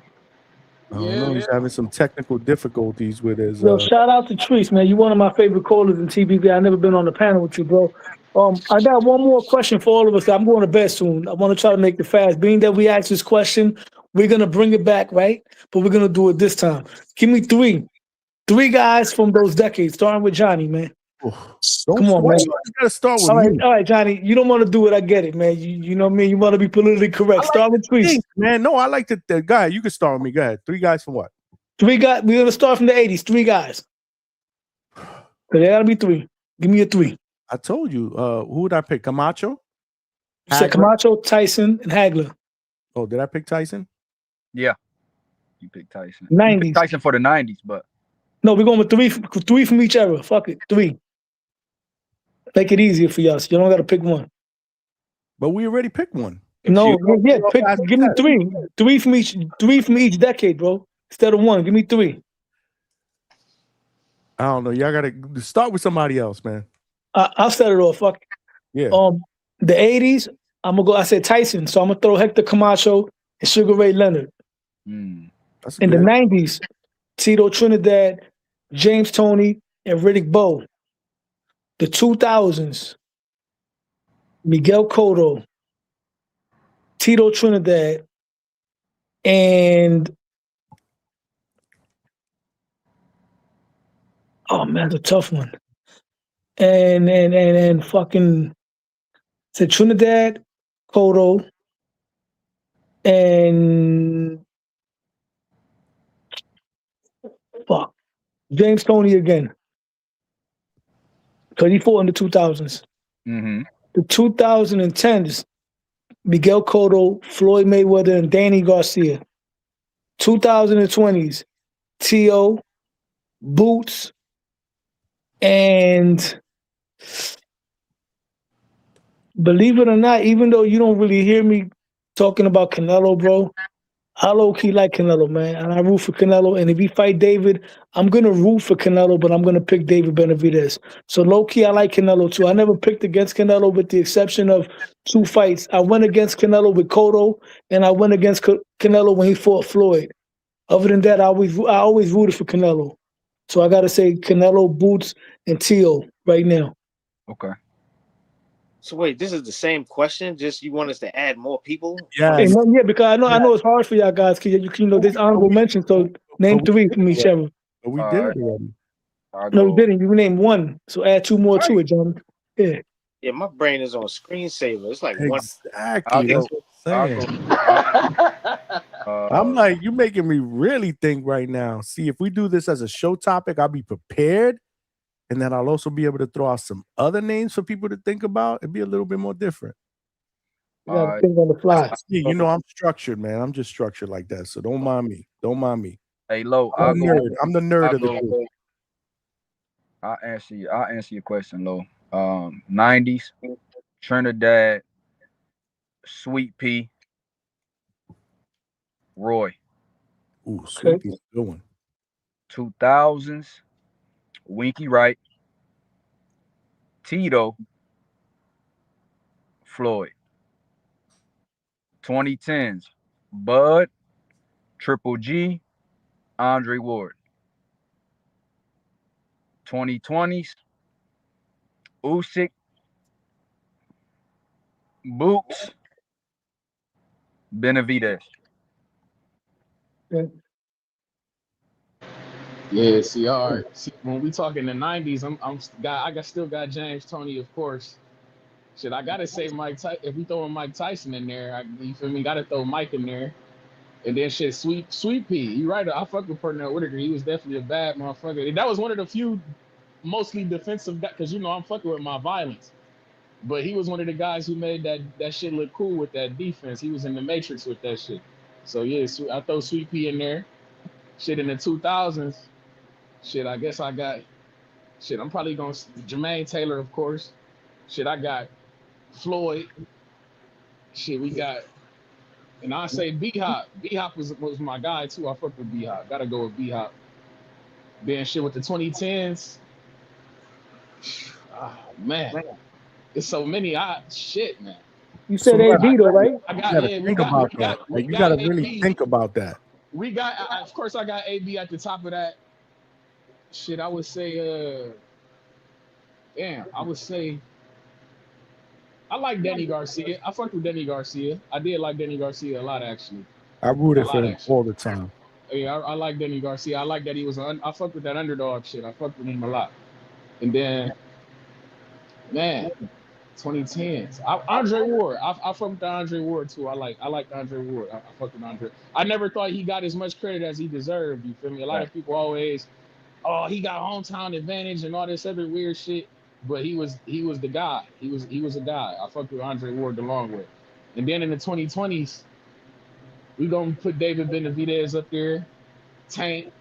I don't know. He's having some technical difficulties with his. Yo, shout out to Treese, man. You're one of my favorite callers in TBV. I've never been on the panel with you, bro. I got one more question for all of us. I'm going to bed soon. I want to try to make it fast. Being that we asked this question, we're going to bring it back, right? But we're going to do it this time. Give me three guys from those decades, starting with Johnny, man. Come on, man. You got to start with me. All right, Johnny. You don't want to do it. I get it, man. You know what I mean? You want to be politically correct. Start with Treese. Man, no, I like the guy. You can start with me. Go ahead. 3 guys from what? 3 guys. We're going to start from the 80s. 3 guys. So there got to be 3. Give me a 3. I told you. Who would I pick? Camacho? You said Camacho, Tyson, and Hagler. Oh, did I pick Tyson? Yeah. You picked Tyson. 90s. You picked Tyson for the 90s, but. No, we're going with 3 from each era. Fuck it. 3. Make it easier for y'all. So you don't got to pick one. But we already picked one. No, yeah, give me 3. 3 from each decade, bro. Instead of 1, give me 3. I don't know. Y'all got to start with somebody else, man. I'll set it off. Fuck. Yeah. The 80s, I'm gonna go. I said Tyson, so I'm gonna throw Hector Camacho and Sugar Ray Leonard. That's In the 90s, Tito Trinidad, James Toney, and Riddick Bowe. The 2000s, Miguel Cotto, Tito Trinidad, and oh man, that's a tough one. And fucking said Trinidad, Cotto, and fuck James Toney again. Because he fought in the 2000s. Mm-hmm. The 2010s, Miguel Cotto, Floyd Mayweather, and Danny Garcia. 2020s, T.O., Boots, and believe it or not, even though you don't really hear me talking about Canelo, bro, I low-key like Canelo, man, and I root for Canelo. And if he fight David, I'm going to root for Canelo, but I'm going to pick David Benavidez. So low-key, I like Canelo, too. I never picked against Canelo with the exception of 2 fights. I went against Canelo with Cotto, and I went against Canelo when he fought Floyd. Other than that, I always rooted for Canelo. So I got to say Canelo, Boots, and T.O. right now. Okay. So wait, this is the same question. Just you want us to add more people? Yeah, because I know it's hard for y'all guys because you know this honorable mention. So name 3 from each other. But we did it already. No, we didn't. You named 1, so add 2 more to it, John. Yeah. Yeah, my brain is on screensaver. It's like Exactly. That's what I'm saying. I'm like, you're making me really think right now. See, if we do this as a show topic, I'll be prepared. And then I'll also be able to throw out some other names for people to think about. It'd be a little bit more different. You gotta think on the fly. You know, I'm structured, man. I'm just structured like that. So don't mind me. Don't mind me. Hey, Lo, I'm the nerd of the group. I'll answer your question, Lo. 90s, Trinidad, Sweet Pea, Roy. Ooh, Sweet Pea's a good one. 2000s, Winky Wright, Tito, Floyd. 2010s, Bud, Triple G, Andre Ward. 2020s, Usyk, Boots, Benavidez. Yeah, see, all right. See, when we talk in the 90s, I still got James Toney, of course. Shit, I gotta say Mike. If we throw Mike Tyson in there, you feel me? Gotta throw Mike in there, and then shit, Sweet Pea. You right? I fuck with Pernell Whitaker. He was definitely a bad motherfucker. And that was one of the few, mostly defensive guys, because you know I'm fucking with my violence. But he was one of the guys who made that shit look cool with that defense. He was in the Matrix with that shit. So yeah, I throw Sweet Pea in there. Shit in the 2000s. Shit, I guess I got. Shit, I'm probably going Jermaine Taylor, of course. Shit, I got Floyd. Shit, we got. And I say B-Hop. B-Hop was my guy, too. I fuck with B-Hop. Gotta go with B-Hop. Then shit with the 2010s. Oh, man. It's so many. Shit, man. You said AB, though, right? You gotta think about that. You gotta really think about that. We got, of course, I got AB at the top of that. Shit, I would say, I would say, I like Danny Garcia. I fucked with Danny Garcia. I did like Danny Garcia a lot, actually. I rooted for him all the time. Yeah, I like Danny Garcia. I like that he was I fucked with that underdog shit. I fucked with him a lot. And then, man, 2010s. Andre Ward. I fucked with Andre Ward too. I like Andre Ward. I fucked with Andre. I never thought he got as much credit as he deserved. You feel me? A lot of people always, oh, he got hometown advantage and all this other weird shit. But he was the guy. He was a guy. I fucked with Andre Ward the long way. And then in the 2020s, we gonna put David Benavidez up there, Tank,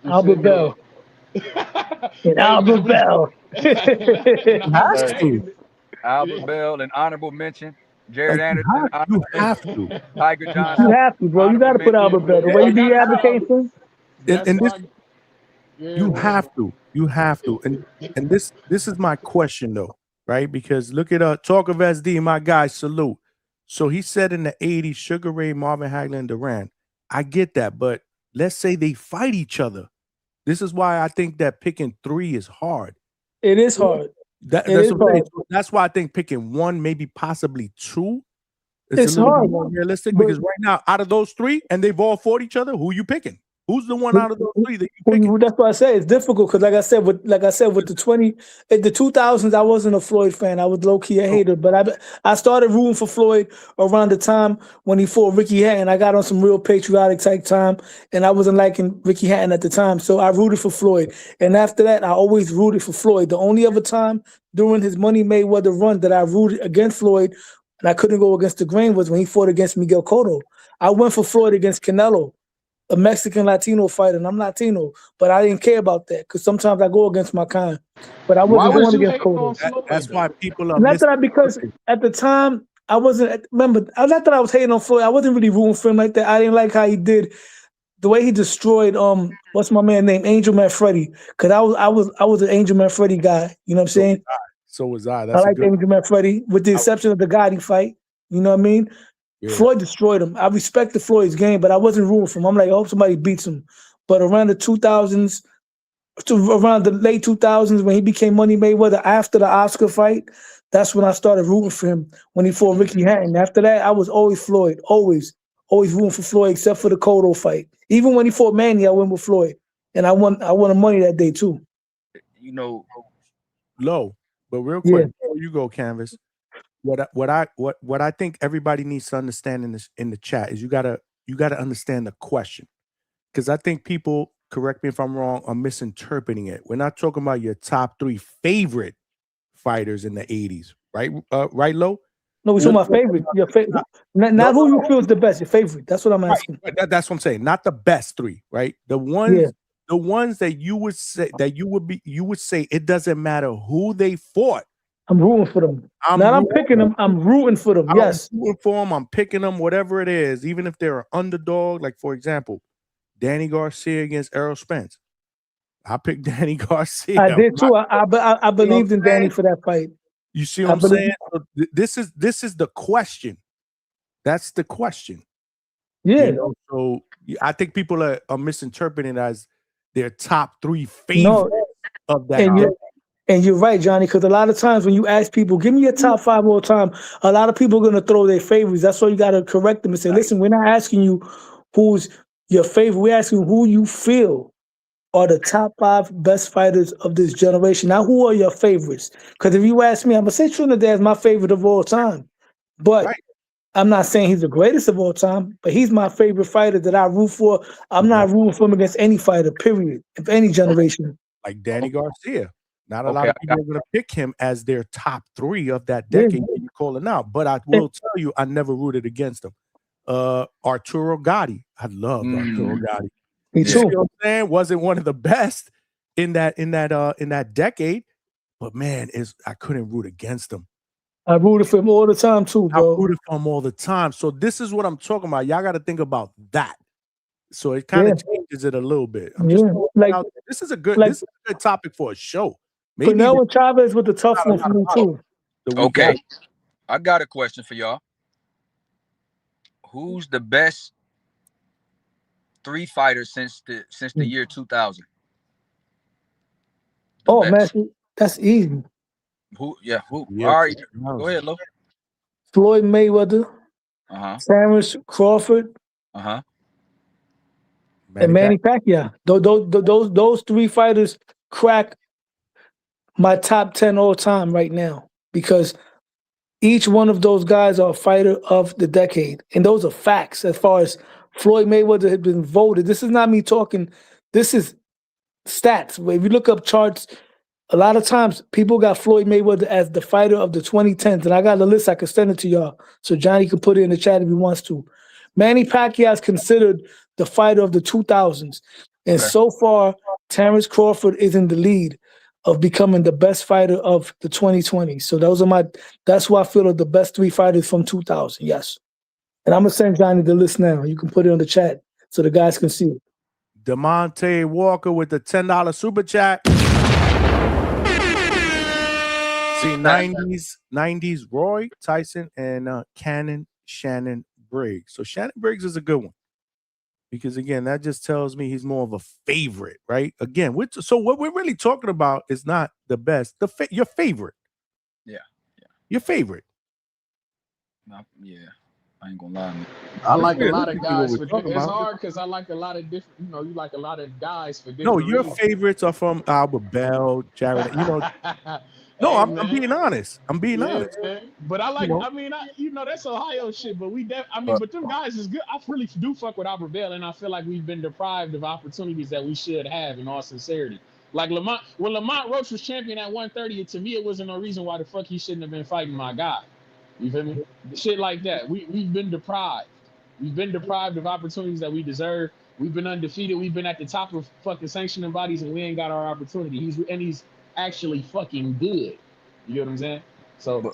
Albert Bell, and Albert Bell. Albert Bell, an honorable mention. Jared Anderson. You have to. Tiger Johnson. You have to, bro. You got to put Albert Bell. The way you be advocating. And this, you have to. You have to. And this is my question though, right? Because look at Talk of SD, my guy, salute. So he said in the 80s, Sugar Ray, Marvin Hagler, and Duran. I get that, but let's say they fight each other. This is why I think that picking 3 is hard. It is hard. That's why I think picking 1, maybe possibly 2, it's a little hard, more realistic. Because right now, out of those 3, and they've all fought each other, who you picking? Who's the one out of those 3 that you picking? That's why I say it's difficult because, like I said, with the 2000s, I wasn't a Floyd fan. I was low key a hater, but I started rooting for Floyd around the time when he fought Ricky Hatton. I got on some real patriotic type time, and I wasn't liking Ricky Hatton at the time, so I rooted for Floyd. And after that, I always rooted for Floyd. The only other time during his Money Mayweather run that I rooted against Floyd, and I couldn't go against the grain, was when he fought against Miguel Cotto. I went for Floyd against Canelo, a Mexican Latino fighter, and I'm Latino, but I didn't care about that because sometimes I go against my kind. But I wasn't going against Cotto. That's why people are. Not that because at the time I wasn't. Remember, not that I was hating on Floyd. I wasn't really rooting for him like that. I didn't like how he did the way he destroyed. What's my man name? Angel Manfredi. Because I was an Angel Manfredi guy. You know what I'm saying? So was I. I like Angel Manfredi, with the exception of the Gotti fight. You know what I mean? Yeah. Floyd destroyed him. I respected Floyd's game, but I wasn't rooting for him. I'm like, I hope somebody beats him. But around the 2000s, around the late 2000s, when he became Money Mayweather after the Oscar fight, that's when I started rooting for him when he fought Ricky Hatton. After that, I was always Floyd, always rooting for Floyd, except for the Cotto fight. Even when he fought Manny, I went with Floyd, and I won the money that day too. You know, low, but real quick before you go, Canvas. What I think everybody needs to understand in the chat is you gotta understand the question, because I think people, correct me if I'm wrong, are misinterpreting it. We're not talking about your top 3 favorite fighters in the 80s, right? Right, Lo? No, we're talking about favorite. Your favorite, not who you feel is the best. Your favorite. That's what I'm asking. Right. That's what I'm saying. Not the best 3, right? The ones that you would say it doesn't matter who they fought. I'm rooting for them. I'm picking them. I'm rooting for them. Yes. I'm rooting for them. I'm picking them, whatever it is, even if they're an underdog. Like, for example, Danny Garcia against Errol Spence. I picked Danny Garcia. I did too. I believed in Danny for that fight. You see what I'm saying? This is the question. That's the question. Yeah. So I think people are misinterpreting it as their top 3 favorites of that. And you're right, Johnny, because a lot of times when you ask people, give me your top 5 all time, a lot of people are going to throw their favorites. That's why you got to correct them and say, listen, we're not asking you who's your favorite. We're asking who you feel are the top 5 best fighters of this generation. Now, who are your favorites? Because if you ask me, I'm going to say Trinidad is my favorite of all time. But I'm not saying he's the greatest of all time, but he's my favorite fighter that I root for. I'm not rooting for him against any fighter, period, of any generation. Like Danny Garcia. Not a lot of people are going to pick him as their top 3 of that decade that you're calling out. But I will tell you, I never rooted against him. Arturo Gotti. I loved Arturo Gotti. Me too. You know what I'm saying? Wasn't one of the best in that decade. But man, I couldn't root against him. I rooted for him all the time too, bro. I rooted for him all the time. So this is what I'm talking about. Y'all got to think about that. So it kind of changes it a little bit. I'm just this is a good topic for a show. Maybe Canelo Chavez with the tough one for me too. Okay, I got a question for y'all. Who's the best 3 fighters since the year 2000. Oh best. man, that's easy. Who? Yeah. Who? Yeah, All right. Go ahead, Lo. Floyd Mayweather, Terrence Crawford, Uh-huh. and Manny Pacquiao. Those 3 fighters crack my top 10 all time right now because each one of those guys are a fighter of the decade. And those are facts as far as Floyd Mayweather had been voted. This is not me talking. This is stats. If you look up charts, a lot of times people got Floyd Mayweather as the fighter of the 2010s. And I got a list. I can send it to y'all. So Johnny can put it in the chat if he wants to. Manny Pacquiao is considered the fighter of the 2000s. And so far, Terrence Crawford is in the lead of becoming the best fighter of the 2020s. So that's why I feel are the best 3 fighters from 2000. Yes. And I'm going to send Johnny the list now. You can put it on the chat so the guys can see it. DeMonte Walker with the $10 super chat. See, 90s Roy Tyson and Cannon Shannon Briggs. So Shannon Briggs is a good one. Because again, that just tells me he's more of a favorite, right? Again, so what we're really talking about is not the best, your favorite. Yeah. Your favorite. Yeah, I ain't gonna lie, man. I like a lot of guys, but it's hard because I like a lot of different. You know, you like a lot of guys for different. No, your reasons. favorites are from Albert Bell, Jared. You know. No, Hey, I'm being honest. I'm being honest. Man. But I like. You know? I mean, that's Ohio shit. But but them guys is good. I really do fuck with Albert Bell, and I feel like we've been deprived of opportunities that we should have. In all sincerity, like Lamont, when Lamont Roach was champion at 130, to me it wasn't no reason why the fuck he shouldn't have been fighting my guy. You feel me? Shit like that. We've been deprived. We've been deprived of opportunities that we deserve. We've been undefeated. We've been at the top of fucking sanctioning bodies, and we ain't got our opportunity. He's actually fucking good. You know what I'm saying? So,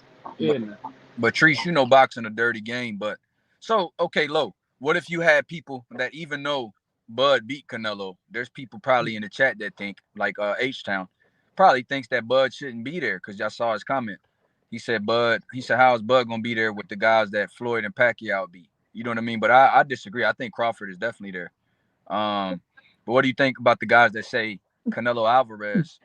but Treese, you know boxing a dirty game. But so, okay, Lo, what if you had people that even know Bud beat Canelo? There's people probably in the chat that think, like H-Town, probably thinks that Bud shouldn't be there because y'all saw his comment. He said, how is Bud going to be there with the guys that Floyd and Pacquiao beat? You know what I mean? But I disagree. I think Crawford is definitely there. But what do you think about the guys that say Canelo Alvarez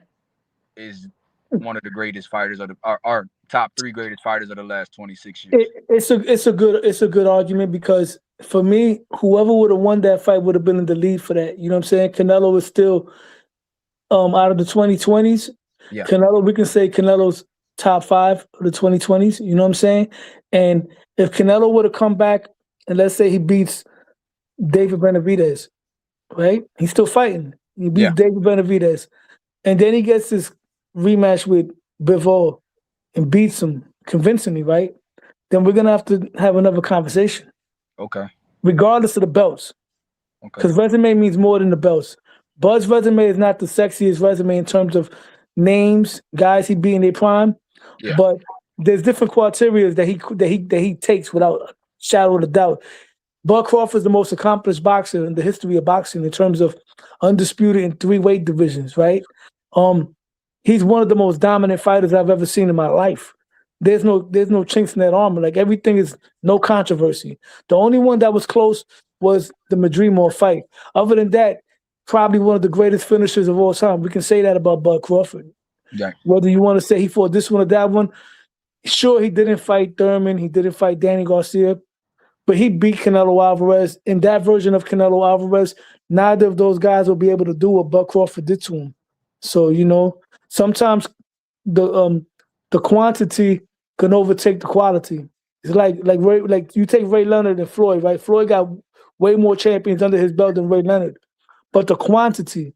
is one of the greatest fighters of our top 3 greatest fighters of the last 26 years? It's a good argument because for me, whoever would have won that fight would have been in the lead for that. You know what I'm saying? Canelo is still out of the 2020s. Yeah. Canelo, we can say Canelo's top 5 of the 2020s. You know what I'm saying? And if Canelo would have come back and let's say he beats David Benavidez, right? He's still fighting. He beats David Benavidez. And then he gets this rematch with Bivol and beats him convincingly, right? Then we're going to have another conversation. Okay. Regardless of the belts. Okay. Because resume means more than the belts. Bud's resume is not the sexiest resume in terms of names, guys he beat in their prime. Yeah. But there's different criteria that he takes without a shadow of a doubt. Bud Crawford is the most accomplished boxer in the history of boxing in terms of undisputed in 3 weight divisions, right? He's one of the most dominant fighters I've ever seen in my life. There's no chinks in that armor. Like everything is no controversy. The only one that was close was the Madrimov fight. Other than that, probably one of the greatest finishers of all time. We can say that about Bud Crawford. Yeah. Whether you want to say he fought this one or that one, sure, he didn't fight Thurman, he didn't fight Danny Garcia, but he beat Canelo Alvarez. In that version of Canelo Alvarez, neither of those guys will be able to do what Bud Crawford did to him. So, you know, sometimes the quantity can overtake the quality. It's like you take Ray Leonard and Floyd, right? Floyd got way more champions under his belt than Ray Leonard. But the quantity,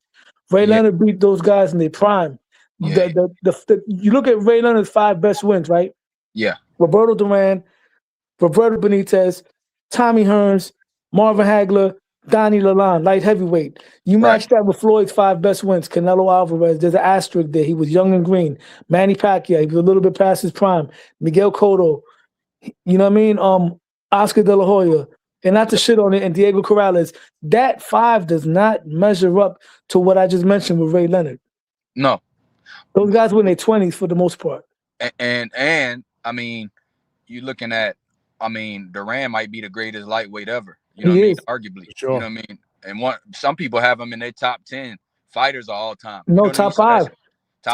Ray Leonard beat those guys in their prime. Yeah. You look at Ray Leonard's 5 best wins, right? Yeah. Roberto Duran, Roberto Benitez, Tommy Hearns, Marvin Hagler, Donnie Lalonde, light heavyweight. You match that with Floyd's 5 best wins. Canelo Alvarez, there's an asterisk there. He was young and green. Manny Pacquiao, he was a little bit past his prime. Miguel Cotto, you know what I mean? Oscar De La Hoya, and not to shit on it, and Diego Corrales. That 5 does not measure up to what I just mentioned with Ray Leonard. No. Those guys were in their 20s for the most part. And I mean, you're looking at, I mean, Duran might be the greatest lightweight ever. You know what I mean? Arguably. Sure. You know what I mean? And some people have him in their top 10 fighters of all time. No, You know what I mean? top So that's five.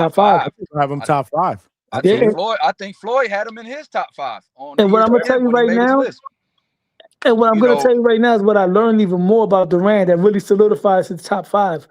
top five. Have him top five. I think Floyd had him in his top 5 on And what I'm gonna tell ESPN you when he right made his now, list. and what I'm You gonna know- tell you right now is what I learned even more about Durant that really solidifies his top 5.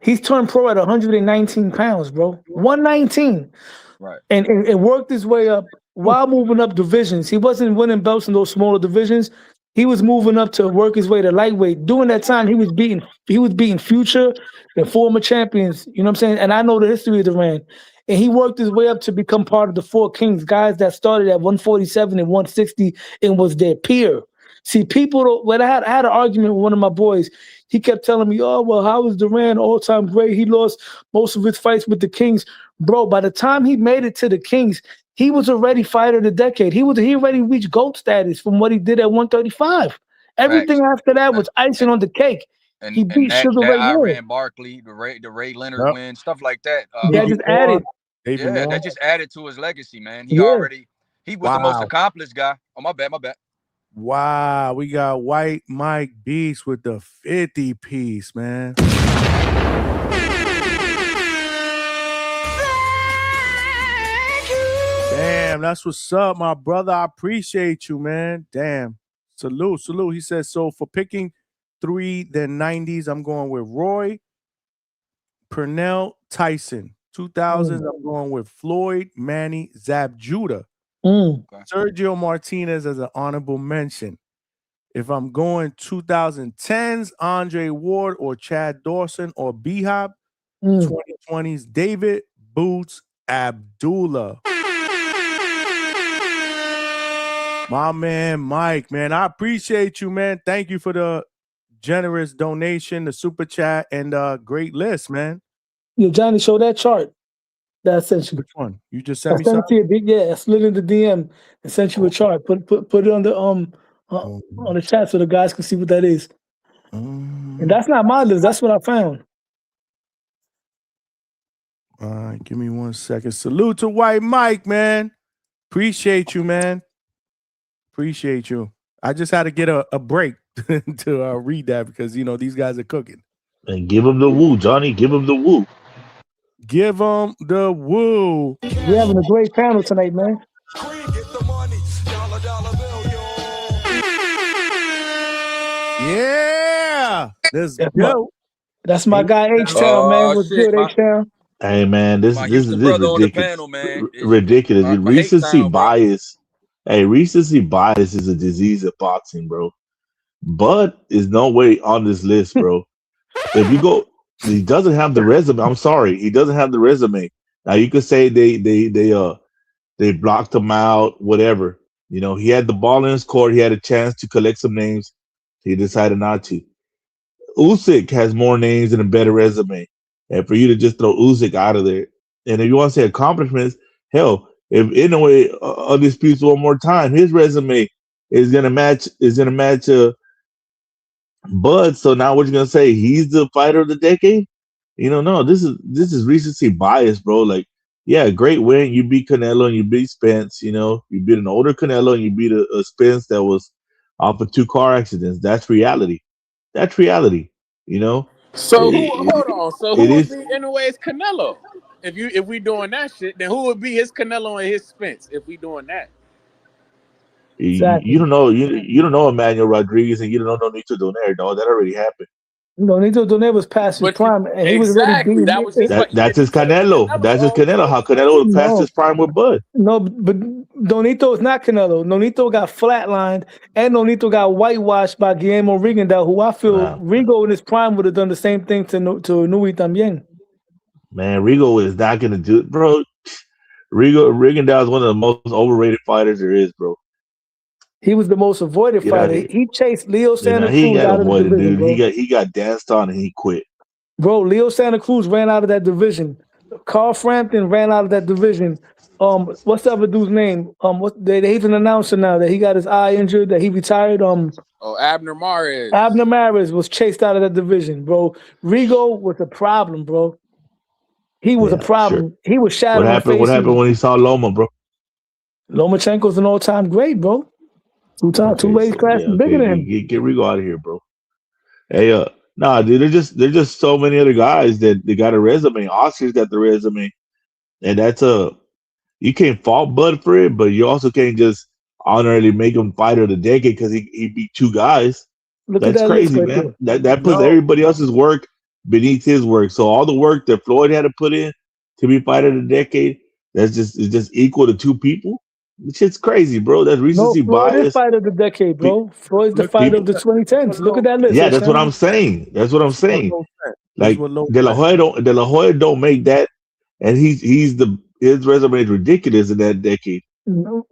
He's turned pro at 119 pounds, bro. 119. Right. And worked his way up while moving up divisions. He wasn't winning belts in those smaller divisions. He was moving up to work his way to lightweight. During that time, he was beating Future and former champions. You know what I'm saying? And I know the history of Durant. And he worked his way up to become part of the Four Kings, guys that started at 147 and 160 and was their peer. See, people don't. When I had an argument with one of my boys, he kept telling me, "Oh, well, how was Durant all-time great? He lost most of his fights with the Kings." Bro, by the time he made it to the Kings, he was already fighter of the decade. He already reached GOAT status from what he did at 135. Everything after that was icing on the cake. He beat that Sugar Ray Hill. Iran Barkley, the Ray Leonard win, stuff like that. That just added. That just added to his legacy, man. He was the most Wow. accomplished guy. Oh, my bad. Wow, we got White Mike Beast with the 50 piece, man. Damn, that's what's up, my brother. I appreciate you, man. Damn. Salute. He says, so for picking 3 then 90s, I'm going with Roy, Pernell, Tyson. 2000s, I'm going with Floyd, Manny, Zab Judah. Sergio Martinez as an honorable mention. If I'm going 2010s, Andre Ward or Chad Dawson or B-Hop. 2020s, David Boots Abdullah. My man, Mike, man, I appreciate you, man. Thank you for the generous donation, the super chat, and great list, man. Yeah, Johnny, show that chart that I sent you. Which one? You just sent me I sent something? it to you. Yeah, I slid in the DM and sent you a chart. Put it on the on the chat so the guys can see what that is. And that's not my list. That's what I found. All right, give me 1 second. Salute to White Mike, man. Appreciate you, man. Appreciate you. I just had to get a break to read that because, you know, these guys are cooking. And give him the woo, Johnny. Give him the woo. Give them the woo. We're having a great panel tonight, man. Yeah. Let's go. That's my guy H-Town, man. What's good, H-Town? Hey man, this is ridiculous. Panel, man. Ridiculous. Recency bias. Hey, recency bias is a disease of boxing, bro. But is no way on this list, bro. If you go, he doesn't have the resume. I'm sorry, he doesn't have the resume. Now you could say they blocked him out, whatever. You know, he had the ball in his court. He had a chance to collect some names. He decided not to. Usyk has more names and a better resume. And for you to just throw Usyk out of there, and if you want to say accomplishments, hell, if in a way Undisputed one more time, his resume is gonna match Bud. So now what you gonna say? He's the fighter of the decade? You know, no, this is recency bias, bro. Like, yeah, great win. You beat Canelo and you beat Spence. You know, you beat an older Canelo and you beat a Spence that was off of 2 car accidents. That's reality. That's reality. You know. So hold on. So who would be in a way is Canelo? If we doing that shit, then who would be his Canelo and his Spence if we doing that? Exactly. You don't know you don't know Emmanuel Rodriguez and you don't know Nonito Donaire. No, that already happened. Nonito Donaire was past his prime, and he was already being. That's his Canelo. That's his Canelo. How Canelo would pass his prime with Bud? No, but Nonito is not Canelo. Nonito got flatlined, and Nonito got whitewashed by Guillermo Rigondeaux, who I feel Rigo in his prime would have done the same thing to Nui también. Man, Rigo is not going to do it, bro. Rigondeaux is one of the most overrated fighters there is, bro. He was the most avoided fighter. He chased Leo Santa Cruz out of the division, dude. bro. He got danced on and he quit. Bro, Leo Santa Cruz ran out of that division. Carl Frampton ran out of that division. What's the other dude's name? He's an announcer now that he got his eye injured, that he retired. Abner Mares. Abner Mares was chased out of that division, bro. Rigo was a problem, bro. He was a problem. Sure. He was shadowing. What happened when he saw Loma, bro? Lomachenko's an all-time great, bro. Two weight class bigger than him. Get Rigo out of here, bro. Hey, Nah, dude, they're just so many other guys that they got a resume. Oscar's got the resume, and you can't fault Bud for it, but you also can't just honorably make him fighter of the decade because he beat two guys. Look at That's that list crazy, right man. there. That puts everybody else's work beneath his work. So all the work that Floyd had to put in to be fighter of the decade, it's just equal to two people. Shit's crazy, bro. That's No, recency Floyd is bias. fighter of the decade, bro. Floyd's the fighter People, of the 2010s. Look at that list, yeah, that's what H-Town. I'm saying. That's what I'm That's what saying. Low said. That's Like what Low De La said. Hoya don't make that, and his resume is ridiculous in that decade. No,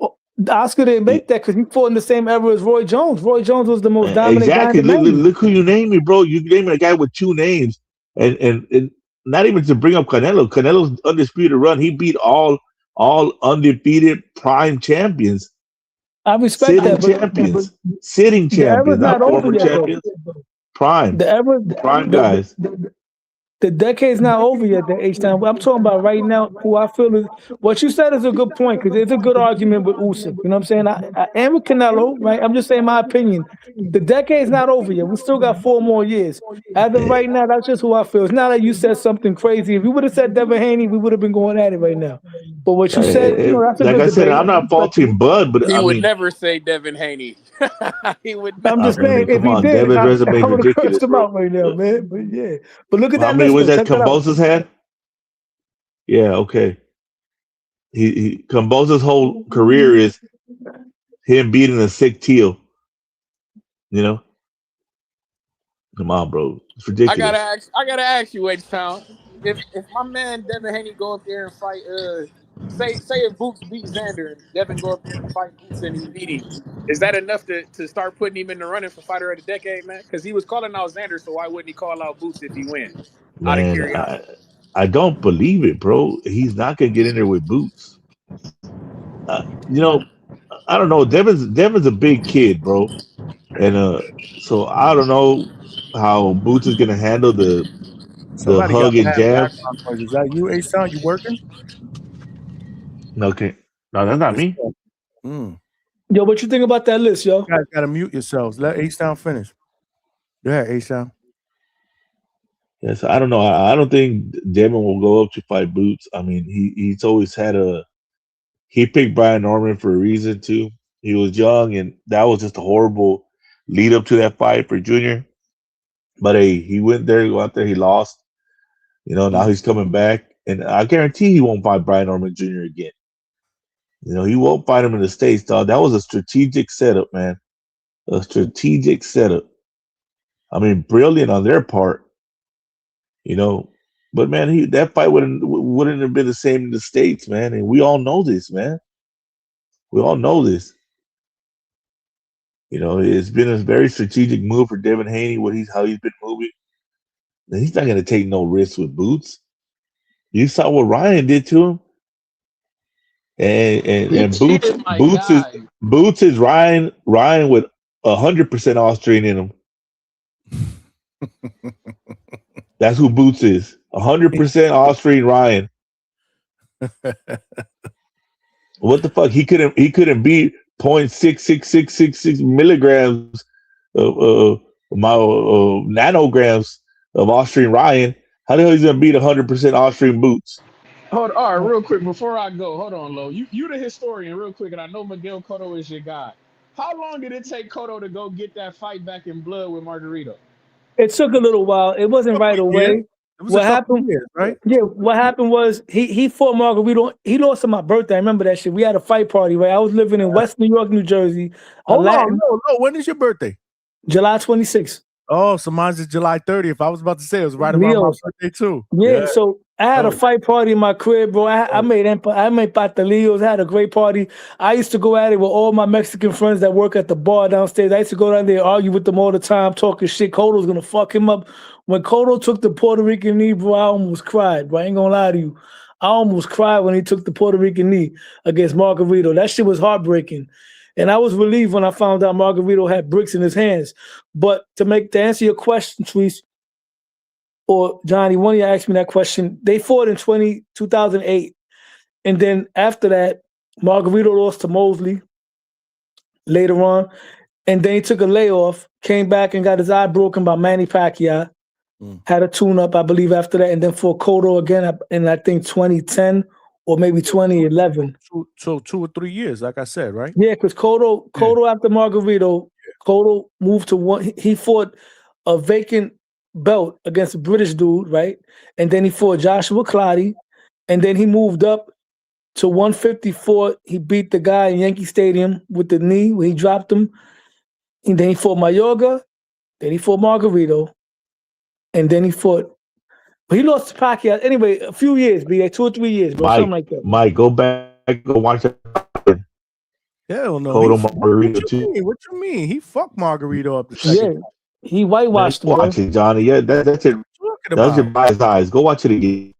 Oscar didn't make that because he fought in the same era as Roy Jones. Roy Jones was the most dominant guy in Exactly. the 90s. Look who you name me, bro. You name a guy with two names, and not even to bring up Canelo. Canelo's undisputed run. He beat all undefeated prime champions, I respect sitting that, but champions, sitting the era's champions, not not over former yet, champions, though. prime guys. The decade's not over yet, the H-Town. I'm talking about right now, who I feel is what you said is a good point, because it's a good argument with Usyk. You know what I'm saying? I am with Canelo, right? I'm just saying my opinion. The decade's not over yet. We still got 4 more years. As of right now, that's just who I feel. It's not like you said something crazy. If you would have said Devin Haney, we would have been going at it right now. But what you said, that's a Like good I said, debate. I'm not faulting Bud, but He I would mean, never say Devin Haney. He would I'm never. just saying, if come he on, did, Devin's resume I is would have cursed ridiculous, him bro. out right now, man. But yeah. But look at How that many list, wins though. has Check that out. Kambosos had? Yeah, okay. Kambosos' whole career is him beating a sick teal. You know, come on, bro, it's ridiculous. I gotta ask you, H-Town. If my man Devin Haney go up there and fight, say if Boots beat Xander and Devin go up there and fight Boots and he beat him, is that enough to start putting him in the running for fighter of the decade, man? Because he was calling out Xander, so why wouldn't he call out Boots if he win? Out of Man, curiosity. I don't believe it, bro. He's not gonna get in there with Boots. You know, I don't know. Devin's a big kid, bro, and so I don't know how Boots is gonna handle the Somebody got hug and bad jabs. background noise. Is that you, H-Town? You working? Okay, no, that's not me. Yo, what you think about that list, yo? You guys gotta mute yourselves. Let H-Town finish. Go ahead, H-Town. Yes, I don't know. I don't think Devin will go up to fight Boots. I mean, he's always had he picked Brian Norman for a reason too. He was young, and that was just a horrible lead up to that fight for Junior. But hey, he went there, go out there, he lost. You know, now he's coming back, and I guarantee he won't fight Brian Norman Jr. again. You know, he won't fight him in the States, dog. That was a strategic setup, man. A strategic setup. I mean, brilliant on their part. You know, but man, that fight wouldn't have been the same in the States, man. And we all know this, man. We all know this. You know, it's been a very strategic move for Devin Haney. How he's been moving. And he's not going to take no risks with Boots. You saw what Ryan did to him, and Boots is Ryan with 100% Austrian in him. That's who Boots is. 100% Austrian Ryan. What the fuck? He couldn't beat 0.66666 milligrams of nanograms of Austrian Ryan. How the hell he's gonna beat 100% Austrian Boots? All right, real quick before I go, hold on, Lo. You the historian, real quick, and I know Miguel Cotto is your guy. How long did it take Cotto to go get that fight back in blood with Margarito? It took a little while. It wasn't right away. What happened? Years, right? Yeah, what happened was he fought Margarito. He lost on my birthday. I remember that shit. We had a fight party, right? I was living in West New York, New Jersey. Hold on, no. When is your birthday? July 26th. Oh, so mine's is July 30th. I was about to say it was right around my birthday too. Yeah, so I had a fight party in my crib, bro. I made patalios, had a great party. I used to go at it with all my Mexican friends that work at the bar downstairs. I used to go down there, argue with them all the time, talking shit. Cotto's gonna fuck him up. When Cotto took the Puerto Rican knee, bro, I almost cried, bro. I ain't gonna lie to you. I almost cried when he took the Puerto Rican knee against Margarito. That shit was heartbreaking. And I was relieved when I found out Margarito had bricks in his hands. But to answer your question, Tweez, or Johnny, one of you asked me that question. They fought in 2008. And then after that, Margarito lost to Mosley later on. And then he took a layoff, came back and got his eye broken by Manny Pacquiao. Had a tune-up, I believe, after that, and then fought Cotto again in, I think, 2010 or maybe 2011. So 2 or 3 years, like I said, right? Yeah, because Cotto after Margarito, Cotto moved to one. He fought a vacant belt against a British dude, right? And then he fought Joshua Clottey, and then he moved up to 154. He beat the guy in Yankee Stadium with the knee when he dropped him. And then he fought Mayorga, then he fought Margarito, and then he fought. But he lost to Pacquiao. Anyway, a few years, like 2 or 3 years, bro, something like that. Mike, go back, go watch that. Hell no. Cotto Margarito What you mean? He fucked Margarito up the second. Yeah, he whitewashed him. Watch it, Johnny. Yeah, that's it. That's your biased eyes. Go watch it again.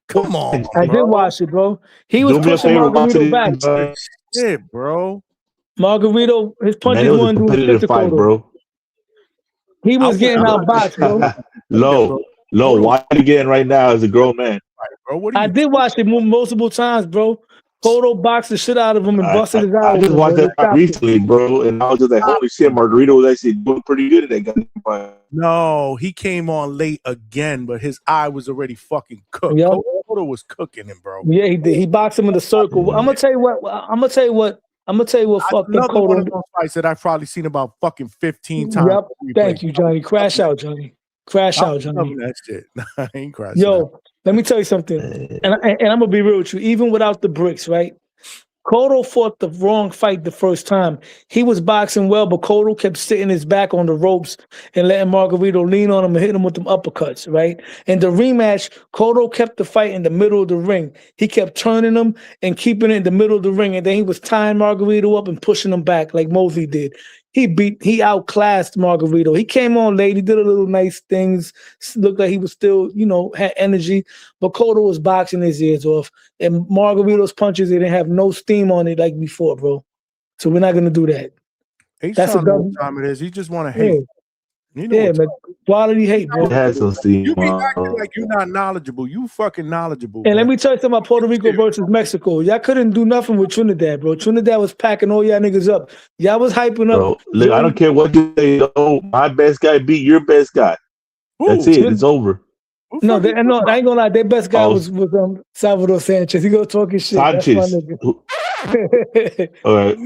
Come on, I did watch it, bro. He was pushing Margarito back. Shit, bro. Margarito, his punches Man, it was a weren't doing competitive physical, fight, bro. He was getting outboxed, bro. Low. Watch it again right now as a grown man. I did watch it multiple times, bro. Cotto boxed the shit out of him and busted his I eyes. just watched that fight recently, bro, and I was just like, holy shit, Margarito was actually doing pretty good at that goddamn fight. No, he came on late again, but his eye was already fucking cooked. Yep. Cotto was cooking him, bro. Yeah, he did. He boxed him in the circle. I'm gonna tell you what fucked up Another one of Cotto. those fights that I've probably seen about fucking 15 times. Yep. Thank you, Johnny. Crash out, Johnny. Crash out, Johnny. That shit. I ain't crashing. Yo, let me tell you something. And I'm gonna be real with you. Even without the bricks, right? Cotto fought the wrong fight the first time. He was boxing well, but Cotto kept sitting his back on the ropes and letting Margarito lean on him and hit him with them uppercuts, right? In the rematch, Cotto kept the fight in the middle of the ring. He kept turning him and keeping it in the middle of the ring, and then he was tying Margarito up and pushing him back like Mosley did. He outclassed Margarito. He came on late. He did a little nice things. Looked like he was still, had energy. But Cotto was boxing his ears off. And Margarito's punches, they didn't have no steam on it like before, bro. So we're not gonna do that. That's a what time it is. He just want to hate. Yeah. Man. Quality hate, bro. It has some steam. You be acting like you're not knowledgeable. You fucking knowledgeable. And let me tell you something about Puerto Rico versus Mexico. Y'all couldn't do nothing with Trinidad, bro. Trinidad was packing all y'all niggas up. Y'all was hyping up. Bro, look, I don't care what you say. Oh, my best guy beat your best guy. That's it. It's over. No, I ain't gonna lie. Their best guy was Salvador Sanchez. He go talking shit. Sanchez. That's my nigga. All right.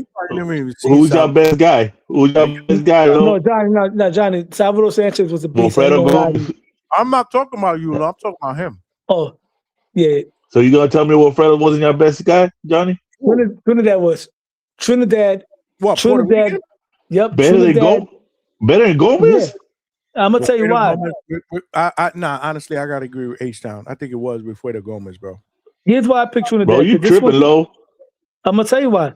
Who's your best guy? Who's your best guy? No, Johnny. Salvador Sanchez was a beast. I'm not talking about you. I'm talking about him. Oh, yeah. So you gonna tell me Wilfredo wasn't your best guy, Johnny? Trinidad was. Trinidad. What? Trinidad. Yep. Better than Gomez? Yeah. I'm gonna tell you why. Honestly, I gotta agree with H-Town. I think it was before the Gomez, bro. Here's why I picked Trinidad. Bro, you tripping low. I'm gonna tell you why.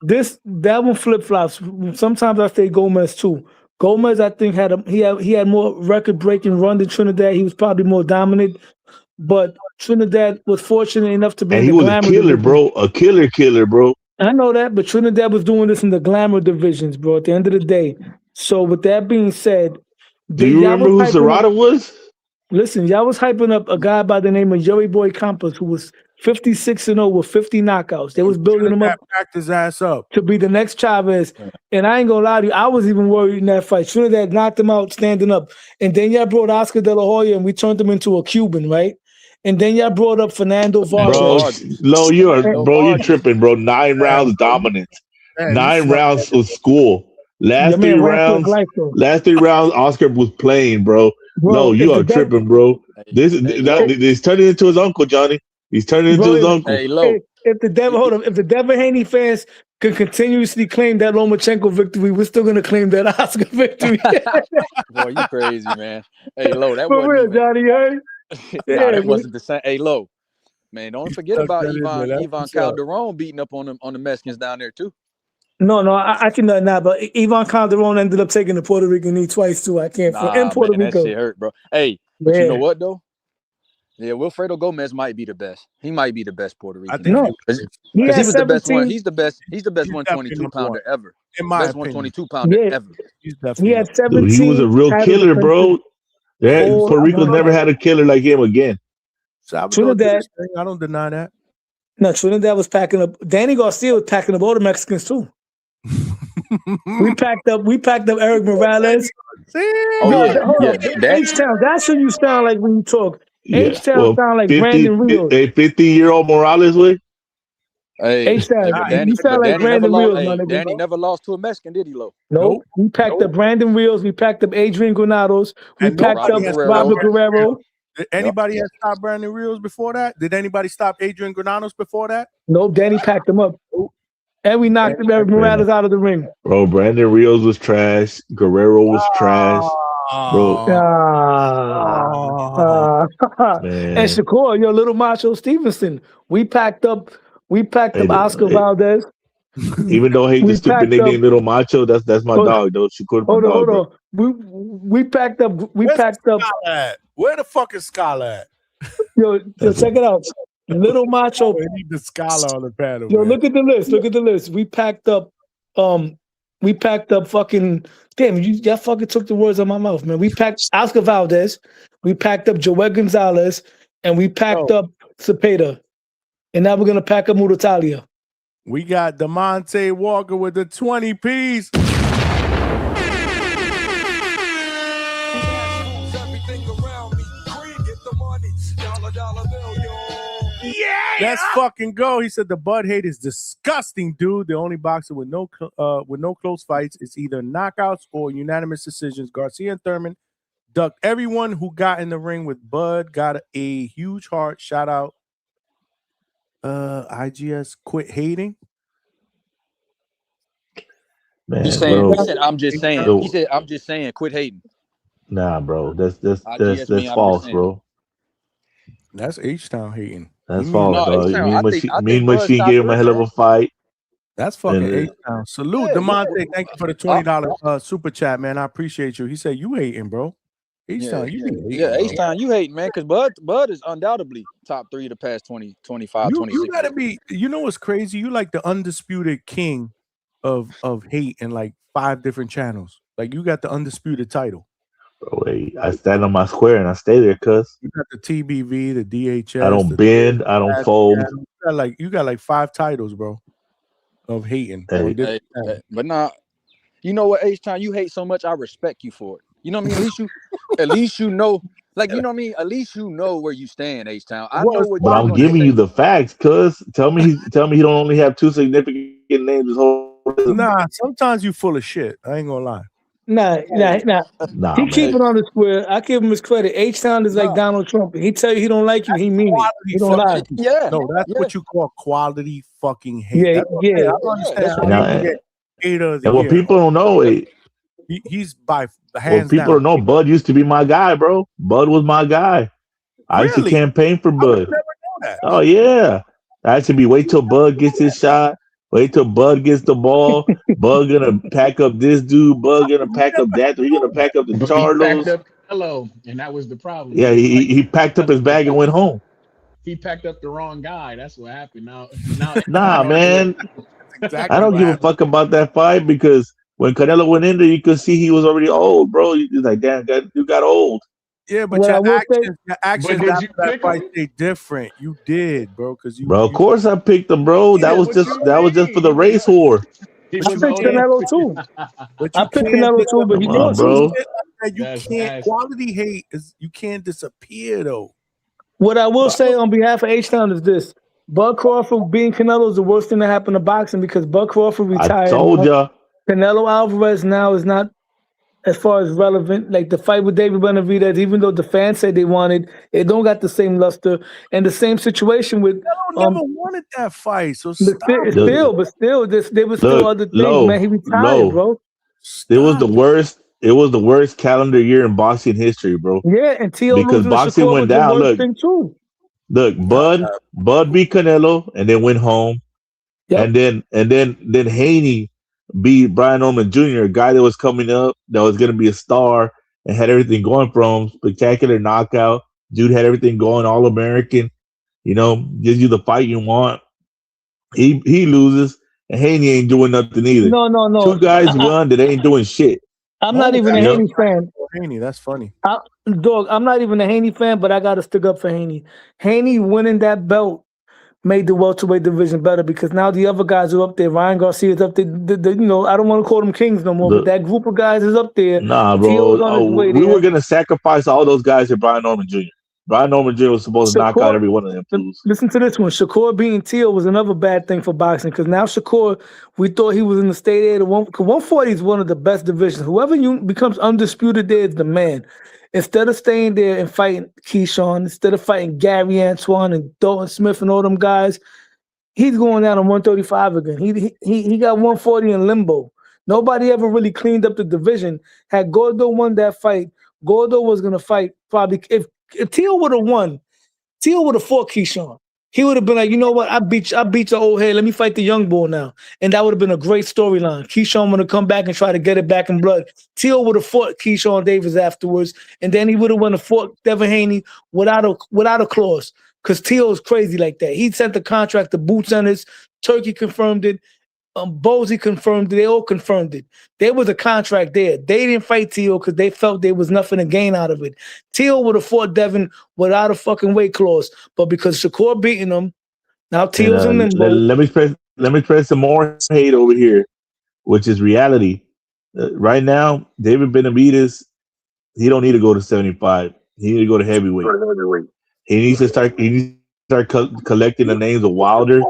That one flip flops. Sometimes I say Gomez too. Gomez, I think, he had more record breaking run than Trinidad. He was probably more dominant, but Trinidad was fortunate enough to be. And in he the was a killer, bro. A killer, bro. I know that, but Trinidad was doing this in the glamour divisions, bro. At the end of the day. So with that being said, do you remember who Serrata was? Listen, y'all was hyping up a guy by the name of Joey Boy Campos, who was 56-0 with 50 knockouts. They was building him up, packed his ass up to be the next Chavez. And I ain't gonna lie to you, I was even worried in that fight. Trinidad knocked him out standing up, and then y'all brought Oscar De La Hoya, and we turned him into a Cuban, right? And then y'all brought up Fernando Vargas. Bro, you're tripping, bro. 9 rounds dominant. 9 rounds was school. Last 3 rounds, Oscar was playing, bro. No, you are tripping, bro. He's turning into his uncle, Johnny. He's turning into his uncle. If the Devin Haney fans can continuously claim that Lomachenko victory, we're still gonna claim that Oscar victory. Boy, you crazy, man. Hey, Lo, that For wasn't real, even, Johnny. You heard? that wasn't the same. Hey, Lo, man, don't forget about Ivan Calderon beating up on the Mexicans down there too. No, I can not. But Ivan Calderon ended up taking the Puerto Rican knee twice too. I can't. In Puerto Rico, that shit hurt, bro. Hey, but you know what though? Yeah, Wilfredo Gomez might be the best. He might be the best Puerto Rican. Because he was the best one. He's the best 122 pounder ever. In my best 122 pounder ever. He had 17. Dude, he was a real killer, bro. Yeah, Puerto Rico never had a killer like him again. Trinidad, I don't deny that. No, Trinidad was packing up. Danny Garcia was packing up all the Mexicans too. we packed up Eric Morales. Oh Yo, yeah, hold yeah. on. That H-Town, that's who you sound like when you talk. Yeah. H-Town Well, sound like 50, Brandon Rios. a 50-year-old Morales way. hey, H-Town, but you sound like Danny never Brandon lost. Rios, my Hey, nigga. Danny never lost to a Mexican, did he, Lo? Nope. We packed up Brandon Rios. We packed up Adrian Granados. We And packed nobody up has Robert Guerrero. Did anybody have stopped Brandon Rios before that? Did anybody stop Adrian Granados before that? Nope, Danny packed them up. And we knocked Morales out of the ring. Bro, Brandon Rios was trash. Guerrero was trash. Bro, And Shakur, yo, little Macho Stevenson. We packed up Oscar Valdez. Even though I hate the stupid nickname Little Macho, that's my dog, though. Shakur, my dog, bro. We packed up. Where the fuck is Scala at? Yo, check it out. Little Macho. We need the Scala on the panel. Yo, man. look at the list. We packed up fucking. Damn, y'all fucking took the words out of my mouth, man. We packed Oscar Valdez. We packed up Joel Gonzalez, and we packed up Zepeda. And now we're gonna pack up Muratalia. We got DeMonte Walker with the 20 piece. Let's fucking go. He said the Bud hate is disgusting, dude. The only boxer with no close fights is either knockouts or unanimous decisions. Garcia and Thurman ducked everyone who got in the ring with Bud. Got a huge heart. Shout out. IGS quit hating. Man, He said, bro. I'm just saying. He said, I'm just saying, quit hating. Nah, bro. That's mean, false, bro. That's H-Town hating. That's false, dog. Me and Machine gave him a hell of a fight. That's fucking H-Town. Salute, DeMonte. Thank you for the $20 super chat, man. I appreciate you. He said you hating, bro. H-Town, you be hating. Yeah, H-Town, you hating, man, because Bud is undoubtedly top 3 the past 20, 25, 26 You gotta be, you know what's crazy? You like the undisputed king of hate in like 5 different channels. Like you got the undisputed title. Bro, wait, I stand on my square and I stay there, cuz. You got the TBV, the DHS. I don't bend, I don't fold. You got like 5 titles, bro, of hating. Hey, but nah, you know what, H-Town, you hate so much, I respect you for it. You know what I mean? At least you know, like, you know what I mean? At least you know where you stand, H-Town. I know what. But I'm giving you the facts, cuz. Tell me he don't only have 2 significant names. His whole Nah, sometimes you full of shit. I ain't gonna lie. Nah. He keep it on the square. I give him his credit. H-Town is like Donald Trump. He tell you he don't like you, he mean it. He don't lie. Yeah. No, that's what you call quality fucking hate. Yeah. I don't understand. And what people don't know, he's by hands people don't know, Bud used to be my guy, bro. Bud was my guy. I used to campaign for Bud. Oh yeah. I used to be wait till Bud gets his shot. Wait till Bud gets the ball. Bud gonna pack up this dude. Bud gonna pack up that. He's gonna pack up the Charlos. Hello, and that was the problem. Yeah, he packed up his bag and went home. He packed up the wrong guy. That's what happened. Now Nah, man. Exactly I don't give a fuck about that fight because when Canelo went in there, you could see he was already old, bro. He's like, damn, you got old. Yeah, but your actions after that fight, they different. You did, bro, because you. Bro, of course I picked him, bro. That was just for the race war. I picked Canelo too. I picked Canelo too, but he lost, bro. You can't quality hate is you can't disappear though. What I will say on behalf of H-Town is this: Bud Crawford being Canelo is the worst thing that happened to boxing because Bud Crawford retired. I told ya. Canelo Alvarez now is not as far as relevant. Like the fight with David Benavidez, even though the fans said they wanted, it don't got the same luster. And the same situation with never wanted that fight. So still, there was still other things, man. He retired, bro. It was the worst. It was the worst calendar year in boxing history, bro. Yeah, and T.O. because boxing went down. Look, Bud beat Canelo and then went home, and then Haney beat Brian Norman Jr., a guy that was coming up, that was going to be a star and had everything going from spectacular knockout. Dude had everything going, all American. You know, gives you the fight you want. He loses, and Haney ain't doing nothing either. No. 2 guys won that ain't doing shit. I'm not even a Haney fan. Haney, that's funny. Dog, I'm not even a Haney fan, but I got to stick up for Haney. Haney winning that belt made the welterweight division better because now the other guys are up there. Ryan Garcia's up there. I don't want to call them kings no more, but that group of guys is up there. Nah, Teal's bro. on his way We there. were gonna sacrifice all those guys to Brian Norman Jr. Brian Norman Jr. was supposed to knock out every one of them fools. Listen to this one. Shakur beating Teal was another bad thing for boxing because now Shakur, we thought he was in the state air. 140 is one of the best divisions. Whoever becomes undisputed there is the man. Instead of staying there and fighting Keyshawn, instead of fighting Gary Antoine and Dalton Smith and all them guys, he's going down to 135 again. He got 140 in limbo. Nobody ever really cleaned up the division. Had Gordo won that fight, Gordo was going to fight probably if Teal would have won. Teal would have fought Keyshawn. He would have been like, you know what? I beat the old head. Let me fight the young bull now. And that would have been a great storyline. Keyshawn would have come back and try to get it back in blood. Teal would have fought Keyshawn Davis afterwards. And then he would have went to fought Devin Haney without a clause. Because Teal is crazy like that. He sent the contract to Boots Ennis. Turkey confirmed it. Bozy confirmed it. They all confirmed it. There was a contract there. They didn't fight Teal because they felt there was nothing to gain out of it. Teal would have fought Devin without a fucking weight clause, but because Shakur beating him, now Teal's in limbo. Let me spread some more hate over here, which is reality. Right now, David Benavidez, he don't need to go to 75. He need to go to heavyweight. He needs to start collecting the names of Wilder.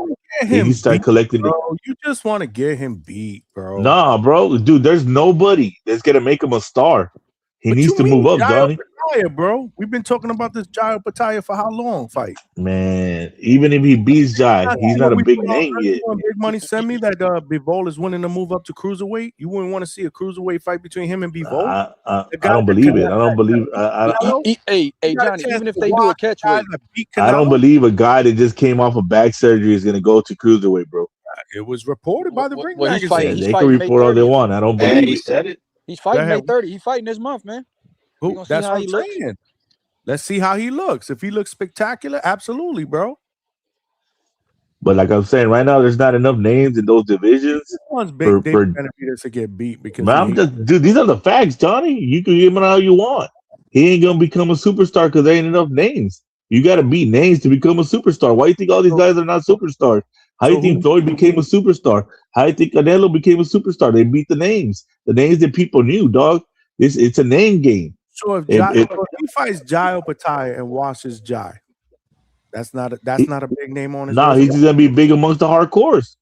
He needs to start collecting. Bro, you just want to get him beat, bro. Nah, bro, dude, there's nobody that's gonna make him a star. He needs to move up, Johnny. Pattaya, bro. We've been talking about this Jai Pattaya for how long? Fight, man. Even if he beats Jai, he's not a big name yet. Big Money sent me that Bivol is winning to move up to cruiserweight. You wouldn't want to see a cruiserweight fight between him and Bivol? I don't believe it. I don't believe. Hey, Johnny. Even if they do a catchweight, I don't believe a guy that just came off of back surgery is going to go to cruiserweight, bro. It was reported by the Ring well, Magazine. fighting, they can report all they want. I don't believe he said it. He's fighting May 30. He's fighting this month, man. That's what I'm saying. Let's see how he looks. If he looks spectacular, absolutely, bro. But like I'm saying, right now, there's not enough names in those divisions. One's big Benavidez to get beat because dude, these are the facts, Johnny. You can give him how you want. He ain't gonna become a superstar because there ain't enough names. You got to beat names to become a superstar. Why do you think all these guys are not superstars? How do you think Floyd became a superstar? How do you think Canelo became a superstar? They beat the names that people knew, dog. It's a name game. So if he fights Jai Pattaya and washes Jai, that's not a big name on his. Nah, he's just gonna be big amongst the hardcores.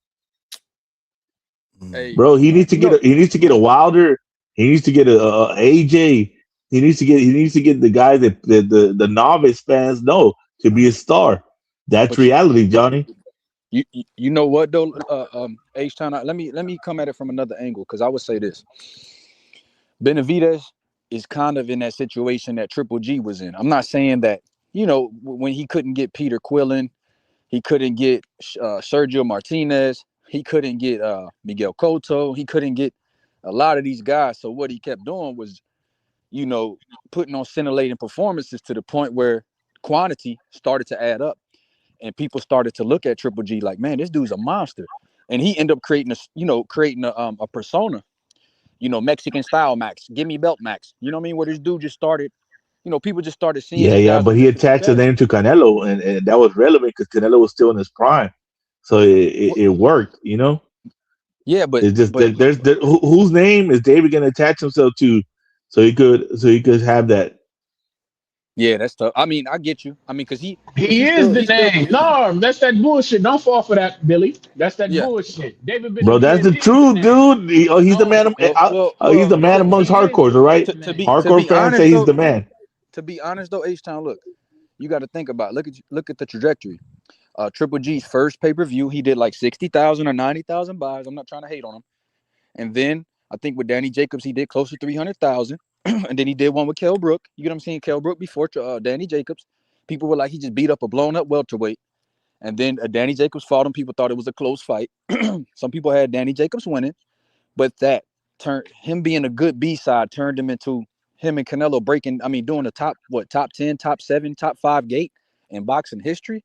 Hey, bro, he needs to get a Wilder. He needs to get a AJ. He needs to get the guys that the novice fans know to be a star. That's reality, Johnny. You know what though, H-Town. Let me come at it from another angle because I would say this: Benavidez is kind of in that situation that Triple G was in. I'm not saying that, when he couldn't get Peter Quillen, he couldn't get Sergio Martinez, he couldn't get Miguel Cotto, he couldn't get a lot of these guys. So what he kept doing was, putting on scintillating performances to the point where quantity started to add up. And people started to look at Triple G like, man, this dude's a monster. And he ended up creating a persona. Mexican style Max, give me belt Max. You know what I mean? Where this dude just started, people just started seeing. Yeah, but he attached the name to Canelo, and that was relevant because Canelo was still in his prime, so it worked. Yeah, but it's just whose name is David going to attach himself to, so he could have that. Yeah, that's tough. I mean, I get you. I mean, because he is the name. No, that's that bullshit. Don't fall for that, Billy. That's that bullshit. David Bro, that's the truth, dude. He's the man. He's the man amongst hardcores, all right? Hardcore fans say he's the man. To be honest, though, H-Town, look, you got to think about it. Look at the trajectory. Triple G's first pay-per-view, he did like 60,000 or 90,000 buys. I'm not trying to hate on him. And then I think with Danny Jacobs, he did close to 300,000. And then he did one with Kell Brook. You get what I'm saying? Kell Brook before Danny Jacobs. People were like, he just beat up a blown-up welterweight. And then Danny Jacobs fought him. People thought it was a close fight. Some people had Danny Jacobs winning. But that turned him being a good B-side turned him into him and Canelo doing the top 10, top 7, top 5 gate in boxing history.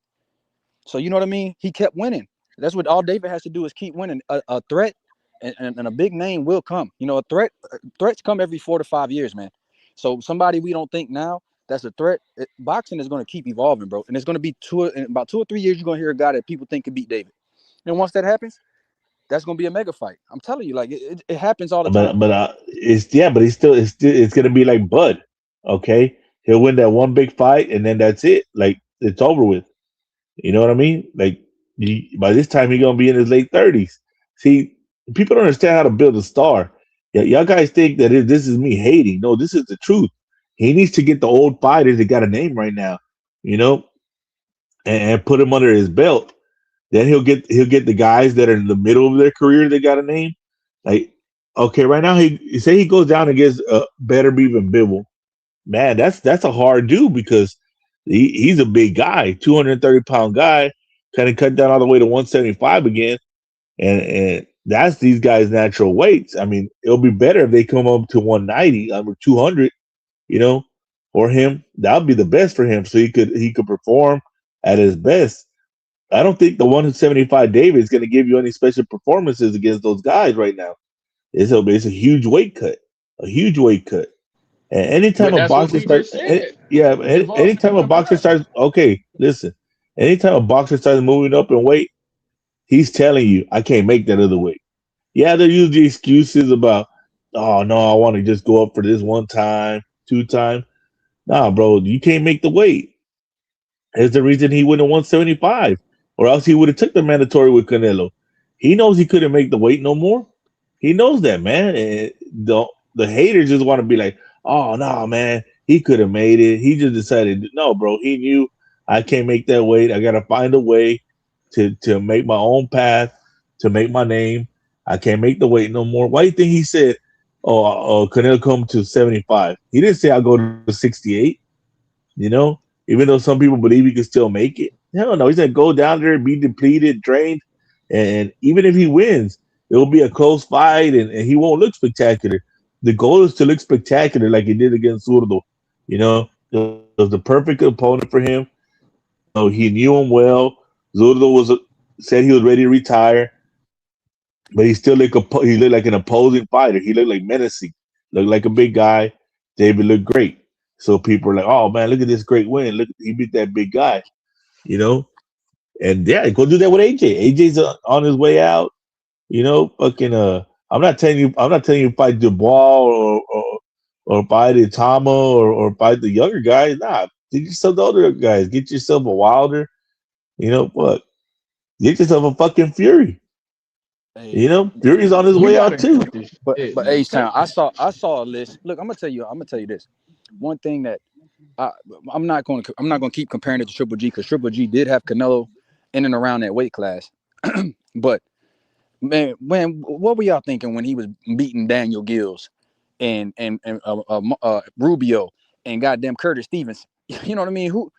So you know what I mean? He kept winning. That's what all David has to do is keep winning. A threat and a big name will come. Threats come every 4 to 5 years, man. So somebody we don't think now, that's a threat. Boxing is going to keep evolving, bro, and it's going to be in about 2 or 3 years. You're going to hear a guy that people think could beat David, and once that happens, that's going to be a mega fight. I'm telling you, like it happens all the time. But it's gonna be like Bud. Okay, he'll win that one big fight, and then that's it. Like it's over with. You know what I mean? Like by this time, he's gonna be in his late 30s. See, people don't understand how to build a star. Yeah, y'all guys think that this is me hating. No, this is the truth. He needs to get the old fighters that got a name right now, you know, and put him under his belt. Then he'll get the guys that are in the middle of their career that got a name. Like, okay, right now he say he goes down against Better Beav Bivol. Man, that's a hard do because he's a big guy, 230-pound guy, kind of cut down all the way to 175 again, and that's these guys' natural weights. I mean, it'll be better if they come up to 190 or 200, you know, for him. That would be the best for him, so he could perform at his best. I don't think the 175 David is going to give you any special performances against those guys right now. It's a huge weight cut, And anytime a boxer starts, anytime a boxer starts, okay, listen, anytime a boxer starts moving up in weight, he's telling you, I can't make that other weight. Yeah, they use the excuses about, oh no, I want to just go up for this 1 time, 2 times. Nah, bro, you can't make the weight. There's the reason he went to 175, or else he would have took the mandatory with Canelo. He knows he couldn't make the weight no more. He knows that, man. And the haters just want to be like, oh no, man, he could have made it. He just decided, no, bro. He knew I can't make that weight. I gotta find a way to make my own path, to make my name. I can't make the weight no more. Why do you think he said, oh, Canelo come to 75? He didn't say I'll go to 68. You know, even though some people believe he can still make it. Hell no, he's gonna go down there and be depleted, drained, and even if he wins, it will be a close fight, and he won't look spectacular. The goal is to look spectacular like he did against Zurdo. You know, it was the perfect opponent for him. You know, he knew him well. Zurdo said he was ready to retire, but he looked like an opposing fighter. He looked like menacing, looked like a big guy. David looked great. So people are like, oh man, look at this great win. Look, he beat that big guy, you know? And yeah, go do that with AJ. AJ's on his way out, you know, fucking I'm not telling you fight Dubois or fight Itama or fight the younger guys. Nah, get yourself the older guys. Get yourself a Wilder, you know what? Get yourself a fucking Fury. You know, Fury's on his way out too. But H-Town, I saw a list. Look, I'm gonna tell you this. One thing that I'm not going to keep comparing it to Triple G, because Triple G did have Canelo in and around that weight class. But man, what were y'all thinking when he was beating Daniel Gills and Rubio and goddamn Curtis Stevens? You know what I mean? Who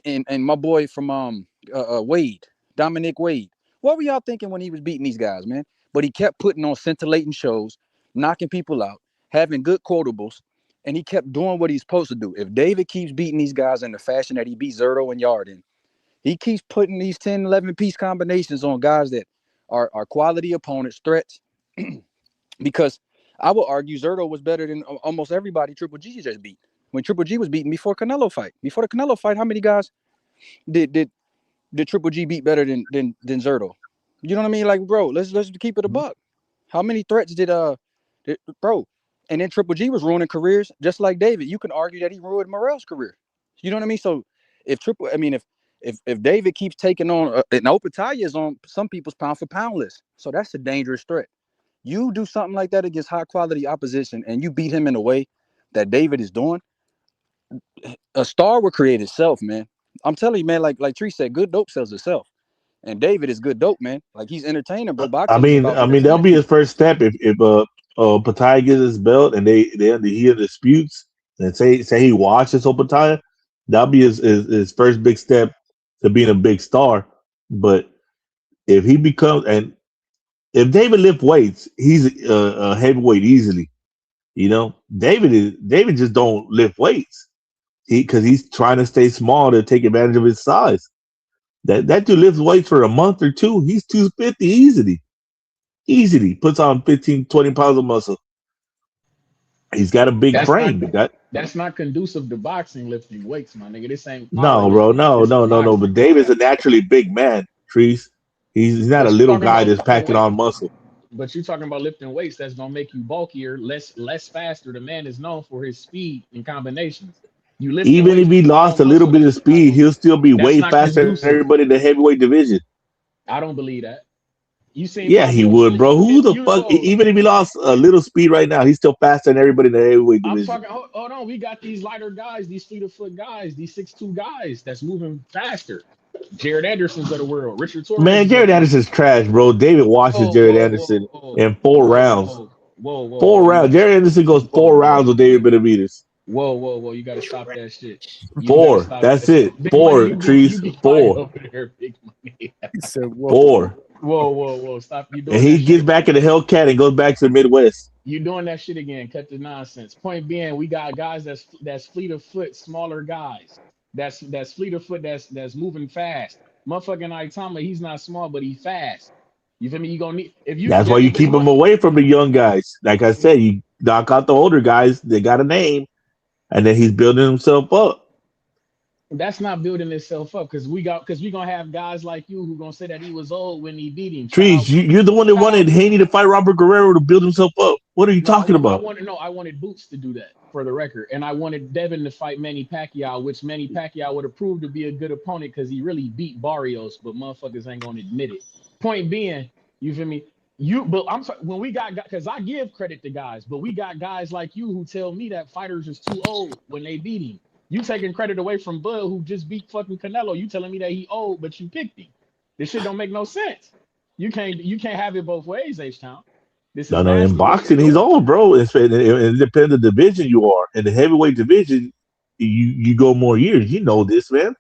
and my boy from Wade, Dominic Wade. What were y'all thinking when he was beating these guys, man? But he kept putting on scintillating shows, knocking people out, having good quotables, and he kept doing what he's supposed to do. If David keeps beating these guys in the fashion that he beat Zurdo and Yarden, he keeps putting these 10, 11-piece combinations on guys that are quality opponents, threats. Because I would argue Zurdo was better than almost everybody Triple G just beat. When Triple G was beaten before the Canelo fight, how many guys did Triple G beat better than Zurdo? You know what I mean? Like, bro, let's keep it a buck. How many threats did bro? And then Triple G was ruining careers just like David. You can argue that he ruined Morrell's career. You know what I mean? So if David keeps taking on and Opetaya is on some people's pound for pound list, so that's a dangerous threat. You do something like that against high quality opposition, and you beat him in a way that David is doing. A star will create itself, man. I'm telling you, man. Like Tree said, good dope sells itself, and David is good dope, man. Like, he's entertaining, bro. I mean, that'll be his first step if Pattaya gets his belt and they hear disputes and say he watches Pattaya. That'll be his first big step to being a big star. But if he becomes, and if David lift weights, he's a heavyweight easily. You know, David just don't lift weights because he's trying to stay small to take advantage of his size. That dude lifts weights for a month or two. He's 250 easily puts on 15, 20 pounds of muscle. He's got a big frame. That's not conducive to boxing, lifting weights, my nigga. This ain't No, powerlifting. bro, no, This is no, no, no. boxing. But David's a naturally big man, Trees. He's not a But you little talking guy about that's lifting packing on weights. muscle. But you talking about lifting weights that's gonna make you bulkier, less faster. The man is known for his speed and combinations. You lifting Even if weights he with lost small a little muscle, bit of speed, he'll still be that's way not faster than conducive. everybody in the heavyweight division. I don't believe that. You seen Yeah, he Pablo would, Willie? bro. Who the You fuck? know, Even if he lost a little speed right now, he's still faster than everybody in the heavyweight I'm division. talking. Hold on, we got these lighter guys, these fleet of foot guys, these 6'2" guys that's moving faster. Jared Anderson's of the world, Richard Torres Man, is of Jared the world. Anderson's trash, bro. David washes Whoa, Jared whoa, Anderson whoa, whoa, in 4 rounds. whoa, whoa, whoa, Four whoa. You rounds. gotta Jared Anderson goes whoa, 4 rounds whoa, with David Benavidez. whoa. You gotta stop that shit. You gotta 4. stop that That's shit. it. Big money, 4, you Trees. be quiet 4. over there, big money. He said, whoa. 4. Whoa. Stop. You And doing he that shit gets back in again. the Hellcat and goes back to the Midwest. You doing that shit again. Cut the nonsense. Point being, we got guys that's fleet of foot, smaller guys. That's fleet of foot that's moving fast. Motherfucking Itama, he's not small, but he's fast. You feel me? You gonna need if you That's why you if it's keep one. him away from the young guys. Like I said, you knock out the older guys. They got a name, and then he's building himself up. That's not building itself up because we gonna have guys like you who gonna say that he was old when he beat him. Trees, you're the one that wanted Haney to fight Robert Guerrero to build himself up. What are you talking about? I wanted Boots to do that for the record, and I wanted Devin to fight Manny Pacquiao, which Manny Pacquiao would have proved to be a good opponent because he really beat Barrios, but motherfuckers ain't gonna admit it. Point being, you feel me? But I'm sorry, when we got because I give credit to guys, but we got guys like you who tell me that fighters is too old when they beat him. You taking credit away from Bud who just beat fucking Canelo. You telling me that he old, but you picked him. This shit don't make no sense. You can't have it both ways, H-Town. This is No, in boxing, he's old, bro. It depends on the division you are. In the heavyweight division, you go more years. You know this, man.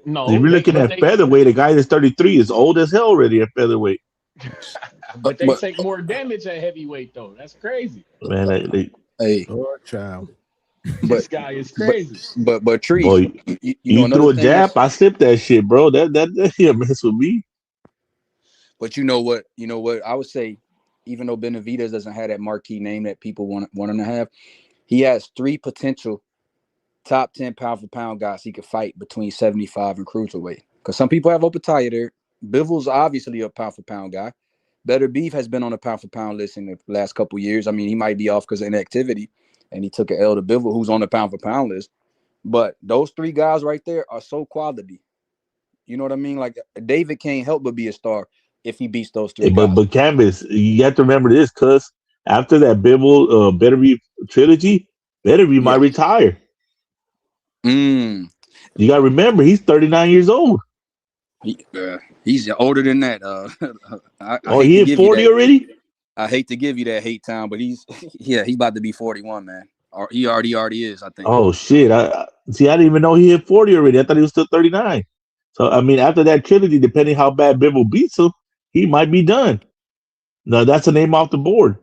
No, if you're looking at featherweight, a guy that's 33 is old as hell already at featherweight. But they take more damage at heavyweight, though. That's crazy. Man, hey, child. This guy is crazy. But Trees, boy, you threw a jab, I slipped that shit, bro. That yeah, mess with me. But you know what? I would say, even though Benavidez doesn't have that marquee name that people want him to have, he has 3 potential top 10 pound for pound guys he could fight between 75 and cruiserweight. Because some people have Opataya there. Bivol's obviously a pound for pound guy. Better Beef has been on the pound for pound list in the last couple years. I mean, he might be off because of inactivity, and he took an L to Bivol, who's on the pound for pound list. But those 3 guys right there are so quality. You know what I mean? Like David can't help but be a star if he beats those 3 guys. But Canvas, you have to remember this, cuz after that Bivol Better Beef trilogy, Better Beef might retire. You got to remember, he's 39 years old. He's older than that. He hit 40 already? I hate to give you that hate time, but he's about to be 41, man. Or he already is, I think. Oh shit! I didn't even know he hit 40 already. I thought he was still 39. So I mean, after that trilogy, depending how bad Bivol beats him, he might be done. No, that's a name off the board.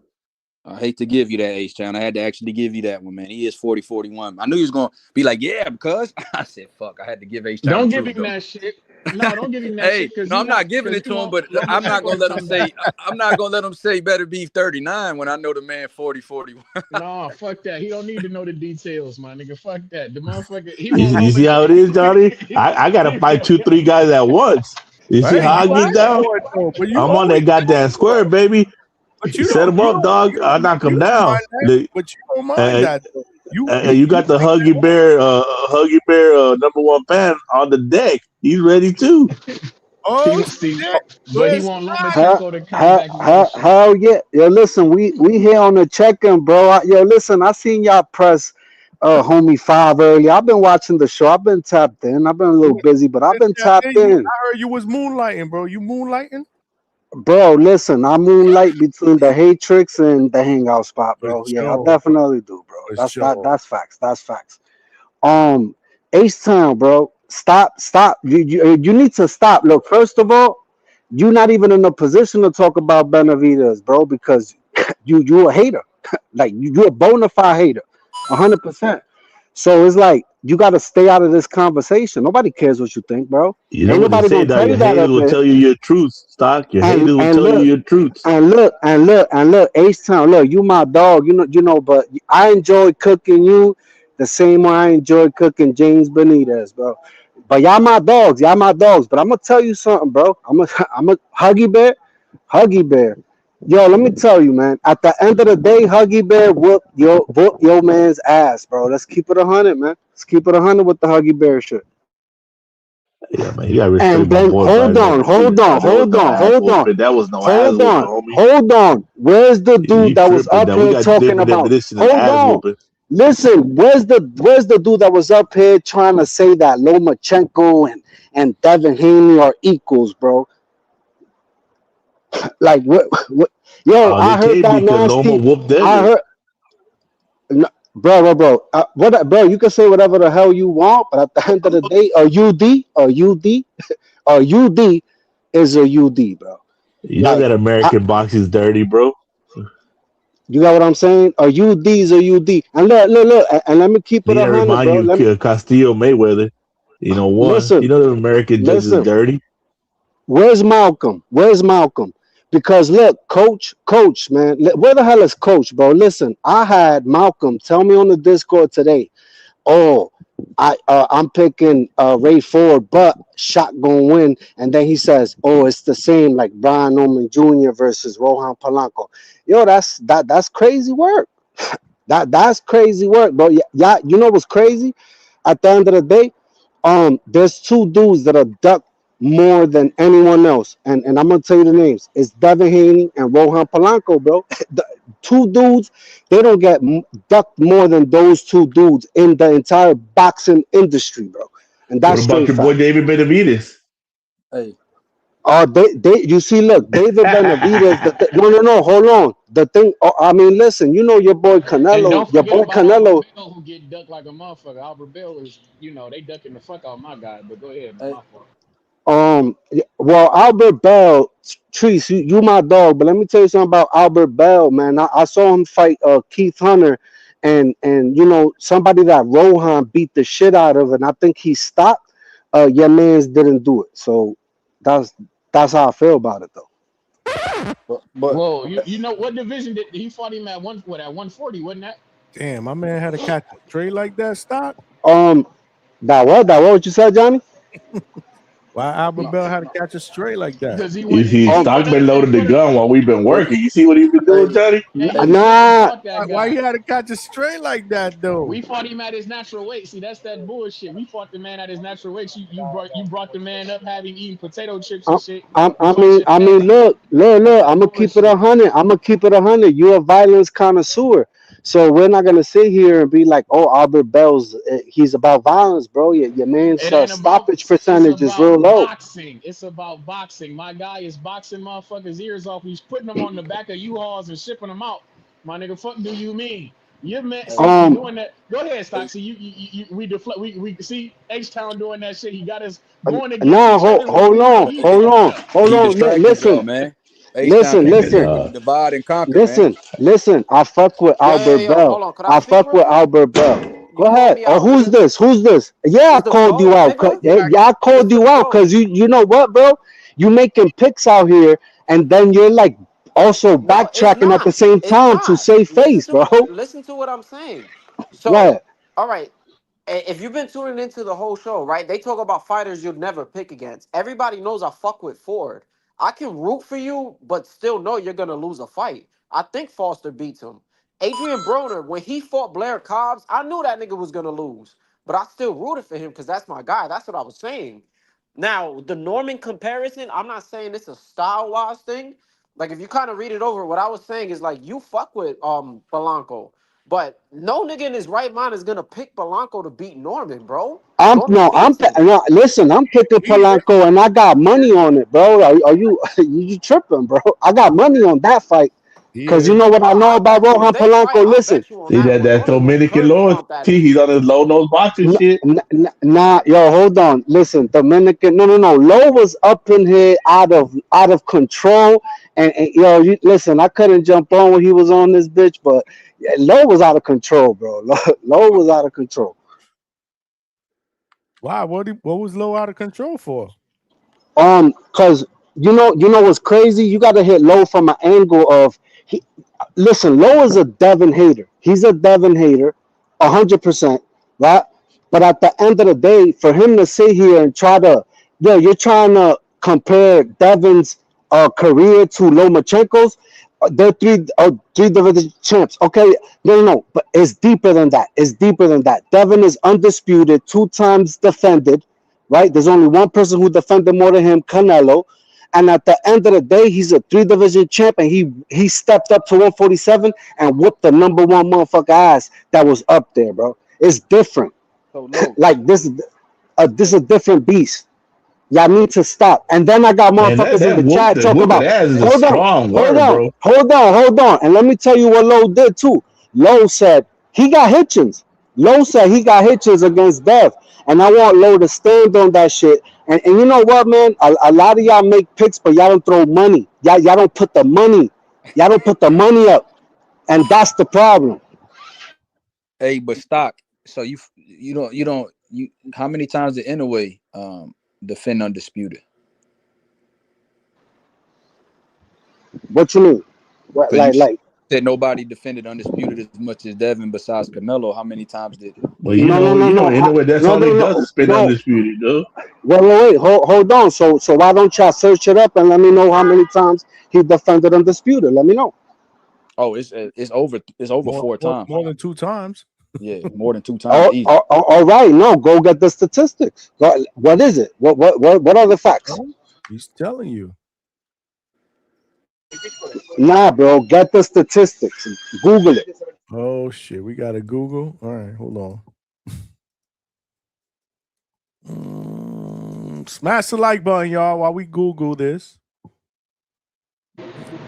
I hate to give you that, H-Town. I had to actually give you that one, man. He is 40-41. I knew he was going to be like, yeah, because I said, fuck, I had to give H-Town. Don't give him that shit. No, don't give him that shit. No, I'm not giving it to him, but I'm not going to let him say, I'm not going to let him say Better Beef 39 when I know the man 40-41. No, fuck that. He don't need to know the details, my nigga. Fuck that. The motherfucker. You see how it is, Johnny? I got to fight 2-3 guys at once. You see how I get down? I'm on that goddamn square, baby. But you set him up, dog. I knock him down. But you don't mind that. You got the Huggy Bear #1 fan on the deck. He's ready too. Oh, but he won't Lomachenko to come back. Hell yeah. Yo, listen, we here on the check-in, bro. Yo, listen, I seen y'all press homie 5 earlier. I've been watching the show. I've been tapped in. I've been a little busy, but I've been tapped in. I heard you was moonlighting, bro. You moonlighting? Bro, listen, I moonlight between the Hatrix and the Hangout spot, bro. Yeah, I definitely do, bro. That's facts. That's facts. H-Town, bro. Stop. You need to stop. Look, first of all, you're not even in a position to talk about Benavidez, bro, because you a hater. Like you're a bona fide hater, 100%. So it's like you got to stay out of this conversation. Nobody cares what you think, bro. You know ain't nobody gonna tell you that. Haters will tell you your truth, Stock. Your haters will tell you your truth. And look, H-Town, look, you my dog, you know. But I enjoy cooking you. the same way I enjoy cooking James Benitez, bro. But y'all my dogs. But I'm gonna tell you something, bro. I'm a Huggy Bear. Yo, let me tell you, man. At the end of the day, Huggy Bear whoop your man's ass, bro. Let's keep it 100, man. Let's keep it 100 with the Huggy Bear shit. Yeah, man, you gotta respect And my then boy. hold Brian on. That was no ass whooping, homie. Hold on. Where's the You dude that was tripping up now? We here got talking different about? definition than Hold ass on. whooping. Listen, where's the dude that was up here trying to say that Lomachenko and Devin Haney are equals, bro? Like what? Yo, They I heard can't that because Loma nasty. whooped I Devin. heard, no, bro. Bro? You can say whatever the hell you want, but at the end of the day, a UD is a UD, bro. You know Like, that American boxing is dirty, bro. you got what I'm saying? A UD is a UD. And look, and let me keep it Need to 100, remind bro. you, Let me Castillo Mayweather. You know, one. You listen, know the American judge is listen. dirty. Where's Malcolm? Because look, coach, man, where the hell is coach, bro? Listen, I had Malcolm tell me on the Discord today. Oh, I'm picking Ray Ford, but shot gonna win. And then he says, oh, it's the same like Brian Norman Jr. versus Rohan Polanco. Yo, that's crazy work. That's crazy work, bro. Yeah, you know what's crazy? At the end of the day, there's two dudes that are ducked more than anyone else, and I'm gonna tell you the names. It's Devin Haney and Rohan Polanco, bro. The two dudes, they don't get ducked more than those two dudes in the entire boxing industry, bro. And What that's about straight your boy fact. David Benavidez? Hey, You see, look, David Benavidez. No, hold on. The thing, I mean, listen, you know your boy And Canelo, don't forget about Albert Bell, who get ducked like a motherfucker. Albert Bell is, they ducking the fuck out my guy. But go ahead, hey, my fault. Well, Albert Bell, Treese, you my dog, but let me tell you something about Albert Bell, man. I saw him fight Keith Hunter, and somebody that Rohan beat the shit out of, and I think he stopped. Your man's didn't do it, so that's that's how I feel about it, though. but Whoa, you know what division did he fought him at at 140, wasn't that? Damn, my man had to catch a straight like that. Stock. That what you said, Johnny? Why Albert Bell had to catch a straight like that? Because he You went see, he Stock went been up and loading the put a gun while we've been but working. You see what he been doing, Johnny? hey, he went up and Nah, fought that Why he guy. had to catch a straight like that though? We fought him at his natural weight. See, that's that bullshit. We fought the man at his natural weight. You brought the man up having eaten potato chips and I, shit. I, You I fought mean, your I man. mean, look. That's I'm gonna keep it bullshit. 100. You're a violence connoisseur, so we're not gonna sit here and be like, "Oh, Albert Bell's he's about violence, bro." Your man's It ain't about. stoppage It's percentage is real about low. boxing. It's about boxing. My guy is boxing motherfuckers' ears off. He's putting them on the back of U-Hauls and shipping them out. My nigga, fuck do you mean? Your man, hey, see you Um, doing that. Go ahead, Stock. hey, See we deflect. We see H Town doing that shit. He got us going against now each other when we know he hey, fucked up. hold he on. distracting y'all, Listen, man. H-Town came in here Dog. divide and conquer, man. listen. I fuck with Albert Yo, Bell. hold on. Could I I speak fuck real with quick? Albert Bell. You Go called ahead. me Oh, out, who's nigga. this? Yeah, I It's the called you GOAT, out. nigga. Yeah, I It's called the you out GOAT. because you know what, bro? You making picks out here, and then you're like also No, it's backtracking at the not. same It's time to not. save face, bro. Listen to what I'm saying. Go So, ahead. all right. If you've been tuning into the whole show, right? They talk about fighters you'll never pick against. Everybody knows I fuck with Ford. I can root for you, but still know you're gonna lose a fight. I think Foster beats him. Adrian Broner, when he fought Blair Cobbs, I knew that nigga was gonna lose, but I still rooted for him because that's my guy. That's what I was saying. Now, the Norman comparison, I'm not saying it's a style-wise thing. Like if you kind of read it over, what I was saying is like you fuck with Polanco. But no nigga in his right mind is gonna pick Polanco to beat Norman, bro. Norman beats him. No, listen, I'm picking Polanco, and I got money on it, bro. Are you you tripping, bro? I got money on that fight. Because Yeah. you know what I Well, know I'll about bet you if Rohan they fight, Polanco? I'll Listen, bet you on See that one. that Norman gonna Dominican curb loyalty? stomp that He's nigga. on his low nose boxing shit. nah, yo, hold on. Listen, Dominican, no. Low was up in here out of control. And yo, listen, I couldn't jump on when he was on this bitch, but yeah, Low was out of control, bro. Low was out of control. Why? What was Low out of control for? Cause you know what's crazy? You got to hit Low from an angle of he. Listen, Low is a Devin hater. He's a Devin hater, 100%. right? But at the end of the day, for him to sit here and try to, you're trying to compare Devin's career to Lomachenko's. They're three division champs. Okay, no, but it's deeper than that. It's deeper than that. Devin is undisputed, 2 times defended, right? There's only one person who defended more than him, Canelo. And at the end of the day, he's a 3 division champ, and he stepped up to 147 and whooped the number 1 motherfucker ass that was up there, bro. It's different. So low. Like this is a different beast. Y'all need to stop. And then I got Man, motherfuckers that in the chat talking about. ass is a Hold on, strong hold word, on, bro. hold on. And let me tell you what Lowe did too. Lowe said he got Hitchens. Lowe said he got Hitchens against Dev. And I want Lowe to stand on that shit. And you know what, man? A lot of y'all make picks, but y'all don't throw money. Y'all don't put the money. Y'all don't put the money up. And that's the problem. Hey, but stock. So you don't how many times did Inouye defend undisputed? What you mean? What, like said nobody defended undisputed as much as Devin besides Canelo. How many times did? Well, Inouye, that's all he does is spin undisputed, though. Wait, hold on. So why don't y'all search it up and let me know how many times he defended undisputed? Let me know. Oh, it's over 4 times. More than 2 times. Yeah, more than 2 times. Easy. All right, no, go get the statistics. What is it? What are the facts? He's telling you. Nah, bro, get the statistics. Google it. Oh shit, we got to Google. All right, hold on. Smash the like button, y'all, while we Google this.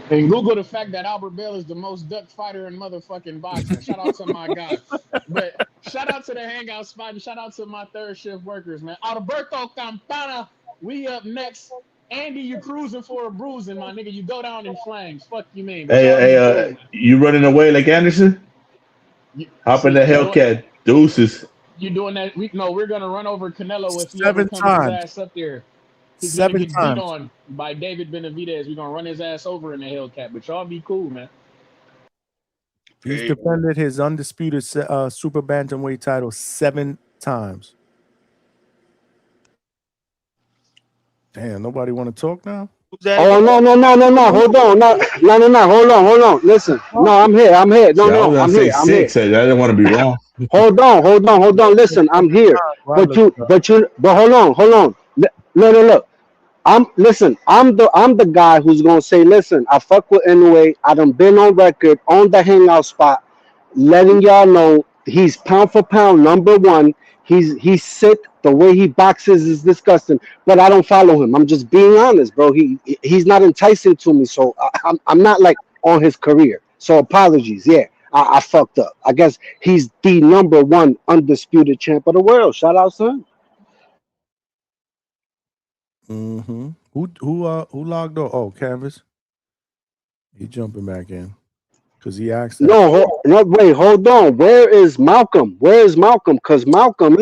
And Google the fact that Albert Bell is the most ducked fighter in motherfucking boxing. Shout out to my guy. But shout out to the Hangout spot and shout out to my third shift workers, man. Alberto Campana, we up next. Andy, you cruising for a bruising, my nigga. You go down in flames. Fuck you mean. Hey, you running away like Anderson? Hop in the Hellcat. Deuces. You doing that? We're gonna run over Canelo if he 7 ever comes times. his ass up there. He's 7 gonna get times. beat on by David Benavidez. We're gonna run his ass over in the Hellcat, but y'all be cool, man. He's defended his undisputed super bantamweight title 7 times. Damn, nobody want to talk now? Oh no! Hold on, no! Hold on. Listen, no, I'm here. I'm here. No, I'm here. I'm here. I didn't want to be wrong. Hold on. Listen, I'm here. But hold on. Look. I'm the guy who's gonna say, listen, I fuck with Inouye. I done been on record on the Hangout spot, letting y'all know he's pound for pound number 1. He's sick. The way he boxes is disgusting. But I don't follow him. I'm just being honest, bro. He's not enticing to me. So I'm not like on his career. So apologies. Yeah, I fucked up. I guess he's the number 1 undisputed champ of the world. Shout out to him. Mm-hmm. Who logged off? Oh, Canvas. He jumping back in because he asked that. No, wait, hold on. Where is Malcolm? Because Malcolm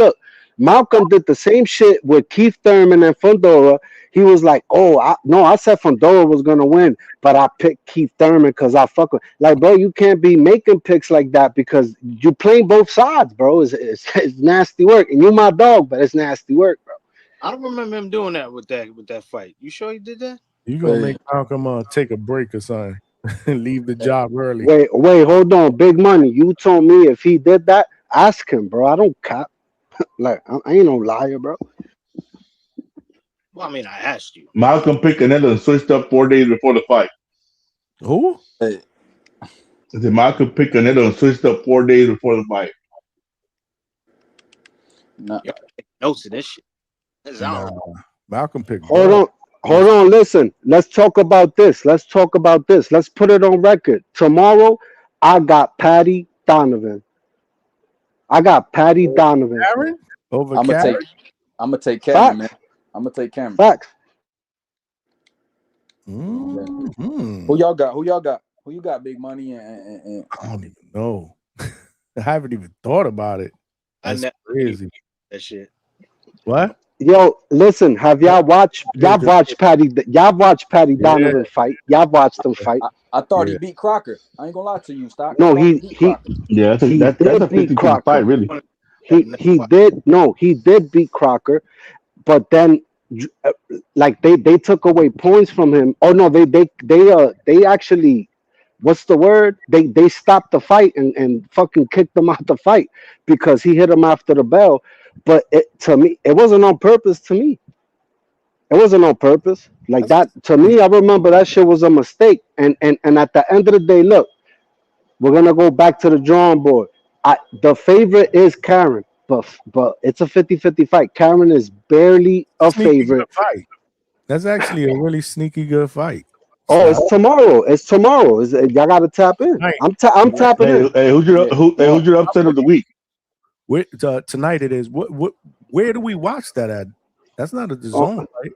did the same shit with Keith Thurman and Fundora. He was like, I said Fundora was gonna win, but I picked Keith Thurman because I fuck with. Like, bro, you can't be making picks like that because you playing both sides, bro. It's nasty work, and you my dog, but it's nasty work, bro. I don't remember him doing that with that fight. You sure he did that? You gonna make Malcolm take a break or something and leave the job early? Wait, hold on. Big money. You told me if he did that, ask him, bro. I don't cop. Like, I ain't no liar, bro. Well, I mean, I asked you. Malcolm picked Canelo and switched up 4 days before the fight. Who? Hey. Malcolm picked Canelo and switched up 4 days before the fight. Y'all take notes of this shit. Malcolm picked. Hold on. Listen, let's talk about this. Let's put it on record. Tomorrow, I got Patty Donovan. Aaron? I'm gonna take Cameron, man. I'm gonna take Cameron. Facts. Mm-hmm. Who y'all got? Who you got? Big money and I don't even know. I haven't even thought about it. That's crazy. That shit. What? Yo, listen, have y'all watched Patty Donovan fight? Y'all watched him fight? I thought he beat Crocker. I ain't gonna lie to you, Stock. No, he Yeah, that's a 50-50 fight, really. he did beat Crocker, but then like they took away points from him. Oh no, they actually, what's the word? They stopped the fight and fucking kicked him out the fight because he hit him after the bell. But to me, it wasn't on purpose. To me, it wasn't on purpose. Like that to me, I remember that shit was a mistake. And at the end of the day, look, we're gonna go back to the drawing board. The favorite is Karen, but it's a 50-50 fight. Karen is barely a Sneaky favorite. good fight. That's actually a really sneaky good fight. Oh, it's tomorrow. It's tomorrow. Y'all gotta tap in. Right. I'm tapping in. Hey, who's your upset of the week? Tonight it is. Where do we watch that at? That's not at the Zone, right?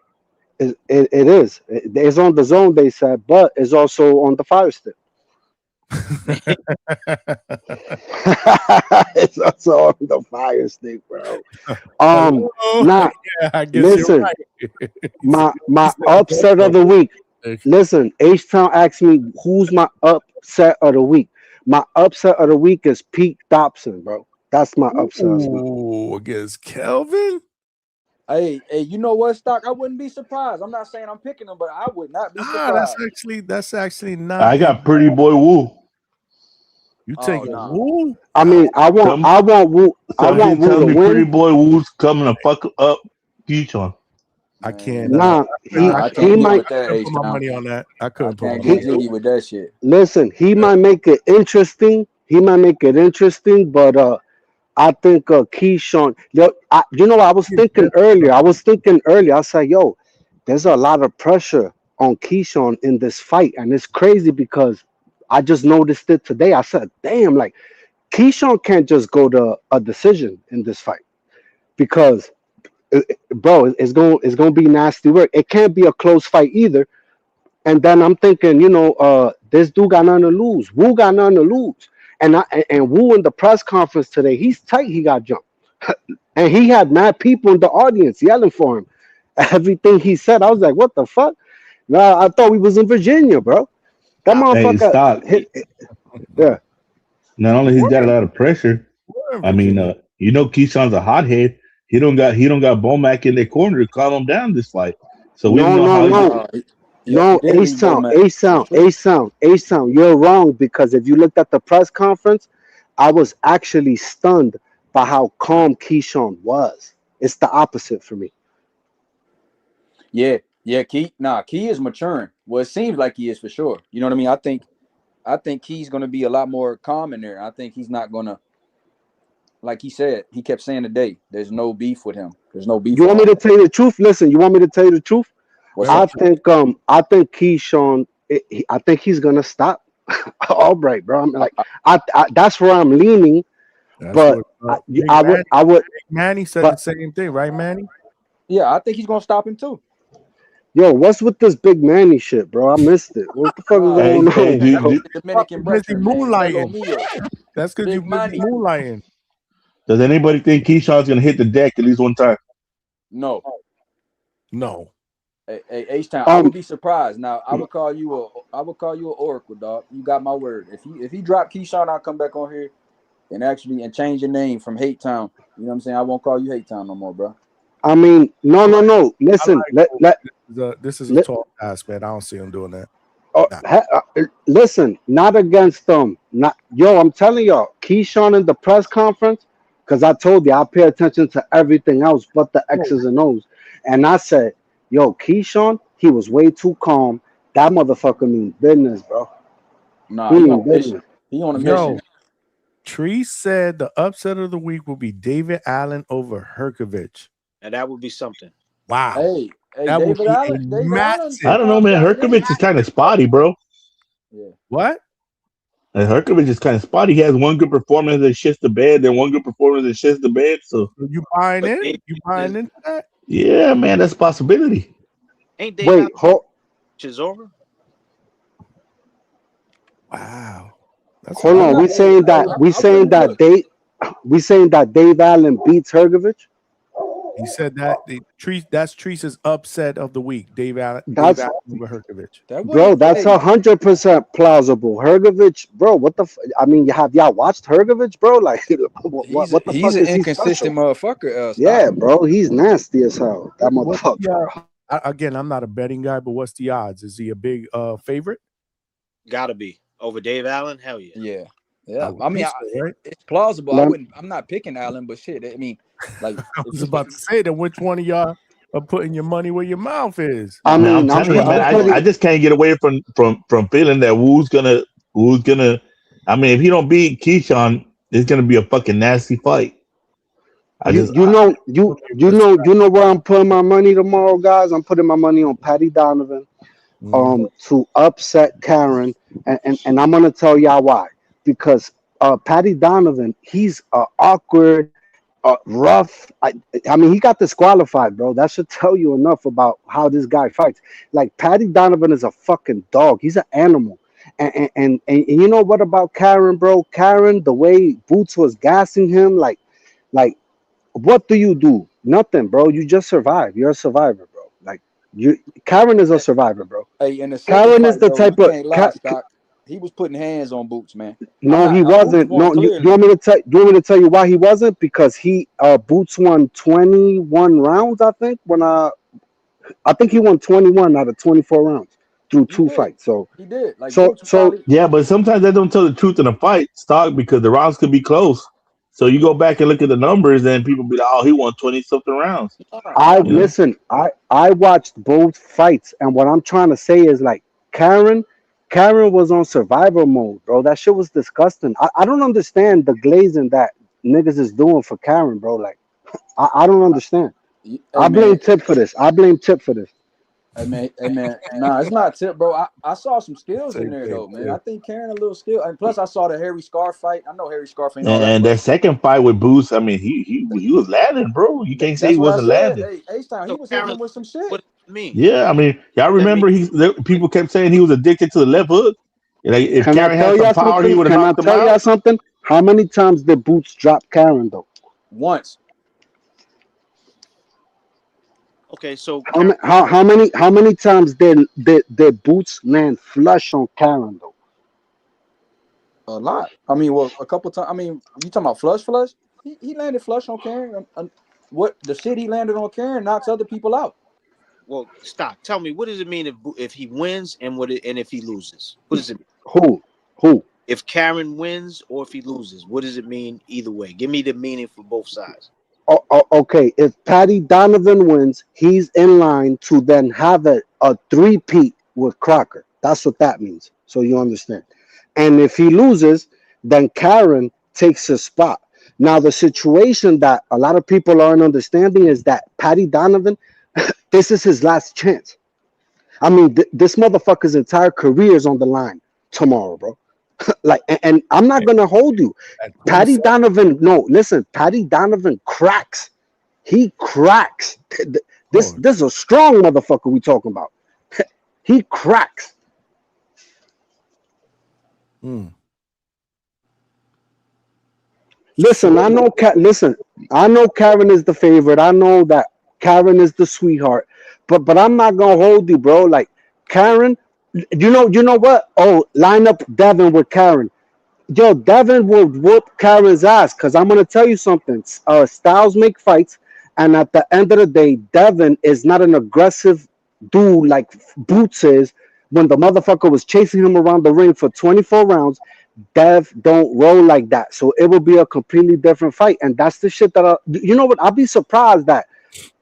It is. It's on the Zone, they said, but it's also on the Fire Stick. It's also on the Fire Stick, bro. Nah, yeah, I guess listen, you're right. my upset of the week. Listen, H-Town asked me who's my upset of the week. My upset of the week is Pete Dobson, bro. That's my upset of the week. Ooh, against Kelvin. Hey, you know what, Stock? I wouldn't be surprised. I'm not saying I'm picking him, but I would not be surprised. That's actually not. I got Pretty Boy Woo. You taking Woo? I mean, I want Woo. I want Woo to win. Pretty Boy Woo's coming to fuck up Keyshawn. I can't. Nah, he might. I couldn't put my money on that. I couldn't put my Can't money get jiggy with that shit. Listen, he might make it interesting. But I think Keyshawn. You know, I was thinking earlier. I said, yo, there's a lot of pressure on Keyshawn in this fight, and it's crazy because I just noticed it today. I said, damn, like Keyshawn can't just go to a decision in this fight because, bro, it's gonna be nasty work. It can't be a close fight either. And then I'm thinking, you know, this dude got nothing to lose. Wu got nothing to lose. And Wu in the press conference today, he's tight. He got jumped, and he had mad people in the audience yelling for him. Everything he said, I was like, what the fuck? Nah, I thought we was in Virginia, bro. That motherfucker. Yeah. Not only he's got a lot of pressure. I mean, you know, Keyshawn's a hothead. He don't got Bomac in their corner to calm him down this fight. So we No, A-Sound, you're wrong because if you looked at the press conference, I was actually stunned by how calm Keyshawn was. It's the opposite for me. Yeah, Key is maturing. Well, it seems like he is for sure. You know what I mean? I think Key's gonna be a lot more calm in there. I think he's not gonna, like he said, he kept saying today, there's no beef with him. There's no beef. You want me to tell you the truth? Listen, you want me to tell you the truth? I think Keyshawn, I think he's gonna stop Albright, bro. I'm like, I that's where I'm leaning. But I would. Manny said the same thing, right, Manny? Yeah, I think he's gonna stop him too. Yo, what's with this big Manny shit, bro? I missed it. What the fuck is going on? Dominican moonlighting. That's because you're moonlighting. Does anybody think Keyshawn's gonna hit the deck at least one time? No. Hey, H-Town, I would be surprised. Now, I would call you an oracle, dog. You got my word. If he drop Keyshawn, I'll come back on here and change your name from Hate Town. You know what I'm saying? I won't call you Hate Town no more, bro. I mean, no. Listen, this is a tall ass, man. I don't see him doing that. Listen, not against them. I'm telling y'all, Keyshawn in the press conference, because I told you I pay attention to everything else but the X's and O's. And I said, yo, Keyshawn, he was way too calm. That motherfucker means business, bro. Nah, he on a mission. Yo, Tree said the upset of the week will be David Allen over Herkovich. And that would be something. Wow. Hey, that would be massive. I don't know, man. Herkovich is kind of spotty, bro. Yeah. What? And Herkovich is kind of spotty. He has one good performance that shits the bed, then one good performance that shits the bed. So you buying in? You buying into that? Yeah, man, that's a possibility. Ain't they? Wait, Chisora? Wow. Hold on. We saying that Dave Allen beats Hergovich? He said that that's Treese's upset of the week. Dave Allen That's over Herkovich. bro. That's 100% plausible. Hergovich, bro. What the? I mean, have y'all watched Hergovich, bro? Like, what the He's fuck an is he inconsistent special? motherfucker. Yeah, bro. He's nasty as hell. That motherfucker. Again, I'm not a betting guy, but what's the odds? Is he a big favorite? Gotta be over Dave Allen. Hell yeah. Yeah. I mean, right? it's plausible. Let- I'm not picking Allen, but shit. I mean, like, I was about to say that which one of y'all are putting your money where your mouth is. I mean, I'm telling you, man, I just can't get away from feeling that Wu's gonna. I mean, if he don't beat Keyshawn, it's gonna be a fucking nasty fight. You know where I'm putting my money tomorrow, guys. I'm putting my money on Patty Donovan, to upset Karen, and I'm gonna tell y'all why. Because Patty Donovan, he's awkward, rough. I mean, he got disqualified, bro. That should tell you enough about how this guy fights. Like, Patty Donovan is a fucking dog. He's an animal. And you know what about Karen, bro? Karen, the way Boots was gassing him, like, what do you do? Nothing, bro. You just survive. You're a survivor, bro. Like, Karen is a survivor, bro. Hey, in the Karen second is fight, the though, type you of. can't lie, Stock. He was putting hands on Boots, man. No, he wasn't. No, you want me to tell you why he wasn't? Because Boots won 21 rounds, I think. I think he won 21 out of 24 rounds through two fights. So he did. Like, so Boots probably, Yeah, but sometimes they don't tell the truth in a fight, Stock, because the rounds could be close. So you go back and look at the numbers, and people be like, "Oh, he won 20-something rounds." listen. I watched both fights, and what I'm trying to say is, like, Karen was on survivor mode, bro. That shit was disgusting. I don't understand the glazing that niggas is doing for Karen, bro. Like, I don't understand. I blame Tip for this. Hey man, nah, it's not Tip, bro. I saw some skills in there though, man. I think Karen a little skill, and plus I saw the Harry Scarf fight. I know Harry Scarf ain't all that. And that second fight with Boots, I mean, he was landing, bro. You can't say he wasn't landing. Hey, H-Town, he was hitting him with some shit. What does it mean? Yeah, I mean, y'all remember people kept saying he was addicted to the left hook. Like, if Can Karen I tell had some y'all power, he something? would have Can I knocked him tell y'all out. something? How many times did Boots drop Karen though? Once. Okay, so How many times did Boots land flush on Karen though? A lot. I mean, well, a couple times. I mean, you talking about flush? He landed flush on Karen. What the shit he landed on Karen knocks other people out. Well, Stock, tell me, what does it mean if he wins and if he loses? What does it mean? Who? If Karen wins or if he loses, what does it mean either way? Give me the meaning for both sides. Okay, if Patty Donovan wins, he's in line to then have a three-peat with Crocker. That's what that means. So you understand. And if he loses, then Karen takes his spot. Now, the situation that a lot of people aren't understanding is that Patty Donovan, this is his last chance. I mean, this motherfucker's entire career is on the line tomorrow, bro. Like, and I'm not gonna hold you. Patty Donovan, no, listen, Patty Donovan cracks. He cracks. This is a strong motherfucker we talking about. He cracks. Listen, I know Karen is the favorite. I know that Karen is the sweetheart, but I'm not gonna hold you, bro. Like, Karen, you know what? Oh, line up Devin with Karen. Yo, Devin will whoop Karen's ass, because I'm going to tell you something. Styles make fights, and at the end of the day, Devin is not an aggressive dude like Boots is. When the motherfucker was chasing him around the ring for 24 rounds, Dev don't roll like that. So it will be a completely different fight, and that's the shit that you know what? I'll be surprised that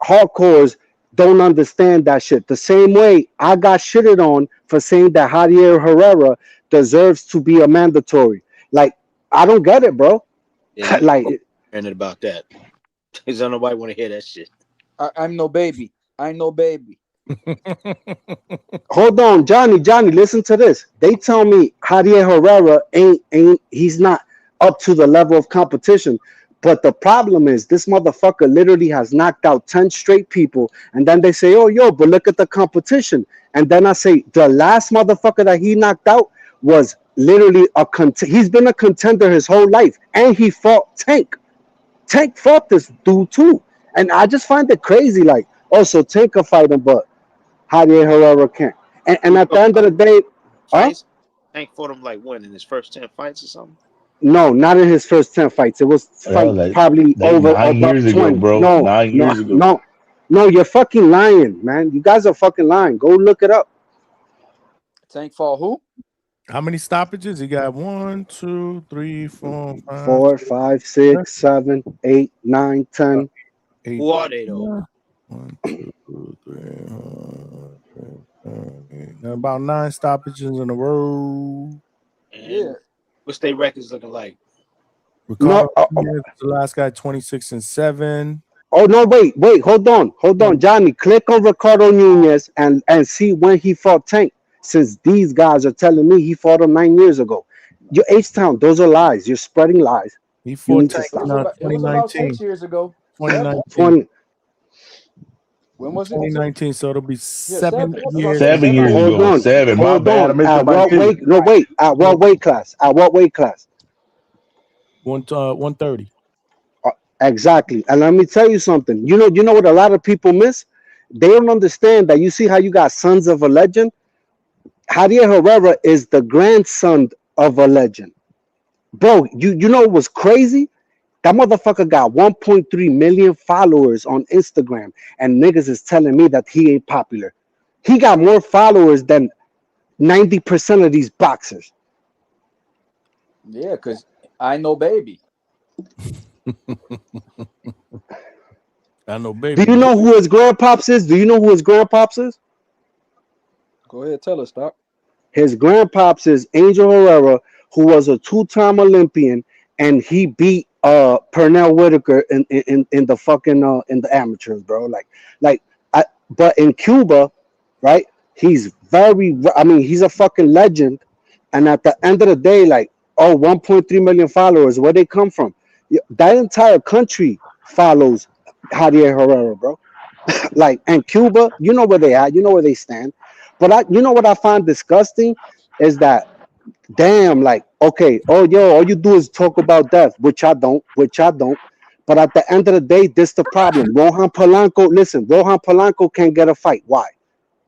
hardcores don't understand that shit. The same way I got shitted on for saying that Javier Herrera deserves to be a mandatory. Like, I don't get it, bro. Yeah, like, and about that, because nobody want to hear that shit. I'm no baby. I'm no baby. Hold on, Johnny, listen to this. They tell me Javier Herrera he's not up to the level of competition. But the problem is this motherfucker literally has knocked out 10 straight people. And then they say, oh, yo, but look at the competition. And then I say, the last motherfucker that he knocked out was literally he's been a contender his whole life. And he fought Tank. Tank fought this dude too. And I just find it crazy. Like, also Tank can fight him, but Javier Herrera can't. And at the end of the day, huh? Fights. Tank fought him like when in his first 10 fights or something. No, not in his first 10 fights. It was That was fight probably like over 9 years above ago, 20. bro. No, 9 years ago. no, you're fucking lying, man. You guys are fucking lying. Go look it up. Tank fought who? How many stoppages? He got 1, 2, 3, 4, 5, 4, 5, 6, 7, 8, 9, 10. 8. Who are they though? 1, 2, 3, about 9 stoppages in a row. And what's their records looking like? Ricardo Nunez, the last guy, 26-7. Oh no, wait, hold on, Johnny. Click on Ricardo Nunez and see when he fought Tank. Since these guys are telling me he fought him 9 years ago. Your H-Town, those are lies. You're spreading lies. He fought Tank It in was about 2019. 6 years ago. 2019. When was it? 2019, so it'll be 7 years. 7 years Hold ago. on, 7. My hold bad. I on. missed At it by what 2. weight? No, wait. At what weight class? At what weight class? 130. Exactly. And let me tell you something. You know what a lot of people miss? They don't understand that. You see how you got sons of a legend? Javier Herrera is the grandson of a legend. Bro, you know what's crazy? That motherfucker got 1.3 million followers on Instagram, and niggas is telling me that he ain't popular. He got more followers than 90% of these boxers. Yeah, because I know baby. I know baby. Do you know who his grandpops is? Do you know who his grandpops is? Go ahead, tell us, Doc. His grandpops is Angel Herrera, who was a 2-time Olympian, and he beat Pernell Whitaker in the fucking in the amateurs, bro. But in Cuba, right? He's he's a fucking legend. And at the end of the day, 1.3 million followers, where they come from? That entire country follows Javier Herrera, bro. And Cuba, you know where they at, you know where they stand. But you know what I find disgusting is that, damn, okay, all you do is talk about death, which I don't. But at the end of the day, this the problem. Rohan Polanco can't get a fight. Why?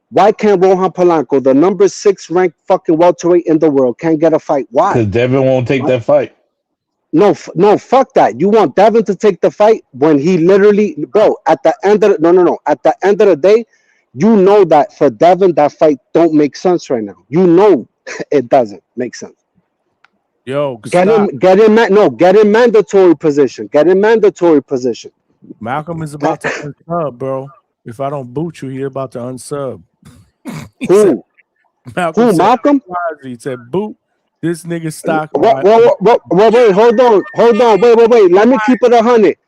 Why can't Rohan Polanco, the number 6 ranked fucking welterweight in the world, can't get a fight? Why? Because Devin won't take that fight. No, fuck that. You want Devin to take the fight when he literally, bro, at the end of At the end of the day, you know that for Devin, that fight don't make sense right now. You know it doesn't make sense. Yo, get in mandatory position. Get in mandatory position. Malcolm is about to unsub, bro. If I don't boot you, he's about to unsub. Who? Malcolm? He said, boot this nigga stock. Wait, hold on. Wait. Let me keep it 100.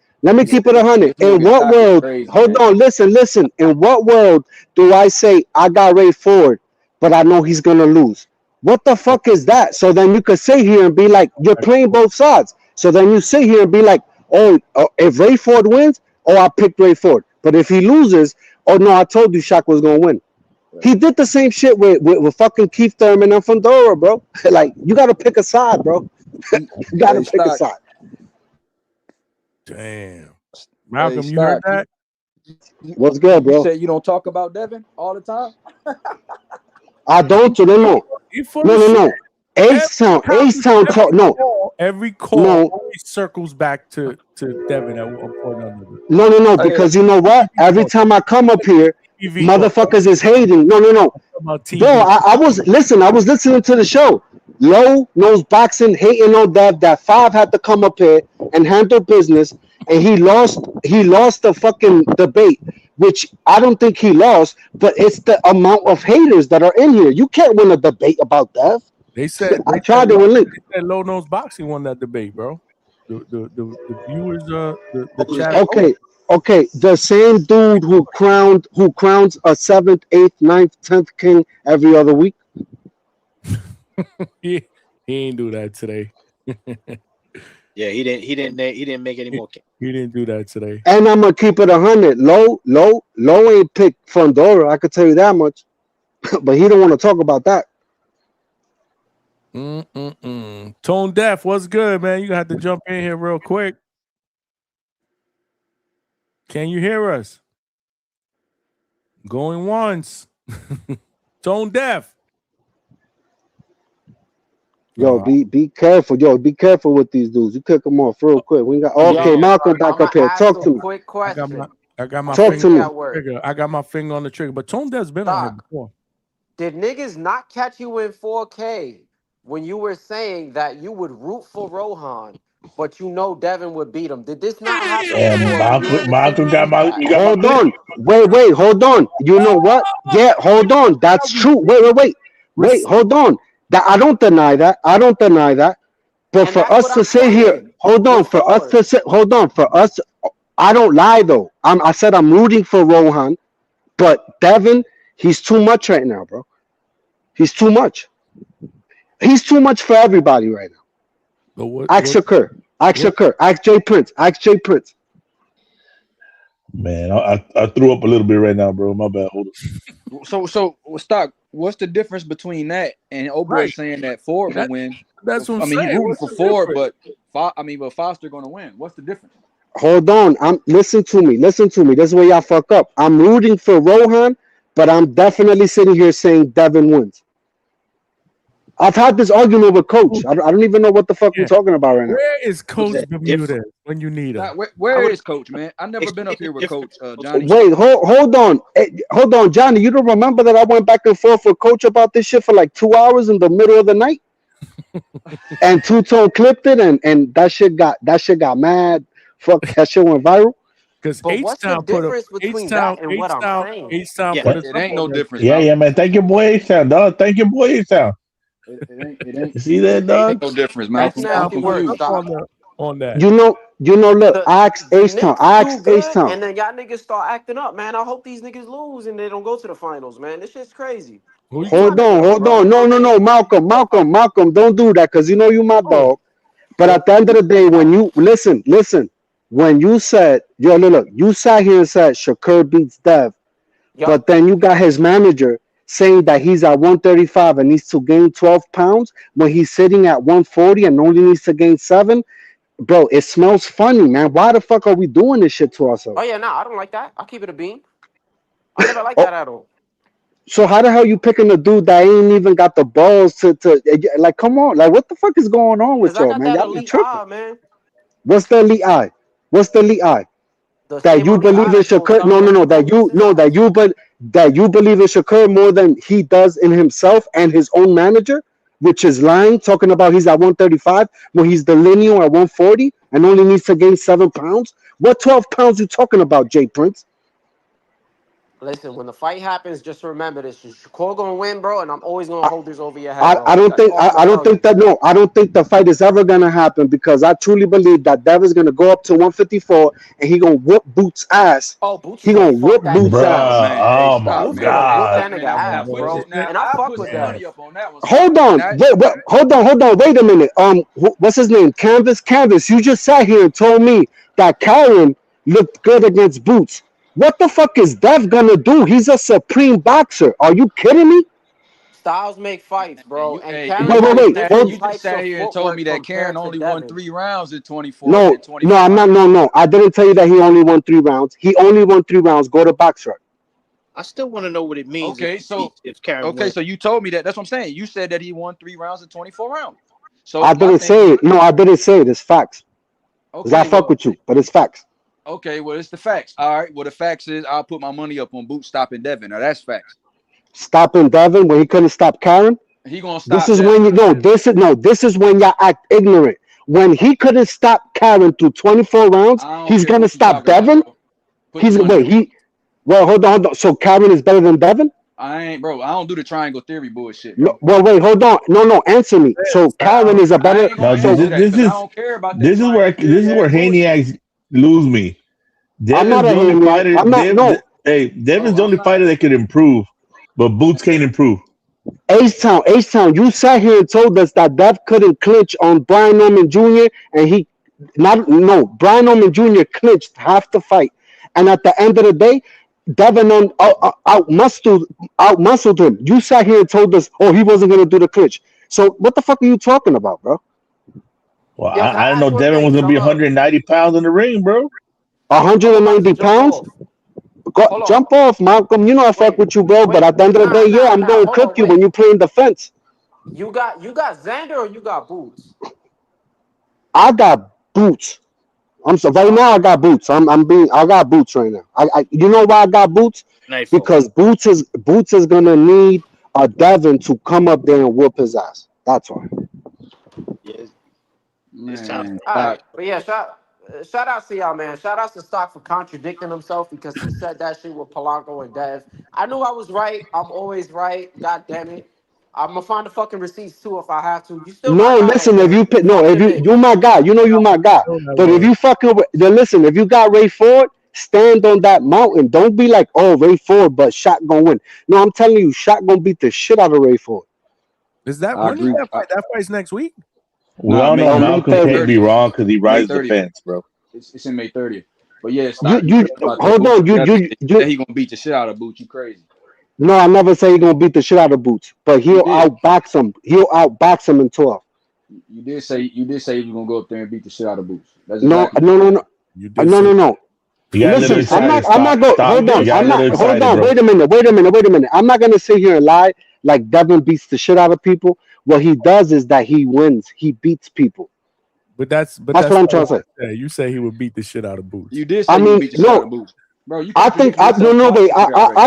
In what world? Crazy, hold on, listen. In what world do I say I got Ray Ford, but I know he's gonna lose? What the fuck is that? So then you could sit here and be like, you're playing both sides. So then you sit here and be like, if Ray Ford wins, I picked Ray Ford. But if he loses, no, I told you Shaq was gonna win. He did the same shit with fucking Keith Thurman and Fundora, bro. You gotta pick a side, bro. You gotta pick a side. Damn. Malcolm, you heard that? What's good, bro? You said you don't talk about Devin all the time? I don't. No. Ace-Town talk. No. Every call always circles back to Devin at one point or another. No. Because you know what? Every time I come up here, motherfuckers is hating. No. Bro, I was listening to the show. Low knows boxing, hating on Dev. That 5 had to come up here and handle business, and he lost the fucking debate, which I don't think he lost, but it's the amount of haters that are in here. You can't win a debate about Dev. They said I tried to win. They said Low Nose Boxing won that debate, bro. The viewers, the chat. Okay. The same dude who crowns a 7th, 8th, 9th, 10th king every other week. he ain't do that today. Yeah, he didn't make any more. He didn't do that today. And I'm gonna keep it 100. Low ain't picked Fundora. I could tell you that much. But he don't want to talk about that. Tone Deaf, what's good, man? You gonna have to jump in here real quick. Can you hear us? Going once. Tone deaf. Yo, be careful. Yo, be careful with these dudes. You kick them off real quick. We got okay, Malcolm back up here. Talk to me. Quick question. I got my Talk finger to me. on the trigger. I got my finger on the trigger. But Tone Deaf's been on here before. Did niggas not catch you in 4K when you were saying that you would root for Rohan, but you know Devin would beat him? Did this not happen before? Malcolm got my. Hold on. Wait. Hold on. You know what? Yeah, hold on. That's true. Wait. Hold on. That I don't deny that. But for us to sit here, hold on. For us, I don't lie though. I said I'm rooting for Rohan, but Devin, he's too much right now, bro. He's too much. He's too much for everybody right now. Ask Shakur. Ask Jay Prince. Man, I threw up a little bit right now, bro. My bad. Hold on. So Stock, what's the difference between that and Boy saying that Ford will win? That's what I'm saying. He rooting What's for the Ford, difference? but Foster going to win. What's the difference? Hold on. Listen to me. This is where y'all fuck up. I'm rooting for Rohan, but I'm definitely sitting here saying Devin wins. I've had this argument with Coach. I don't even know what the fuck we're talking about right now. Where is Coach Bermuda when you need him? Where is Coach, man? I've never been up here with Coach Johnny. Wait, hold on. Hold on, Johnny. You don't remember that I went back and forth with Coach about this shit for like 2 hours in the middle of the night? And Two-Tone clipped it and that shit got mad. Fuck, that shit went viral. Because H-Town put up H-Town put It ain't no difference. Yeah, man. Thank your boy H-Town, dog. Thank your boy H-Town. It ain't. You see that, dog? No difference, man. On that. You know, look, ask H-Town. And then y'all niggas start acting up, man. I hope these niggas lose and they don't go to the finals, man. This shit's crazy. Hold on. No. Malcolm, don't do that because you know you my dog. But at the end of the day, when you listen, when you said, yo, look, you sat here and said Shakur beats Dev, but then you got his manager saying that he's at 135 and needs to gain 12 pounds when he's sitting at 140 and only needs to gain 7. Bro, it smells funny, man. Why the fuck are we doing this shit to ourselves? Oh yeah, nah, I don't like that. I'll keep it a bean. I never like that at all. So how the hell you picking a dude that ain't even got the balls to like, come on, like what the fuck is going on with y'all, man? Y'all be tripping. Man. What's the elite eye? That you believe in Shakur? No. That you believe in Shakur more than he does in himself and his own manager, which is lying, talking about he's at 135 when he's the lineal at 140 and only needs to gain 7 pounds. What 12 pounds you talking about, Jay Prince? Listen, when the fight happens, just remember this: Shakur gonna win, bro, and I'm always gonna hold this over your head. I don't think the fight is ever gonna happen because I truly believe that Devin's gonna go up to 154 and he gonna whoop Boots' ass. He gonna whoop Boots' ass. Oh my God! And I fuck with that. Hold on. Wait a minute. What's his name? Canvas. You just sat here and told me that Karen looked good against Boots. What the fuck is Dev gonna do? He's a supreme boxer. Are you kidding me? Styles make fights, bro. Wait. You just sat here and told me that Karen only won 3 rounds in 24. No, I'm not. No. I didn't tell you that he only won 3 rounds. He only won 3 rounds. Go to BoxRec. I still want to know what it means. Okay, if Karen wins. so you told me that. That's what I'm saying. You said that he won 3 rounds in 24 rounds. So I didn't say it. No, I didn't say it. It's facts. Okay, I fuck with you, but it's facts. Okay, well, it's the facts. All right. Well, the facts is I'll put my money up on Boots stopping Devin. Now that's facts. Stopping Devin when he couldn't stop Karen. He gonna stop. This is when This is when y'all act ignorant. When he couldn't stop Karen through 24 rounds, he's gonna stop Devin. Hold on. So Karen is better than Devin? I don't do the triangle theory bullshit. No, well, wait, hold on. No, answer me. So Karen is a better. No, this is where Haniacs lose me. Devin's the only fighter. Devin's the only fighter that could improve, but Boots can't improve. H-Town, you sat here and told us that Dev couldn't clinch on Brian Norman Jr. and Brian Norman Jr. clinched half the fight, and at the end of the day, Devin out-muscled him. You sat here and told us, he wasn't gonna do the clinch. So what the fuck are you talking about, bro? Well, I didn't know Devin was gonna be 190 pounds in the ring, bro. 190 pounds. Jump off, Malcolm. You know I fuck with you, bro. But at the end of the day, yeah, I'm gonna cook you when you play in defense. You got Xander or you got Boots? I got Boots. I'm so right now. I got Boots. I got Boots right now. You know why I got Boots? Because Boots is gonna need a Devin to come up there and whoop his ass. That's why. Yeah, Man, All right, but yeah, shout out to y'all, man. Shout out to Stock for contradicting himself because he said that shit with Polanco and Dev. I knew I was right. I'm always right. God damn it. I'm gonna find the fucking receipts too if I have to. You still No, my guy listen. right If there. you pick, no, if you my guy, you know you my guy. But if you fucking with, then listen. If you got Ray Ford, stand on that mountain. Don't be like, oh, Ray Ford, but Shot gonna win. No, I'm telling you, Shot gonna beat the shit out of Ray Ford. Is that when is that fight? That fight's next week. We all know Malcolm can't be wrong because he rides the fence, bro. It's in May 30th. But yeah, Hold on. You he gonna beat the shit out of Boots. You crazy? No, I never say he's gonna beat the shit out of Boots, but he'll outbox him. He'll outbox him in 12. You did say you were gonna go up there and beat the shit out of Boots. That's No. Listen, I'm not going. Hold on. Wait a minute. I'm not gonna sit here and lie like Devin beats the shit out of people. What he does is that he wins. He beats people. But that's what I'm trying to say. You say he would beat the shit out of Boots. You did say he would beat the shit out of Boots. Bro, I think I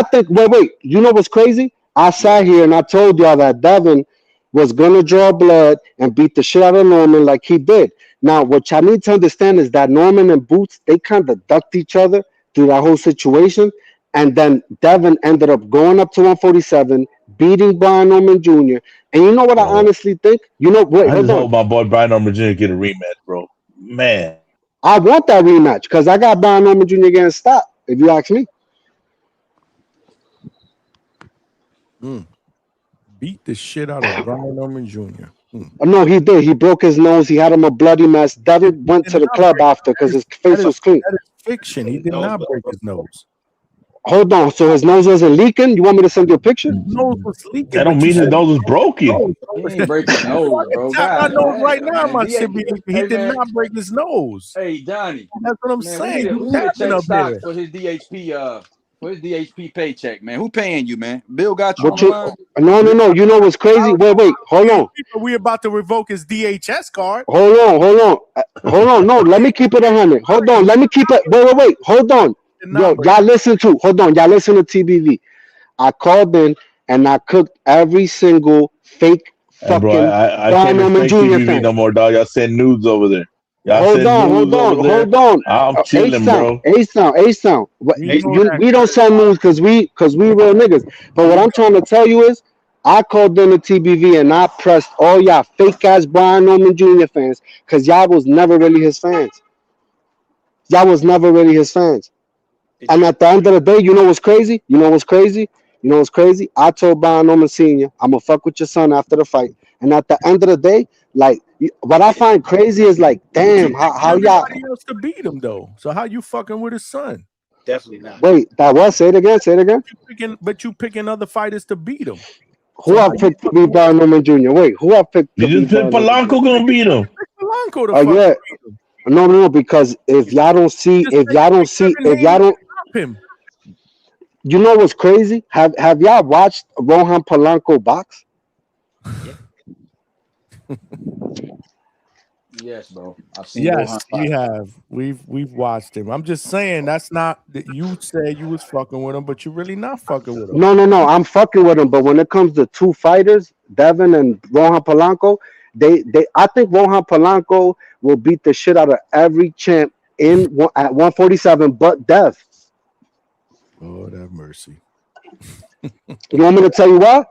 think wait. You know what's crazy? I sat here and I told y'all that Devin was gonna draw blood and beat the shit out of Norman like he did. Now, what y'all need to understand is that Norman and Boots, they kind of ducked each other through that whole situation, and then Devin ended up going up to 147, beating Brian Norman Jr. And you know what I honestly think? You know what? I just hope my boy Brian Norman Jr. get a rematch, bro. Man, I want that rematch because I got Brian Norman Jr. getting stopped. If you ask me. Beat the shit out of Brian Norman Jr. No, he did. He broke his nose. He had him a bloody mess. Devin went to the club after because his face was clean. That is fiction. He did not break his nose. Hold on. So his nose wasn't leaking? You want me to send you a picture? His nose was leaking. That don't mean his nose was broken. He ain't break his nose, bro. I know right now, my shit. He did not break his nose. Hey, Johnny. That's what I'm saying. We need to check Stock for his DHP. For his DHP paycheck, man. Who paying you, man? Bill got you on the line? No. You know what's crazy? Wait. Hold on. We about to revoke his DHS card. Hold on. No, let me keep it 100. Hold on. Let me keep it. Wait. Hold on. Yo, y'all listen to TBV. I called in and I cooked every single fake fucking I can't respect TBV no more, dog. Y'all send nudes over there. Hold on. I'm chilling, bro. A-Sound. We don't send news because we real niggas. But what I'm trying to tell you is, I called in the TBV and I pressed all y'all fake ass Brian Norman Jr. fans because y'all was never really his fans. And at the end of the day, you know what's crazy? I told Brian Norman Sr., I'm gonna fuck with your son after the fight. And at the end of the day, like, what I find crazy is like, damn, how y'all else to beat him though? So how you fucking with his son? Definitely not. Wait, that was say it again. You picking other fighters to beat him. Who I picked to beat Brian Norman Jr.? Wait, who I picked to beat Brian Norman Jr.? Polanco gonna beat him. Polanco to fucking beat him. No, because if y'all don't, you know what's crazy? Have y'all watched Rohan Polanco box? Yes, bro. I've seen. Yes, we have. We've watched him. I'm just saying that's not that you said you was fucking with him, but you're really not fucking with him. No. I'm fucking with him, but when it comes to two fighters, Devin and Rohan Polanco, I think Rohan Polanco will beat the shit out of every champ at 147, but Dev. Lord have mercy. You want me to tell you why?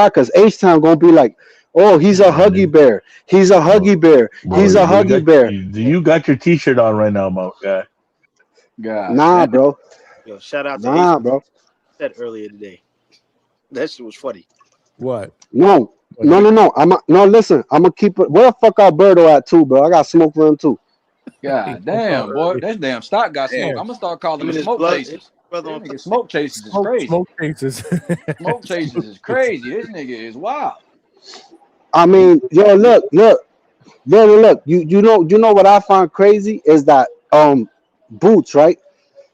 Because H-Town gonna be like, oh, he's a huggy bear. He's a huggy bear. Do you got your T-shirt on right now, my guy? Nah, bro. Yo, shout out to H-Town. Bro. Said earlier today. That shit was funny. What? No. Listen, I'm gonna keep it. Where the fuck Alberto at too, bro? I got smoke for him too. God damn, boy, that damn Stock got smoke. I'm gonna start calling him smoke chasers. Smoke chasers is crazy. Smoke chasers. Smoke chasers is crazy. This nigga is wild. I mean, yo, look. You know what I find crazy is that Boots, right?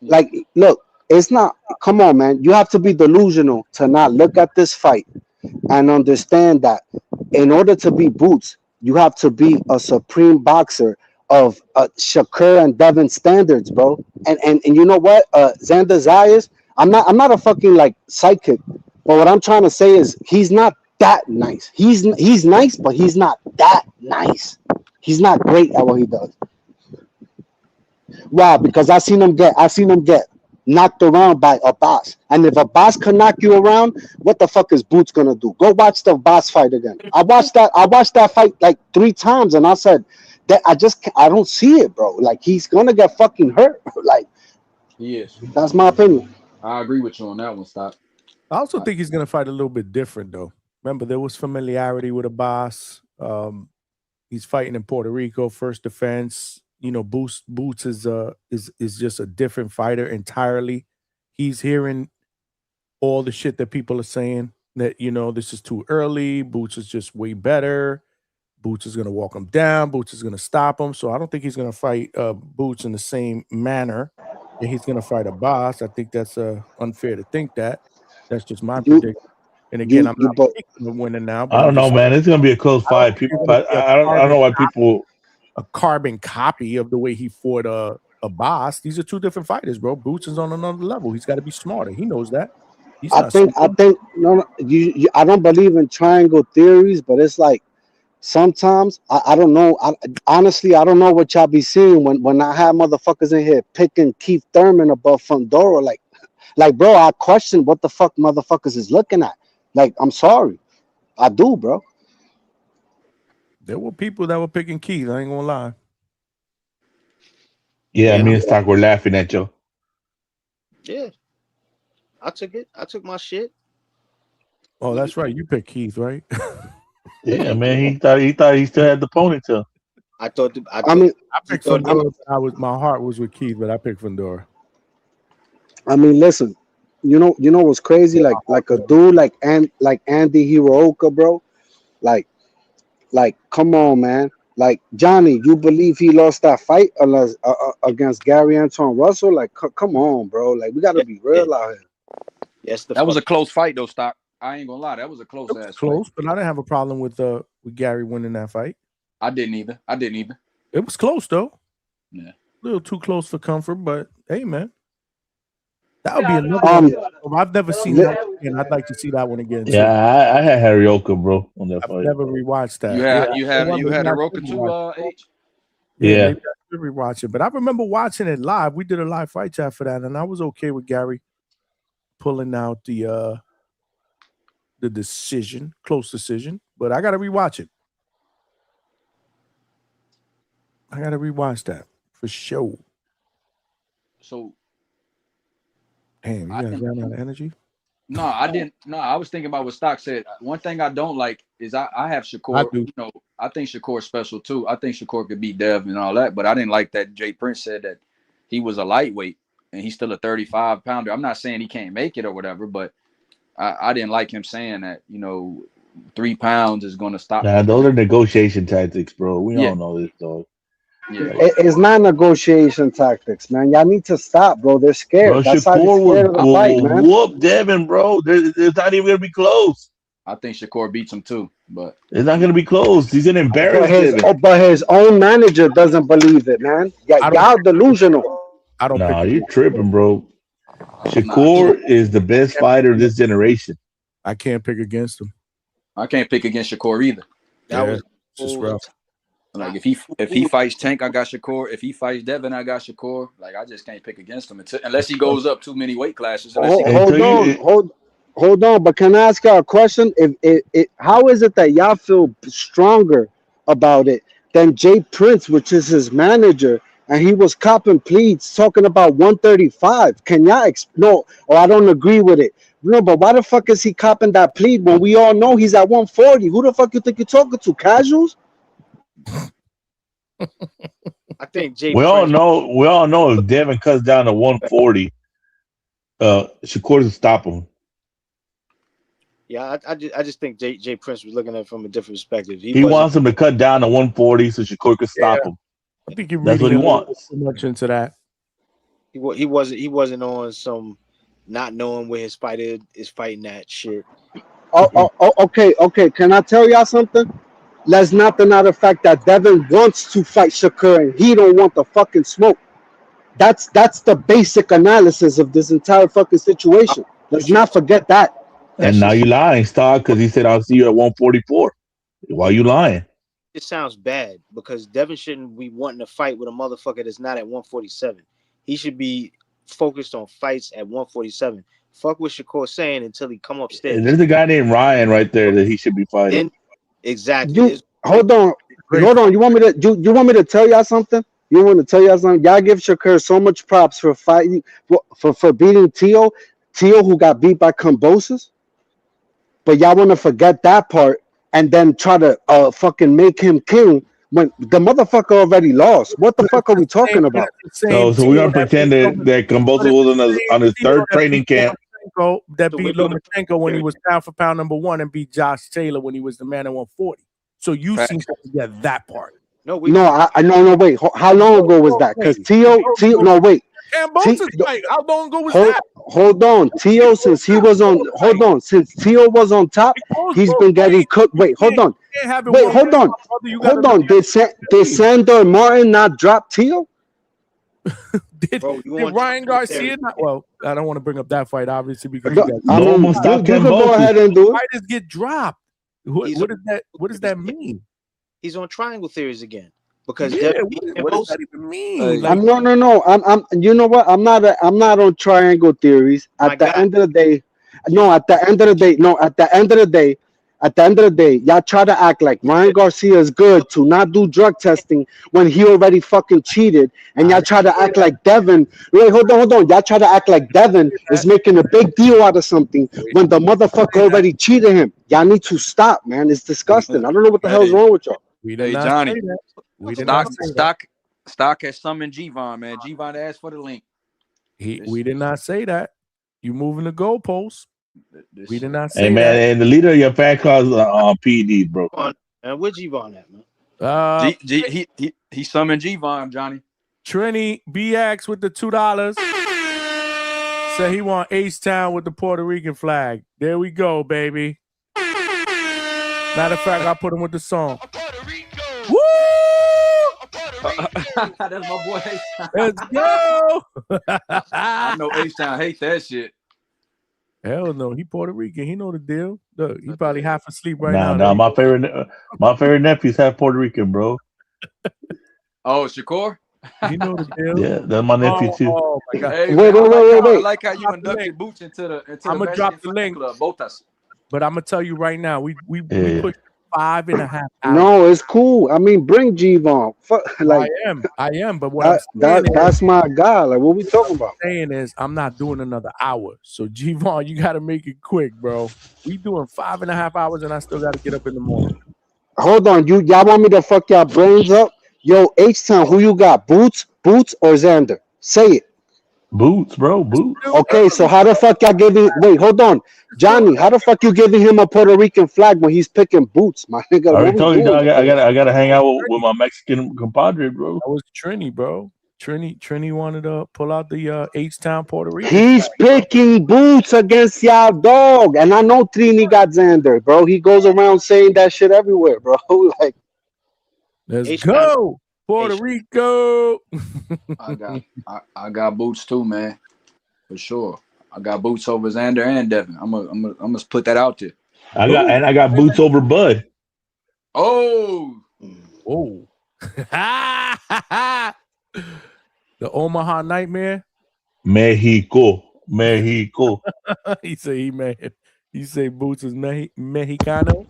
Like, look, it's not. Come on, man. You have to be delusional to not look at this fight and understand that in order to be Boots, you have to be a supreme boxer of Shakur and Devin standards, bro. And you know what, Xander Zayas, I'm not a fucking like psychic, but what I'm trying to say is he's not that nice. He's nice, but he's not that nice. He's not great at what he does. Why? Because I seen him get knocked around by a boss. And if a boss can knock you around, what the fuck is Boots gonna do? Go watch the boss fight again. I watched that fight like 3 times, and I said that I don't see it, bro. Like, he's gonna get fucking hurt. Like, He is. that's my opinion. I agree with you on that one, Stock. I also think he's gonna fight a little bit different though. Remember, there was familiarity with a boss. He's fighting in Puerto Rico, first defense. You know, Boots is just a different fighter entirely. He's hearing all the shit that people are saying that, you know, this is too early. Boots is just way better. Boots is gonna walk him down. Boots is gonna stop him. So I don't think he's gonna fight Boots in the same manner that he's gonna fight a boss. I think that's unfair to think that. That's just my prediction. And again, I'm not picking him winning now. But I don't know, man. It's gonna be a close fight. People, but I don't know why people. A carbon copy of the way he fought a boss. These are two different fighters, bro. Boots is on another level. He's got to be smarter. He knows that. I think no, I don't believe in triangle theories, but it's like sometimes I don't know. Honestly, I don't know what y'all be seeing when I have motherfuckers in here picking Keith Thurman above Fundora. Like, bro, I question what the fuck motherfuckers is looking at. Like, I'm sorry, I do, bro. There were people that were picking Keith. I ain't gonna lie. Yeah, me and Stock were laughing at you. Yeah, I took it. I took my shit. Oh, that's right. You picked Keith, right? Yeah, man. He thought he still had the ponytail. I thought. I picked Fundora. My heart was with Keith, but I picked Fundora. I mean, listen. You know what's crazy? Like a dude like Andy Hirooka, bro. Like, come on, man. Like, Johnny, you believe he lost that fight against Gary Anton Russell? Like, come on, bro. Like, we got to be real out here. Yes, that was a close fight, though, Stock. I ain't gonna lie, that was a close ass Close, fight. but I didn't have a problem with Gary winning that fight. I didn't either. It was close though. Yeah, a little too close for comfort, but hey, man, that would be another. I've never seen that, and I'd like to see that one again. Yeah, I had Hirooka, bro, on that I've fight. never rewatched that. You had Hirooka too, H. Yeah, maybe I should rewatch it, but I remember watching it live. We did a live fight chat for that, and I was okay with Gary pulling out the decision, close decision. But I got to rewatch it. I got to rewatch that for sure. So, damn, you guys ran out of energy. No, I didn't. No, I was thinking about what Stock said. One thing I don't like is I have Shakur. You know, I think Shakur's special too. I think Shakur could beat Dev and all that, but I didn't like that Jay Prince said that he was a lightweight and he's still a 35-pounder. I'm not saying he can't make it or whatever, but I didn't like him saying that, you know, 3 pounds is going to stop. Nah, those are negotiation tactics, bro. We all know this, dog. Yeah. It's not negotiation tactics, man. Y'all need to stop, bro. They're scared. Bro, That's why they're scared of the fight, man. Whoop Devin, bro. It's not even gonna be close. I think Shakur beats him too, but it's not gonna be close. He's gonna embarrass Devin. But his own manager doesn't believe it, man. Y'all delusional. Nah, you're tripping, bro. Shakur is the best fighter of this generation. I can't pick against him. I can't pick against Shakur either. That was just rough. Like if he fights Tank, I got Shakur. If he fights Devin, I got Shakur. Like I just can't pick against him unless he goes up too many weight classes. Hold on. But can I ask y'all a question? How is it that y'all feel stronger about it than Jay Prince, which is his manager, and he was copping pleas talking about 135? Can y'all no? Or I don't agree with it. No, but why the fuck is he copping that plea when we all know he's at 140? Who the fuck you think you're talking to? Casuals? I think Jay. We all know if Devin cuts down to 140, Shakur will stop him. Yeah, I just think Jay Prince was looking at it from a different perspective. He wants him to cut down to 140 so Shakur could stop him. I think you That's what he wants. too much into that. He wasn't on some not knowing where his fighter is fighting that shit. Okay. Can I tell y'all something? Let's not deny the fact that Devin wants to fight Shakur and he don't want the fucking smoke. That's the basic analysis of this entire fucking situation. Let's not forget that. And now you lying, Star, because he said I'll see you at 144. Why you lying? It sounds bad because Devin shouldn't be wanting to fight with a motherfucker that's not at 147. He should be focused on fights at 147. Fuck what Shakur saying until he come upstairs. There's a guy named Ryan right there that he should be fighting. Exactly. Hold on. You want me to tell y'all something? You want to tell y'all something? Y'all give Shakur so much props for fighting for beating Tio who got beat by Kambosos. But y'all want to forget that part and then try to fucking make him king when the motherfucker already lost. What the fuck are we talking about? So we're gonna pretend that Kambosos was on his third training camp. That beat Lomachenko when he was pound for pound number 1 and beat Josh Taylor when he was the man at 140. So you seem to forget that part. No, wait. How long ago was that? Because Tio, no, wait. How long ago was that? Hold on, Tio. Since Tio was on top, he's been getting cooked. Wait, hold on. Hold on. Did Sandor Martin not drop Tio? Did Ryan Garcia not? Well, I don't want to bring up that fight, obviously, because you can go ahead and do it. Fighters get dropped. What does that mean? He's on triangle theories again. Because what does that even mean? No. I'm. You know what? I'm not on triangle theories. At the end of the day, y'all try to act like Ryan Garcia is good to not do drug testing when he already fucking cheated, and y'all try to act like Devin. Wait, hold on. Y'all try to act like Devin is making a big deal out of something when the motherfucker already cheated him. Y'all need to stop, man. It's disgusting. I don't know what the hell's wrong with y'all. Hey, Johnny. Stock has summoned G-Von, man. G-Von asked for the link. We did not say that. You moving the goalposts. We did not say hey, man, that. And the leader of your fan club is PEDs, bro. And where G-Von at, man? He summoned G-Von, Johnny. Trini BX with the $2. Said he want H-Town with the Puerto Rican flag. There we go, baby. Matter of fact, I put him with the song. Woo! That's my boy H-Town. Let's go. I know H-Town hate that shit. Hell no, he Puerto Rican. He know the deal. Look, he probably half asleep right now. Nah, my favorite nephew's half Puerto Rican, bro. Oh, Shakur? You know the deal. Yeah, that's my nephew too. Oh my God. Hey, wait. I like how you inducted Boots into the I'm gonna drop the link. Club, both us. But I'm gonna tell you right now, we pushed 5.5 hours. No, it's cool. I mean, bring G-Von. Like I am. But what that's my guy. Like, what we talking about? What I'm saying is, I'm not doing another hour. So G-Von, you got to make it quick, bro. We doing 5.5 hours, and I still got to get up in the morning. Hold on, y'all want me to fuck y'all brains up? Yo, H-Town, who you got? Boots or Xander? Say it. Boots, bro. Boots. Okay, so how the fuck y'all giving? Wait, hold on, Johnny. How the fuck you giving him a Puerto Rican flag when he's picking Boots, my nigga? I already told you, I gotta hang out with my Mexican compadre, bro. That was Trini, bro. Trini wanted to pull out the H-Town Puerto Rican. He's picking Boots against y'all dog, and I know Trini got Xander, bro. He goes around saying that shit everywhere, bro. Like, let's go. Puerto Rico. I got Boots too, man. For sure. I got Boots over Xander and Devin. I'm gonna put that out there. I got Boots over Bud. Oh. The Omaha Nightmare. Mexico. He say Boots is Mexicano.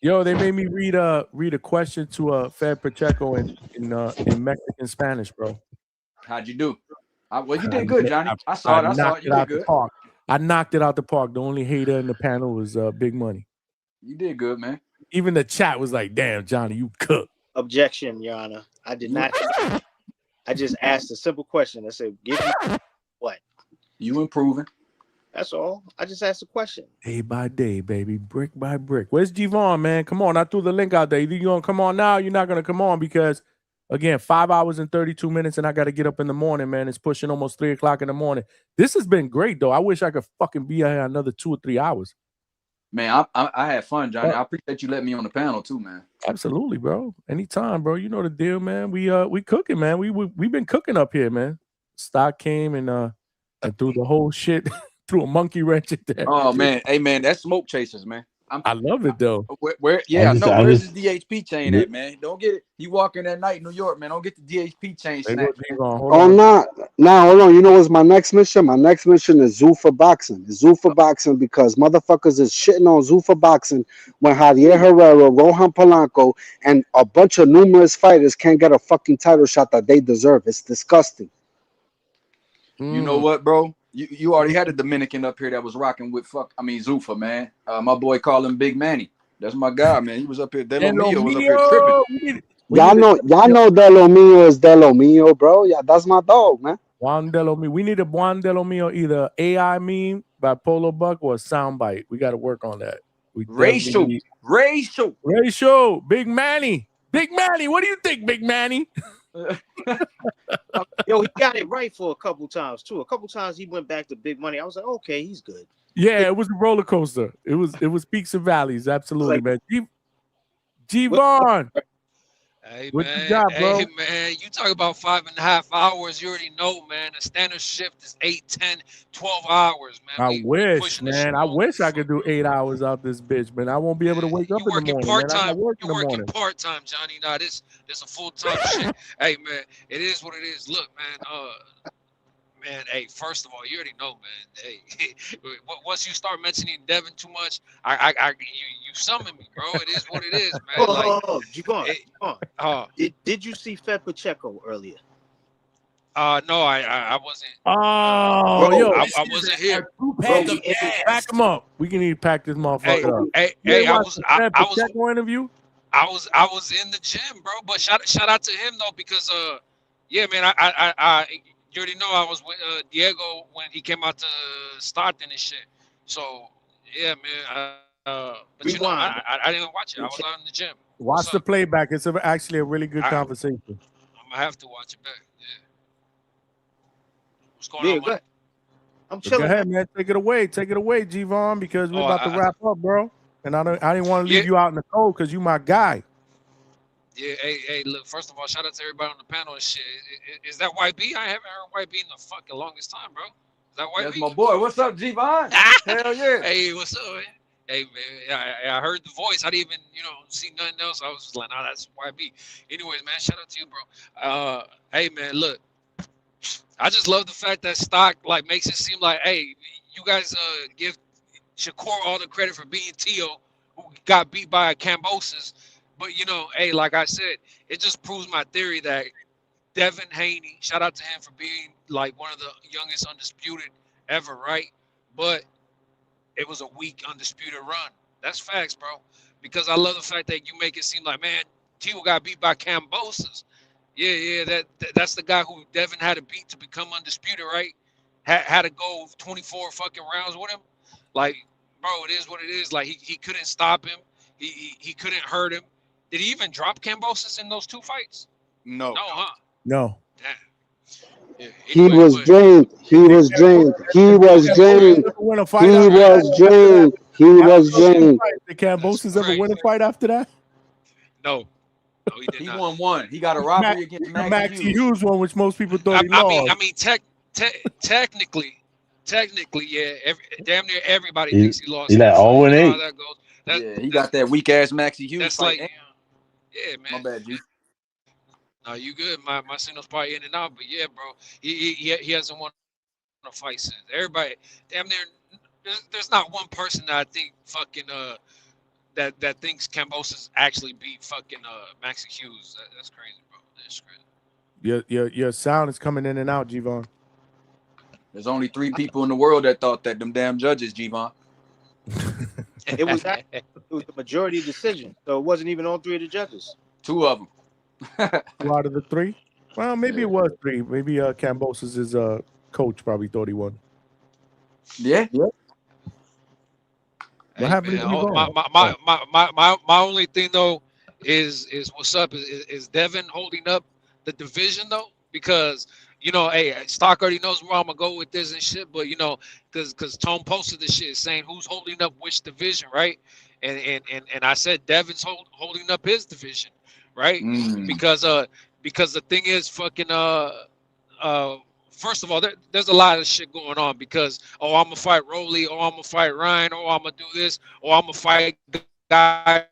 Yo, they made me read a question to Fed Pacheco in Mexican Spanish, bro. How'd you do? Well, you did good, Johnny. I saw it. You did good. I knocked it out the park. The only hater in the panel was Big Money. You did good, man. Even the chat was like, "Damn, Johnny, you cooked." Objection, Your Honor. I did not. I just asked a simple question. I said, "Give me what?" You improving. That's all. I just asked a question. Day by day, baby, brick by brick. Where's G-Von, man? Come on, I threw the link out there. Either you're gonna come on now, you're not gonna come on because Again, 5 hours and 32 minutes, and I got to get up in the morning, man. It's pushing almost 3 o'clock in the morning. This has been great, though. I wish I could fucking be here another 2 or 3 hours. Man, I had fun, Johnny. I appreciate you letting me on the panel too, man. Absolutely, bro. Anytime, bro. You know the deal, man. We cooking, man. We've been cooking up here, man. Stock came and threw the whole shit, threw a monkey wrench at that. Oh man, hey man, that's smoke chasers, man. I love it though. Where's the DHP chain at, man? Don't get it. You walk in that night in New York, man. Don't get the DHP chain snatched. Oh, nah, hold on. You know what's my next mission? My next mission is Zoo for Boxing. It's Zoo for Boxing because motherfuckers is shitting on Zoo for Boxing when Javier Herrera, Rohan Polanco, and a bunch of numerous fighters can't get a fucking title shot that they deserve. It's disgusting. You know what, bro? You already had a Dominican up here that was rocking with Zuffa, man. My boy called him Big Manny. That's my guy, man. He was up here. Delomio was up here tripping. Y'all know Delomio is Delomio, bro. Yeah, that's my dog, man. Juan Delomio. We need a Juan Delomio, either AI meme by Polo Buck or a soundbite. We got to work on that. Racial. Big Manny. Big Manny. What do you think, Big Manny? Yo, he got it right for a couple times too. A couple times he went back to big money. I was like, okay, he's good. Yeah, it was a roller coaster. It was peaks and valleys. Absolutely, man. G-Von. Hey, what man. You got, bro? Hey, man. You talk about 5.5 hours. You already know, man. The standard shift is 8, 10, 12 hours, man. I wish, man. I wish I could do 8 hours out this bitch, man. I won't be able to wake up in the morning. Part-time. You're working part-time, Johnny. Nah, this a full-time shit. Hey, man. It is what it is. Look, man, hey, first of all, you already know, man. Hey, once you start mentioning Devin too much, you summon me, bro. It is what it is, man. Did you see Fed Pacheco earlier? No, I wasn't. I wasn't here. Pack him up. We can even pack this motherfucker up. Hey, I was interview. I was in the gym, bro. But shout out to him though, because yeah, man, I you already know I was with Diego when he came out to Stockton and shit. So yeah, man. But you know, I didn't watch it. I was out in the gym. Watch the playback. It's actually a really good conversation. I'm gonna have to watch it back. Yeah. What's going on, man? I'm chilling. Go ahead, man. Take it away, G-Von, because we're about to wrap up, bro. And I didn't want to leave you out in the cold because you my guy. Yeah, hey, look, first of all, shout out to everybody on the panel and shit. Is that YB? I haven't heard YB in the fucking longest time, bro. Is that YB? That's my boy. What's up, G-Von? Hell yeah. Hey, what's up, man? Hey, man, I heard the voice. I didn't even, see nothing else. I was just like, nah, that's YB. Anyways, man, shout out to you, bro. Hey, man, look. I just love the fact that Stock, makes it seem like, hey, you guys give Shakur all the credit for being Tio, who got beat by Cambosis. But, hey, like I said, it just proves my theory that Devin Haney, shout out to him for being, one of the youngest undisputed ever, right? But it was a weak undisputed run. That's facts, bro. Because I love the fact that you make it seem like, man, Tio got beat by Cambosis. Yeah, that's the guy who Devin had to beat to become undisputed, right? Had to go 24 fucking rounds with him. Bro, it is what it is. He couldn't stop him. He couldn't hurt him. Did he even drop Cambosis in those 2 fights? No. No, huh? No. Damn. Yeah. He was drained. He was drained. He was drained. He was drained. He was drained. Did Cambosis ever win a fight after that? No. No, he did he not. won one. He got a robbery against Maxie Hughes one, which most people thought he lost. I mean, technically, yeah. Damn near everybody thinks he lost. He's like 0-8. That goes. Yeah, he got that weak ass Maxie Hughes. That's fight. Yeah, man. My bad, G. No, you good. My signal's probably in and out, but yeah, bro. He hasn't won a fight since. Everybody, damn near. There's not one person that I think fucking that thinks Cambosis actually beat fucking Maxie Hughes. That's crazy, bro. That's crazy. Your sound is coming in and out, G-Von. There's only 3 people in the world that thought that, them damn judges, G-Von. It was the majority decision, so it wasn't even all 3 of the judges. 2 of them. 2 out of the 3. Well, maybe it was 3. Maybe Cambosis' coach probably thought he won. Yeah. Hey, what happened? My only thing though is what's up is Devin holding up the division though, because you know, hey, Stock already knows where I'm gonna go with this and shit, but you know, because Tone posted this shit saying who's holding up which division, right? And I said Devin's holding up his division, right? Because the thing is fucking first of all, there's a lot of shit going on because I'm gonna fight Rolly, I'm gonna fight Ryan, I'm gonna do this, I'm gonna fight guys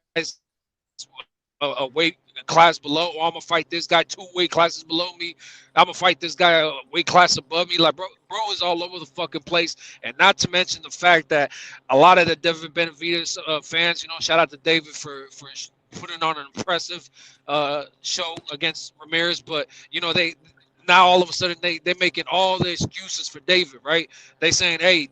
a weight class below, I'm gonna fight this guy 2 weight classes below me, I'm gonna fight this guy a weight class above me. Like bro is all over the fucking place, and not to mention the fact that a lot of the David Benavidez fans, you know, shout out to David for putting on an impressive show against Ramirez, but you know now all of a sudden they're making all the excuses for David, right? They saying, hey,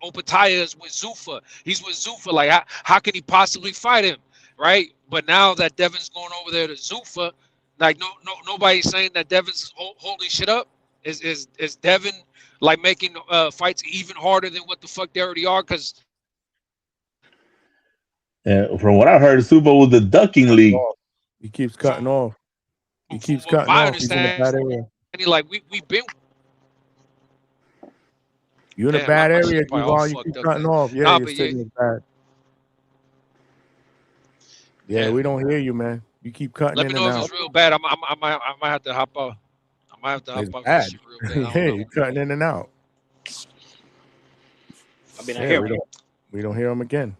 Opataya is with Zuffa. He's with Zuffa. Like, how can he possibly fight him, right? But now that Devin's going over there to Zuffa, like nobody's saying that Devin's holding shit up. Is Devin like making fights even harder than what the fuck they already are? Because from what I heard, Zuffa was the ducking league. He keeps cutting off. He keeps cutting off. He's in a bad area. Like we've been. You're in a bad area, Devon. You keep cutting off. Yeah, your signal's bad. Yeah, we don't hear you, man. You keep cutting in and out. Let me know if it's real bad. I might have to hop off. I might have to hop off this shit real bad. Yeah, you're cutting in and out. I mean, I hear him. We don't hear him again.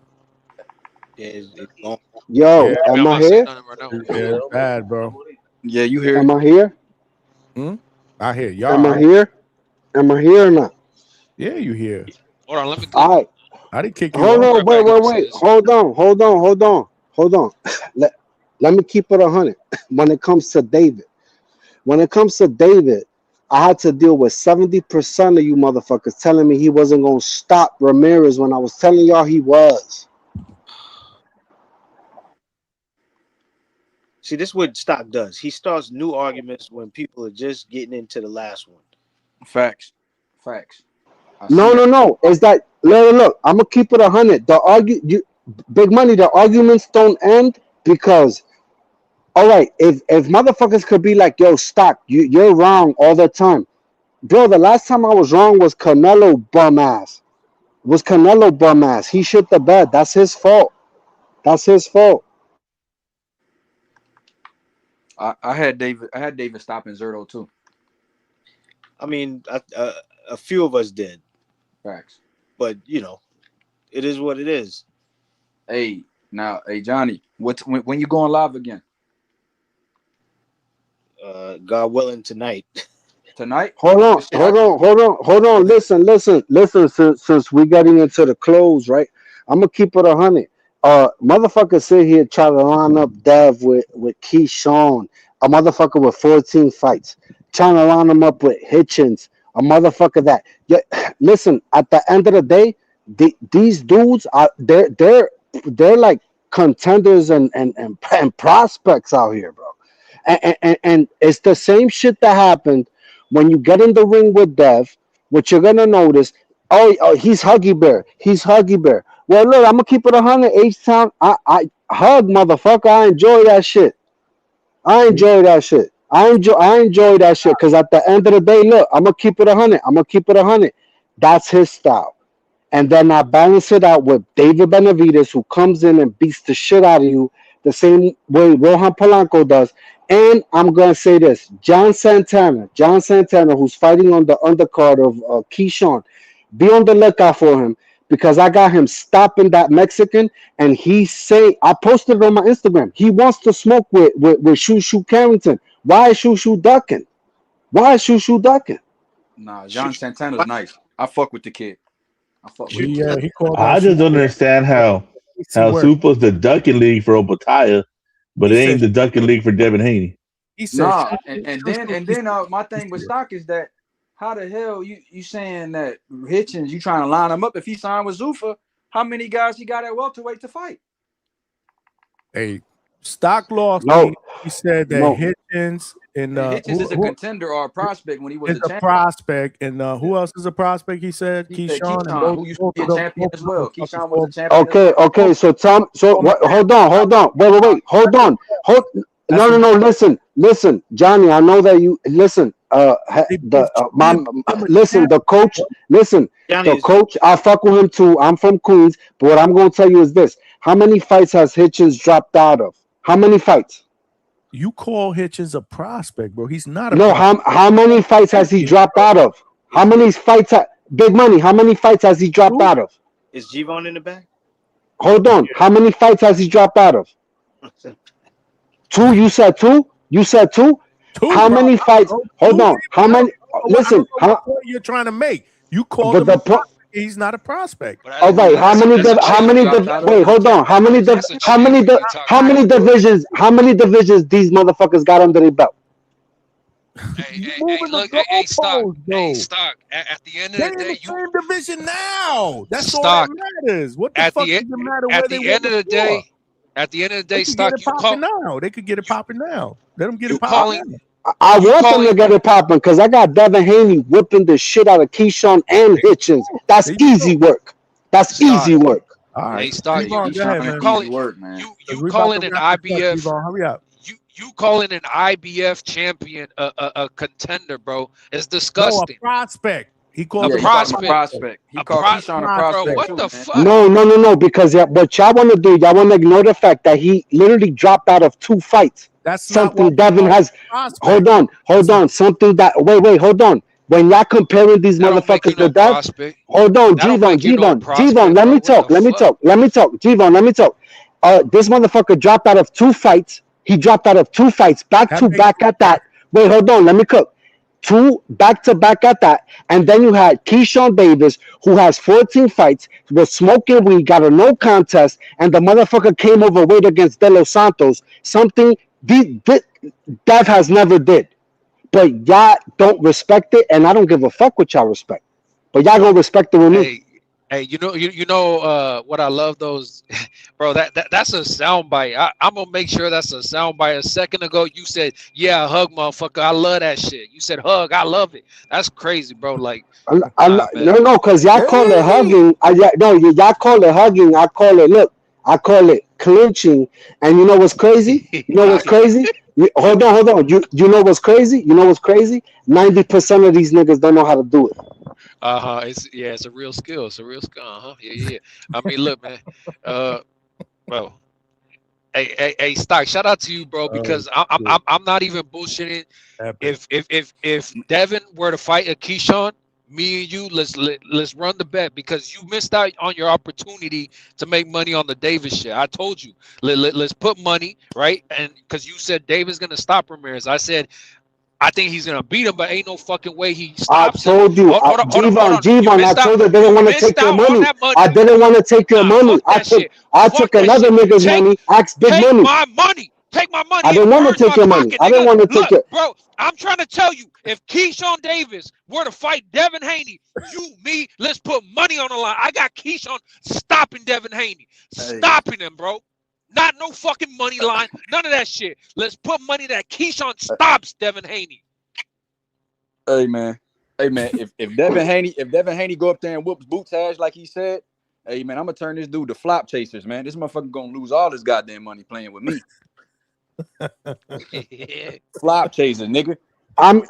Yeah, it's long. Yo, am I here? Yeah, it's bad, bro. Yeah, you hear? Am I here? I hear y'all. Am I here? Am I here or not? Yeah, you here. Hold on, let me. All right. I didn't kick you. Hold on, wait. Hold on. Let me keep it 100. When it comes to David, I had to deal with 70% of you motherfuckers telling me he wasn't gonna stop Ramirez when I was telling y'all he was. See, this is what Stock does. He starts new arguments when people are just getting into the last one. Facts. No. Is that look? I'm gonna keep it 100. Big Money. The arguments don't end because, all right, if motherfuckers could be like, yo, Stock, you're wrong all the time, bro. The last time I was wrong was Canelo bum ass. He shit the bed. That's his fault. I had David stopping Zerto too. I mean, a few of us did. Facts. But you know, it is what it is. Hey Johnny, when you going live again? God willing, tonight. Tonight? Hold on. Listen. Since we getting into the close, right? I'm gonna keep it 100. Motherfucker sit here try to line up Dev with Keyshawn, a motherfucker with 14 fights, trying to line him up with Hitchens, a motherfucker that. Yeah, listen. At the end of the day, these dudes are they're like contenders and prospects out here, bro. And it's the same shit that happened when you get in the ring with Dev. What you're gonna notice, oh, he's Huggy Bear. Well, look, I'm gonna keep it 100. H-Town, I hug, motherfucker. I enjoy that shit. I enjoy that shit because at the end of the day, look, I'm gonna keep it 100. That's his style. And then I balance it out with David Benavidez, who comes in and beats the shit out of you the same way Rohan Polanco does. And I'm gonna say this: John Santana, who's fighting on the undercard of Keyshawn, be on the lookout for him because I got him stopping that Mexican, and I posted it on my Instagram. He wants to smoke with Shushu Carrington. Why is Shushu ducking? Nah, John Santana's nice. I fuck with the kid. I just don't understand how Zuffa's the ducking league for Opataya, but it ain't the ducking league for Devin Haney. He said, and then my thing with Stock is that how the hell you saying that Hitchens, you trying to line him up if he signed with Zuffa? How many guys he got at welterweight to fight? Hey, Stock lost. He said that Hitchens and Hitchens is a contender or a prospect when he was a champion. Prospect, and who else is a prospect? He said Keyshawn, who used to be a champion as well. Keyshawn was a champion. Okay. So hold on. Wait. Hold on. Listen, Johnny. I know that you listen. Listen, the coach. Listen, the coach. I fuck with him too. I'm from Queens, but what I'm gonna tell you is this: how many fights has Hitchens dropped out of? How many fights? You call Hitchens a prospect, bro? He's not a No. prospect. How many fights has he dropped out of? How many fights? Big Money. How many fights has he dropped out of? Is Gvon in the back? Hold on. How many fights has he dropped out of? 2. You said 2. You said 2. How many fights? Hold on. How many? Listen. What point you're trying to make? You call him. He's not a prospect. All right. How many? Wait. Hold on. How many divisions? How many divisions these motherfuckers got under their belt? Stock. At the end of the day, you in division now. That's Stock, all that matters. What the fuck does it matter? At the end of the day, Stock, you call now. They could get it popping now. Let them get it popping. I want them to get it popping because I got Devin Haney whipping the shit out of Keyshawn and Hitchens. That's easy work. That's easy work. All right. Hey, Stock, you call it an IBF. Hurry up. You calling an IBF champion a contender, bro? It's disgusting. No, a prospect. He called a prospect. He called Keyshawn a prospect. What the fuck? No. Because what y'all want to do, y'all want to ignore the fact that he literally dropped out of 2 fights. That's something Devin has. Hold on. Something that. Wait. Hold on. When y'all comparing these motherfuckers to that, hold on, Gvon. Let me talk. Gvon, let me talk. This motherfucker dropped out of 2 fights. He dropped out of 2 fights back to back at that. Wait, hold on. Let me cook. 2 back to back at that. And then you had Keyshawn Davis, who has 14 fights, was smoking weed, got a no contest, and the motherfucker came overweight against De Los Santos. Something Dev has never did. But y'all don't respect it, and I don't give a fuck what y'all respect. But y'all gonna respect it with me. Hey, you know what I love those, bro. That's a soundbite. I'm gonna make sure that's a soundbite. A second ago, you said, "Yeah, hug, motherfucker. I love that shit." You said, "Hug, I love it." That's crazy, bro. Like, no, because y'all call it hugging. Y'all call it hugging. I call it I call it clinching. And you know what's crazy? Hold on. You know what's crazy? 90% of these niggas don't know how to do it. It's a real skill. Yeah. I mean, look, man. Bro. Hey, Stock. Shout out to you, bro, because I'm not even bullshitting. If Devin were to fight a Keyshawn, me and you, let's run the bet because you missed out on your opportunity to make money on the Davis shit. I told you, let's put money right, and because you said Davis gonna stop Ramirez, I said I think he's gonna beat him, but ain't no fucking way he stops him. I told you, Gvon. I told you I didn't want to take your money. I didn't want to take your money. I took another nigga's money. Asked Big Money. Take my money. I didn't want to take your money. I didn't want to take it. Bro, I'm trying to tell you, if Keyshawn Davis were to fight Devin Haney, let's put money on the line. I got Keyshawn stopping Devin Haney. Stopping him, bro. Not no fucking money line. None of that shit. Let's put money that Keyshawn stops Devin Haney. Hey man. If Devin Haney go up there and whoops boots ass like he said, hey man, I'm gonna turn this dude to flop chasers, man. This motherfucker gonna lose all his goddamn money playing with me. Flop chaser, nigga. No.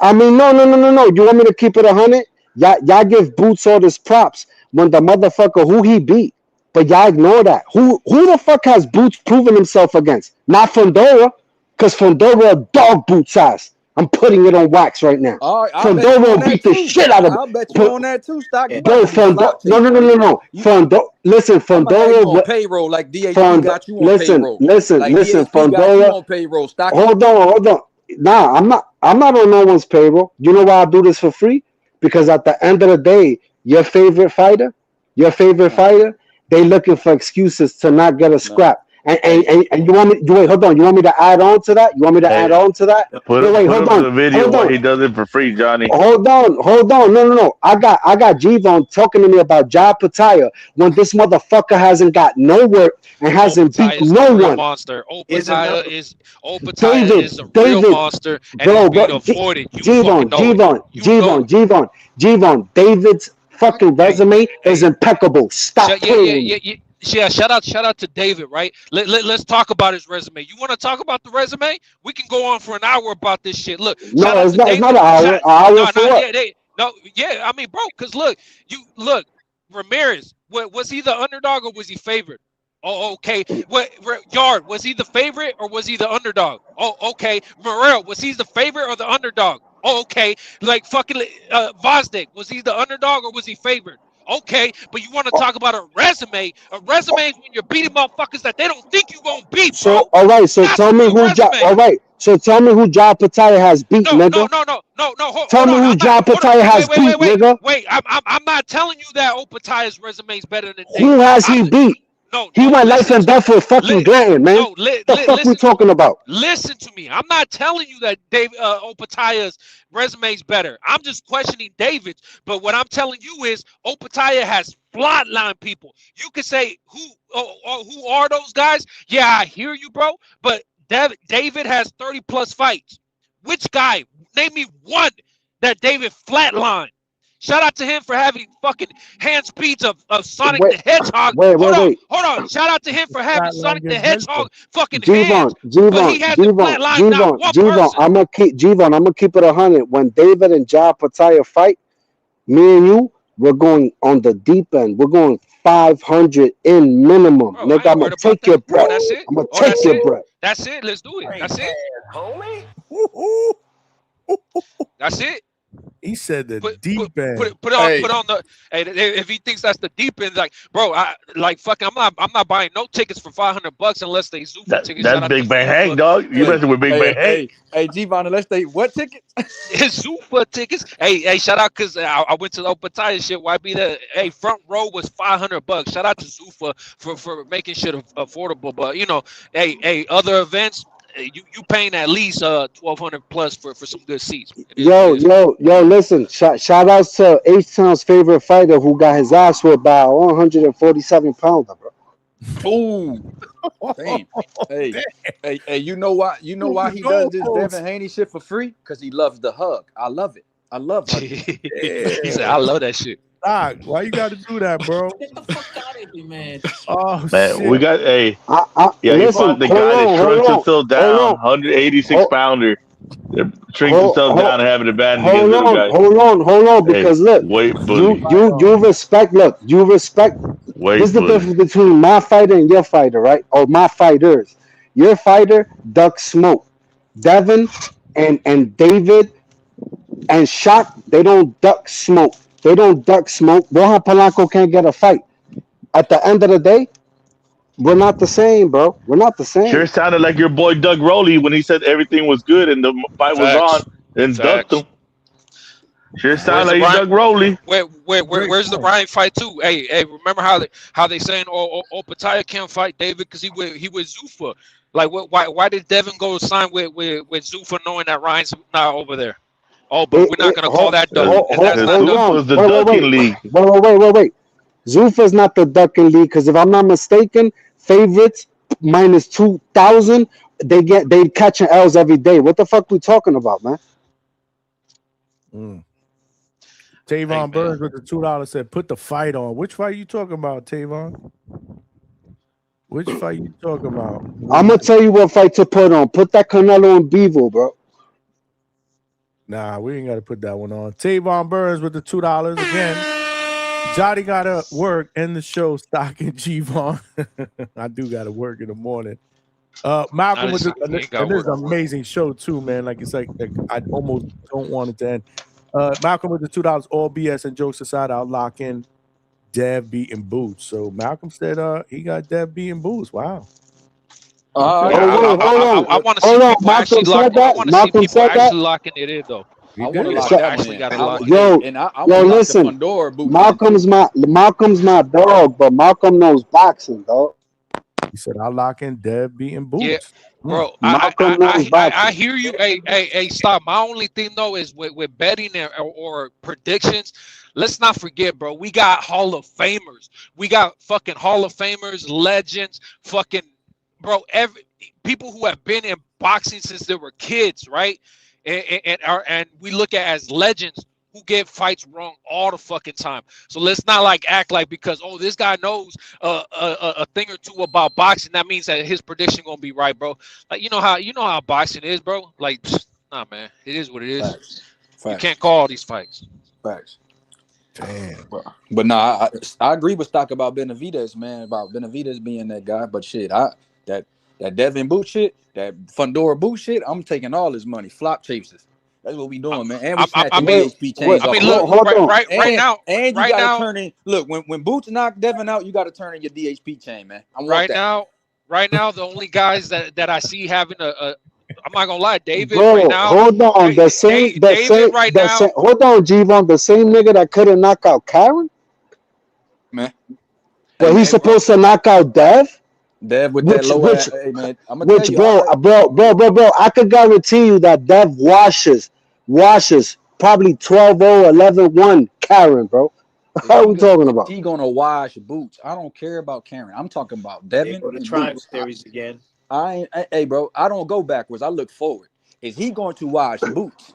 You want me to keep it 100? Y'all give Boots all this props when the motherfucker who he beat, but y'all ignore that. Who the fuck has Boots proven himself against? Not Fondora, because Fondora dog Boots ass. I'm putting it on wax right now. Fondora beat the shit out of it. I'll bet you on that too, Stock. Bro, no. Listen, Fondora on payroll like DAP got you on payroll. Listen, Fondora on payroll. Stock. Hold on. Nah, I'm not on no one's payroll. You know why I do this for free? Because at the end of the day, your favorite fighter, they looking for excuses to not get a scrap. And you want me? Wait, hold on. You want me to add on to that? Put on the video where he does it for free, Johnny. Hold on. No. I got Gvon talking to me about Jai Pataya when this motherfucker hasn't got no work and hasn't beat no one. Monster. Pataya is a real monster. And Gvon. David's fucking resume is impeccable. Stop playing. Yeah, shout out to David, right? Let's talk about his resume. You want to talk about the resume? We can go on for an hour about this shit. Look, shout No, out it's to not. It's David. not an hour. An hour No, for what? I mean, bro, because look, Ramirez, was he the underdog or was he favored? Oh, okay. Yard, was he the favorite or was he the underdog? Oh, okay. Morel, was he the favorite or the underdog? Oh, okay. Like fucking Vosdick, was he the underdog or was he favored? Okay, but you want to talk about a resume? A resume is when you're beating motherfuckers that they don't think you gonna beat, bro. So all right. So That's tell me a who. resume. All right. So tell me who John Pataya has beat, nigga. No. Tell me who John Pataya has beat, nigga. Wait. I'm not telling you that Opataya's resume is better than Who has he beat? He went life and death with fucking Granton, man. What the fuck we talking about? Listen to me. I'm not telling you that Opataya's resume is better. I'm just questioning David's. But what I'm telling you is Opataya has flatline people. You could say who are those guys? Yeah, I hear you, bro. But David has 30 plus fights. Which guy? Name me one that David flatlined. Shout out to him for having fucking hand speeds of Sonic the Hedgehog. Hold on. Shout out to him for having Sonic the Hedgehog fucking hands. But he hasn't flatlined not one person. I'm gonna keep it 100. When David and John Pataya fight, me and you, we're going on the deep end. We're going 500 in minimum. Nigga, I'm gonna take your breath. I'm gonna take your breath. That's it. Let's do it. That's it. That's it. He said the deep end. Put on the. Hey, if he thinks that's the deep end, like, bro, I'm not buying no tickets for $500 unless they Zuffa tickets. That's Big Bang Hank, dog. You messing with Big Bang Hank? Hey, G-Von, unless they what tickets? Zuffa tickets. Hey, shout out because I went to the Opataya shit. YB, the front row was $500. Shout out to Zuffa for making shit affordable. But hey, other events. You paying at least $1,200 plus for some good seats. Yo, listen. Shout outs to H-Town's favorite fighter who got his ass whipped by a 147-pounder, bro. Ooh. Damn. Hey, you know why he does this Devin Haney shit for free? Because he loves the hug. I love it. I love it. He said, I love that shit. Doc, why you got to do that, bro? Get the fuck out of here, man. Oh, man, shit. we got listen, he fought the guy that shrinks himself down, 186 pounder. Shrinks himself down and having a bad hold on, because look, you respect. This is the difference between my fighter and your fighter, right? Or my fighters. Your fighter ducks smoke. Devin and David and Shock, they don't duck smoke. Rohan Polanco can't get a fight. At the end of the day, we're not the same, bro. We're not the same. Sure sounded like your boy Doug Rowley when he said everything was good and the fight was on and ducked him. Sure sounded like Doug Rowley. Where's the Ryan fight too? Hey, remember how they saying Opataya can't fight David because he with Zuffa? Like why did Devin go sign with Zuffa knowing that Ryan's not over there? Oh, but we're not gonna call that duck. Zuffa was the ducking league. Wait. Zuffa's not the ducking league because if I'm not mistaken, favorites minus 2,000, they catching L's every day. What the fuck we talking about, man? Tavon Burns with the $2 said, "Put the fight on." Which fight you talking about, Tavon? Which fight you talking about? I'm gonna tell you what fight to put on. Put that Canelo and Bevo, bro. Nah, we ain't got to put that one on. Tavon Burns with the $2 again. Johnny got to work and the show stocking G-Von. I do got to work in the morning. Malcolm with this is an amazing show too, man. Like it's like I almost don't want it to end. Malcolm with the $2, all BS and jokes aside, I'll lock in Dev beating Boots. So Malcolm said he got Dev beating Boots. Wow. I want to see people actually locking. I want to see people actually locking it in though. I want to lock that one in. Yo, listen. Malcolm's my dog, but Malcolm knows boxing, dog. He said, "I'll lock in Dev beating Boots." Yeah, bro. I hear you. Hey, stop. My only thing though is with betting or predictions. Let's not forget, bro. We got Hall of Famers. We got fucking Hall of Famers, legends, fucking bro. People who have been in boxing since they were kids, right? And we look at as legends who get fights wrong all the fucking time. So let's not like act like because this guy knows a thing or two about boxing, that means that his prediction gonna be right, bro. Like you know how boxing is, bro. Like nah, man, it is what it is. Facts. You can't call all these fights. Facts. Damn. But nah, I agree with Stock about Benavidez, man, about Benavidez being that guy. But shit, that Devin Boot shit, that Fundora Boot shit, I'm taking all his money. Flop chasers. That's what we doing, man. And we snatching DHP chains off. Look, right now, and you gotta turn in. Look, when Boots knock Devin out, you gotta turn in your DHP chain, man. Right now, the only guys that I see having I'm not gonna lie, David. Bro, right now, hold on. The same. Hold on, G-Von. The same nigga that couldn't knock out Karen, man. Well, he's supposed to knock out Dev. Dev with that low ass. Hey, man, I'm gonna tell you, bro. I could guarantee you that Dev washes probably 12-0, 11-1 Karen, bro. How are we talking about? He gonna wash Boots. I don't care about Karen. I'm talking about Devin. Go to Triangle Series again. Hey, bro, I don't go backwards. I look forward. Is he going to wash Boots?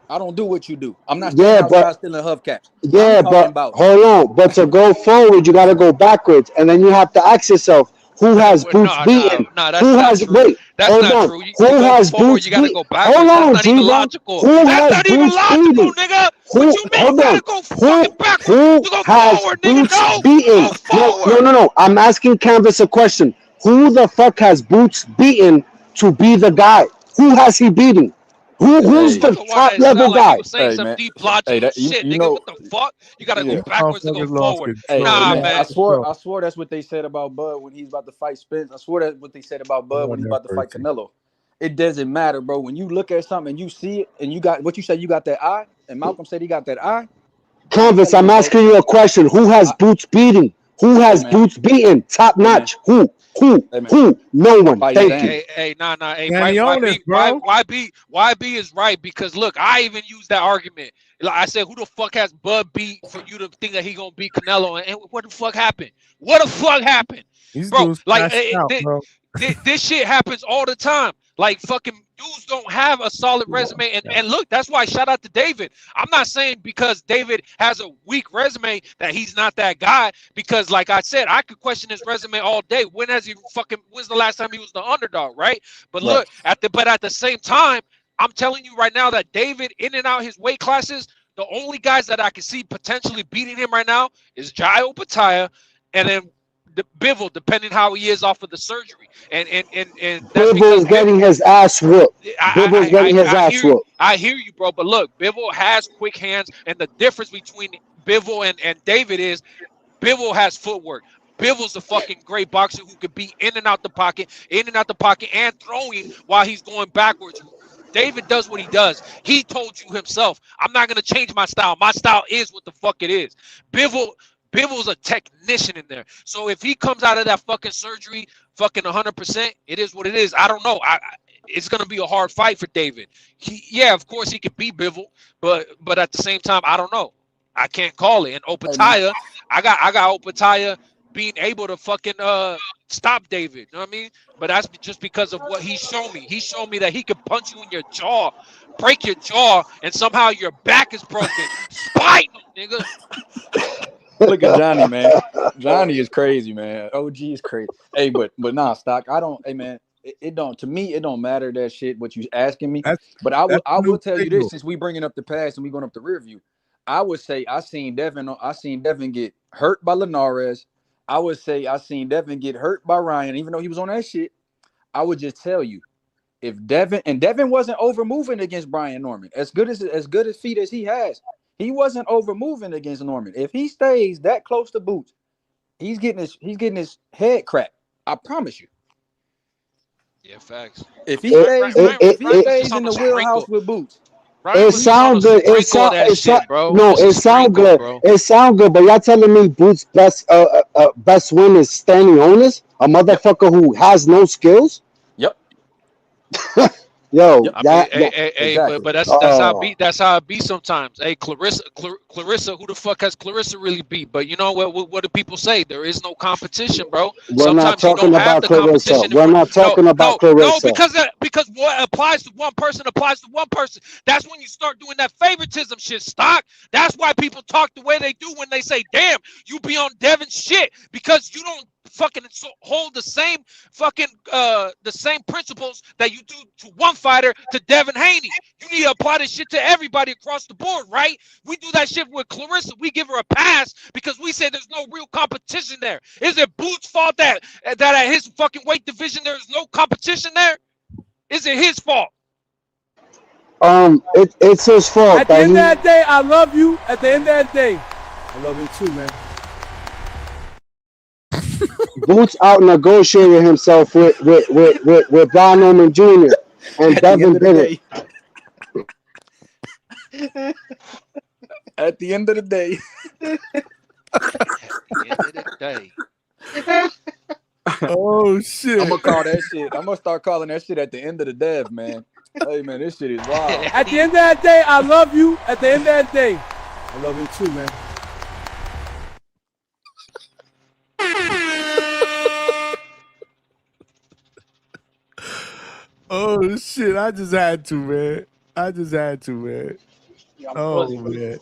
I don't do what you do. I'm not still in hubcaps. Yeah, but hold on. But to go forward, you got to go backwards, and then you have to ask yourself, who has Boots beaten? That's who not has true. wait? That's hold not on. true. Who has Boots you gotta beaten? go backwards. Hold on, That's not even G-Bro. logical. Who That's has not even Boots logical, beaten? nigga. What you mean? Hold You gotta on. go fucking backwards. Who Go has forward, Boots nigga. No, beaten? go forward. No. I'm asking Canvas a question. Who the fuck has Boots beaten to be the guy? Who has he beaten? Who's the top level guy? You were saying some deep logical shit, nigga. What the fuck? You gotta go backwards to go forward. Nah, man. I swore that's what they said about Bud when he's about to fight Spence. I swore that's what they said about Bud when he's about to fight Canelo. It doesn't matter, bro. When you look at something and you see it, and you got what you said, you got that eye, and Malcolm said he got that eye. Canvas, I'm asking you a question. Who has Boots beating? Who has Boots beaten? Top notch. Who? No one. Thank you. Hey, nah. Hey, YB is right because look, I even used that argument. Like I said, who the fuck has Bud beat for you to think that he gonna beat Canelo? And what the fuck happened? What the fuck happened, bro? Like this shit happens all the time. Like fucking dudes don't have a solid resume, and look, that's why shout out to David. I'm not saying because David has a weak resume that he's not that guy. Because like I said, I could question his resume all day. When's the last time he was the underdog, right? But look, at the same time, I'm telling you right now that David in and out his weight classes, the only guys that I can see potentially beating him right now is Jai Opetaia, and then Bivol, depending how he is off of the surgery, and that's Bivol's getting his ass whooped. Bivol's getting his ass whooped. I hear you, bro. But look, Bivol has quick hands, and the difference between Bivol and David is Bivol has footwork. Bivol's a fucking great boxer who could be in and out the pocket, and throwing while he's going backwards. David does what he does. He told you himself, I'm not gonna change my style. My style is what the fuck it is. Bivol's a technician in there. So if he comes out of that fucking surgery fucking 100%, it is what it is. I don't know. It's going to be a hard fight for David. Of course he can beat Bivol, but at the same time, I don't know. I can't call it. And Opetaia, I got Opetaia being able to fucking stop David. You know what I mean? But that's just because of what he's shown me. He showed me that he can punch you in your jaw, break your jaw, and somehow your back is broken. Spite, nigga. Look at Johnny, man. Johnny is crazy, man. OG is crazy. Hey, but nah, Stock. Hey, man. It don't. To me, it don't matter that shit. What you asking me? But I will tell you this. Since we bringing up the past and we going up the rear view, I would say I seen Devin get hurt by Linares. I would say I seen Devin get hurt by Ryan, even though he was on that shit. I would just tell you, if Devin wasn't over moving against Brian Norman, as good as feet as he has. He wasn't over moving against Norman. If he stays that close to Boots, he's getting his head cracked. I promise you. Yeah, facts. If he stays in the wheelhouse with Boots, it sounds good. It sound good. It sound good. But y'all telling me Boots' best win is Stanley Onis, a motherfucker who has no skills? Yep. Yo, I mean, yeah, yeah. but Exactly. that's how it Oh, be. That's how it be sometimes. Hey, Clarissa, who the fuck has Clarissa really beat? But you know what do people say? There is no competition, bro. we're not Sometimes you talking don't have about the Clarissa. competition in We're front. not No, talking about no, Clarissa. because what applies to one person applies to one person. That's when you start doing that favoritism shit, Stock. That's why people talk the way they do when they say, "Damn, you be on Devin shit," because you don't fucking hold the same fucking the same principles that you do to one fighter to Devin Haney. You need to apply this shit to everybody across the board, right? We do that shit with Clarissa. We give her a pass because we say there's no real competition there. Is it Boots' fault that at his fucking weight division there's no competition there? Is it his fault? It's his fault At the that end he of the day, I love you. At the end of the day, I love you too, man. Boots out negotiated himself with Don Norman Jr. and At the end Devin of the did it. day. At the end of the day. End of the day. Oh shit! I'm gonna call that shit. I'm gonna start calling that shit at the end of the dev, man. Hey man, this shit is wild. At the end of the day, I love you. At the end of the day, I love you too, man. Oh shit! I just had to, man. I just had to, man. Oh man,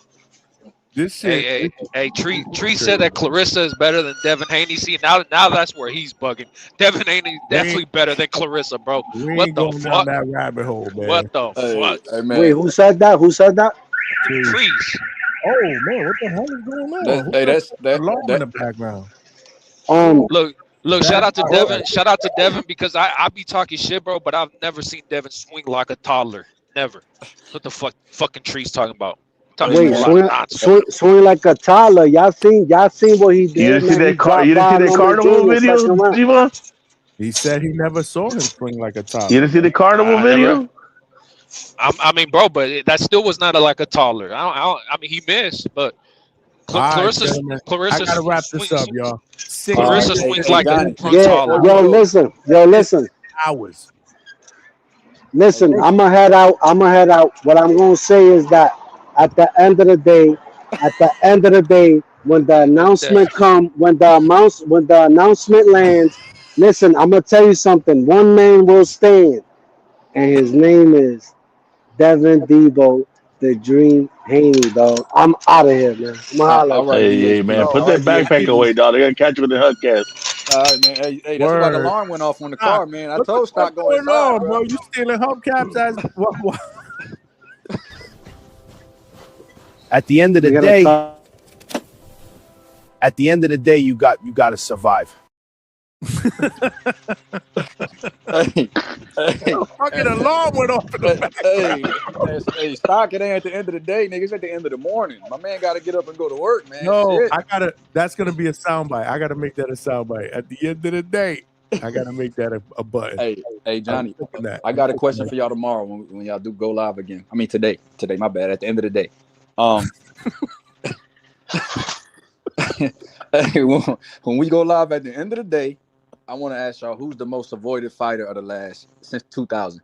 this shit. Hey, Tree said that Clarissa is better than Devin Haney. See, now that's where he's bugging. Devin Haney definitely better than Clarissa, bro. We What ain't the going down fuck? that rabbit hole, man. What the fuck? Hey man. Wait, who said that? Who said that? Trees. Oh man, what the hell is going on? That, Who hey, the that alarm in the that background? Look, shout out to That's Devin. Shout out to Devin because I be talking shit, bro, but I've never seen Devin swing like a toddler. Never. What the fucking Trees talking about? Talking Wait, a lot of nonsense. swing like a toddler. Y'all seen what he You did, didn't see man? He that dropped you didn't see Don that Norman carnival Jr. video, second round. G-Von? He said he never saw him swing like a toddler. You didn't see the carnival video? I mean, bro, but that still was not like a toddler. I mean, he missed, but Clarissa I gotta wrap this up, y'all. Clarissa swings like a grown Yeah, toddler. yo, listen. Hours. Listen, I'ma head out. What I'm gonna say is that at the end of the day, when the announcement when the announcement lands, listen, I'm gonna tell you something. One man will stand, and his name is Devin Debo, the Dream Haney, dog. I'm out of here, man. I'm gonna holler. all right, Hey, man, put that backpack away, dog. They're gonna catch you with the Hubcast. All right, man. Hey, that's why the alarm went off on the car, man. I told Stock go inside, bro. You stealing hubcaps as what? At the end of the day, you got to survive. Fucking alarm went off. Hey, Stock, it ain't at the end of the day, nigga. It's at the end of the morning. My man got to get up and go to work, man. No, Shit. that's gonna be a soundbite. I gotta make that a soundbite. At the end of the day, I gotta make that a button. Hey, Johnny, I got a question for y'all tomorrow when y'all do go live again. I mean today, my bad. At the end of the day, hey, when we go live at the end of the day, I want to ask y'all who's the most avoided fighter of the last since 2000.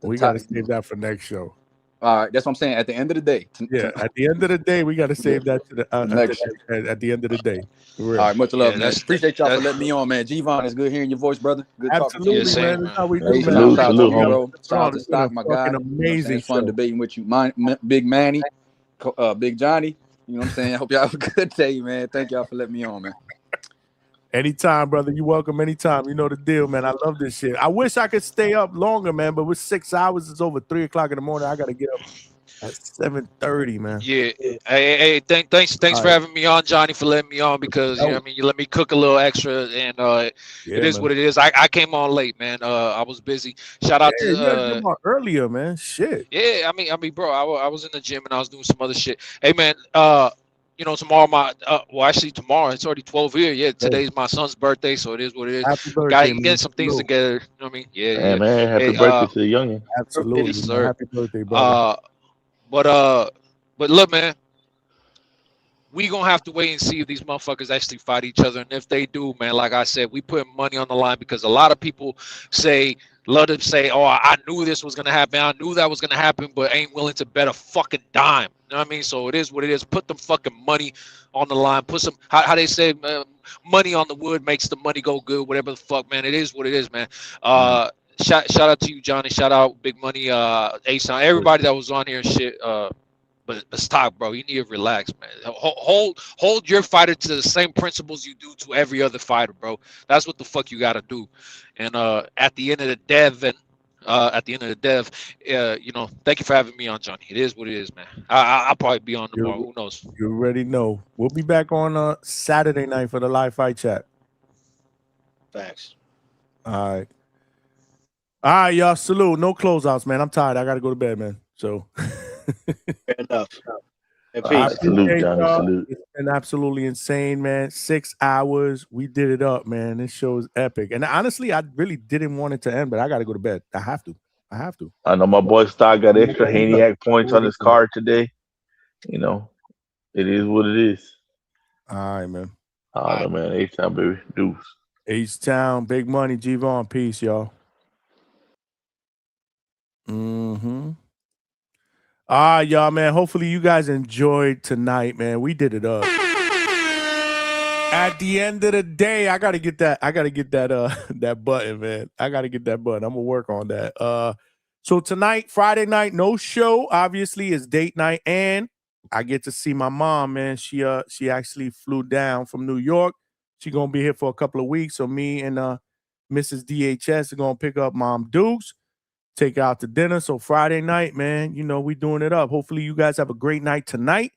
We gotta save that for next show. All right, that's what I'm saying. At the end of the day, At the end of the day, we gotta save that to the next. At the end of the day. All right, much love, man. Appreciate y'all for letting me on, man. G-Von, it's good hearing your voice, brother. Good talking to you. Absolutely, man. That's how we do, Hey, man. shout out to you, bro. Shout out to Stock, my guy. Amazing. It's fun debating with you, Big Manny, Big Johnny. You know what I'm saying? I hope y'all have a good day, man. Thank y'all for letting me on, man. Anytime, brother. You're welcome anytime. You know the deal, man. I love this shit. I wish I could stay up longer, man, but with 6 hours, it's over 3 o'clock in the morning. I gotta get up at 7:30, man. Yeah. Hey, thanks for having me on, Johnny, for letting me on because you know what I mean, you let me cook a little extra and it is what it is. I came on late, man. I was busy. Shout out to earlier, man. Shit. Yeah, I mean, bro, I was in the gym and I was doing some other shit. Hey, man, you know, tomorrow actually tomorrow it's already 12 here. Yeah, today's my son's birthday, so it is what it is. Happy birthday, Gotta get man. some things together. You know what I mean? Yeah, man. Happy birthday to the youngin. Absolutely. Yes, sir. Happy birthday, brother. But look, man. we gonna have to wait and see if these motherfuckers actually fight each other. And if they do, man, like I said, we put money on the line because a lot of people love to say, oh, I knew this was gonna happen. I knew that was gonna happen, but ain't willing to bet a fucking dime. You know what I mean? So it is what it is. Put them fucking money on the line. Put some, how they say, money on the wood makes the money go good. Whatever the fuck, man. It is what it is, man. Shout out to you, Johnny. Shout out Big Money, Ason, everybody that was on here and shit. But stop, bro. You need to relax, man. Hold your fighter to the same principles you do to every other fighter, bro. That's what the fuck you gotta do. And at the end of the dev, you know, thank you for having me on, Johnny. It is what it is, man. I'll probably be on tomorrow. Who knows? You already know. We'll be back on Saturday night for the live fight chat. Facts. All right, y'all. Salute. No closeouts, man. I'm tired. I gotta go to bed, man. So. Fair enough. Salute, Johnny. Salute. It's been absolutely insane, man. 6 hours. We did it up, man. This show is epic. And honestly, I really didn't want it to end, but I got to go to bed. I have to. I know my boy Star got extra Haniac points on his card today. You know, it is what it is. All right, man. All right, man. H-Town, baby. Deuce. H-Town, Big Money, G-Von. Peace, y'all. Mm-hmm. All right, y'all, man. Hopefully you guys enjoyed tonight, man. We did it up. At the end of the day, I gotta get that that button, man. I gotta get that button. I'm gonna work on that. So tonight, Friday night, no show. Obviously, it's date night, and I get to see my mom, man. She actually flew down from New York. She gonna be here for a couple of weeks. So me and Mrs. DHS are gonna pick up Mom Dukes. Take out to dinner. So Friday night, man, you know, we doing it up. Hopefully you guys have a great night tonight.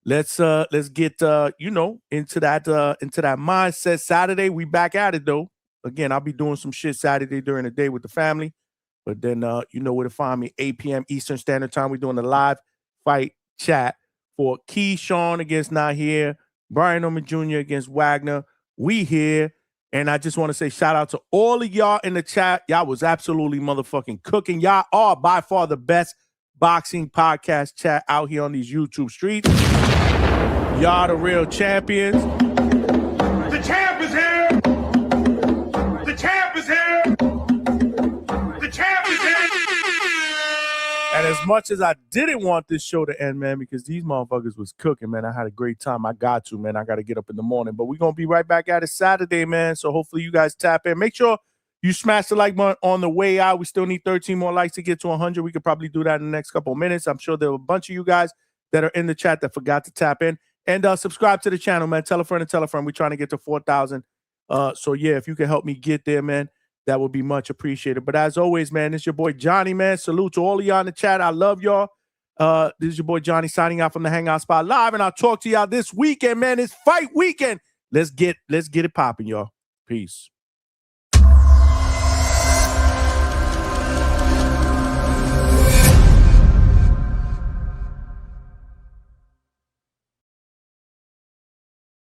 Let's get you know, into that mindset. Saturday, we back at it though. Again, I'll be doing some shit Saturday during the day with the family. But then you know where to find me, 8 p.m. Eastern Standard Time. We're doing a live fight chat for Keyshawn against Nahir, Brian Oman Jr. against Wagner. We here. And I just want to say shout out to all of y'all in the chat. Y'all was absolutely motherfucking cooking. Y'all are by far the best boxing podcast chat out here on these YouTube streets. Y'all the real champions. The champ is here. The champ is here. The champ is here. And as much as I didn't want this show to end, man, because these motherfuckers was cooking, man, I had a great time. I got to, man. I got to get up in the morning. But we're going to be right back at it Saturday, man. So hopefully you guys tap in. Make sure you smash the like button on the way out. We still need 13 more likes to get to 100. We could probably do that in the next couple of minutes. I'm sure there are a bunch of you guys that are in the chat that forgot to tap in. And subscribe to the channel, man. Tell a friend and tell a friend. We're trying to get to 4,000. So, yeah, if you can help me get there, man, that would be much appreciated. But as always, man, it's your boy Johnny, man. Salute to all of y'all in the chat. I love y'all. This is your boy Johnny signing out from the Hangout Spot Live, and I'll talk to y'all this weekend, man. It's fight weekend. Let's get it popping, y'all. Peace.